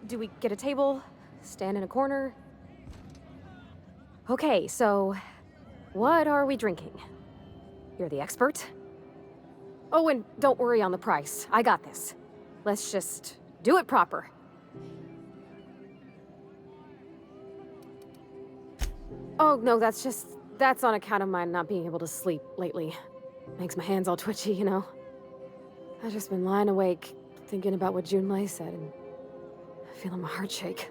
Do we get a table? Stand in a corner? Okay, so what are we drinking? You're the expert? Oh, and don't worry on the price. I got this. Let's just do it proper. Oh, no, that's on account of my not being able to sleep lately. Makes my hands all twitchy, you know? I've just been lying awake, thinking about what Junlei said, and feeling my heart shake.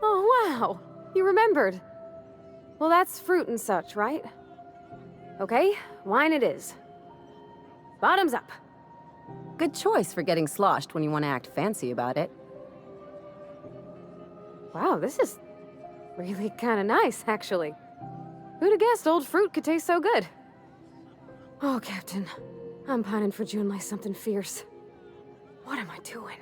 Oh, wow! You remembered. Well, that's fruit and such, right? Okay, wine it is. Bottoms up. Good choice for getting sloshed when you want to act fancy about it. Wow, this is really kind of nice, actually. Who'd have guessed old fruit could taste so good? Oh, Captain. I'm pining for Junlei something fierce. What am I doing?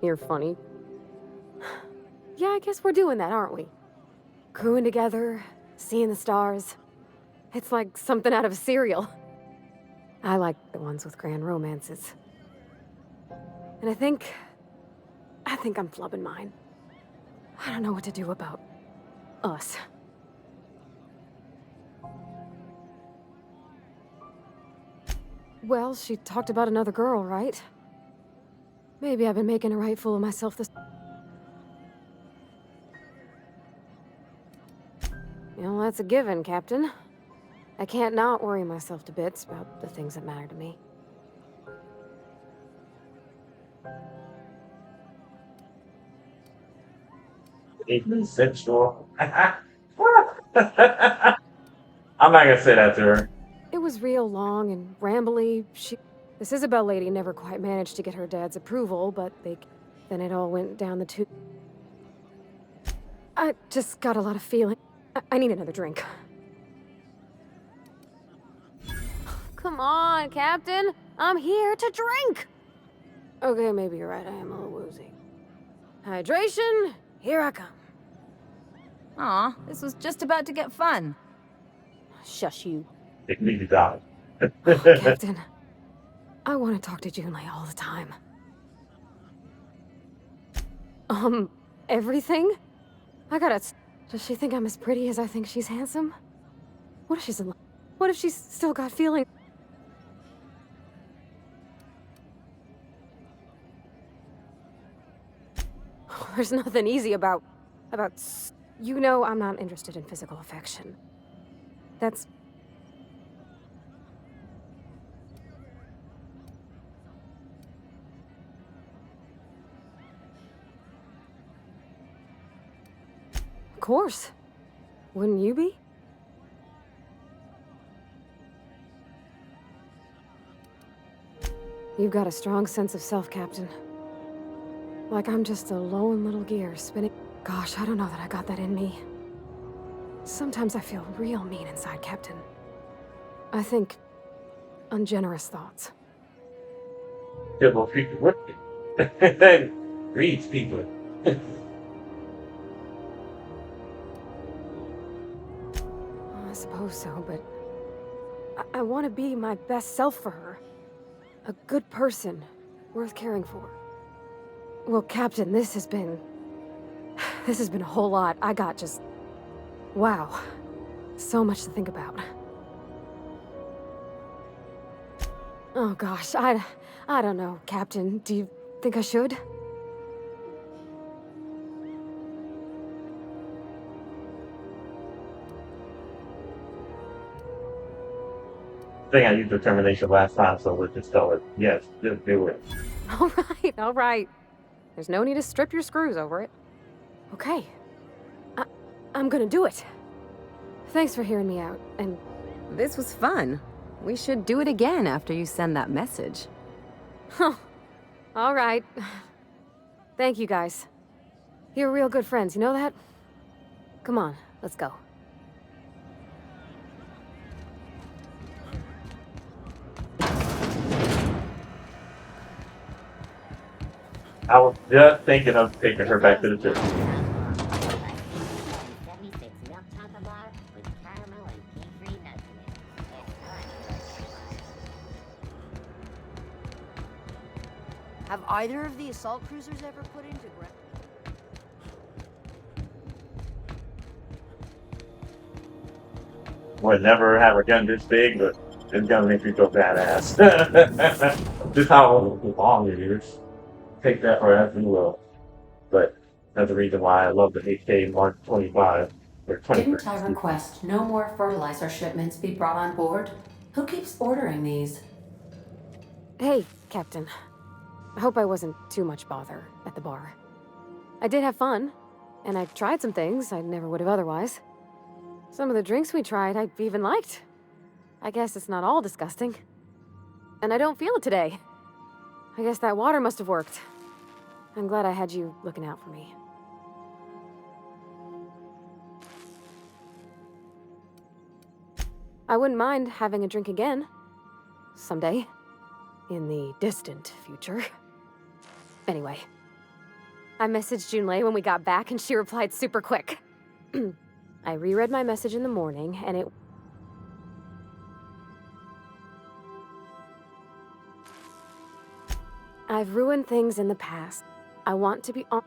You're funny. Yeah, I guess we're doing that, aren't we? Crewing together, seeing the stars. It's like something out of a serial. I like the ones with grand romances. And I think I'm flubbing mine. I don't know what to do about us. Well, she talked about another girl, right? Maybe I've been making a right fool of myself this... You know, that's a given, Captain. I can't not worry myself to bits about the things that matter to me. Even sensual. I'm not gonna say that to her. It was real long and rambly. This Isabel lady never quite managed to get her dad's approval, but then it all went down the tube. I just got a lot of feeling. I need another drink. Come on, Captain. I'm here to drink. Okay, maybe you're right. I am a little woozy. Hydration, here I come. Aw, this was just about to get fun. Shush you. It needs to die. Captain, I want to talk to Junlei all the time. Everything? Does she think I'm as pretty as I think she's handsome? What if she's in love? What if she's still got feelings? There's nothing easy about... You know I'm not interested in physical affection. That's... course. Wouldn't you be? You've got a strong sense of self, Captain. Like I'm just a lone little gear spinning. Gosh, I don't know that I got that in me. Sometimes I feel real mean inside, Captain. I think ungenerous thoughts. Yeah, well, people, what? Reads people. I suppose so, but I want to be my best self for her. A good person, worth caring for. Well, Captain, this has been a whole lot. I got just... Wow. So much to think about. Oh gosh, I don't know, Captain. Do you think I should? I think I used determination last time, so we'll just tell it, yes, just do it. All right. There's no need to strip your screws over it. Okay. I'm gonna do it. Thanks for hearing me out, and... This was fun. We should do it again after you send that message. Huh. All right. Thank you, guys. You're real good friends, you know that? Come on, let's go. I was just thinking of taking her back to the church. 76 milk chocolate bar with caramel and pea-free nuts in it. It's good. Have either of the assault cruisers ever put into ground? Would never have a gun this big, but this gun makes me feel badass. Just how long it is. Take that for as you will. But that's the reason why I love the HK Mark 25 or 20. Didn't I request no more fertilizer shipments be brought on board? Who keeps ordering these? Hey, Captain. I hope I wasn't too much bother at the bar. I did have fun, and I tried some things I never would have otherwise. Some of the drinks we tried I even liked. I guess it's not all disgusting. And I don't feel it today. I guess that water must have worked. I'm glad I had you looking out for me. I wouldn't mind having a drink again. Someday. In the distant future. Anyway. I messaged Junlei when we got back and she replied super quick. I reread my message in the morning and it... I've ruined things in the past. I want to be on...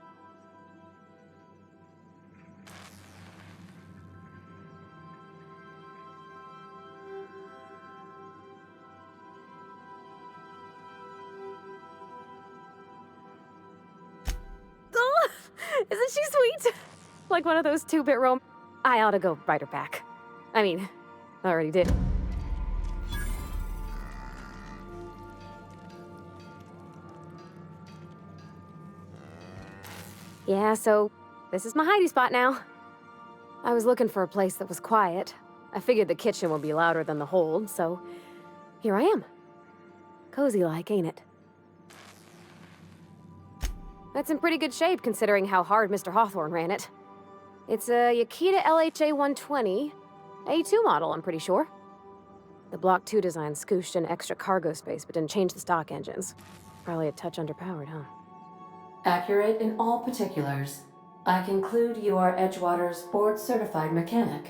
Oh, isn't she sweet? Like one of those 2-bit I ought to go write her back. I mean, I already did. Yeah, so this is my hidey spot now. I was looking for a place that was quiet. I figured the kitchen would be louder than the hold, so here I am. Cozy-like, ain't it? That's in pretty good shape considering how hard Mr. Hawthorne ran it. It's a Yakita LHA 120, A2 model, I'm pretty sure. The Block 2 design scooshed in extra cargo space but didn't change the stock engines. Probably a touch underpowered, huh? Accurate in all particulars. I conclude you are Edgewater's board-certified mechanic.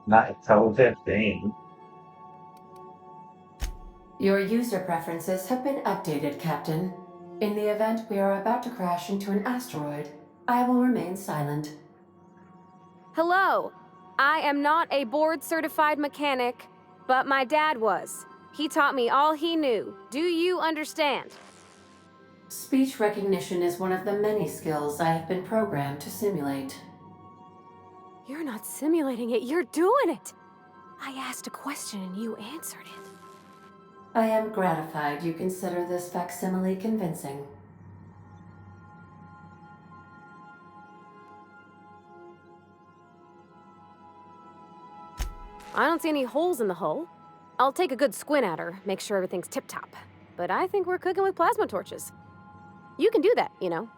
Not intelligent thing. Your user preferences have been updated, Captain. In the event we are about to crash into an asteroid, I will remain silent. Hello! I am not a board-certified mechanic, but my dad was. He taught me all he knew. Do you understand? Speech recognition is one of the many skills I have been programmed to simulate. You're not simulating it, you're doing it! I asked a question and you answered it. I am gratified you consider this facsimile convincing. I don't see any holes in the hull. I'll take a good squint at her, make sure everything's tip-top. But I think we're cooking with plasma torches. You can do that, you know.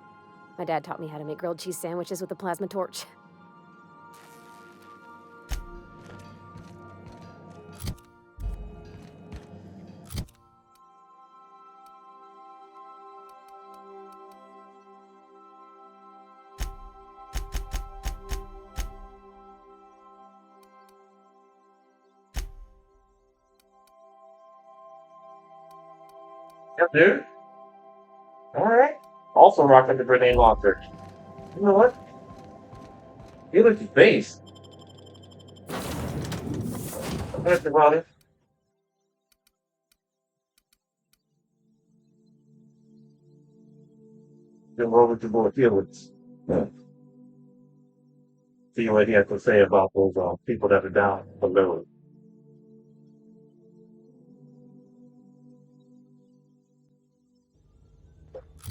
My dad taught me how to make grilled cheese sandwiches with a plasma torch. Yep, dude. Alright. Also rocking the grenade launcher. You know what? Felix is base. That's about it. Then over to boy Felix. See what he has to say about those people that are down below.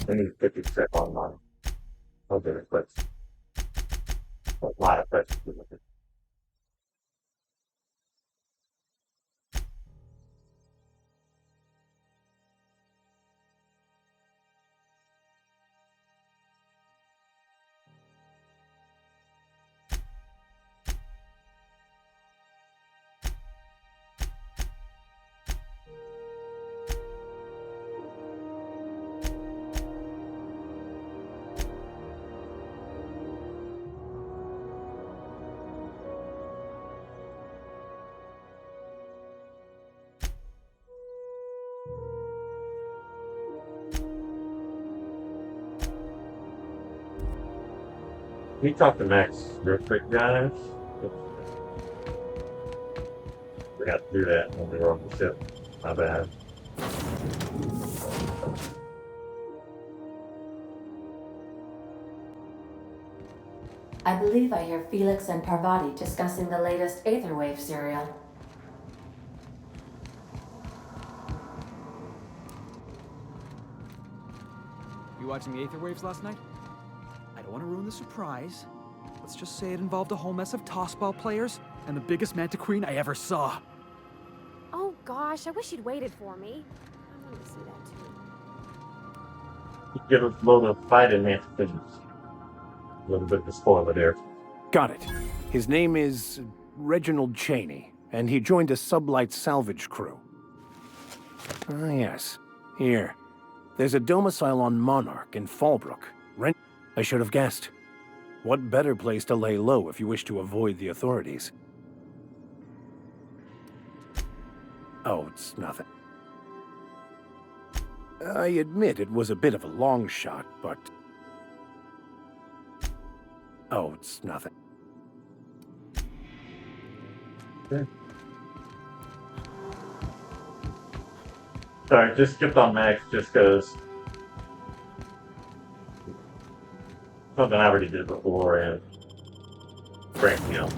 I need 50% on mine. I'll get it, but a lot of questions. We talked to Max real quick, guys. We got to do that when we were on the ship. My bad. I believe I hear Felix and Parvati discussing the latest Aetherwave serial. You watching the Aetherwaves last night? I don't want to ruin the surprise. Let's just say it involved a whole mess of tossball players and the biggest Manta Queen I ever saw. Oh gosh, I wish you'd waited for me. I wanted to see that too. Give us a load of fighting mantifisions. A little bit of a spoiler there. Got it. His name is Reginald Cheney, and he joined a sublight salvage crew. Ah, yes. Here. There's a domicile on Monarch in Fallbrook. I should have guessed. What better place to lay low if you wish to avoid the authorities? Oh, it's nothing. I admit it was a bit of a long shot, but... Oh, it's nothing. Okay. Sorry, just skipped on Max just because something I already did before, and frankly, you know,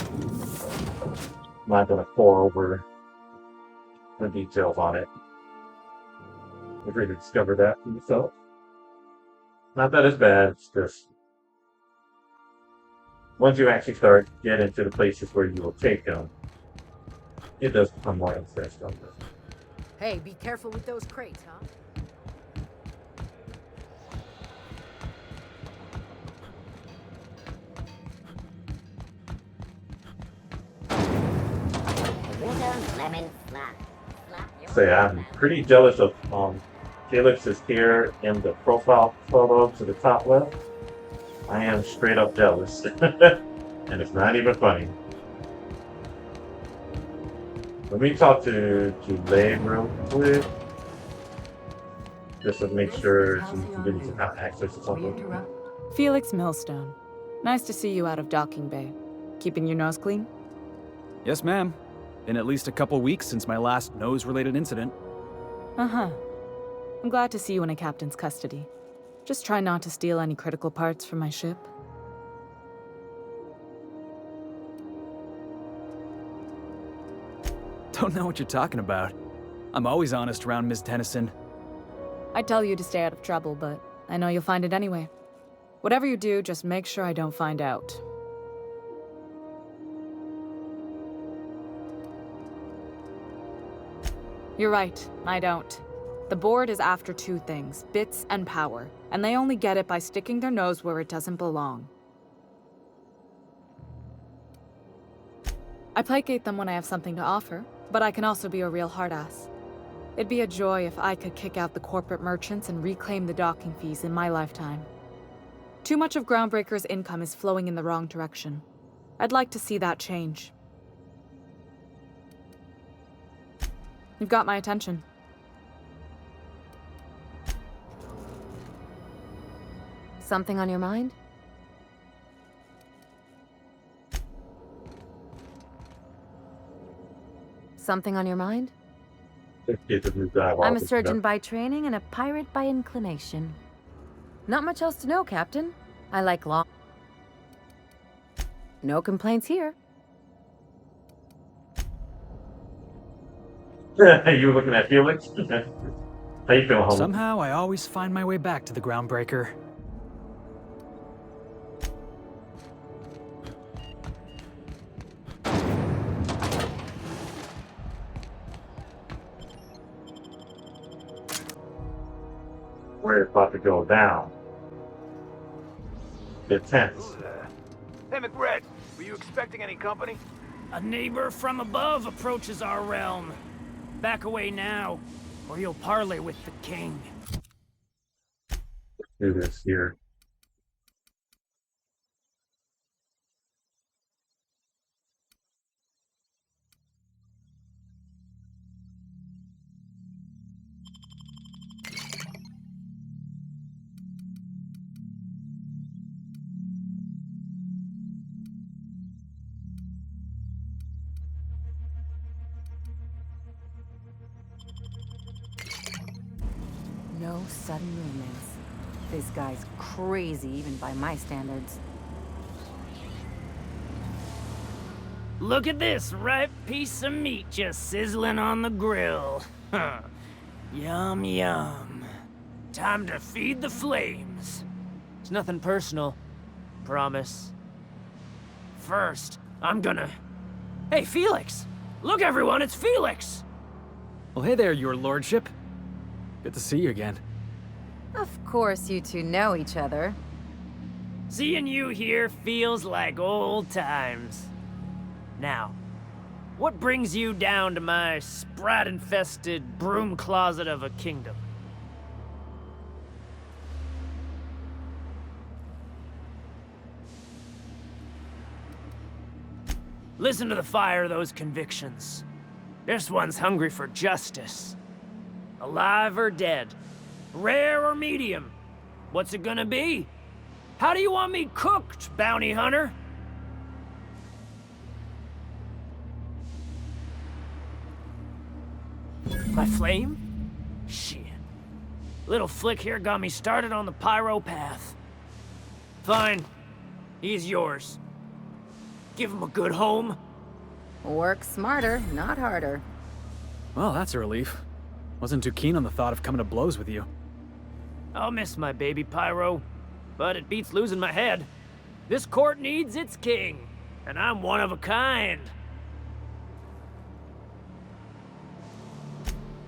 I'm not going to pour over the details on it. You're free to discover that for yourself. Not that it's bad, it's just once you actually start getting to the places where you will take them, it does become more interesting. Hey, be careful with those crates, huh? Lemon slap. Say I'm pretty jealous of Felix's hair in the profile photo to the top left. I am straight up jealous. And it's not even funny. Let me talk to Lay real quick. Just to make sure she can give me some kind of access to something. Felix Millstone. Nice to see you out of docking bay. Keeping your nose clean? Yes, ma'am. Been at least a couple weeks since my last nose-related incident. Uh-huh. I'm glad to see you in a captain's custody. Just try not to steal any critical parts from my ship. Don't know what you're talking about. I'm always honest around Ms. Tennyson. I tell you to stay out of trouble, but I know you'll find it anyway. Whatever you do, just make sure I don't find out. You're right, I don't. The board is after two things, bits and power, and they only get it by sticking their nose where it doesn't belong. I placate them when I have something to offer, but I can also be a real hard-ass. It'd be a joy if I could kick out the corporate merchants and reclaim the docking fees in my lifetime. Too much of Groundbreaker's income is flowing in the wrong direction. I'd like to see that change. You've got my attention. Something on your mind? Something on your mind? I'm a surgeon by training and a pirate by inclination. Not much else to know, Captain. I like law. No complaints here. You looking at Felix? How you feeling, homie? Somehow, I always find my way back to the Groundbreaker. Where it's about to go down. It's tense. Hey, McRed, were you expecting any company? A neighbor from above approaches our realm. Back away now, or you'll parley with the king. Do this here. No sudden movements. This guy's crazy, even by my standards. Look at this ripe piece of meat just sizzling on the grill. Huh. Yum, yum. Time to feed the flames. It's nothing personal. Promise. First, I'm gonna... Hey, Felix! Look, everyone, it's Felix! Well, hey there, your lordship. Good to see you again. Of course you two know each other. Seeing you here feels like old times. Now, what brings you down to my sprat-infested broom closet of a kingdom? Listen to the fire of those convictions. This one's hungry for justice. Alive or dead? Rare or medium? What's it gonna be? How do you want me cooked, bounty hunter? My flame? Shit. Little flick here got me started on the pyro path. Fine. He's yours. Give him a good home. Work smarter, not harder. Well, that's a relief. Wasn't too keen on the thought of coming to blows with you. I'll miss my baby Pyro, but it beats losing my head. This court needs its king, and I'm one of a kind.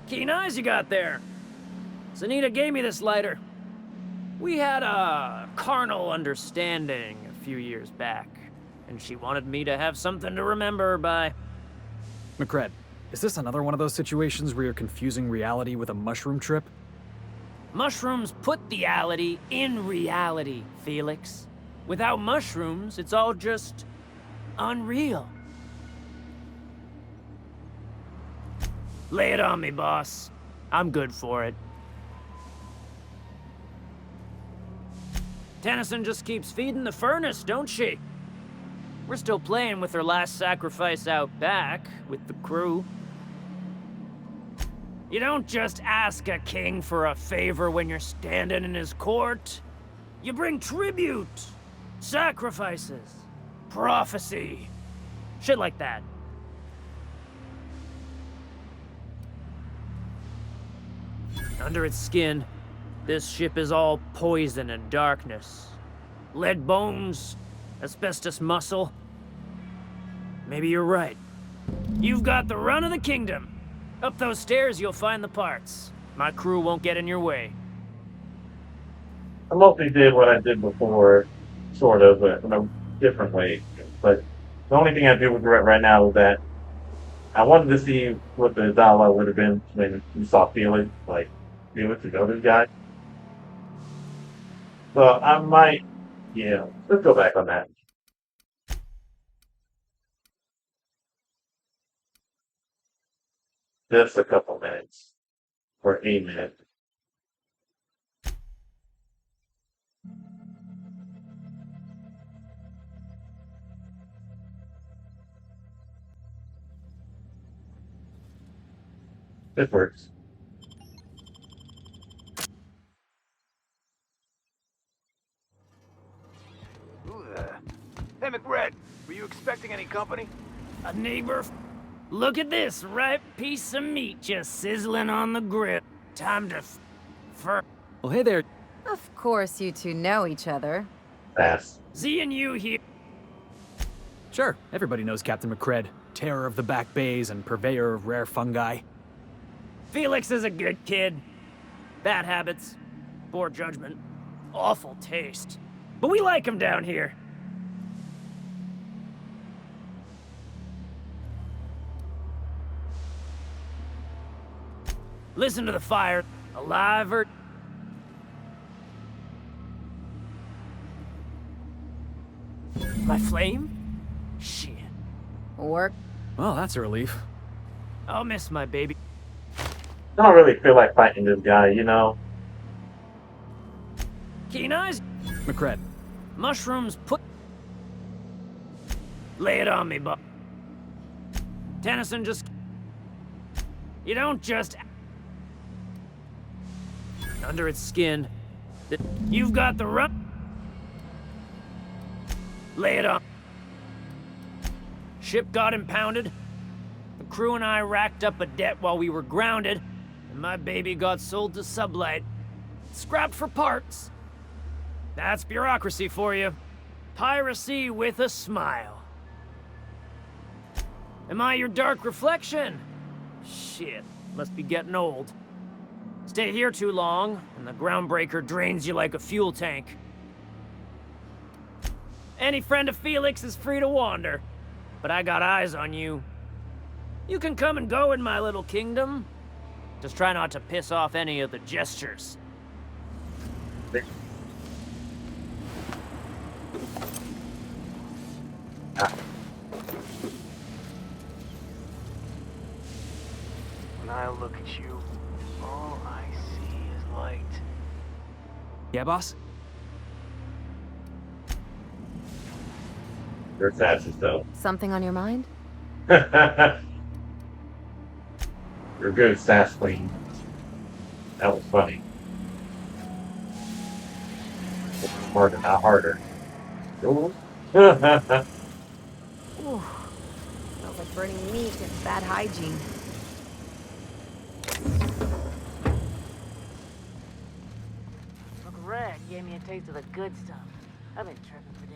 Keen eyes you got there. Zanita gave me this lighter. We had a carnal understanding a few years back, and she wanted me to have something to remember her by. McRed, is this another one of those situations where you're confusing reality with a mushroom trip? Mushrooms put the reality in reality, Felix. Without mushrooms, it's all just unreal. Lay it on me, boss. I'm good for it. Tennyson just keeps feeding the furnace, don't she? We're still playing with her last sacrifice out back, with the crew. You don't just ask a king for a favor when you're standing in his court. You bring tribute, sacrifices, prophecy, shit like that. Under its skin, this ship is all poison and darkness. Lead bones, asbestos muscle. Maybe you're right. You've got the run of the kingdom. Up those stairs, you'll find the parts. My crew won't get in your way. I mostly did what I did before, sort of, but in a different way. But the only thing I do regret right now is that I wanted to see what the dialogue would have been when you saw Felix, like, Felix, the other guy. So I might, yeah, let's go back on that. Just a couple minutes, or a minute. This works. Who the... Hey, McRed, were you expecting any company? A neighbor? Look at this ripe piece of meat just sizzling on the grill. Time to for. Well, hey there. Of course you two know each other. Fast. Seeing you here. Sure, everybody knows Captain McCred, terror of the back bays and purveyor of rare fungi. Felix is a good kid. Bad habits, poor judgment, awful taste. But we like him down here. Listen to the fire. Alive or... My flame? Shit. Work. Well, that's a relief. I'll miss my baby. I don't really feel like fighting this guy, you know? Keen eyes? McCred. Mushrooms put... Lay it on me, Bob. Tennyson just... You don't just... Under its skin. You've got the run... Lay it on. Ship got impounded. The crew and I racked up a debt while we were grounded, and my baby got sold to Sublight. Scrapped for parts. That's bureaucracy for you. Piracy with a smile. Am I your dark reflection? Shit, must be getting old. Stay here too long, and the groundbreaker drains you like a fuel tank. Any friend of Felix is free to wander, but I got eyes on you. You can come and go in my little kingdom. Just try not to piss off any of the gestures. When I look at you, all I see is light. Yeah, boss? You're fast as though. Something on your mind? You're good, Sass Queen. That was funny. Smarter, not harder. Ooh. Smells like burning meat and bad hygiene. McRed gave me a taste of the good stuff. I've been tripping for days.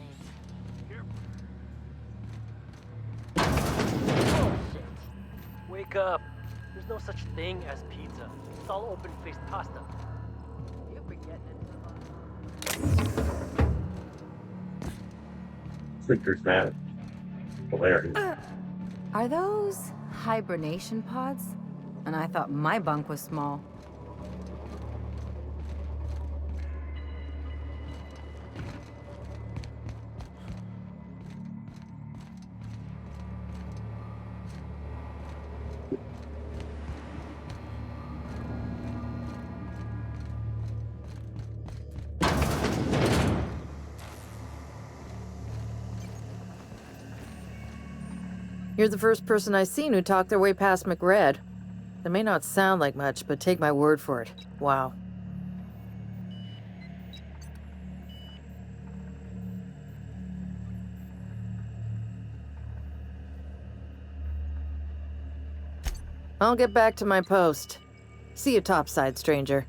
Oh, shit. Wake up. There's no such thing as pizza. It's all open-faced pasta. You forgetting it? Sleepers, man. Hilarious. Are those hibernation pods? And I thought my bunk was small. You're the first person I've seen who talked their way past McRed. It may not sound like much, but take my word for it. Wow. I'll get back to my post. See you topside, stranger.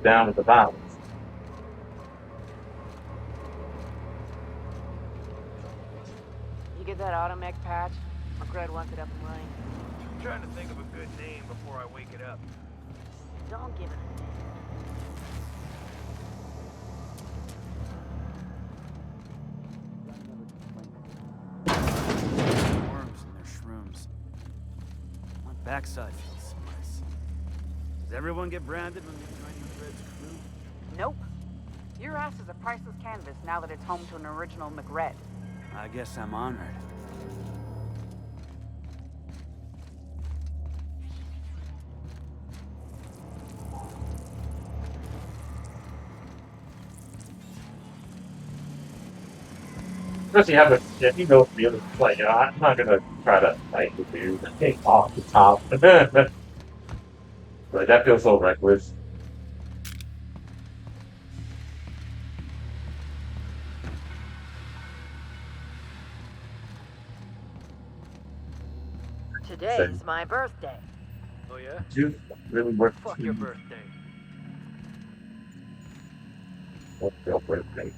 Down at the bottom. Automech patch? McRed wants it up and running. I'm trying to think of a good name before I wake it up. Don't give it a name. Worms and their shrooms. My backside feels nice. Does everyone get branded when they join McRed's crew? Nope. Your ass is a priceless canvas now that it's home to an original McRed. I guess I'm honored. Especially have a, if you know the other play, I'm not gonna try to fight the dude off the top. But that feels so reckless. Today's my birthday. Oh yeah? Dude, really worth Fuck your birthday. What's your birthday?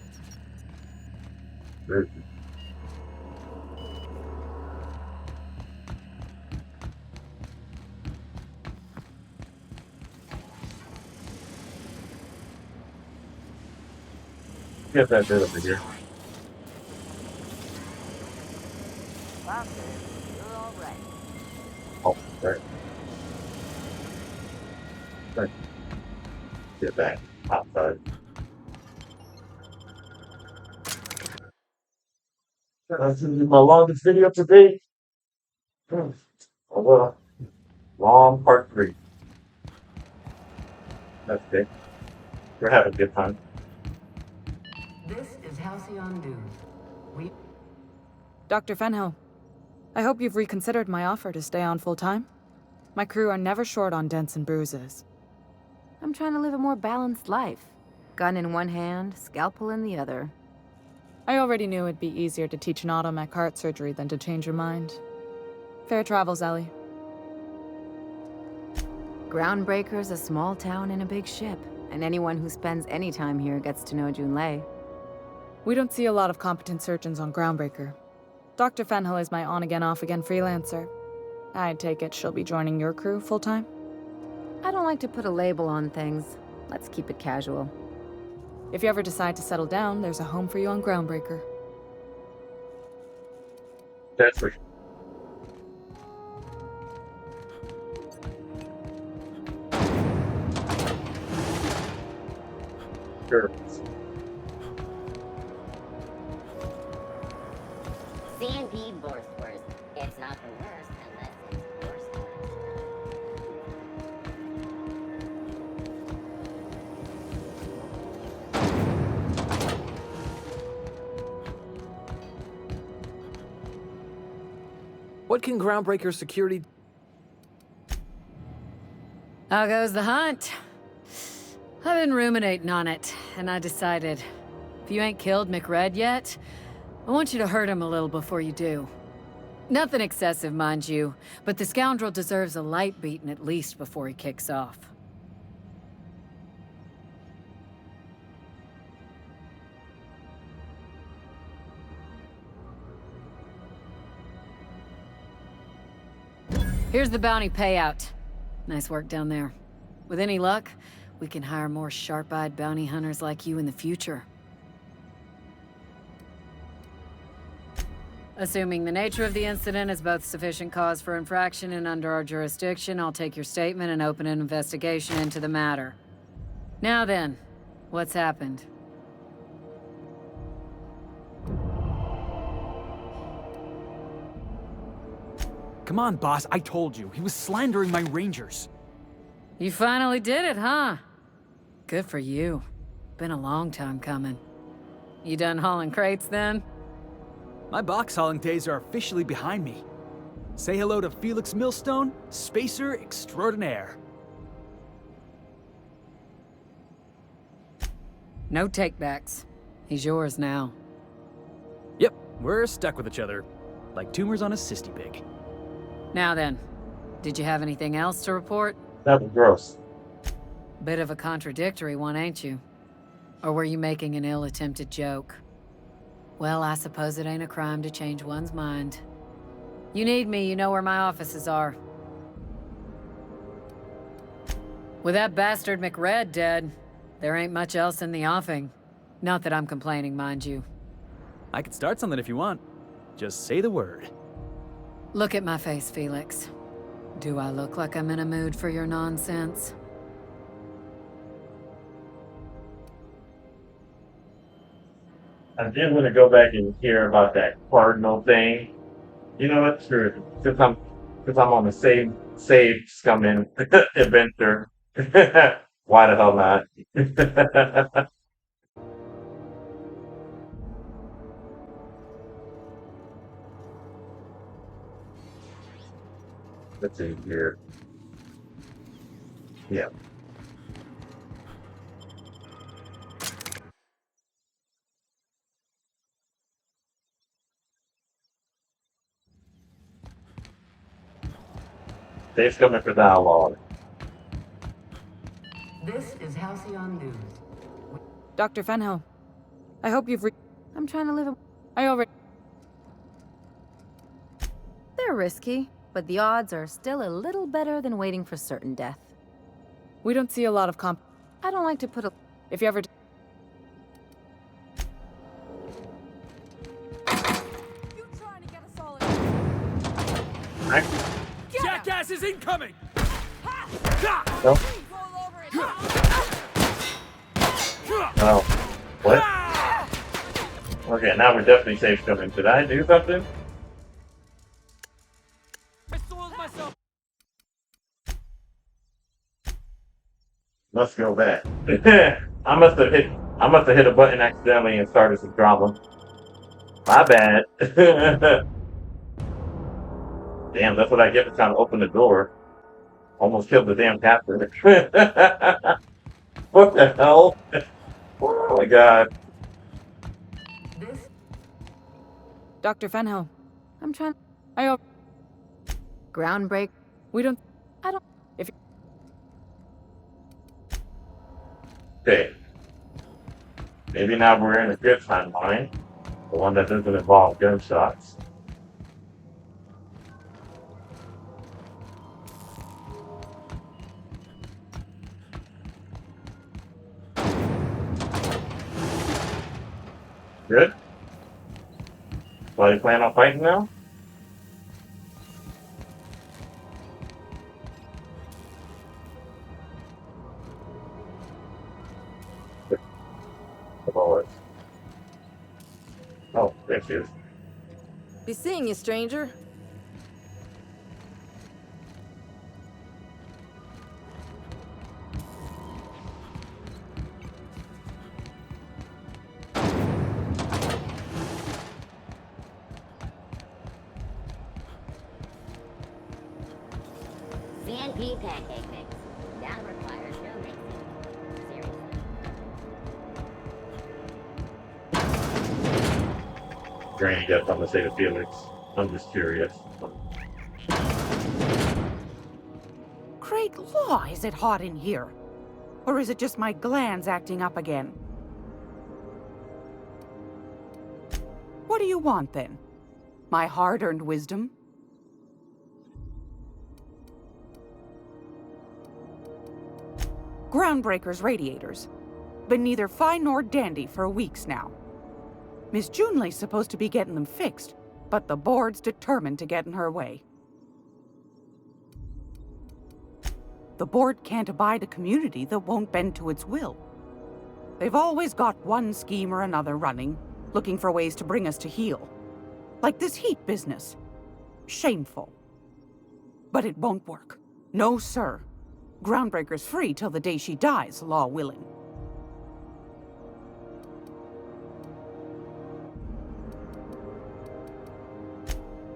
Get that bit over here. You're all right. Oh, right. Right. Get back outside. This is my longest video to date. Oh, long part 3. That's good. We're having a good time. This is Halcyon News. Dr. Fenhill, I hope you've reconsidered my offer to stay on full-time. My crew are never short on dents and bruises. I'm trying to live a more balanced life. Gun in one hand, scalpel in the other. I already knew it'd be easier to teach an automech heart surgery than to change your mind. Fair travels, Ellie. Groundbreaker's a small town in a big ship, and anyone who spends any time here gets to know Junlei. We don't see a lot of competent surgeons on Groundbreaker. Dr. Fenhill is my on-again, off-again freelancer. I take it she'll be joining your crew full-time? I don't like to put a label on things. Let's keep it casual. If you ever decide to settle down, there's a home for you on Groundbreaker. That's for sure. C&P Borstwurst. It's not the worst unless it's worse. What can Groundbreaker security... How goes the hunt? I've been ruminating on it, and I decided, if you ain't killed McRed yet, I want you to hurt him a little before you do. Nothing excessive, mind you, but the scoundrel deserves a light beating at least before he kicks off. Here's the bounty payout. Nice work down there. With any luck, we can hire more sharp-eyed bounty hunters like you in the future. Assuming the nature of the incident is both sufficient cause for infraction and under our jurisdiction, I'll take your statement and open an investigation into the matter. Now then, what's happened? Come on, boss, I told you. He was slandering my rangers. You finally did it, huh? Good for you. Been a long time coming. You done hauling crates then? My box hauling days are officially behind me. Say hello to Felix Millstone, spacer extraordinaire. No takebacks. He's yours now. Yep, we're stuck with each other. Like tumors on a cysty pig. Now then, did you have anything else to report? That was gross. Bit of a contradictory one, ain't you? Or were you making an ill-attempted joke? Well, I suppose it ain't a crime to change one's mind. You need me, you know where my offices are. With that bastard McRed dead, there ain't much else in the offing. Not that I'm complaining, mind you. I could start something if you want. Just say the word. Look at my face, Felix. Do I look like I'm in a mood for your nonsense? I did want to go back and hear about that cardinal thing. You know what? Sure. Since I'm on the save scumming adventure. Why the hell not? Let's see here. Yeah. Save's coming for dialogue. This is Halcyon News. Dr. Fenhill, I hope you've I'm trying to live a... I already... They're risky, but the odds are still a little better than waiting for certain death. We don't see a lot of I don't like to put a... If you ever... Jackass is incoming! No. Oh. What? Okay, now we're definitely safe coming. Did I do something? Let's go back. I must have hit a button accidentally and started some drama. My bad. Damn, that's what I get for trying to open the door. Almost killed the damn captain. What the hell? Oh my god. Dr. Fenhill, I'm trying... Groundbreak. We don't... I don't... If... Okay. Maybe now we're in a good timeline. The one that doesn't involve gunshots. Good? So you plan on fighting now? The bullets. Oh, there she is. Be seeing you, stranger. CNP pancake mix. That requires no mixing. Seriously. Granny got something to say to Felix. I'm just curious. Great law, is it hot in here? Or is it just my glands acting up again? What do you want, then? My hard-earned wisdom? Groundbreaker's radiators. Been neither fine nor dandy for weeks now. Miss Junley's supposed to be getting them fixed, but the board's determined to get in her way. The board can't abide a community that won't bend to its will. They've always got one scheme or another running, looking for ways to bring us to heel. Like this heat business. Shameful. But it won't work. No, sir. Groundbreaker's free till the day she dies, law willing.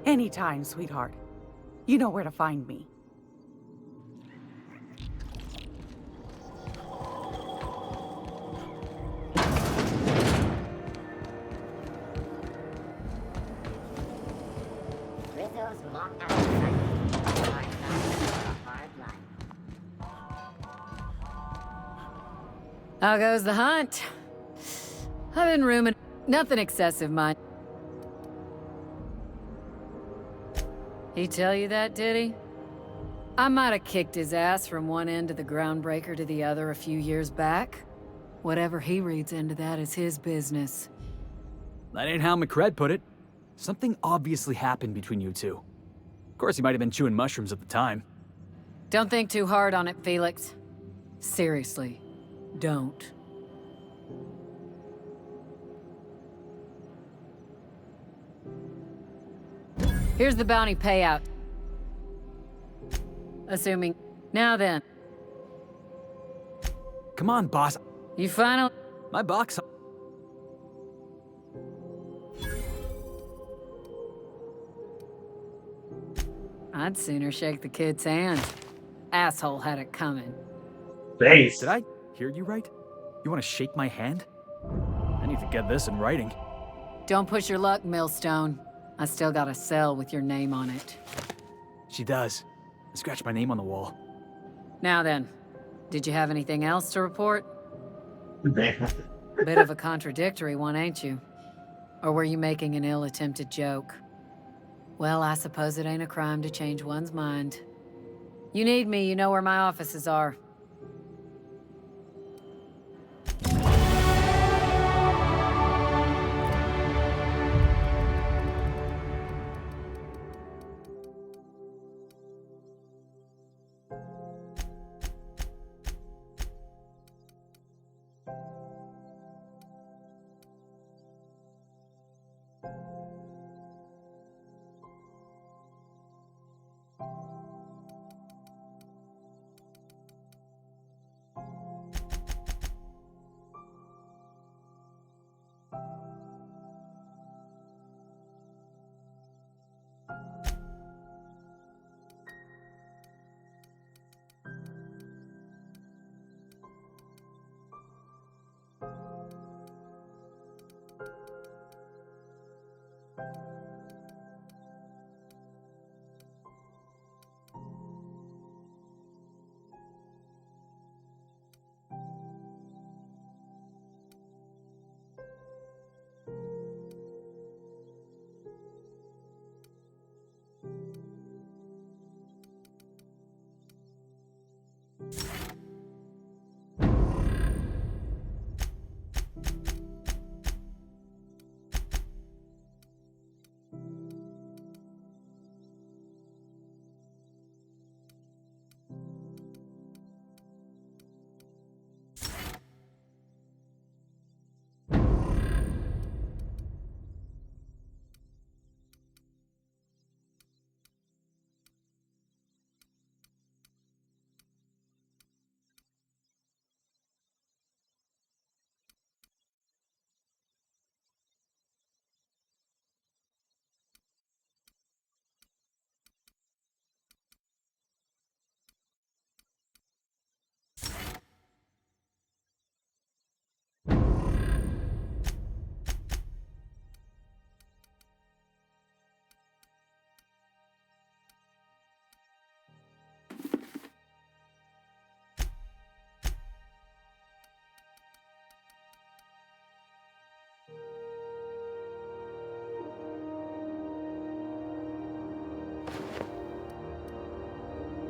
Anytime, sweetheart. You know where to find me. Rizzo's mock advertising. Hard science for a hard life. How goes the hunt? I've been rooming. Nothing excessive, mind. He tell you that, did he? I might have kicked his ass from one end of the groundbreaker to the other a few years back. Whatever he reads into that is his business. That ain't how McCred put it. Something obviously happened between you two. Of course, he might have been chewing mushrooms at the time. Don't think too hard on it, Felix. Seriously, don't. Here's the bounty payout. Assuming... Now then. Come on, boss. You final... My box... I'd sooner shake the kid's hand. Asshole had it coming. Base. Did I hear you right? You want to shake my hand? I need to get this in writing. Don't push your luck, Millstone. I still got a cell with your name on it. She does. I scratched my name on the wall. Now then, did you have anything else to report? Damn. Bit of a contradictory one, ain't you? Or were you making an ill-attempted joke? Well, I suppose it ain't a crime to change one's mind. You need me, you know where my offices are.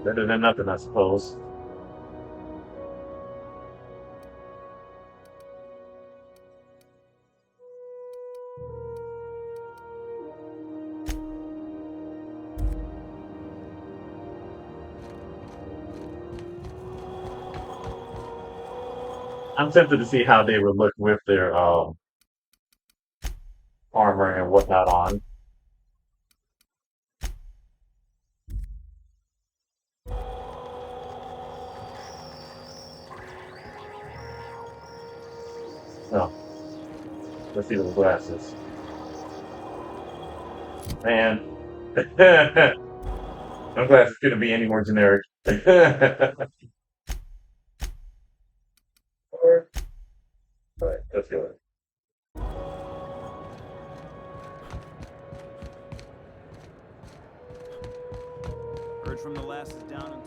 Better than nothing, I suppose. I'm tempted to see how they would look with their armor and whatnot on. Oh, let's see those glasses. Man, no glasses couldn't be any more generic. Alright, let's go. Heard from the lasses down in...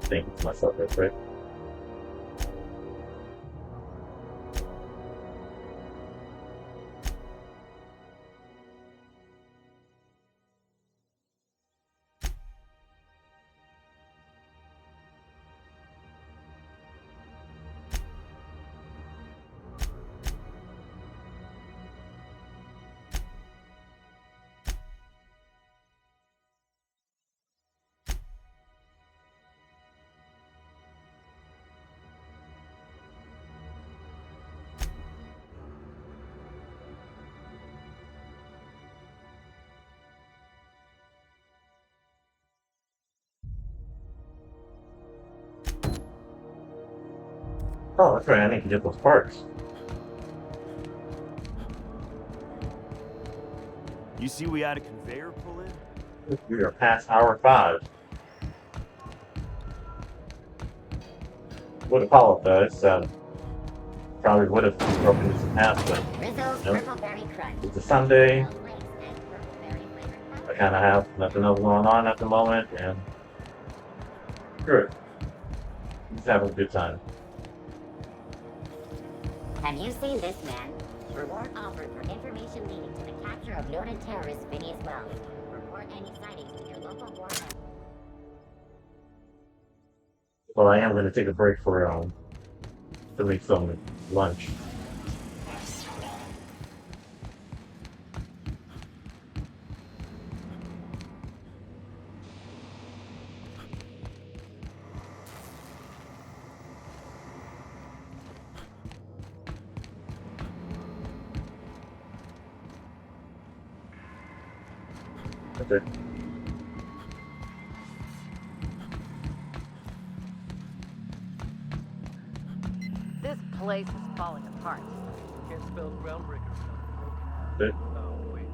thinking to myself, that's right. Oh, that's right, I need to get those parts. You see we had a conveyor pull in? We are past hour 5. Would apologize. Probably would have broken this in half, but it's a Sunday. I kind of have nothing else going on at the moment, and screw it. Just having a good time. Have you seen this man? Reward offered for information leading to the capture of noted terrorist Phineas Wells. Report any sightings to your local war. Well, I am going to take a break for to make some lunch. Okay. This place is falling apart. Can't spell groundbreaker without Good. Oh, wait.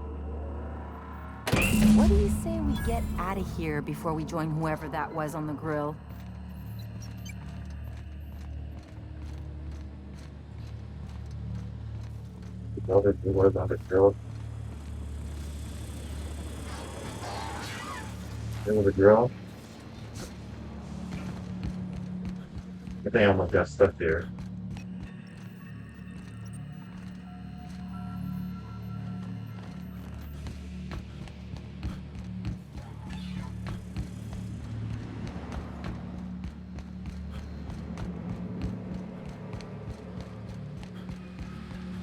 What do you say we get out of here before we join whoever that was on the grill? The word on the grill. In the grill. I think I almost got stuck there.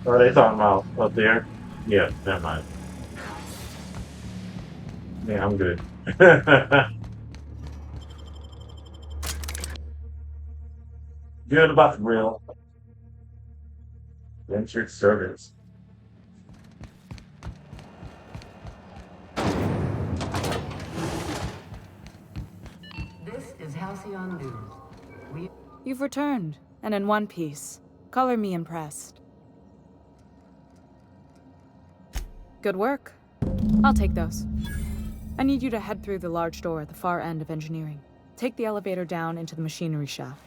Are they talking about up there? Yeah, never mind. Yeah, I'm good. Good about the grill. Ventured servants. This is Halcyon News. You've returned, and in one piece. Color me impressed. Good work. I'll take those. I need you to head through the large door at the far end of engineering. Take the elevator down into the machinery shaft.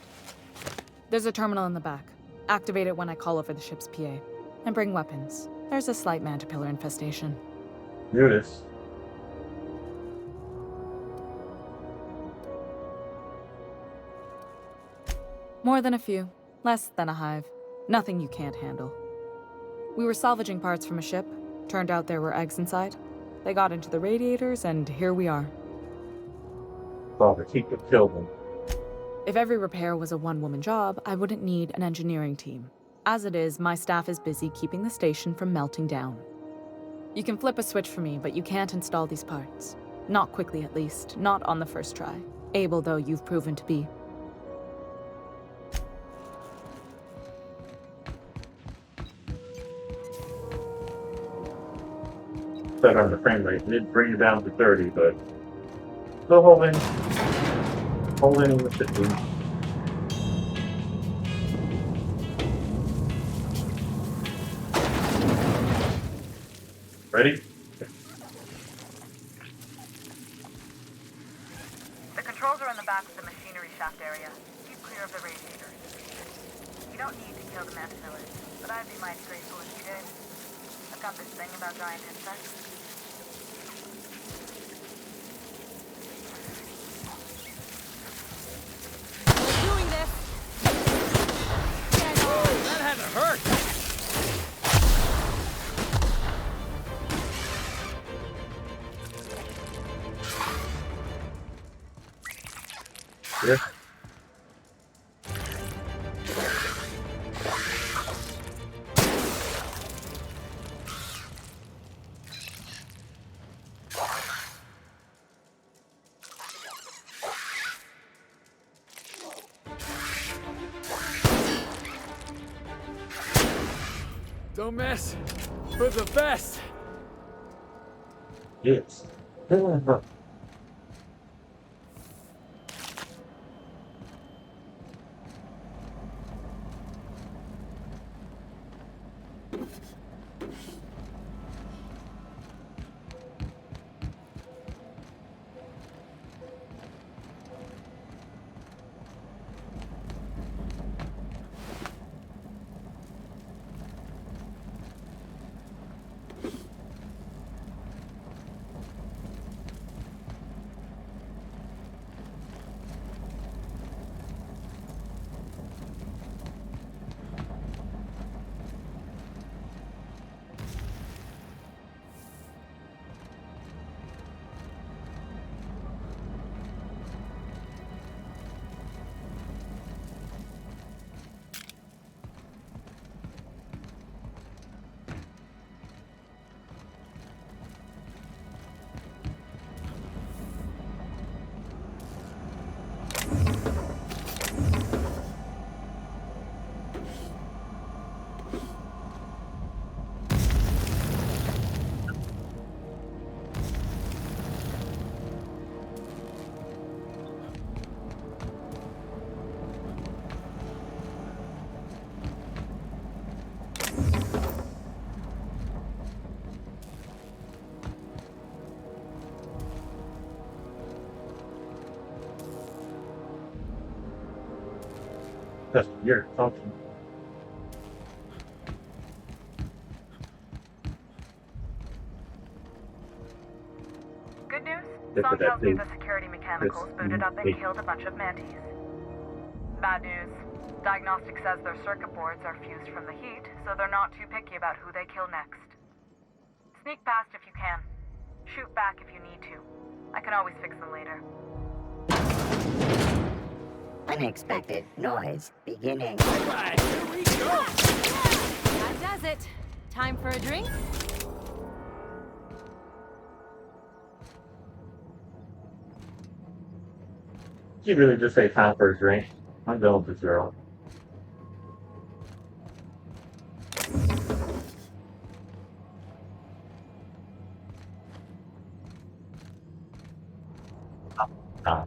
There's a terminal in the back. Activate it when I call over the ship's PA. And bring weapons. There's a slight mantipillar infestation. Do this. More than a few. Less than a hive. Nothing you can't handle. We were salvaging parts from a ship. Turned out there were eggs inside. They got into the radiators, and here we are. Father, keep the children. If every repair was a one-woman job, I wouldn't need an engineering team. As it is, my staff is busy keeping the station from melting down. You can flip a switch for me, but you can't install these parts. Not quickly, at least. Not on the first try. Able though you've proven to be. Set on the frame rate. Did bring it down to 30, but still holding the 50. Ready? The controls are in the back of the machinery shaft area. Keep clear of the radiators. You don't need to kill the mantillae, but I'd be mighty grateful if you did. I've got this thing about giant insects. Here. Don't mess with the best. Yes. That's weird something. Good news? Look Song at that tells me thing. the security mechanicals booted up and killed a bunch of mantis. Bad news. Diagnostic says their circuit boards are fused from the heat, so they're not too picky about who they kill next. Sneak past if you can. Shoot back if you need to. I can always fix them later. Unexpected noise beginning. Alright, here we go! That does it. Time for a drink? You really just say time for a drink. I'm going to zero. Ah.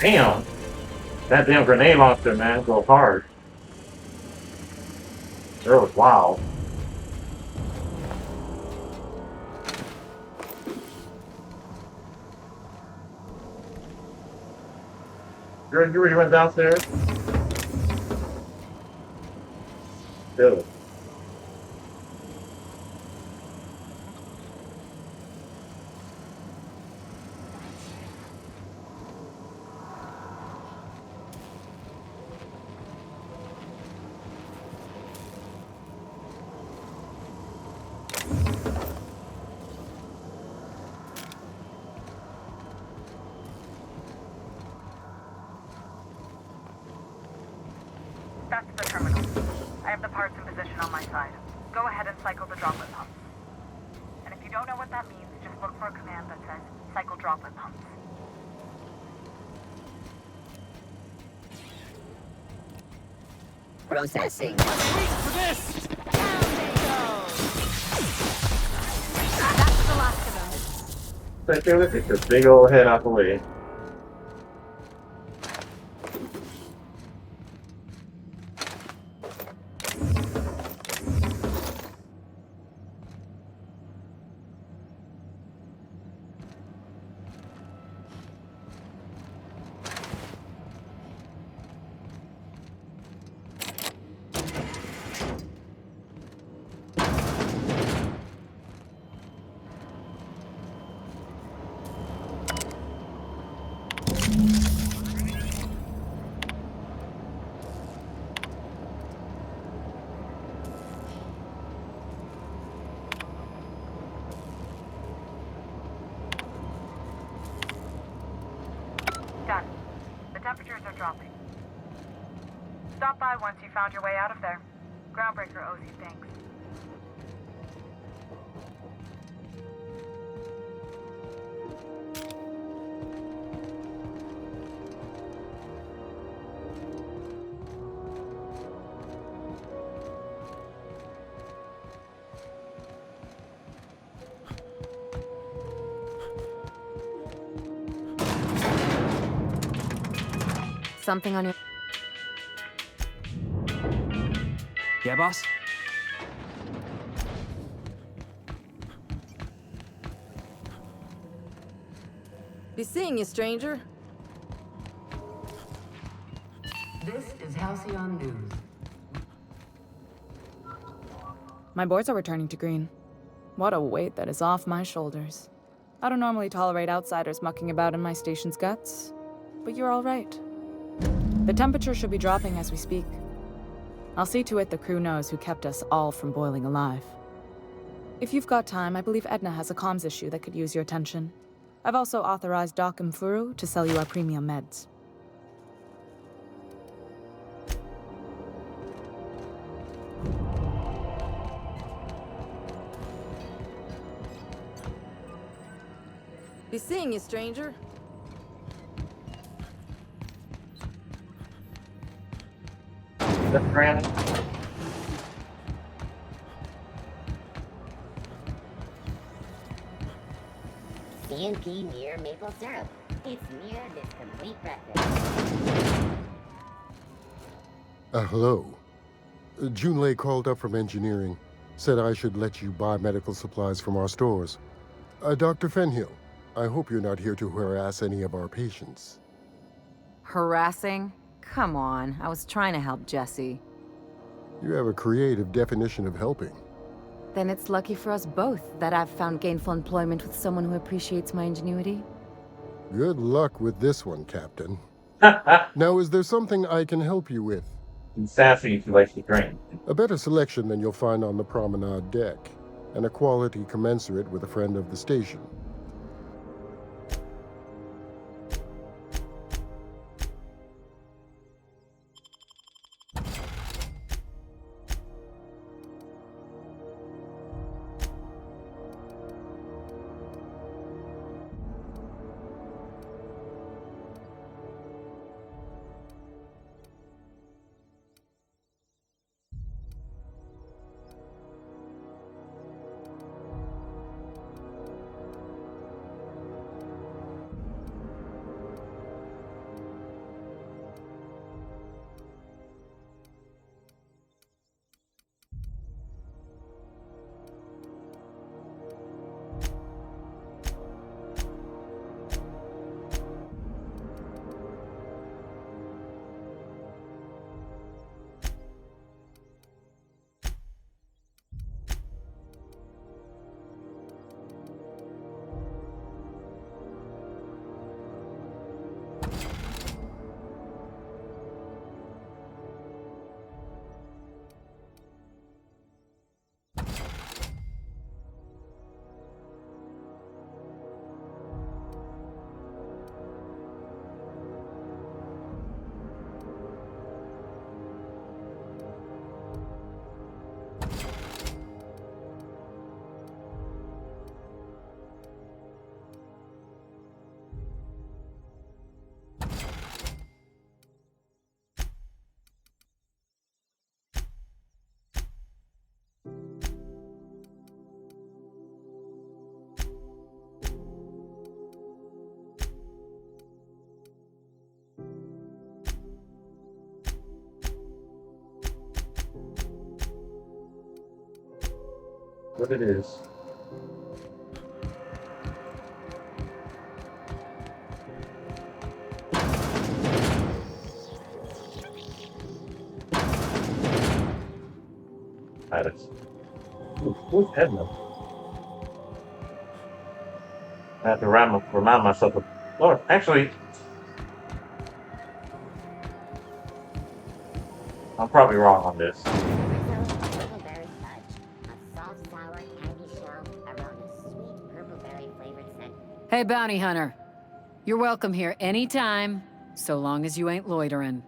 Damn! That damn grenade launcher, man, goes hard. That was wild. You already went downstairs? Dude. That's the terminal. I have the parts in position on my side. Go ahead and cycle the droplet pumps. And if you don't know what that means, just look for a command that says cycle droplet pumps. Processing. For this! That's the last of them. Take a look at this big old head out the way. Done. The temperatures are dropping. Stop by once you found your way out of there. Groundbreaker owes you thanks. Something on your... Yeah, boss? Be seeing you, stranger. This is Halcyon News. My boards are returning to green. What a weight that is off my shoulders. I don't normally tolerate outsiders mucking about in my station's guts, but you're all right. The temperature should be dropping as we speak. I'll see to it the crew knows who kept us all from boiling alive. If you've got time, I believe Edna has a comms issue that could use your attention. I've also authorized Doc and Furu to sell you our premium meds. Be seeing you, stranger. That's Brandon. CNP near maple syrup. It's near this complete breakfast. Hello. Junlei called up from engineering. Said I should let you buy medical supplies from our stores. Dr. Fenhill, I hope you're not here to harass any of our patients. Harassing? Come on, I was trying to help Jesse. You have a creative definition of helping. Then it's lucky for us both that I've found gainful employment with someone who appreciates my ingenuity. Good luck with this one, Captain. Now, is there something I can help you with? He's sassy if he likes to drink. A better selection than you'll find on the promenade deck, and a quality commensurate with a friend of the station. what it is. Alex. Who's Edna? I have to remind myself of. Lord, actually, I'm probably wrong on this. Purple-berry fudge, a soft, sour candy shell around a sweet purple-berry flavored scent. Hey, bounty hunter. You're welcome here anytime, so long as you ain't loitering.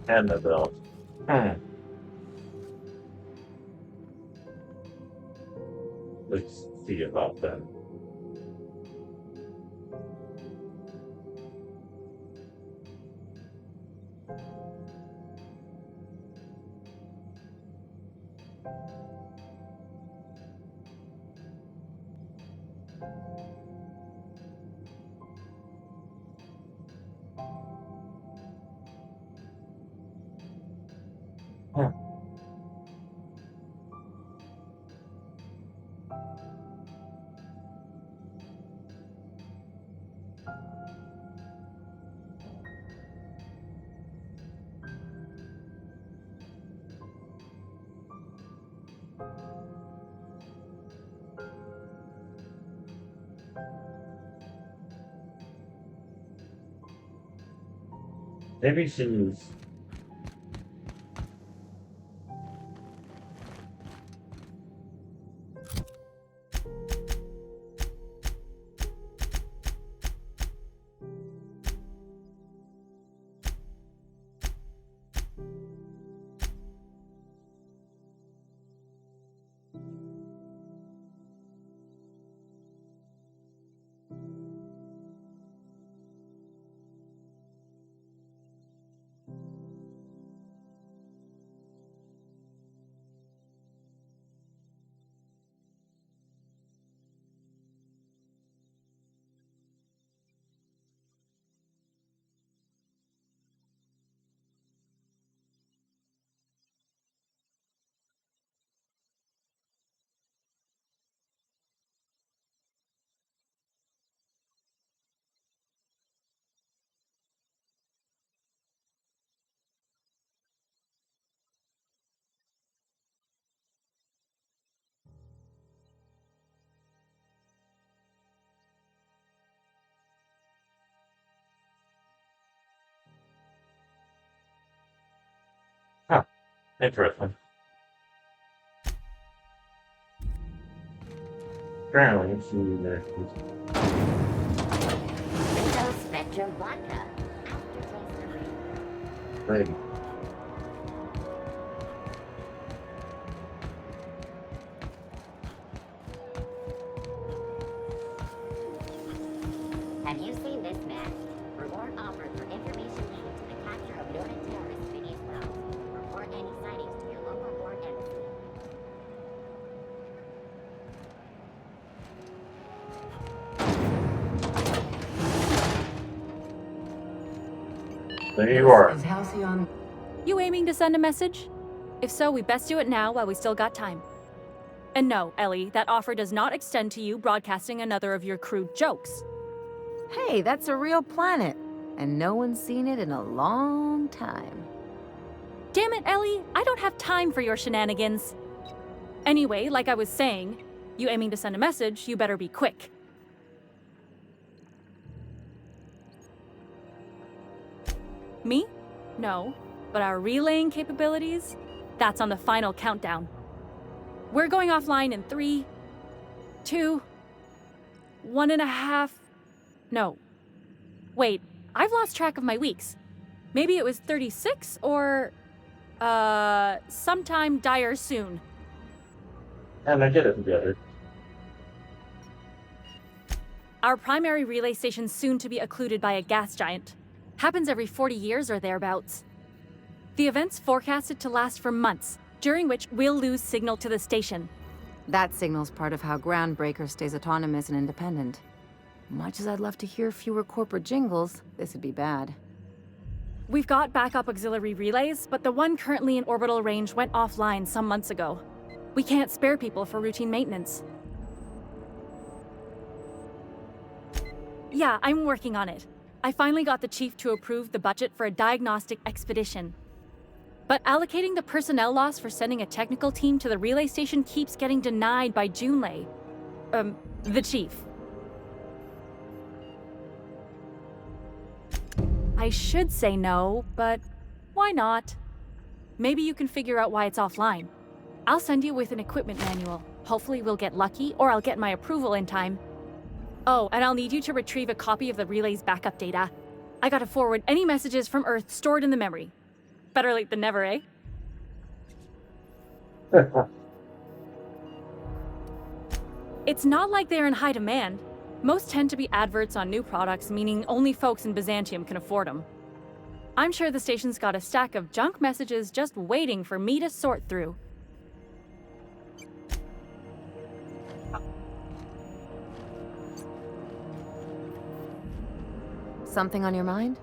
Annabelle. Let's see about that. Maybe she's. Huh. Interesting. Apparently, she Rizzo Spectrum Vodka. Aftertaste of rain. ready. Have you seen this man? Reward offered for information leading to the capture of noted terrorist Phineas Wells. Report any sightings to your local board embassy. There you are. Is Halcyon? You aiming to send a message? If so, we best do it now while we still got time. And no, Ellie, that offer does not extend to you broadcasting another of your crude jokes. Hey, that's a real planet, and no one's seen it in a long time. Damn it, Ellie, I don't have time for your shenanigans. Anyway, like I was saying, you aiming to send a message, you better be quick. Me? No. But our relaying capabilities? That's on the final countdown. We're going offline in 3, 2, 1.5... No. Wait, I've lost track of my weeks. Maybe it was 36 or... sometime dire soon. And I get it together. Our primary relay station's soon to be occluded by a gas giant. Happens every 40 years or thereabouts. The event's forecasted to last for months, during which we'll lose signal to the station. That signal's part of how Groundbreaker stays autonomous and independent. Much as I'd love to hear fewer corporate jingles, this would be bad. We've got backup auxiliary relays, but the one currently in orbital range went offline some months ago. We can't spare people for routine maintenance. Yeah, I'm working on it. I finally got the chief to approve the budget for a diagnostic expedition. But allocating the personnel loss for sending a technical team to the relay station keeps getting denied by Junlei. The chief. I should say no, but why not? Maybe you can figure out why it's offline. I'll send you with an equipment manual. Hopefully we'll get lucky, or I'll get my approval in time. Oh, and I'll need you to retrieve a copy of the relay's backup data. I gotta forward any messages from Earth stored in the memory. Better late than never, eh? It's not like they're in high demand. Most tend to be adverts on new products, meaning only folks in Byzantium can afford them. I'm sure the station's got a stack of junk messages just waiting for me to sort through. Something on your mind?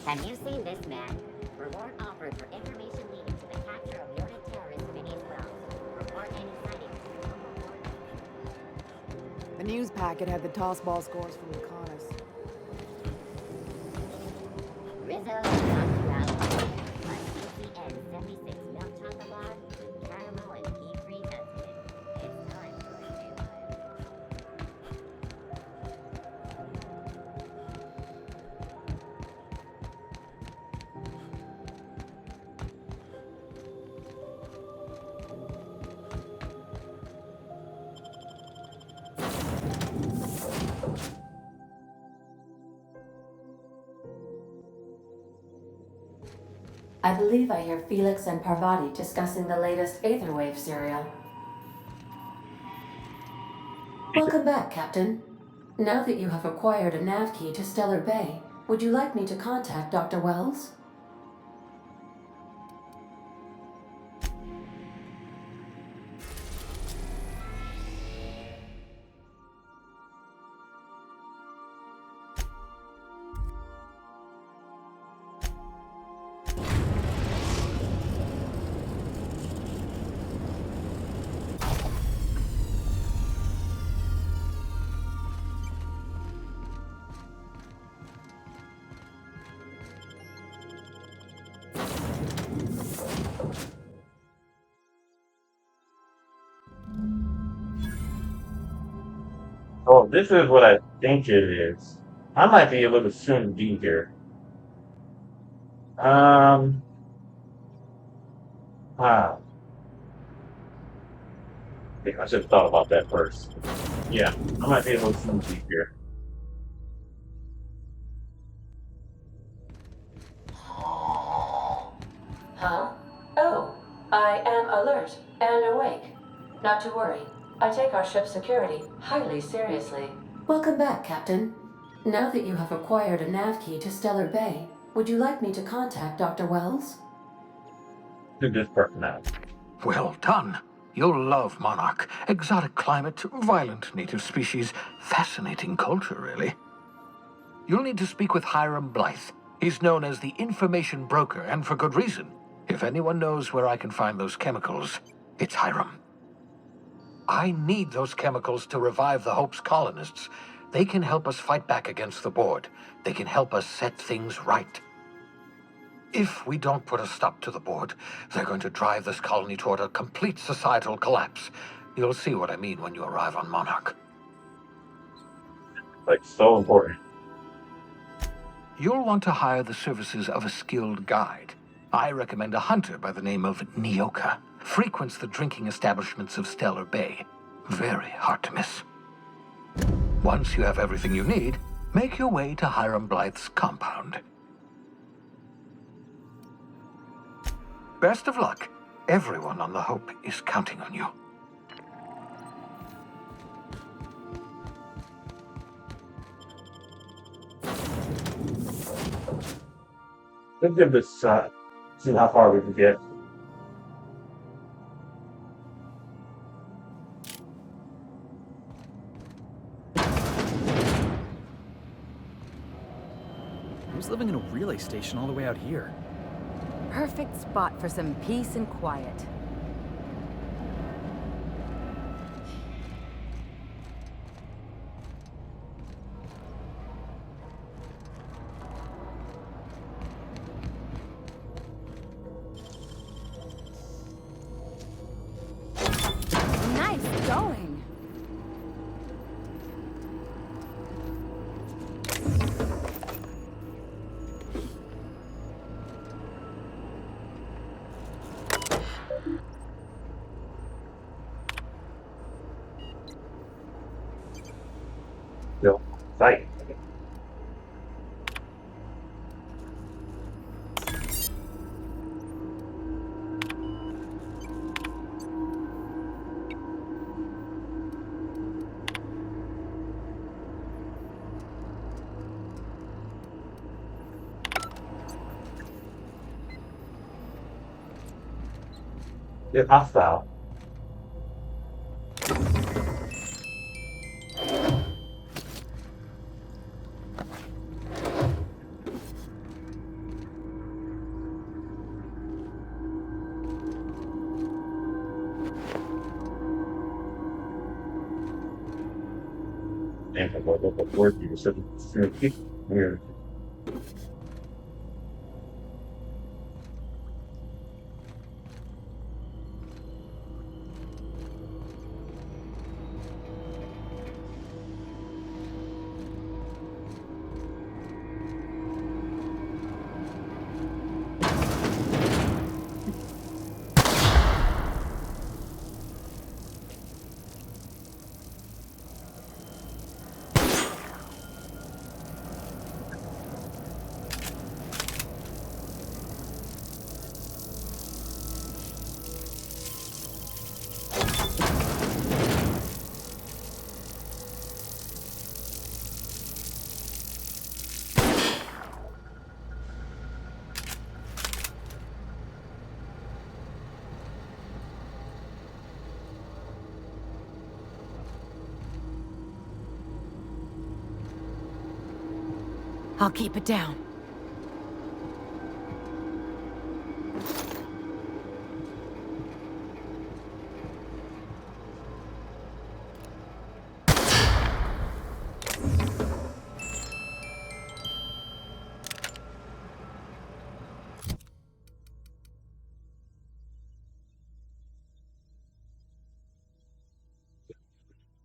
Have you seen this man? Reward offered for information leading to the capture of noted terrorist Phineas Wells. Report any sightings. The news packet had the tossball scores from Laconis. Rizzo, Dr. Ralph, CCN 76 milk chocolate bar, caramel and pea-free Nesquik. It's time for a new one. I believe I hear Felix and Parvati discussing the latest Aetherwave serial. Welcome back, Captain. Now that you have acquired a nav key to Stellar Bay, would you like me to contact Dr. Wells? Oh, this is what I think it is. I might be able to soon be here. Um, ah, I think I should have thought about that first. Yeah, I might be able to soon be here. Huh? Oh, I am alert and awake. Not to worry. I take our ship's security highly seriously. Welcome back, Captain. Now that you have acquired a nav key to Stellar Bay, would you like me to contact Dr. Wells? To this person now. Well done. You'll love Monarch. Exotic climate, violent native species, fascinating culture, really. You'll need to speak with Hiram Blythe. He's known as the information broker, and for good reason. If anyone knows where I can find those chemicals, it's Hiram. I need those chemicals to revive the Hope's colonists. They can help us fight back against the board. They can help us set things right. If we don't put a stop to the board, they're going to drive this colony toward a complete societal collapse. You'll see what I mean when you arrive on Monarch. Like, so important. You'll want to hire the services of a skilled guide. I recommend a hunter by the name of Nyoka. Frequents the drinking establishments of Stellar Bay. Very hard to miss. Once you have everything you need, make your way to Hiram Blythe's compound. Best of luck. Everyone on the Hope is counting on you. Let's give this a shot. See how far we can get. Who's living in a relay station all the way out here? Perfect spot for some peace and quiet. Nice going. Still sight. Get hostile. And what the word you said weird. I'll keep it down.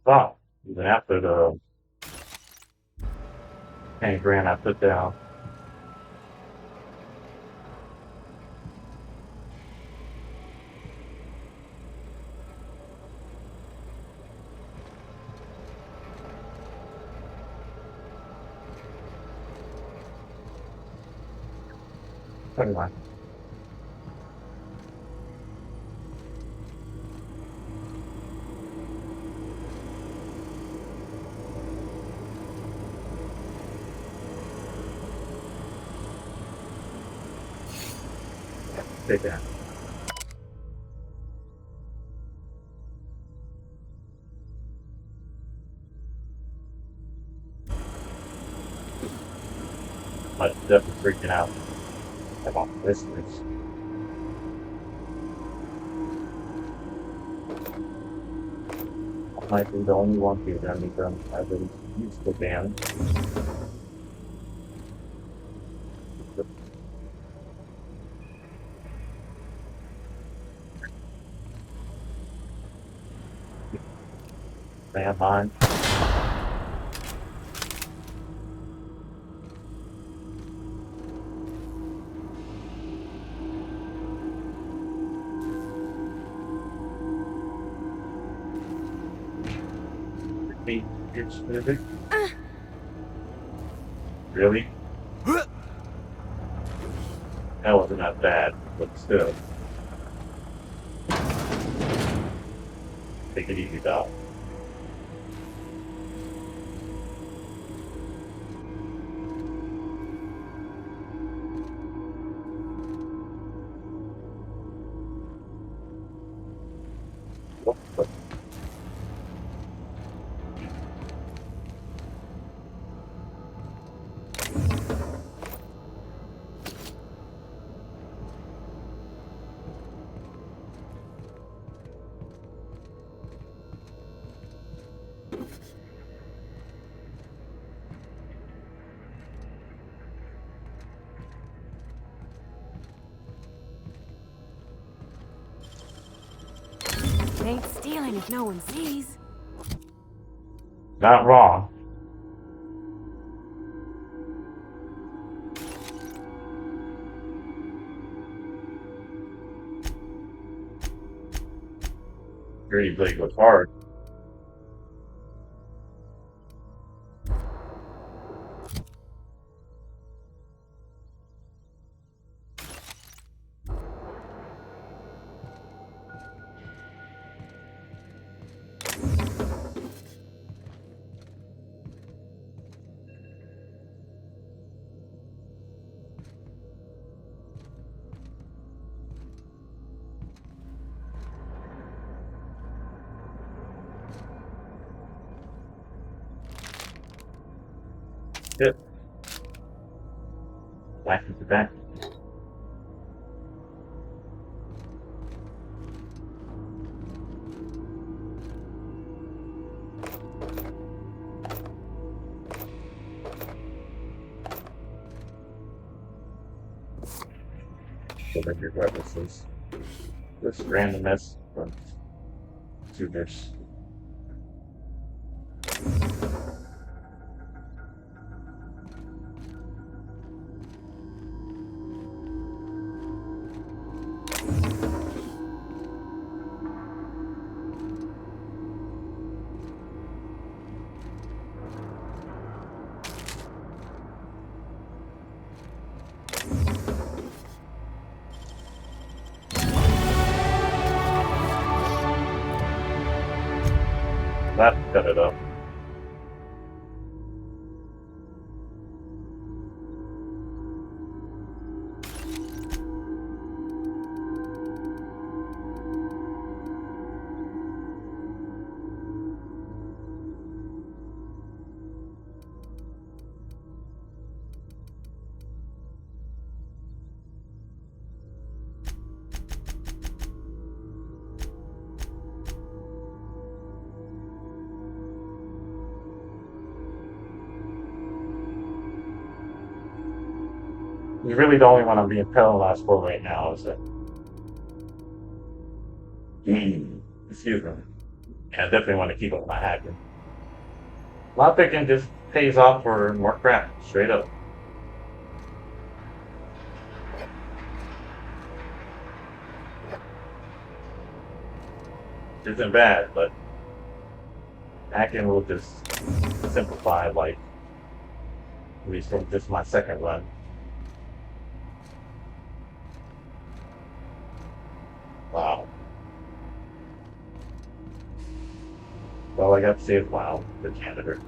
Oh, even after the 10 grand I put down. Anyway. Take that. I'm definitely freaking out about this place. might be the only one here that becomes as a useful band. Stand mine. It's music. Really? That wasn't that bad, but still. Take it easy, Doc. Ain't stealing if no one sees. Not wrong. Dirty Blake was hard. Yep. Back into back. So then your weapons this randomness from shooters. That cut it up. He's really the only one I'm being penalized for right now, is it? Excuse me. Yeah, I definitely want to keep up my hacking. Lockpicking just pays off for more crap, straight up. Isn't bad, but hacking will just simplify life. At least from just my second run. Wow. Well, I got to save WoW, the janitor.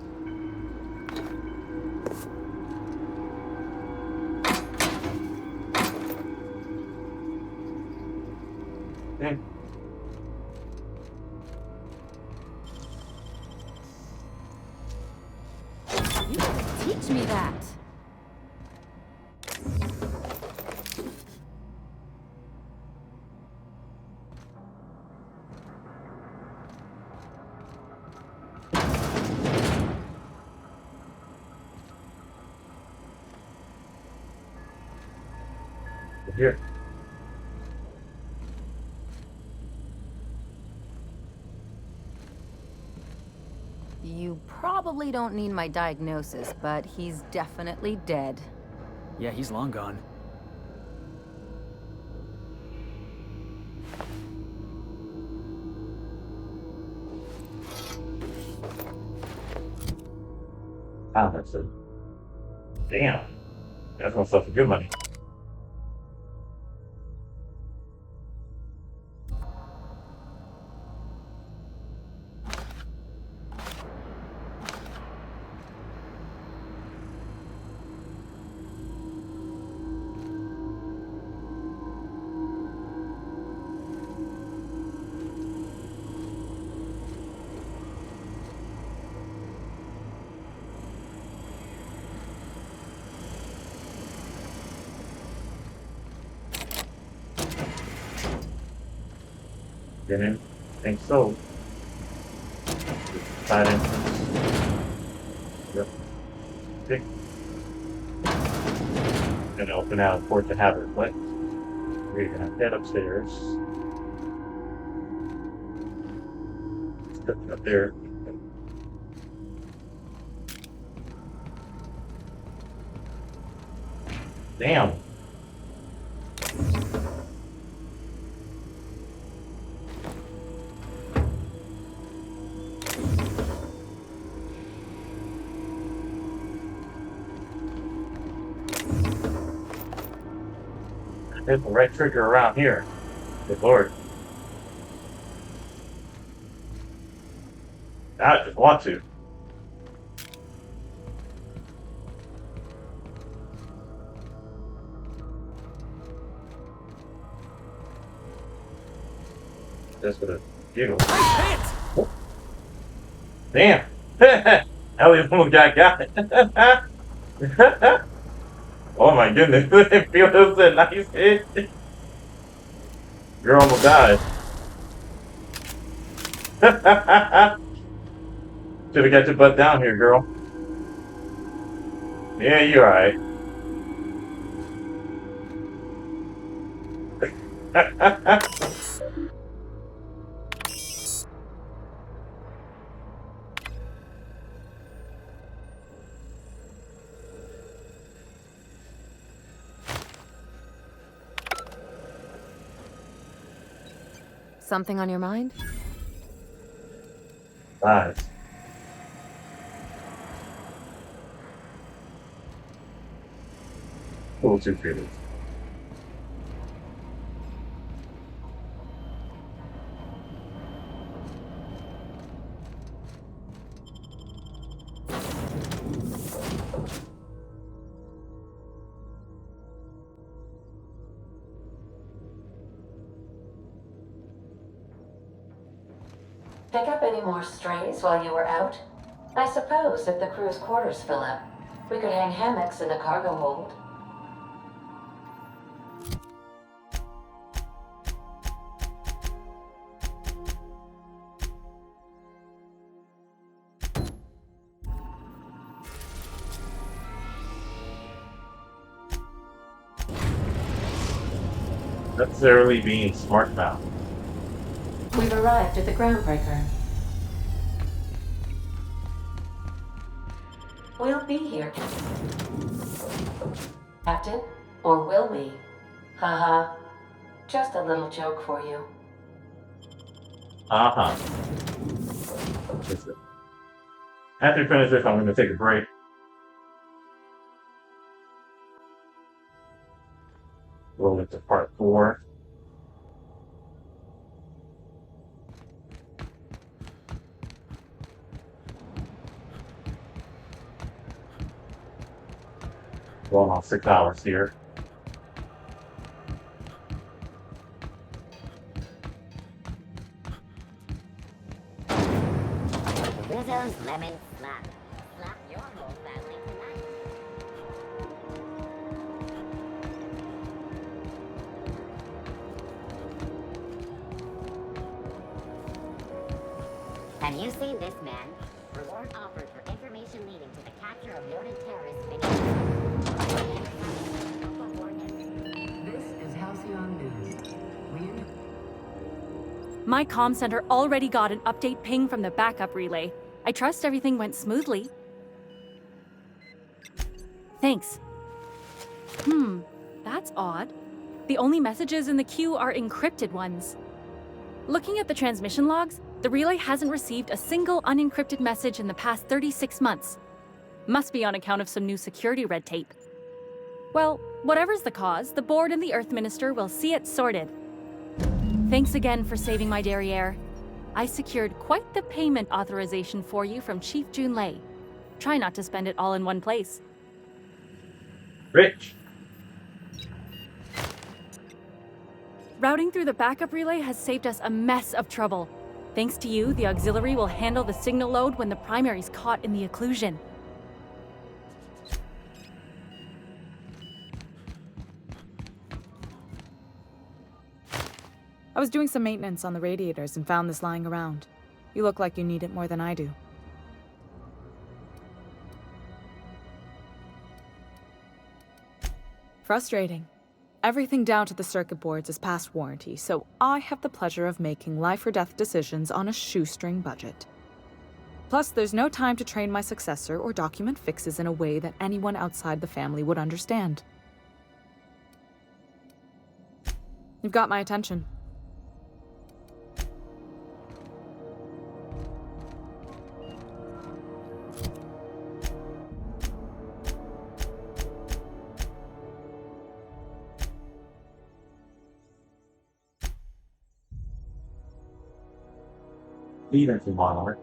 Okay. You gotta teach me that. here. You probably don't need my diagnosis, but he's definitely dead. Yeah, he's long gone. Ah, that's it. Damn. That's myself some good money. Didn't think so. Side entrance. Yep. Okay. Gonna open out for it to have it lit. We're gonna head upstairs. Put it up there. Damn. Hit the right trigger around here. Good lord. I just want to. Just gonna giggle. Damn! Elliot almost got it. Oh my goodness, it feels a nice hit. Girl almost died. Should've got your butt down here, girl. Yeah, you're alright. Something on your mind? Nice. Cool, 2 feelings. Pick up any more strays while you were out? I suppose if the crew's quarters fill up, we could hang hammocks in the cargo hold. Necessarily being smart mouth. We've arrived at the groundbreaker. We'll be here, Captain, or will we? Haha. Just a little joke for you. Uh-huh. After we finish this, I'm going to take a break. Roll into part 4. Going on 6 hours here. Rizzo's Lemon Slap. Slap your whole family tonight. Have you seen this man? Reward offered for information leading to the capture of noted terrorist Vinny. This is Recon News. My comm center already got an update ping from the backup relay. I trust everything went smoothly. Thanks. That's odd. The only messages in the queue are encrypted ones. Looking at the transmission logs, the relay hasn't received a single unencrypted message in the past 36 months. Must be on account of some new security red tape. Well, whatever's the cause, the board and the Earth Minister will see it sorted. Thanks again for saving my derriere. I secured quite the payment authorization for you from Chief Junlei. Try not to spend it all in one place. Rich. Routing through the backup relay has saved us a mess of trouble. Thanks to you, the auxiliary will handle the signal load when the primary's caught in the occlusion. I was doing some maintenance on the radiators and found this lying around. You look like you need it more than I do. Frustrating. Everything down to the circuit boards is past warranty, so I have the pleasure of making life-or-death decisions on a shoestring budget. Plus, there's no time to train my successor or document fixes in a way that anyone outside the family would understand. You've got my attention. Even to Monarch.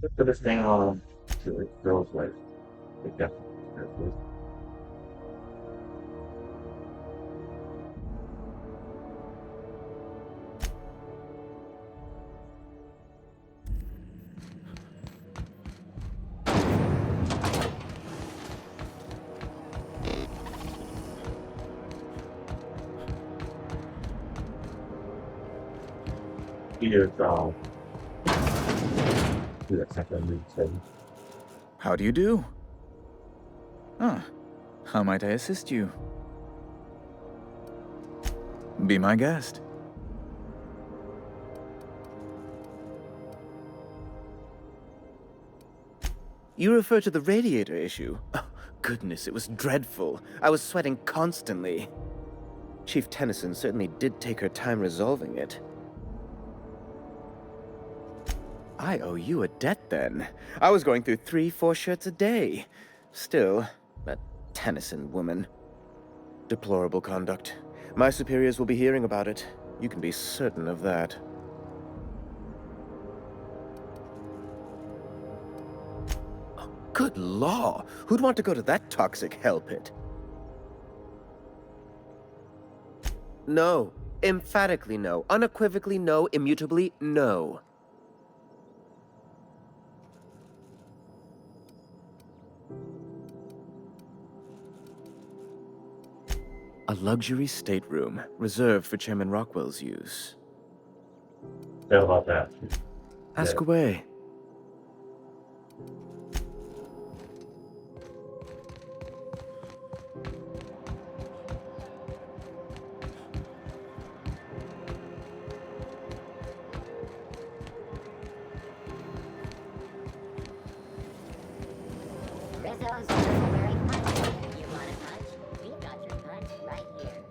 Just put this thing on to it goes like that. How do you do? How might I assist you? Be my guest. You refer to the radiator issue? Oh, goodness, it was dreadful. I was sweating constantly. Chief Tennyson certainly did take her time resolving it. I owe you a debt, then. I was going through 3-4 shirts a day. Still, that Tennyson woman. Deplorable conduct. My superiors will be hearing about it. You can be certain of that. Oh, good law! Who'd want to go to that toxic hell pit? No. Emphatically no. Unequivocally no. Immutably no. A luxury stateroom, reserved for Chairman Rockwell's use. How about that? Ask away. Rizzo's very punch. You want a punch? We've got your punch right here.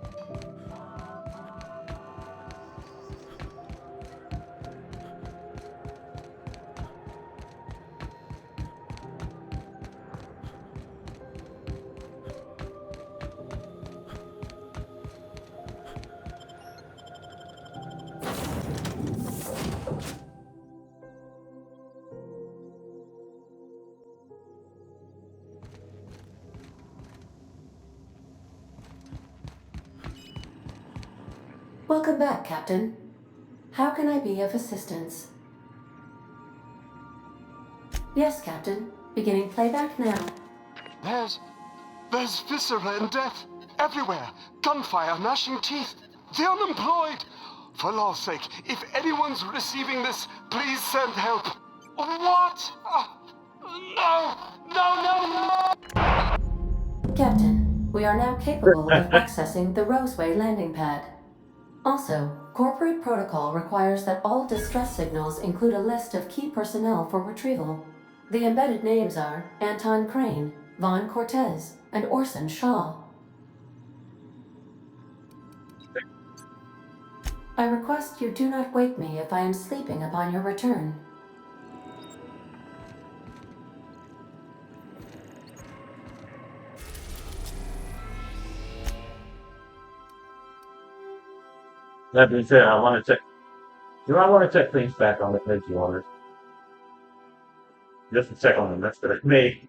Welcome back, Captain. How can I be of assistance? Yes, Captain. Beginning playback now. There's viscera and death everywhere. Gunfire, gnashing teeth. The unemployed. For law's sake, if anyone's receiving this, please send help. What? No! No, no, no! Captain, we are now capable of accessing the Roseway landing pad. Also, corporate protocol requires that all distress signals include a list of key personnel for retrieval. The embedded names are Anton Crane, Vaughn Cortez, and Orson Shaw. I request you do not wake me if I am sleeping upon your return. That being said, I want to check. Do I want to check things back on the energy orders? Just to check on the mess that I made.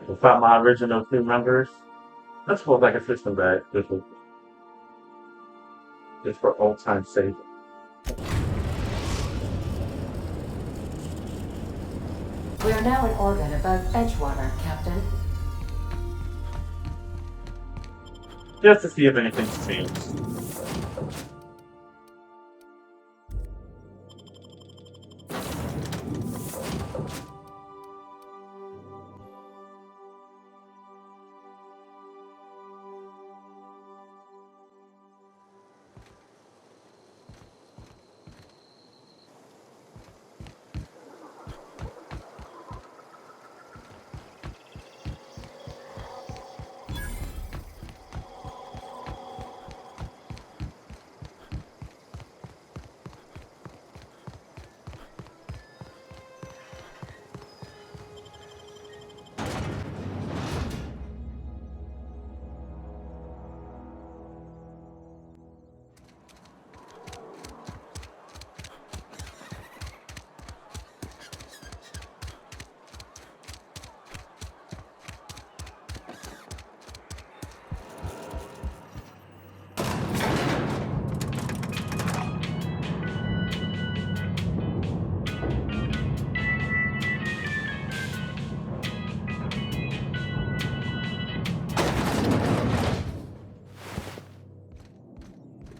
Without my original two members. I suppose I can switch them back just for old time's sake. We are now in orbit above Edgewater, Captain. Just to see if anything's changed.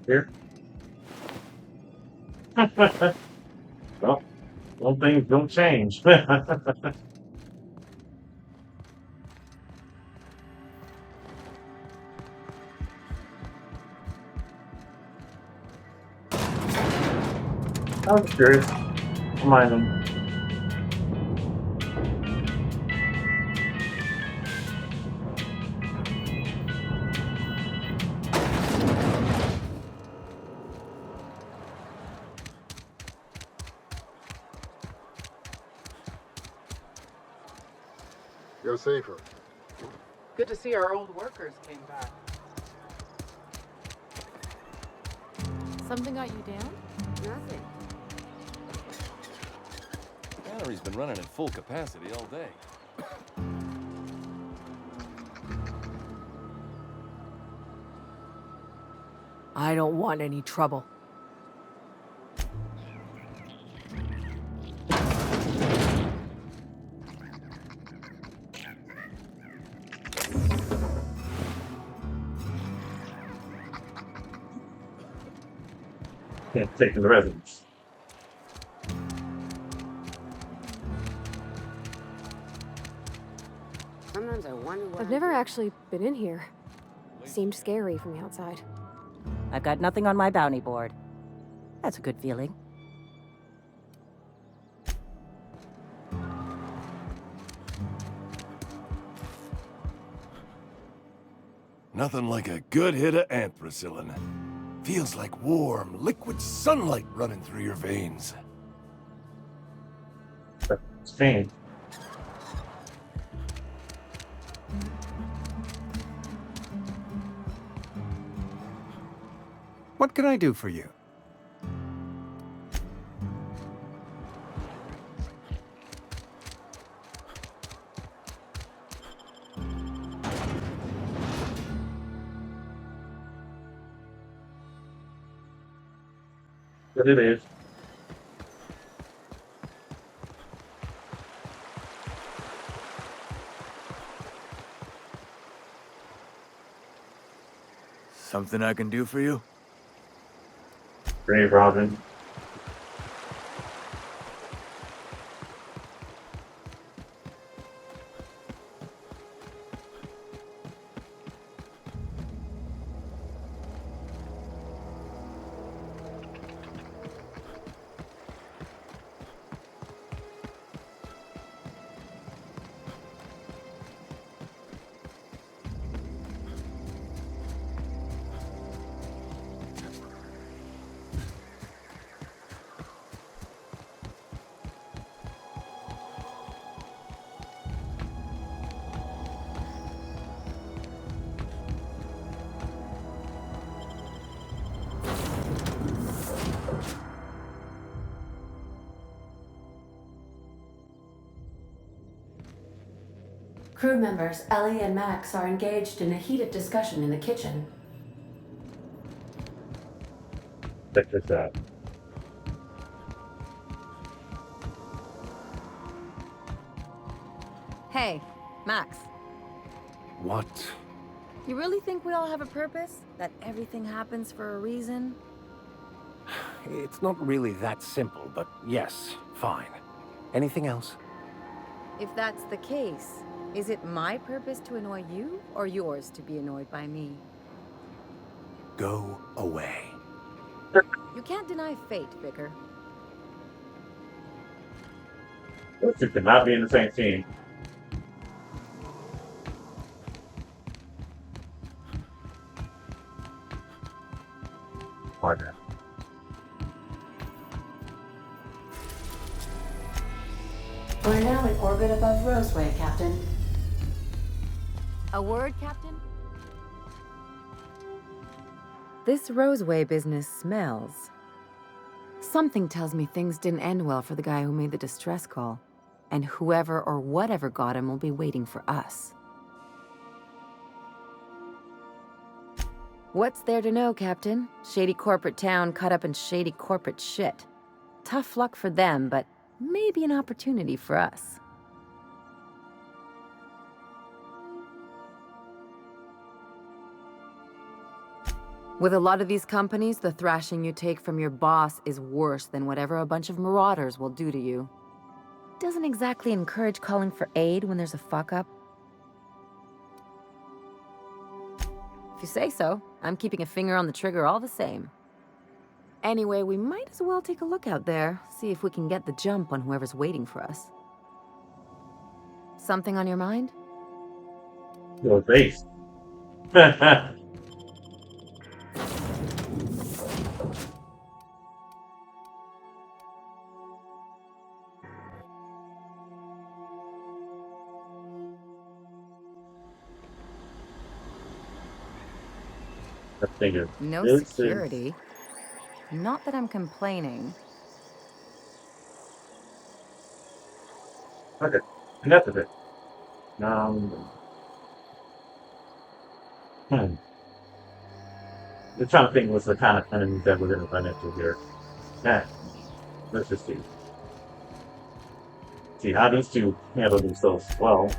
Here. Well, some things don't change. I was curious. Don't mind them. You're safer. Good to see our old workers came back. Something got you down? Nothing. Battery's been running at full capacity all day. I don't want any trouble. Can't take in the residence. Sometimes I wonder what I've never actually been in here. Seemed scary from the outside. I've got nothing on my bounty board. That's a good feeling. Nothing like a good hit of anthracillin. Feels like warm, liquid sunlight running through your veins. Strange. What can I do for you? But it is. Something I can do for you? Grave Robin. Crew members Ellie and Max are engaged in a heated discussion in the kitchen. Check this out. Hey, Max. What? You really think we all have a purpose? That everything happens for a reason? It's not really that simple, but yes, fine. Anything else? If that's the case, is it my purpose to annoy you, or yours to be annoyed by me? Go away. You can't deny fate, Vicar. Those two cannot be in the same team. Partner. We're now in orbit above Roseway, Captain. A word, Captain? This Roseway business smells. Something tells me things didn't end well for the guy who made the distress call. And whoever or whatever got him will be waiting for us. What's there to know, Captain? Shady corporate town cut up in shady corporate shit. Tough luck for them, but maybe an opportunity for us. With a lot of these companies, the thrashing you take from your boss is worse than whatever a bunch of marauders will do to you. Doesn't exactly encourage calling for aid when there's a fuck-up. If you say so, I'm keeping a finger on the trigger all the same. Anyway, we might as well take a look out there, see if we can get the jump on whoever's waiting for us. Something on your mind? Your face. No security. Not that I'm complaining. Okay, enough of it. I'm trying to think what's the kind of enemies that we're going to run into here. Yeah, let's just see. See how these two handle themselves well.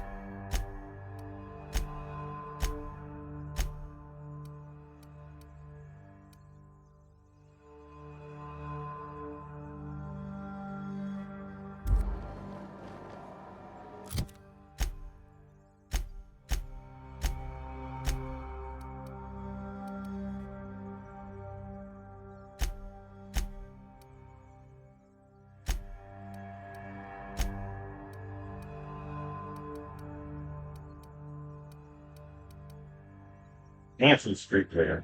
Nancy Street there.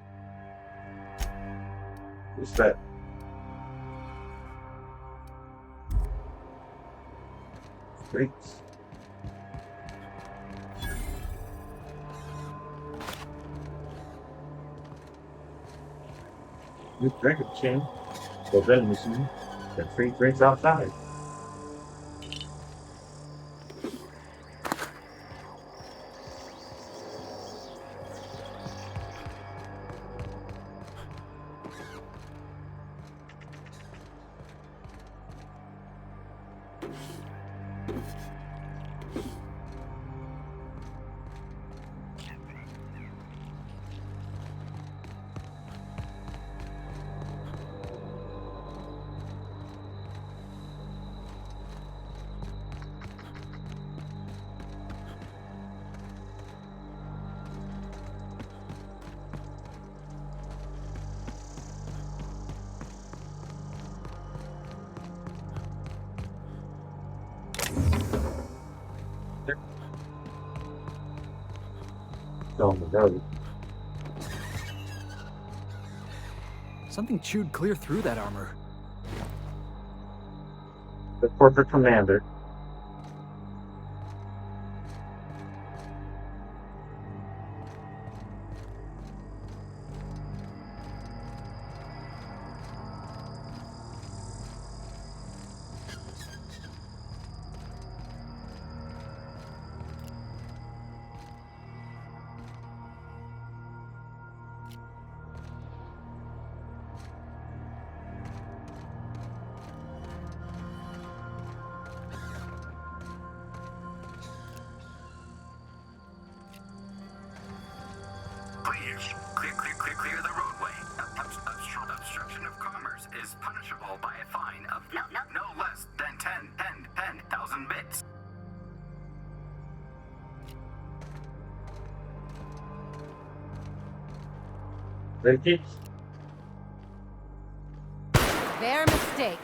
What's that? Streets. Good drinking machine. Or vending machine. And free drinks outside. On the road. Something chewed clear through that armor. The corporate commander. Please, clear the roadway. Obstruction of commerce is punishable by a fine of no less than 10,000 bits. Ready? Their mistake.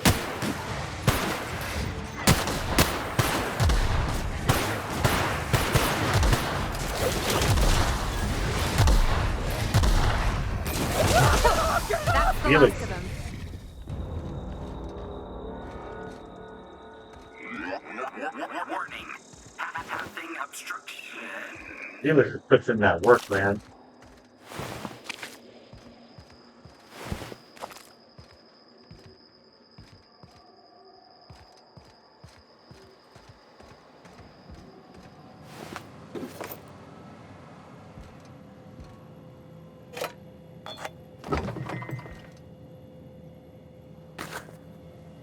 That's the Really? last of them. Warning. Passing obstruction. Felix puts in that work, man.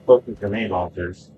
Focus grenade launchers.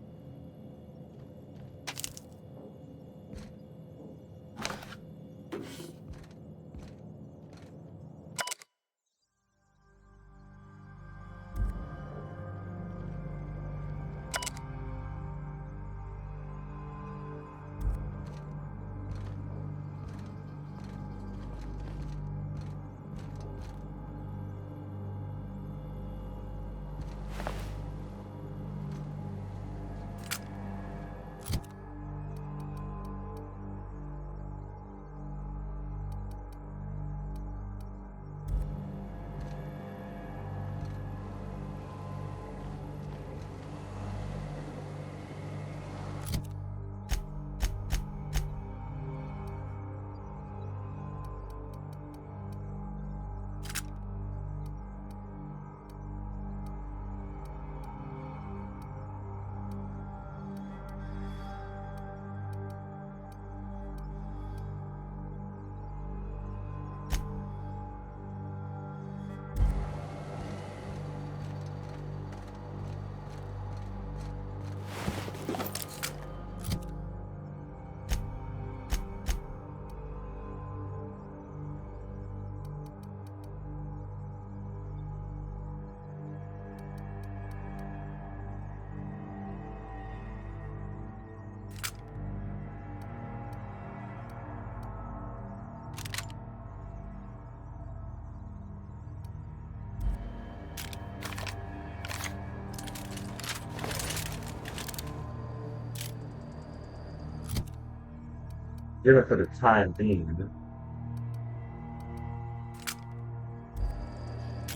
Give it for the time being.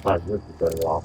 Might would be better off.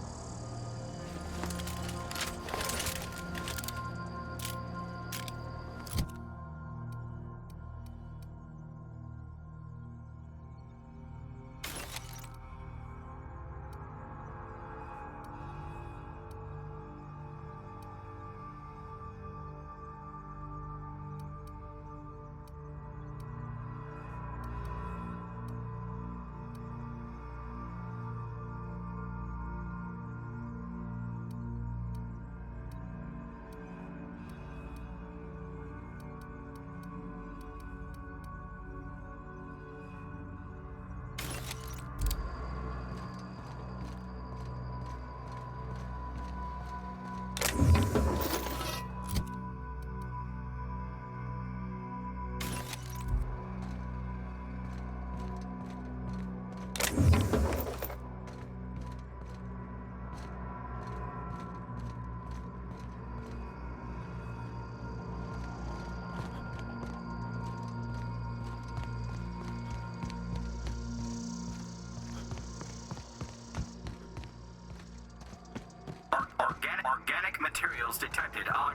materials detected on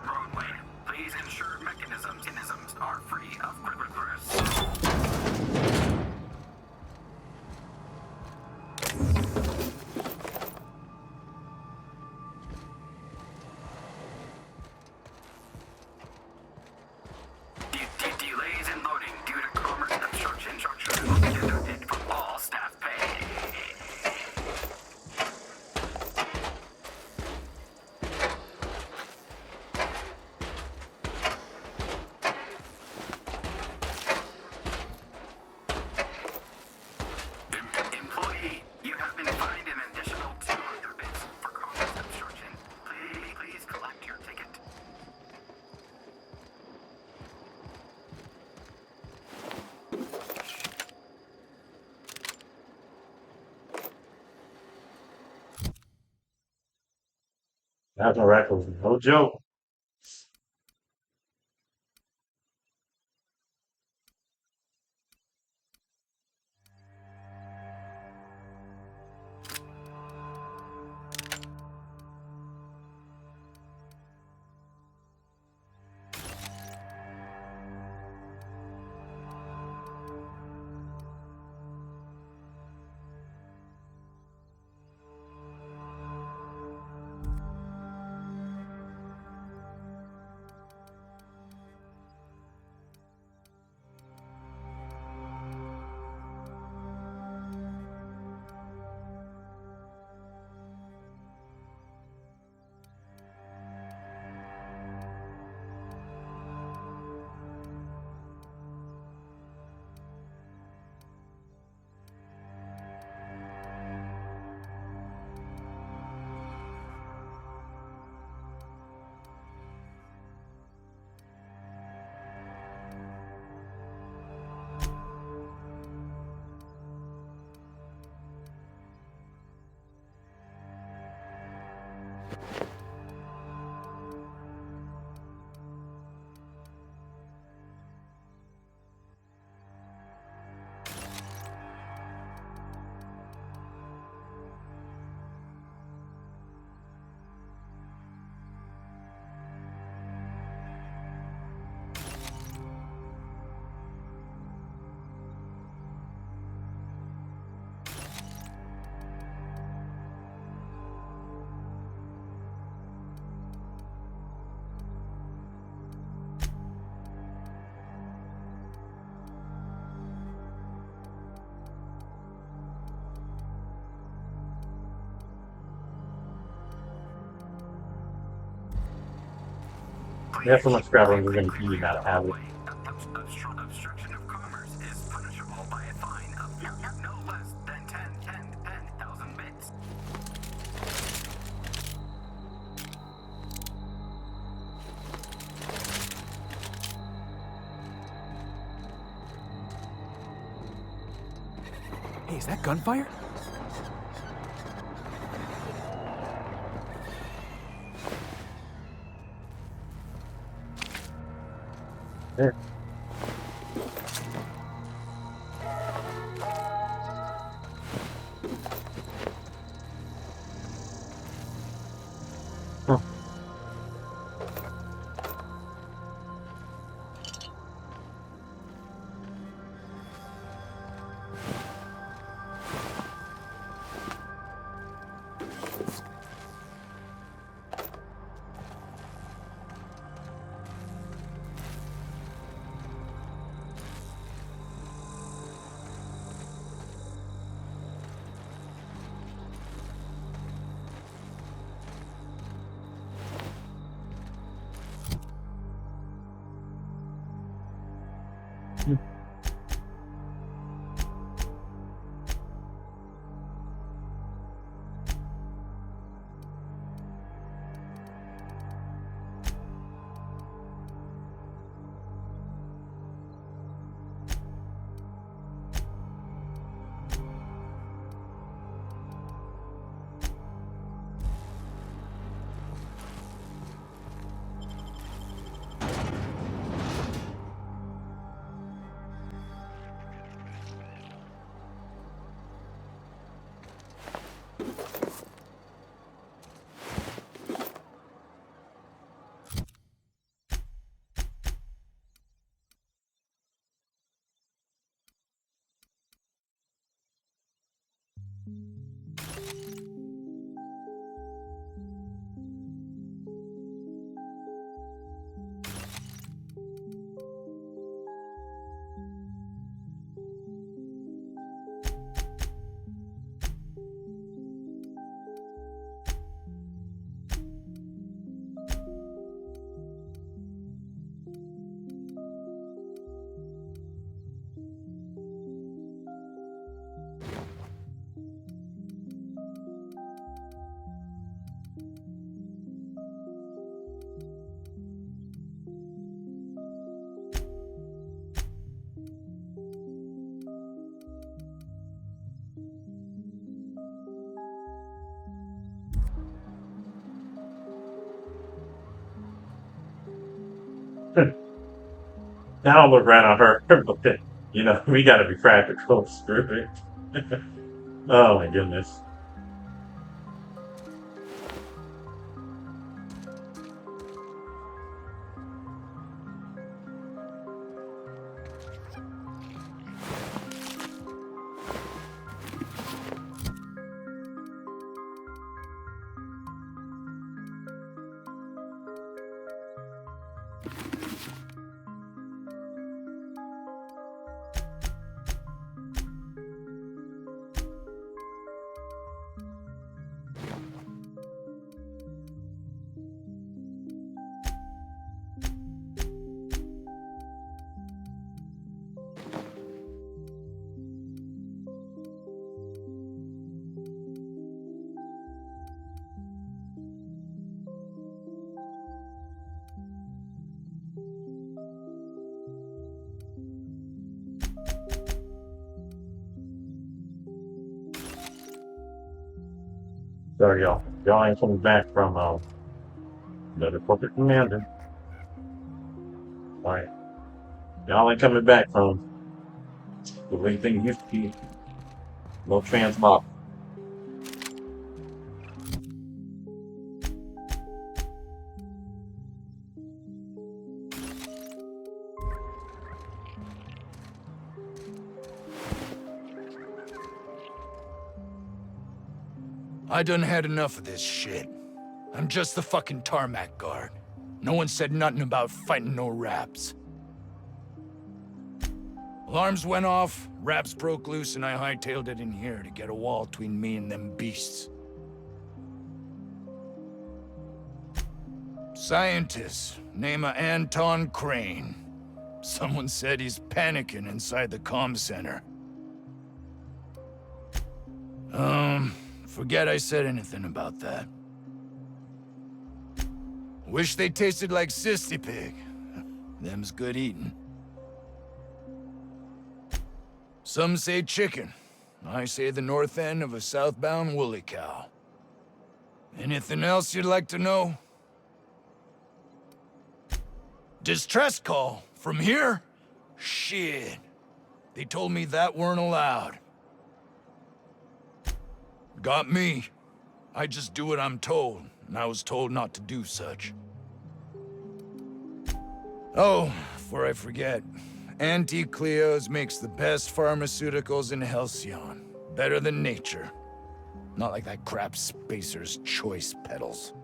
roadway. Please ensure mechanisms are free of risk. Delays in loading due to commerce obstruction will be deducted from all staff pay. Employee, you have been fined an additional 200 bits for commerce obstruction. Please collect your ticket. That's a record. No joke. That's so much scrap I'm going to be not have it. Obstruction of commerce is punishable by a fine of no less than 10,000 bits. Hey, is that gunfire? There. Huh. Now look right on her. But, you know, we gotta be practical. Screw it. Oh my goodness. Sorry, y'all. Y'all ain't coming back from another corporate commander. Alright. Y'all ain't coming back from the way things used to be. No transmog. I done had enough of this shit. I'm just the fucking tarmac guard. No one said nothing about fighting no raps. Alarms went off, raps broke loose, and I hightailed it in here to get a wall between me and them beasts. Scientist, name of Anton Crane. Someone said he's panicking inside the comm center. Forget I said anything about that. Wish they tasted like Sissy Pig. Them's good eating. Some say chicken. I say the north end of a southbound woolly cow. Anything else you'd like to know? Distress call? From here? Shit. They told me that weren't allowed. Got me. I just do what I'm told, and I was told not to do such. Oh, before I forget, Auntie Cleo's makes the best pharmaceuticals in Halcyon. Better than nature. Not like that crap Spacer's Choice pedals.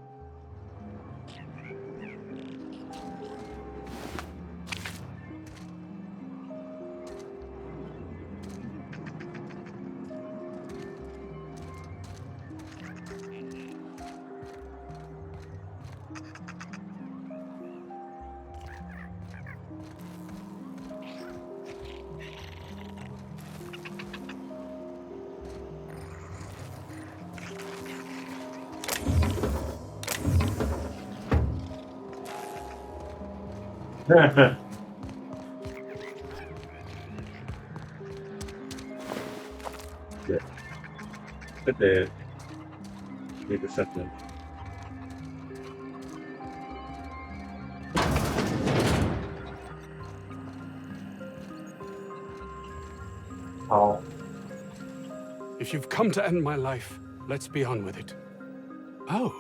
Yeah. But the need something. Oh. If you've come to end my life, let's be on with it. Oh,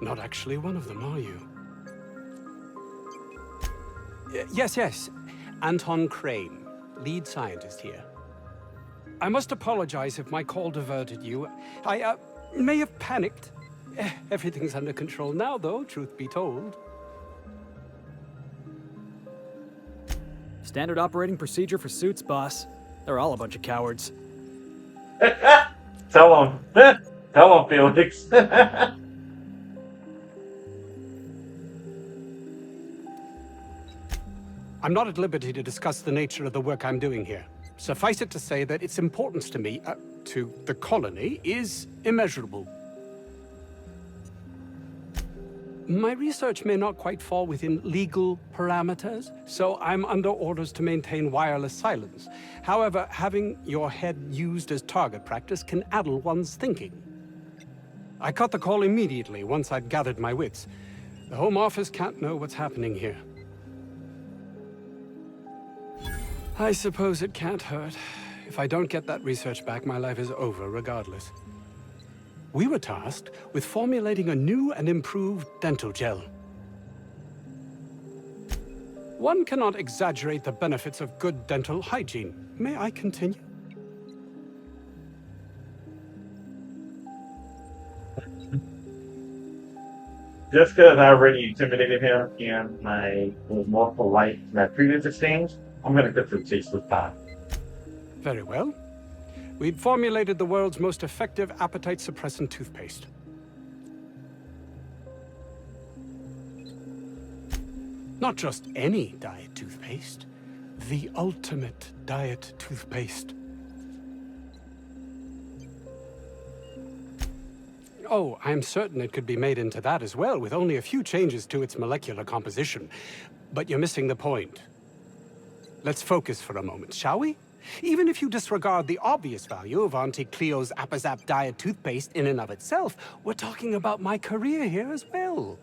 not actually one of them, are you? Yes. Anton Crane, lead scientist here. I must apologize if my call diverted you. I may have panicked. Everything's under control now, though, truth be told. Standard operating procedure for suits, boss. They're all a bunch of cowards. Tell him. Tell him, Felix. I'm not at liberty to discuss the nature of the work I'm doing here. Suffice it to say that its importance to me, to the colony, is immeasurable. My research may not quite fall within legal parameters, so I'm under orders to maintain wireless silence. However, having your head used as target practice can addle one's thinking. I cut the call immediately once I'd gathered my wits. The Home Office can't know what's happening here. I suppose it can't hurt. If I don't get that research back, my life is over regardless. We were tasked with formulating a new and improved dental gel. One cannot exaggerate the benefits of good dental hygiene. May I continue? Just because I already intimidated him and I was more polite in that previous exchange, I'm going to cut to the chase this time. Very well. We'd formulated the world's most effective appetite suppressant toothpaste. Not just any diet toothpaste, the ultimate diet toothpaste. Oh, I'm certain it could be made into that as well, with only a few changes to its molecular composition. But you're missing the point. Let's focus for a moment, shall we? Even if you disregard the obvious value of Auntie Cleo's Appazap diet toothpaste in and of itself, we're talking about my career here as well.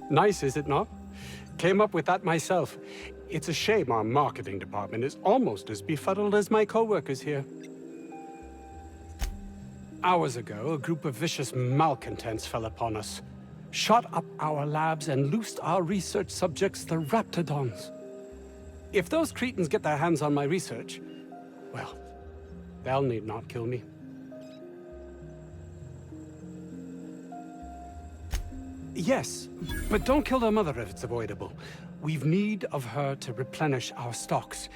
Nice, is it not? Came up with that myself. It's a shame our marketing department is almost as befuddled as my co-workers here. Hours ago, a group of vicious malcontents fell upon us, shot up our labs and loosed our research subjects, the Raptidons. If those cretins get their hands on my research, well, they'll need not kill me. Yes, but don't kill their mother if it's avoidable. We've need of her to replenish our stocks.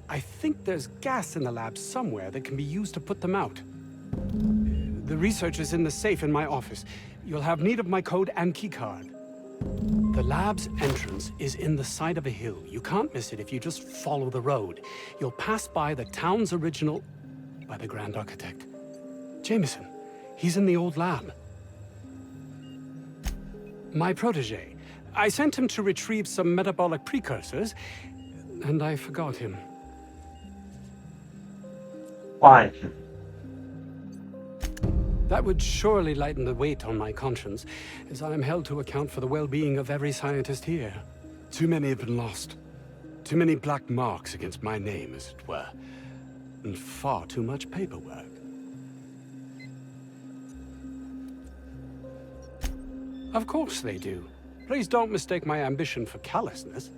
I think there's gas in the lab somewhere that can be used to put them out. The research is in the safe in my office. You'll have need of my code and keycard. The lab's entrance is in the side of a hill. You can't miss it if you just follow the road. You'll pass by the town's original... by the Grand Architect. Jameson. He's in the old lab. My protege. I sent him to retrieve some metabolic precursors, and I forgot him. Fine. That would surely lighten the weight on my conscience, as I am held to account for the well-being of every scientist here. Too many have been lost. Too many black marks against my name, as it were. And far too much paperwork. Of course they do. Please don't mistake my ambition for callousness.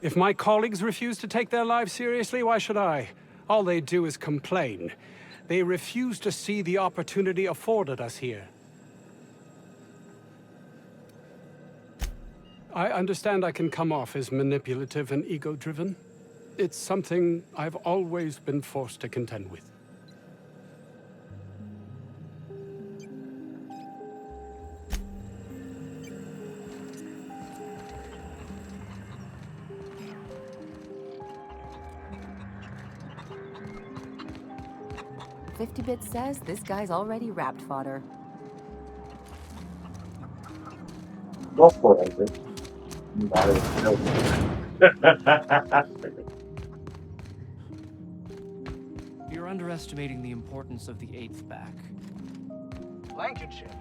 If my colleagues refuse to take their lives seriously, why should I? All they do is complain. They refuse to see the opportunity afforded us here. I understand I can come off as manipulative and ego-driven. It's something I've always been forced to contend with. 50-bit says this guy's already wrapped fodder. Go for it. That is no. You're underestimating the importance of the 8th back. Lancashire.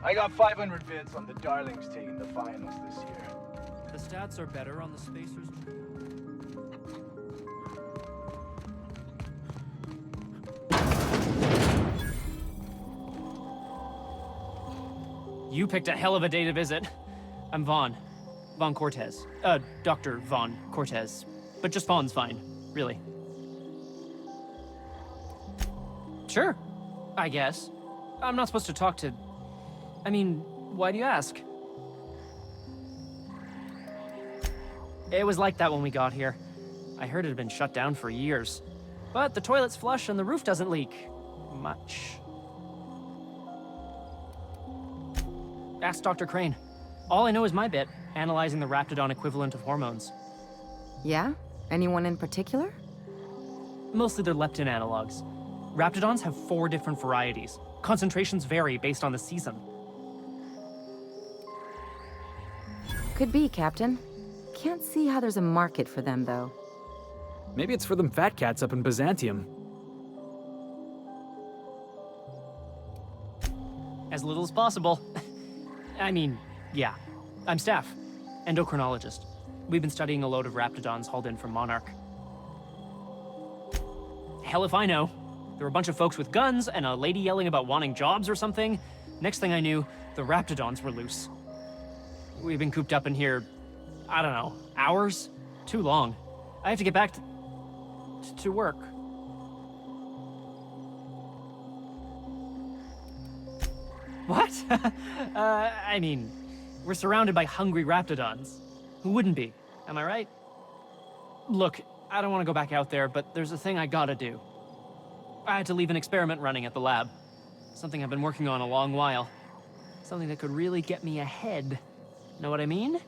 I got 500 bits on the Darlings taking the finals this year. The stats are better on the spacers. You picked a hell of a day to visit. I'm Vaughn. Vaughn Cortez. Dr. Vaughn Cortez. But just Vaughn's fine, really. Sure, I guess. I'm not supposed to talk to... I mean, why do you ask? It was like that when we got here. I heard it had been shut down for years. But the toilet's flush and the roof doesn't leak. Much. Ask Dr. Crane. All I know is my bit, analyzing the Raptidon equivalent of hormones. Yeah? Anyone in particular? Mostly they're leptin analogs. Raptidons have 4 different varieties. Concentrations vary based on the season. Could be, Captain. Can't see how there's a market for them, though. Maybe it's for them fat cats up in Byzantium. As little as possible. I mean, yeah. I'm staff. Endocrinologist. We've been studying a load of Raptidons hauled in from Monarch. Hell if I know. There were a bunch of folks with guns and a lady yelling about wanting jobs or something. Next thing I knew, the Raptidons were loose. We've been cooped up in here, I don't know, hours? Too long. I have to get back to work. What? I mean, we're surrounded by hungry Raptidons. Who wouldn't be? Am I right? Look, I don't want to go back out there, but there's a thing I gotta do. I had to leave an experiment running at the lab. Something I've been working on a long while. Something that could really get me ahead. Know what I mean?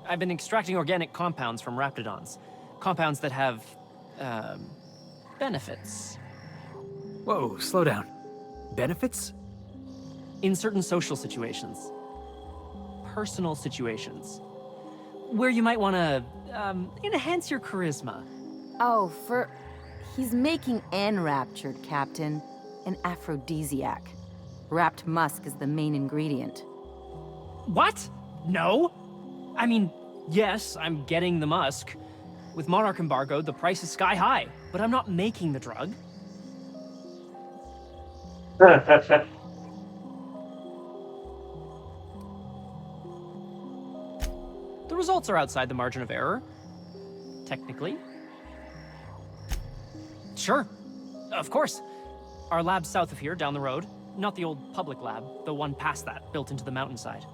I've been extracting organic compounds from Raptidons. Compounds that have, benefits. Whoa, slow down. Benefits? In certain social situations. Personal situations. Where you might want to, enhance your charisma. Oh, he's making enraptured, Captain. An aphrodisiac. Wrapped musk is the main ingredient. What? No? I mean, yes, I'm getting the musk. With Monarch embargo, the price is sky high, but I'm not making the drug. The results are outside the margin of error. Technically. Sure. Of course. Our lab's south of here, down the road. Not the old public lab, the one past that, built into the mountainside.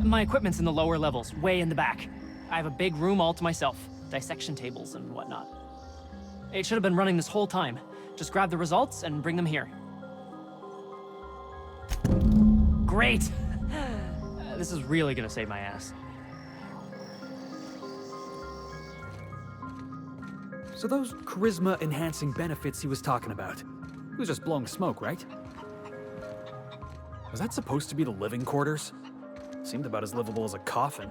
My equipment's in the lower levels, way in the back. I have a big room all to myself, dissection tables and whatnot. It should have been running this whole time. Just grab the results and bring them here. Great! This is really gonna save my ass. So those charisma-enhancing benefits he was talking about, he was just blowing smoke, right? Was that supposed to be the living quarters? Seemed about as livable as a coffin.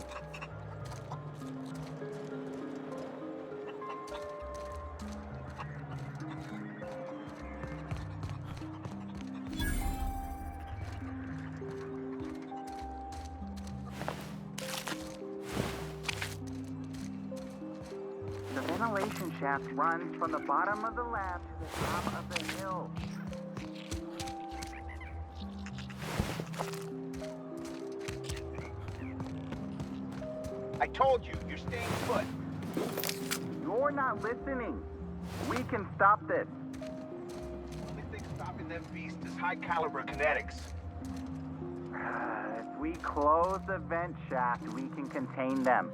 ventilation shaft runs from the bottom of the lab to the top of the hill. I told you, you're staying put. You're not listening. We can stop this. The only thing stopping them beasts is high caliber kinetics. If we close the vent shaft, we can contain them.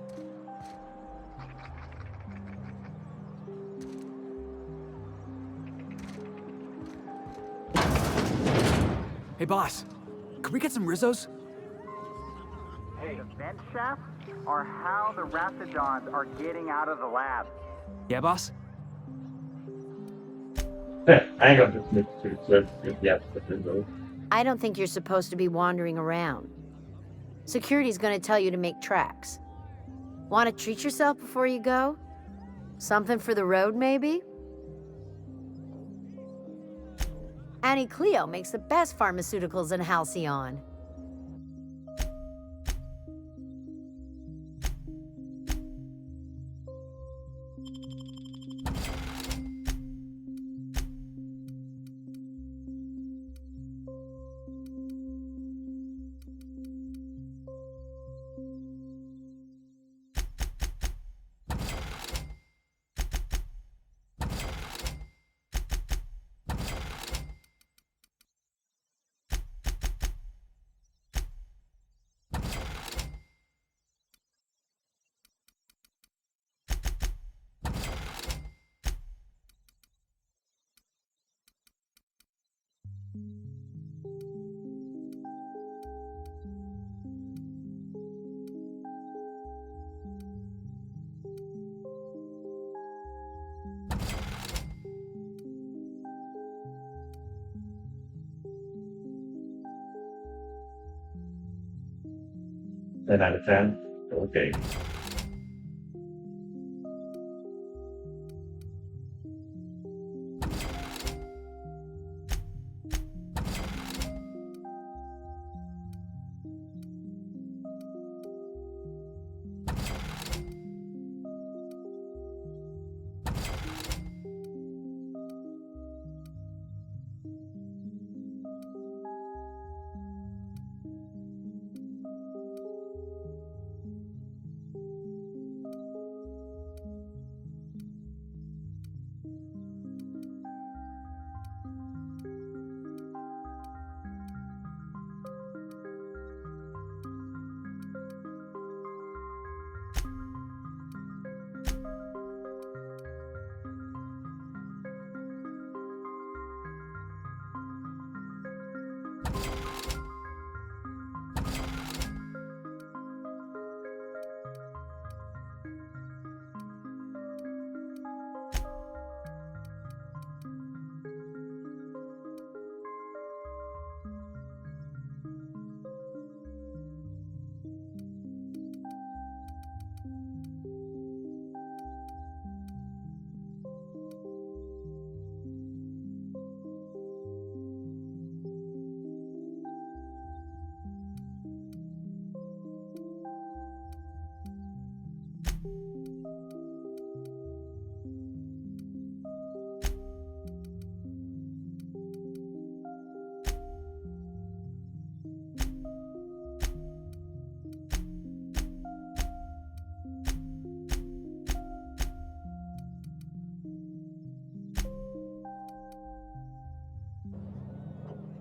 Hey, boss. Could we get some Rizzos? Hey, the vent shafts are how the Raptidons are getting out of the lab. Yeah, boss? Hang on just yes, I don't think you're supposed to be wandering around. Security's gonna tell you to make tracks. Want to treat yourself before you go? Something for the road, maybe? Annie Cleo makes the best pharmaceuticals in Halcyon. Ten out of 10. Okay.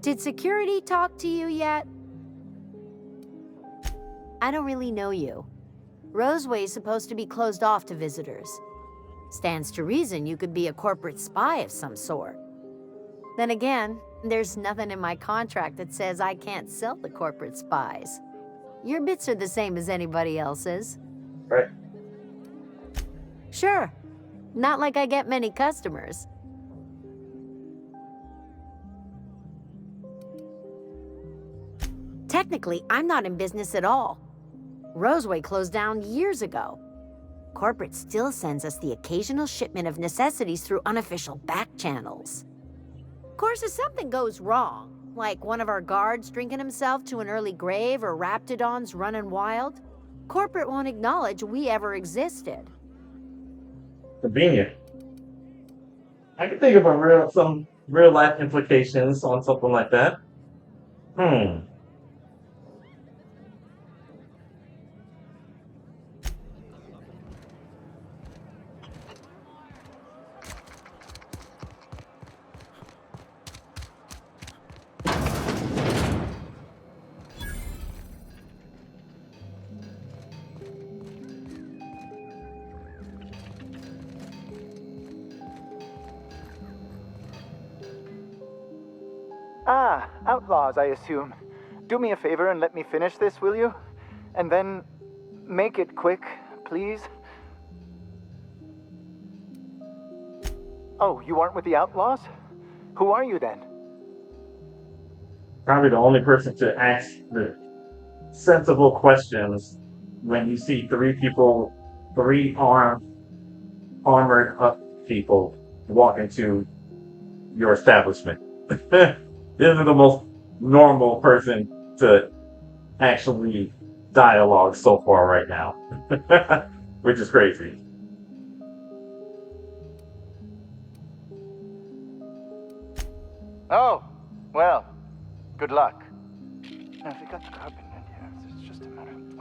Did security talk to you yet? I don't really know you. Roseway's supposed to be closed off to visitors. Stands to reason you could be a corporate spy of some sort. Then again, there's nothing in my contract that says I can't sell to corporate spies. Your bits are the same as anybody else's. Right. Sure. Not like I get many customers. Technically, I'm not in business at all. Roseway closed down years ago. Corporate still sends us the occasional shipment of necessities through unofficial back channels. Of course, if something goes wrong, like one of our guards drinking himself to an early grave or Raptidons running wild, corporate won't acknowledge we ever existed. Convenient. I can think of some real life implications on something like that. Hmm. Ah, outlaws, I assume. Do me a favor and let me finish this, will you? And then make it quick, please. Oh, you aren't with the outlaws? Who are you then? Probably the only person to ask the sensible questions when you see three armored up people walk into your establishment. This is the most normal person to actually dialogue so far right now, which is crazy. Oh, well, good luck. Now, if you got the carpet in here, it's just a matter of...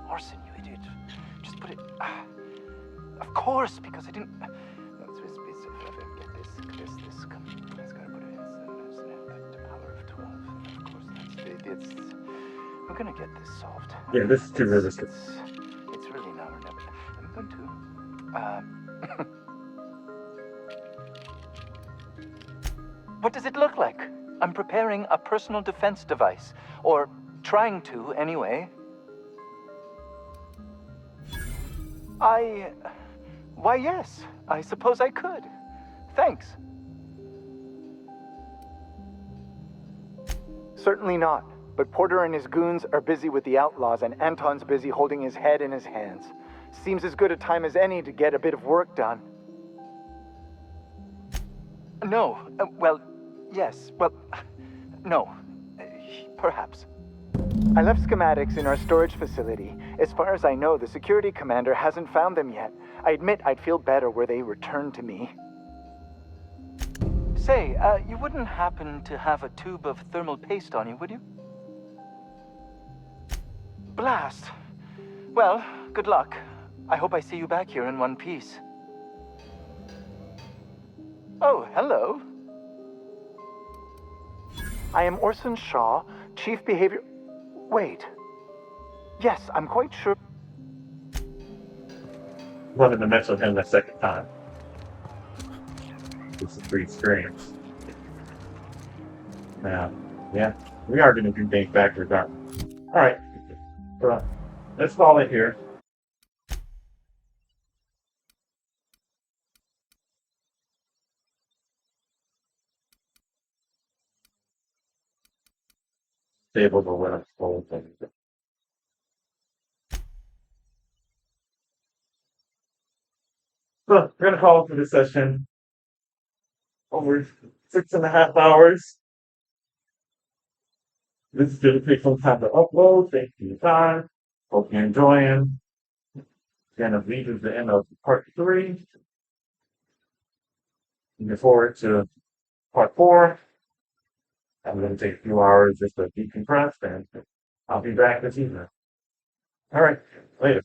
Orson, you idiot. Just put it... of course, because I didn't... Get this. It's got to put it in the power of 12. And of course, it's... We're gonna get this solved. Yeah, this is too realistic. It's really not or never. I'm going to... What does it look like? I'm preparing a personal defense device. Or trying to, anyway. Why, yes. I suppose I could. Thanks. Certainly not. But Porter and his goons are busy with the outlaws, and Anton's busy holding his head in his hands. Seems as good a time as any to get a bit of work done. No. Well, yes. Well, no. Perhaps. I left schematics in our storage facility. As far as I know, the security commander hasn't found them yet. I admit I'd feel better were they returned to me. Say, you wouldn't happen to have a tube of thermal paste on you, would you? Blast. Well, good luck. I hope I see you back here in one piece. Oh, hello. I am Orson Shaw, Chief Behavior... Wait. Yes, I'm quite sure... Wanted to mess with him the second time. It's a free experience. Now, yeah, we are going to do things backwards, aren't we? All right. Let's call it here. Able to win a full thing. So we're gonna call it for this session. Over 6.5 hours. This is gonna take some time to upload. Thank you for your time. Hope you're enjoying. Again, I believe this is the end of part 3. Looking forward to part 4. I'm gonna take a few hours just to decompress, and I'll be back this evening. All right, later.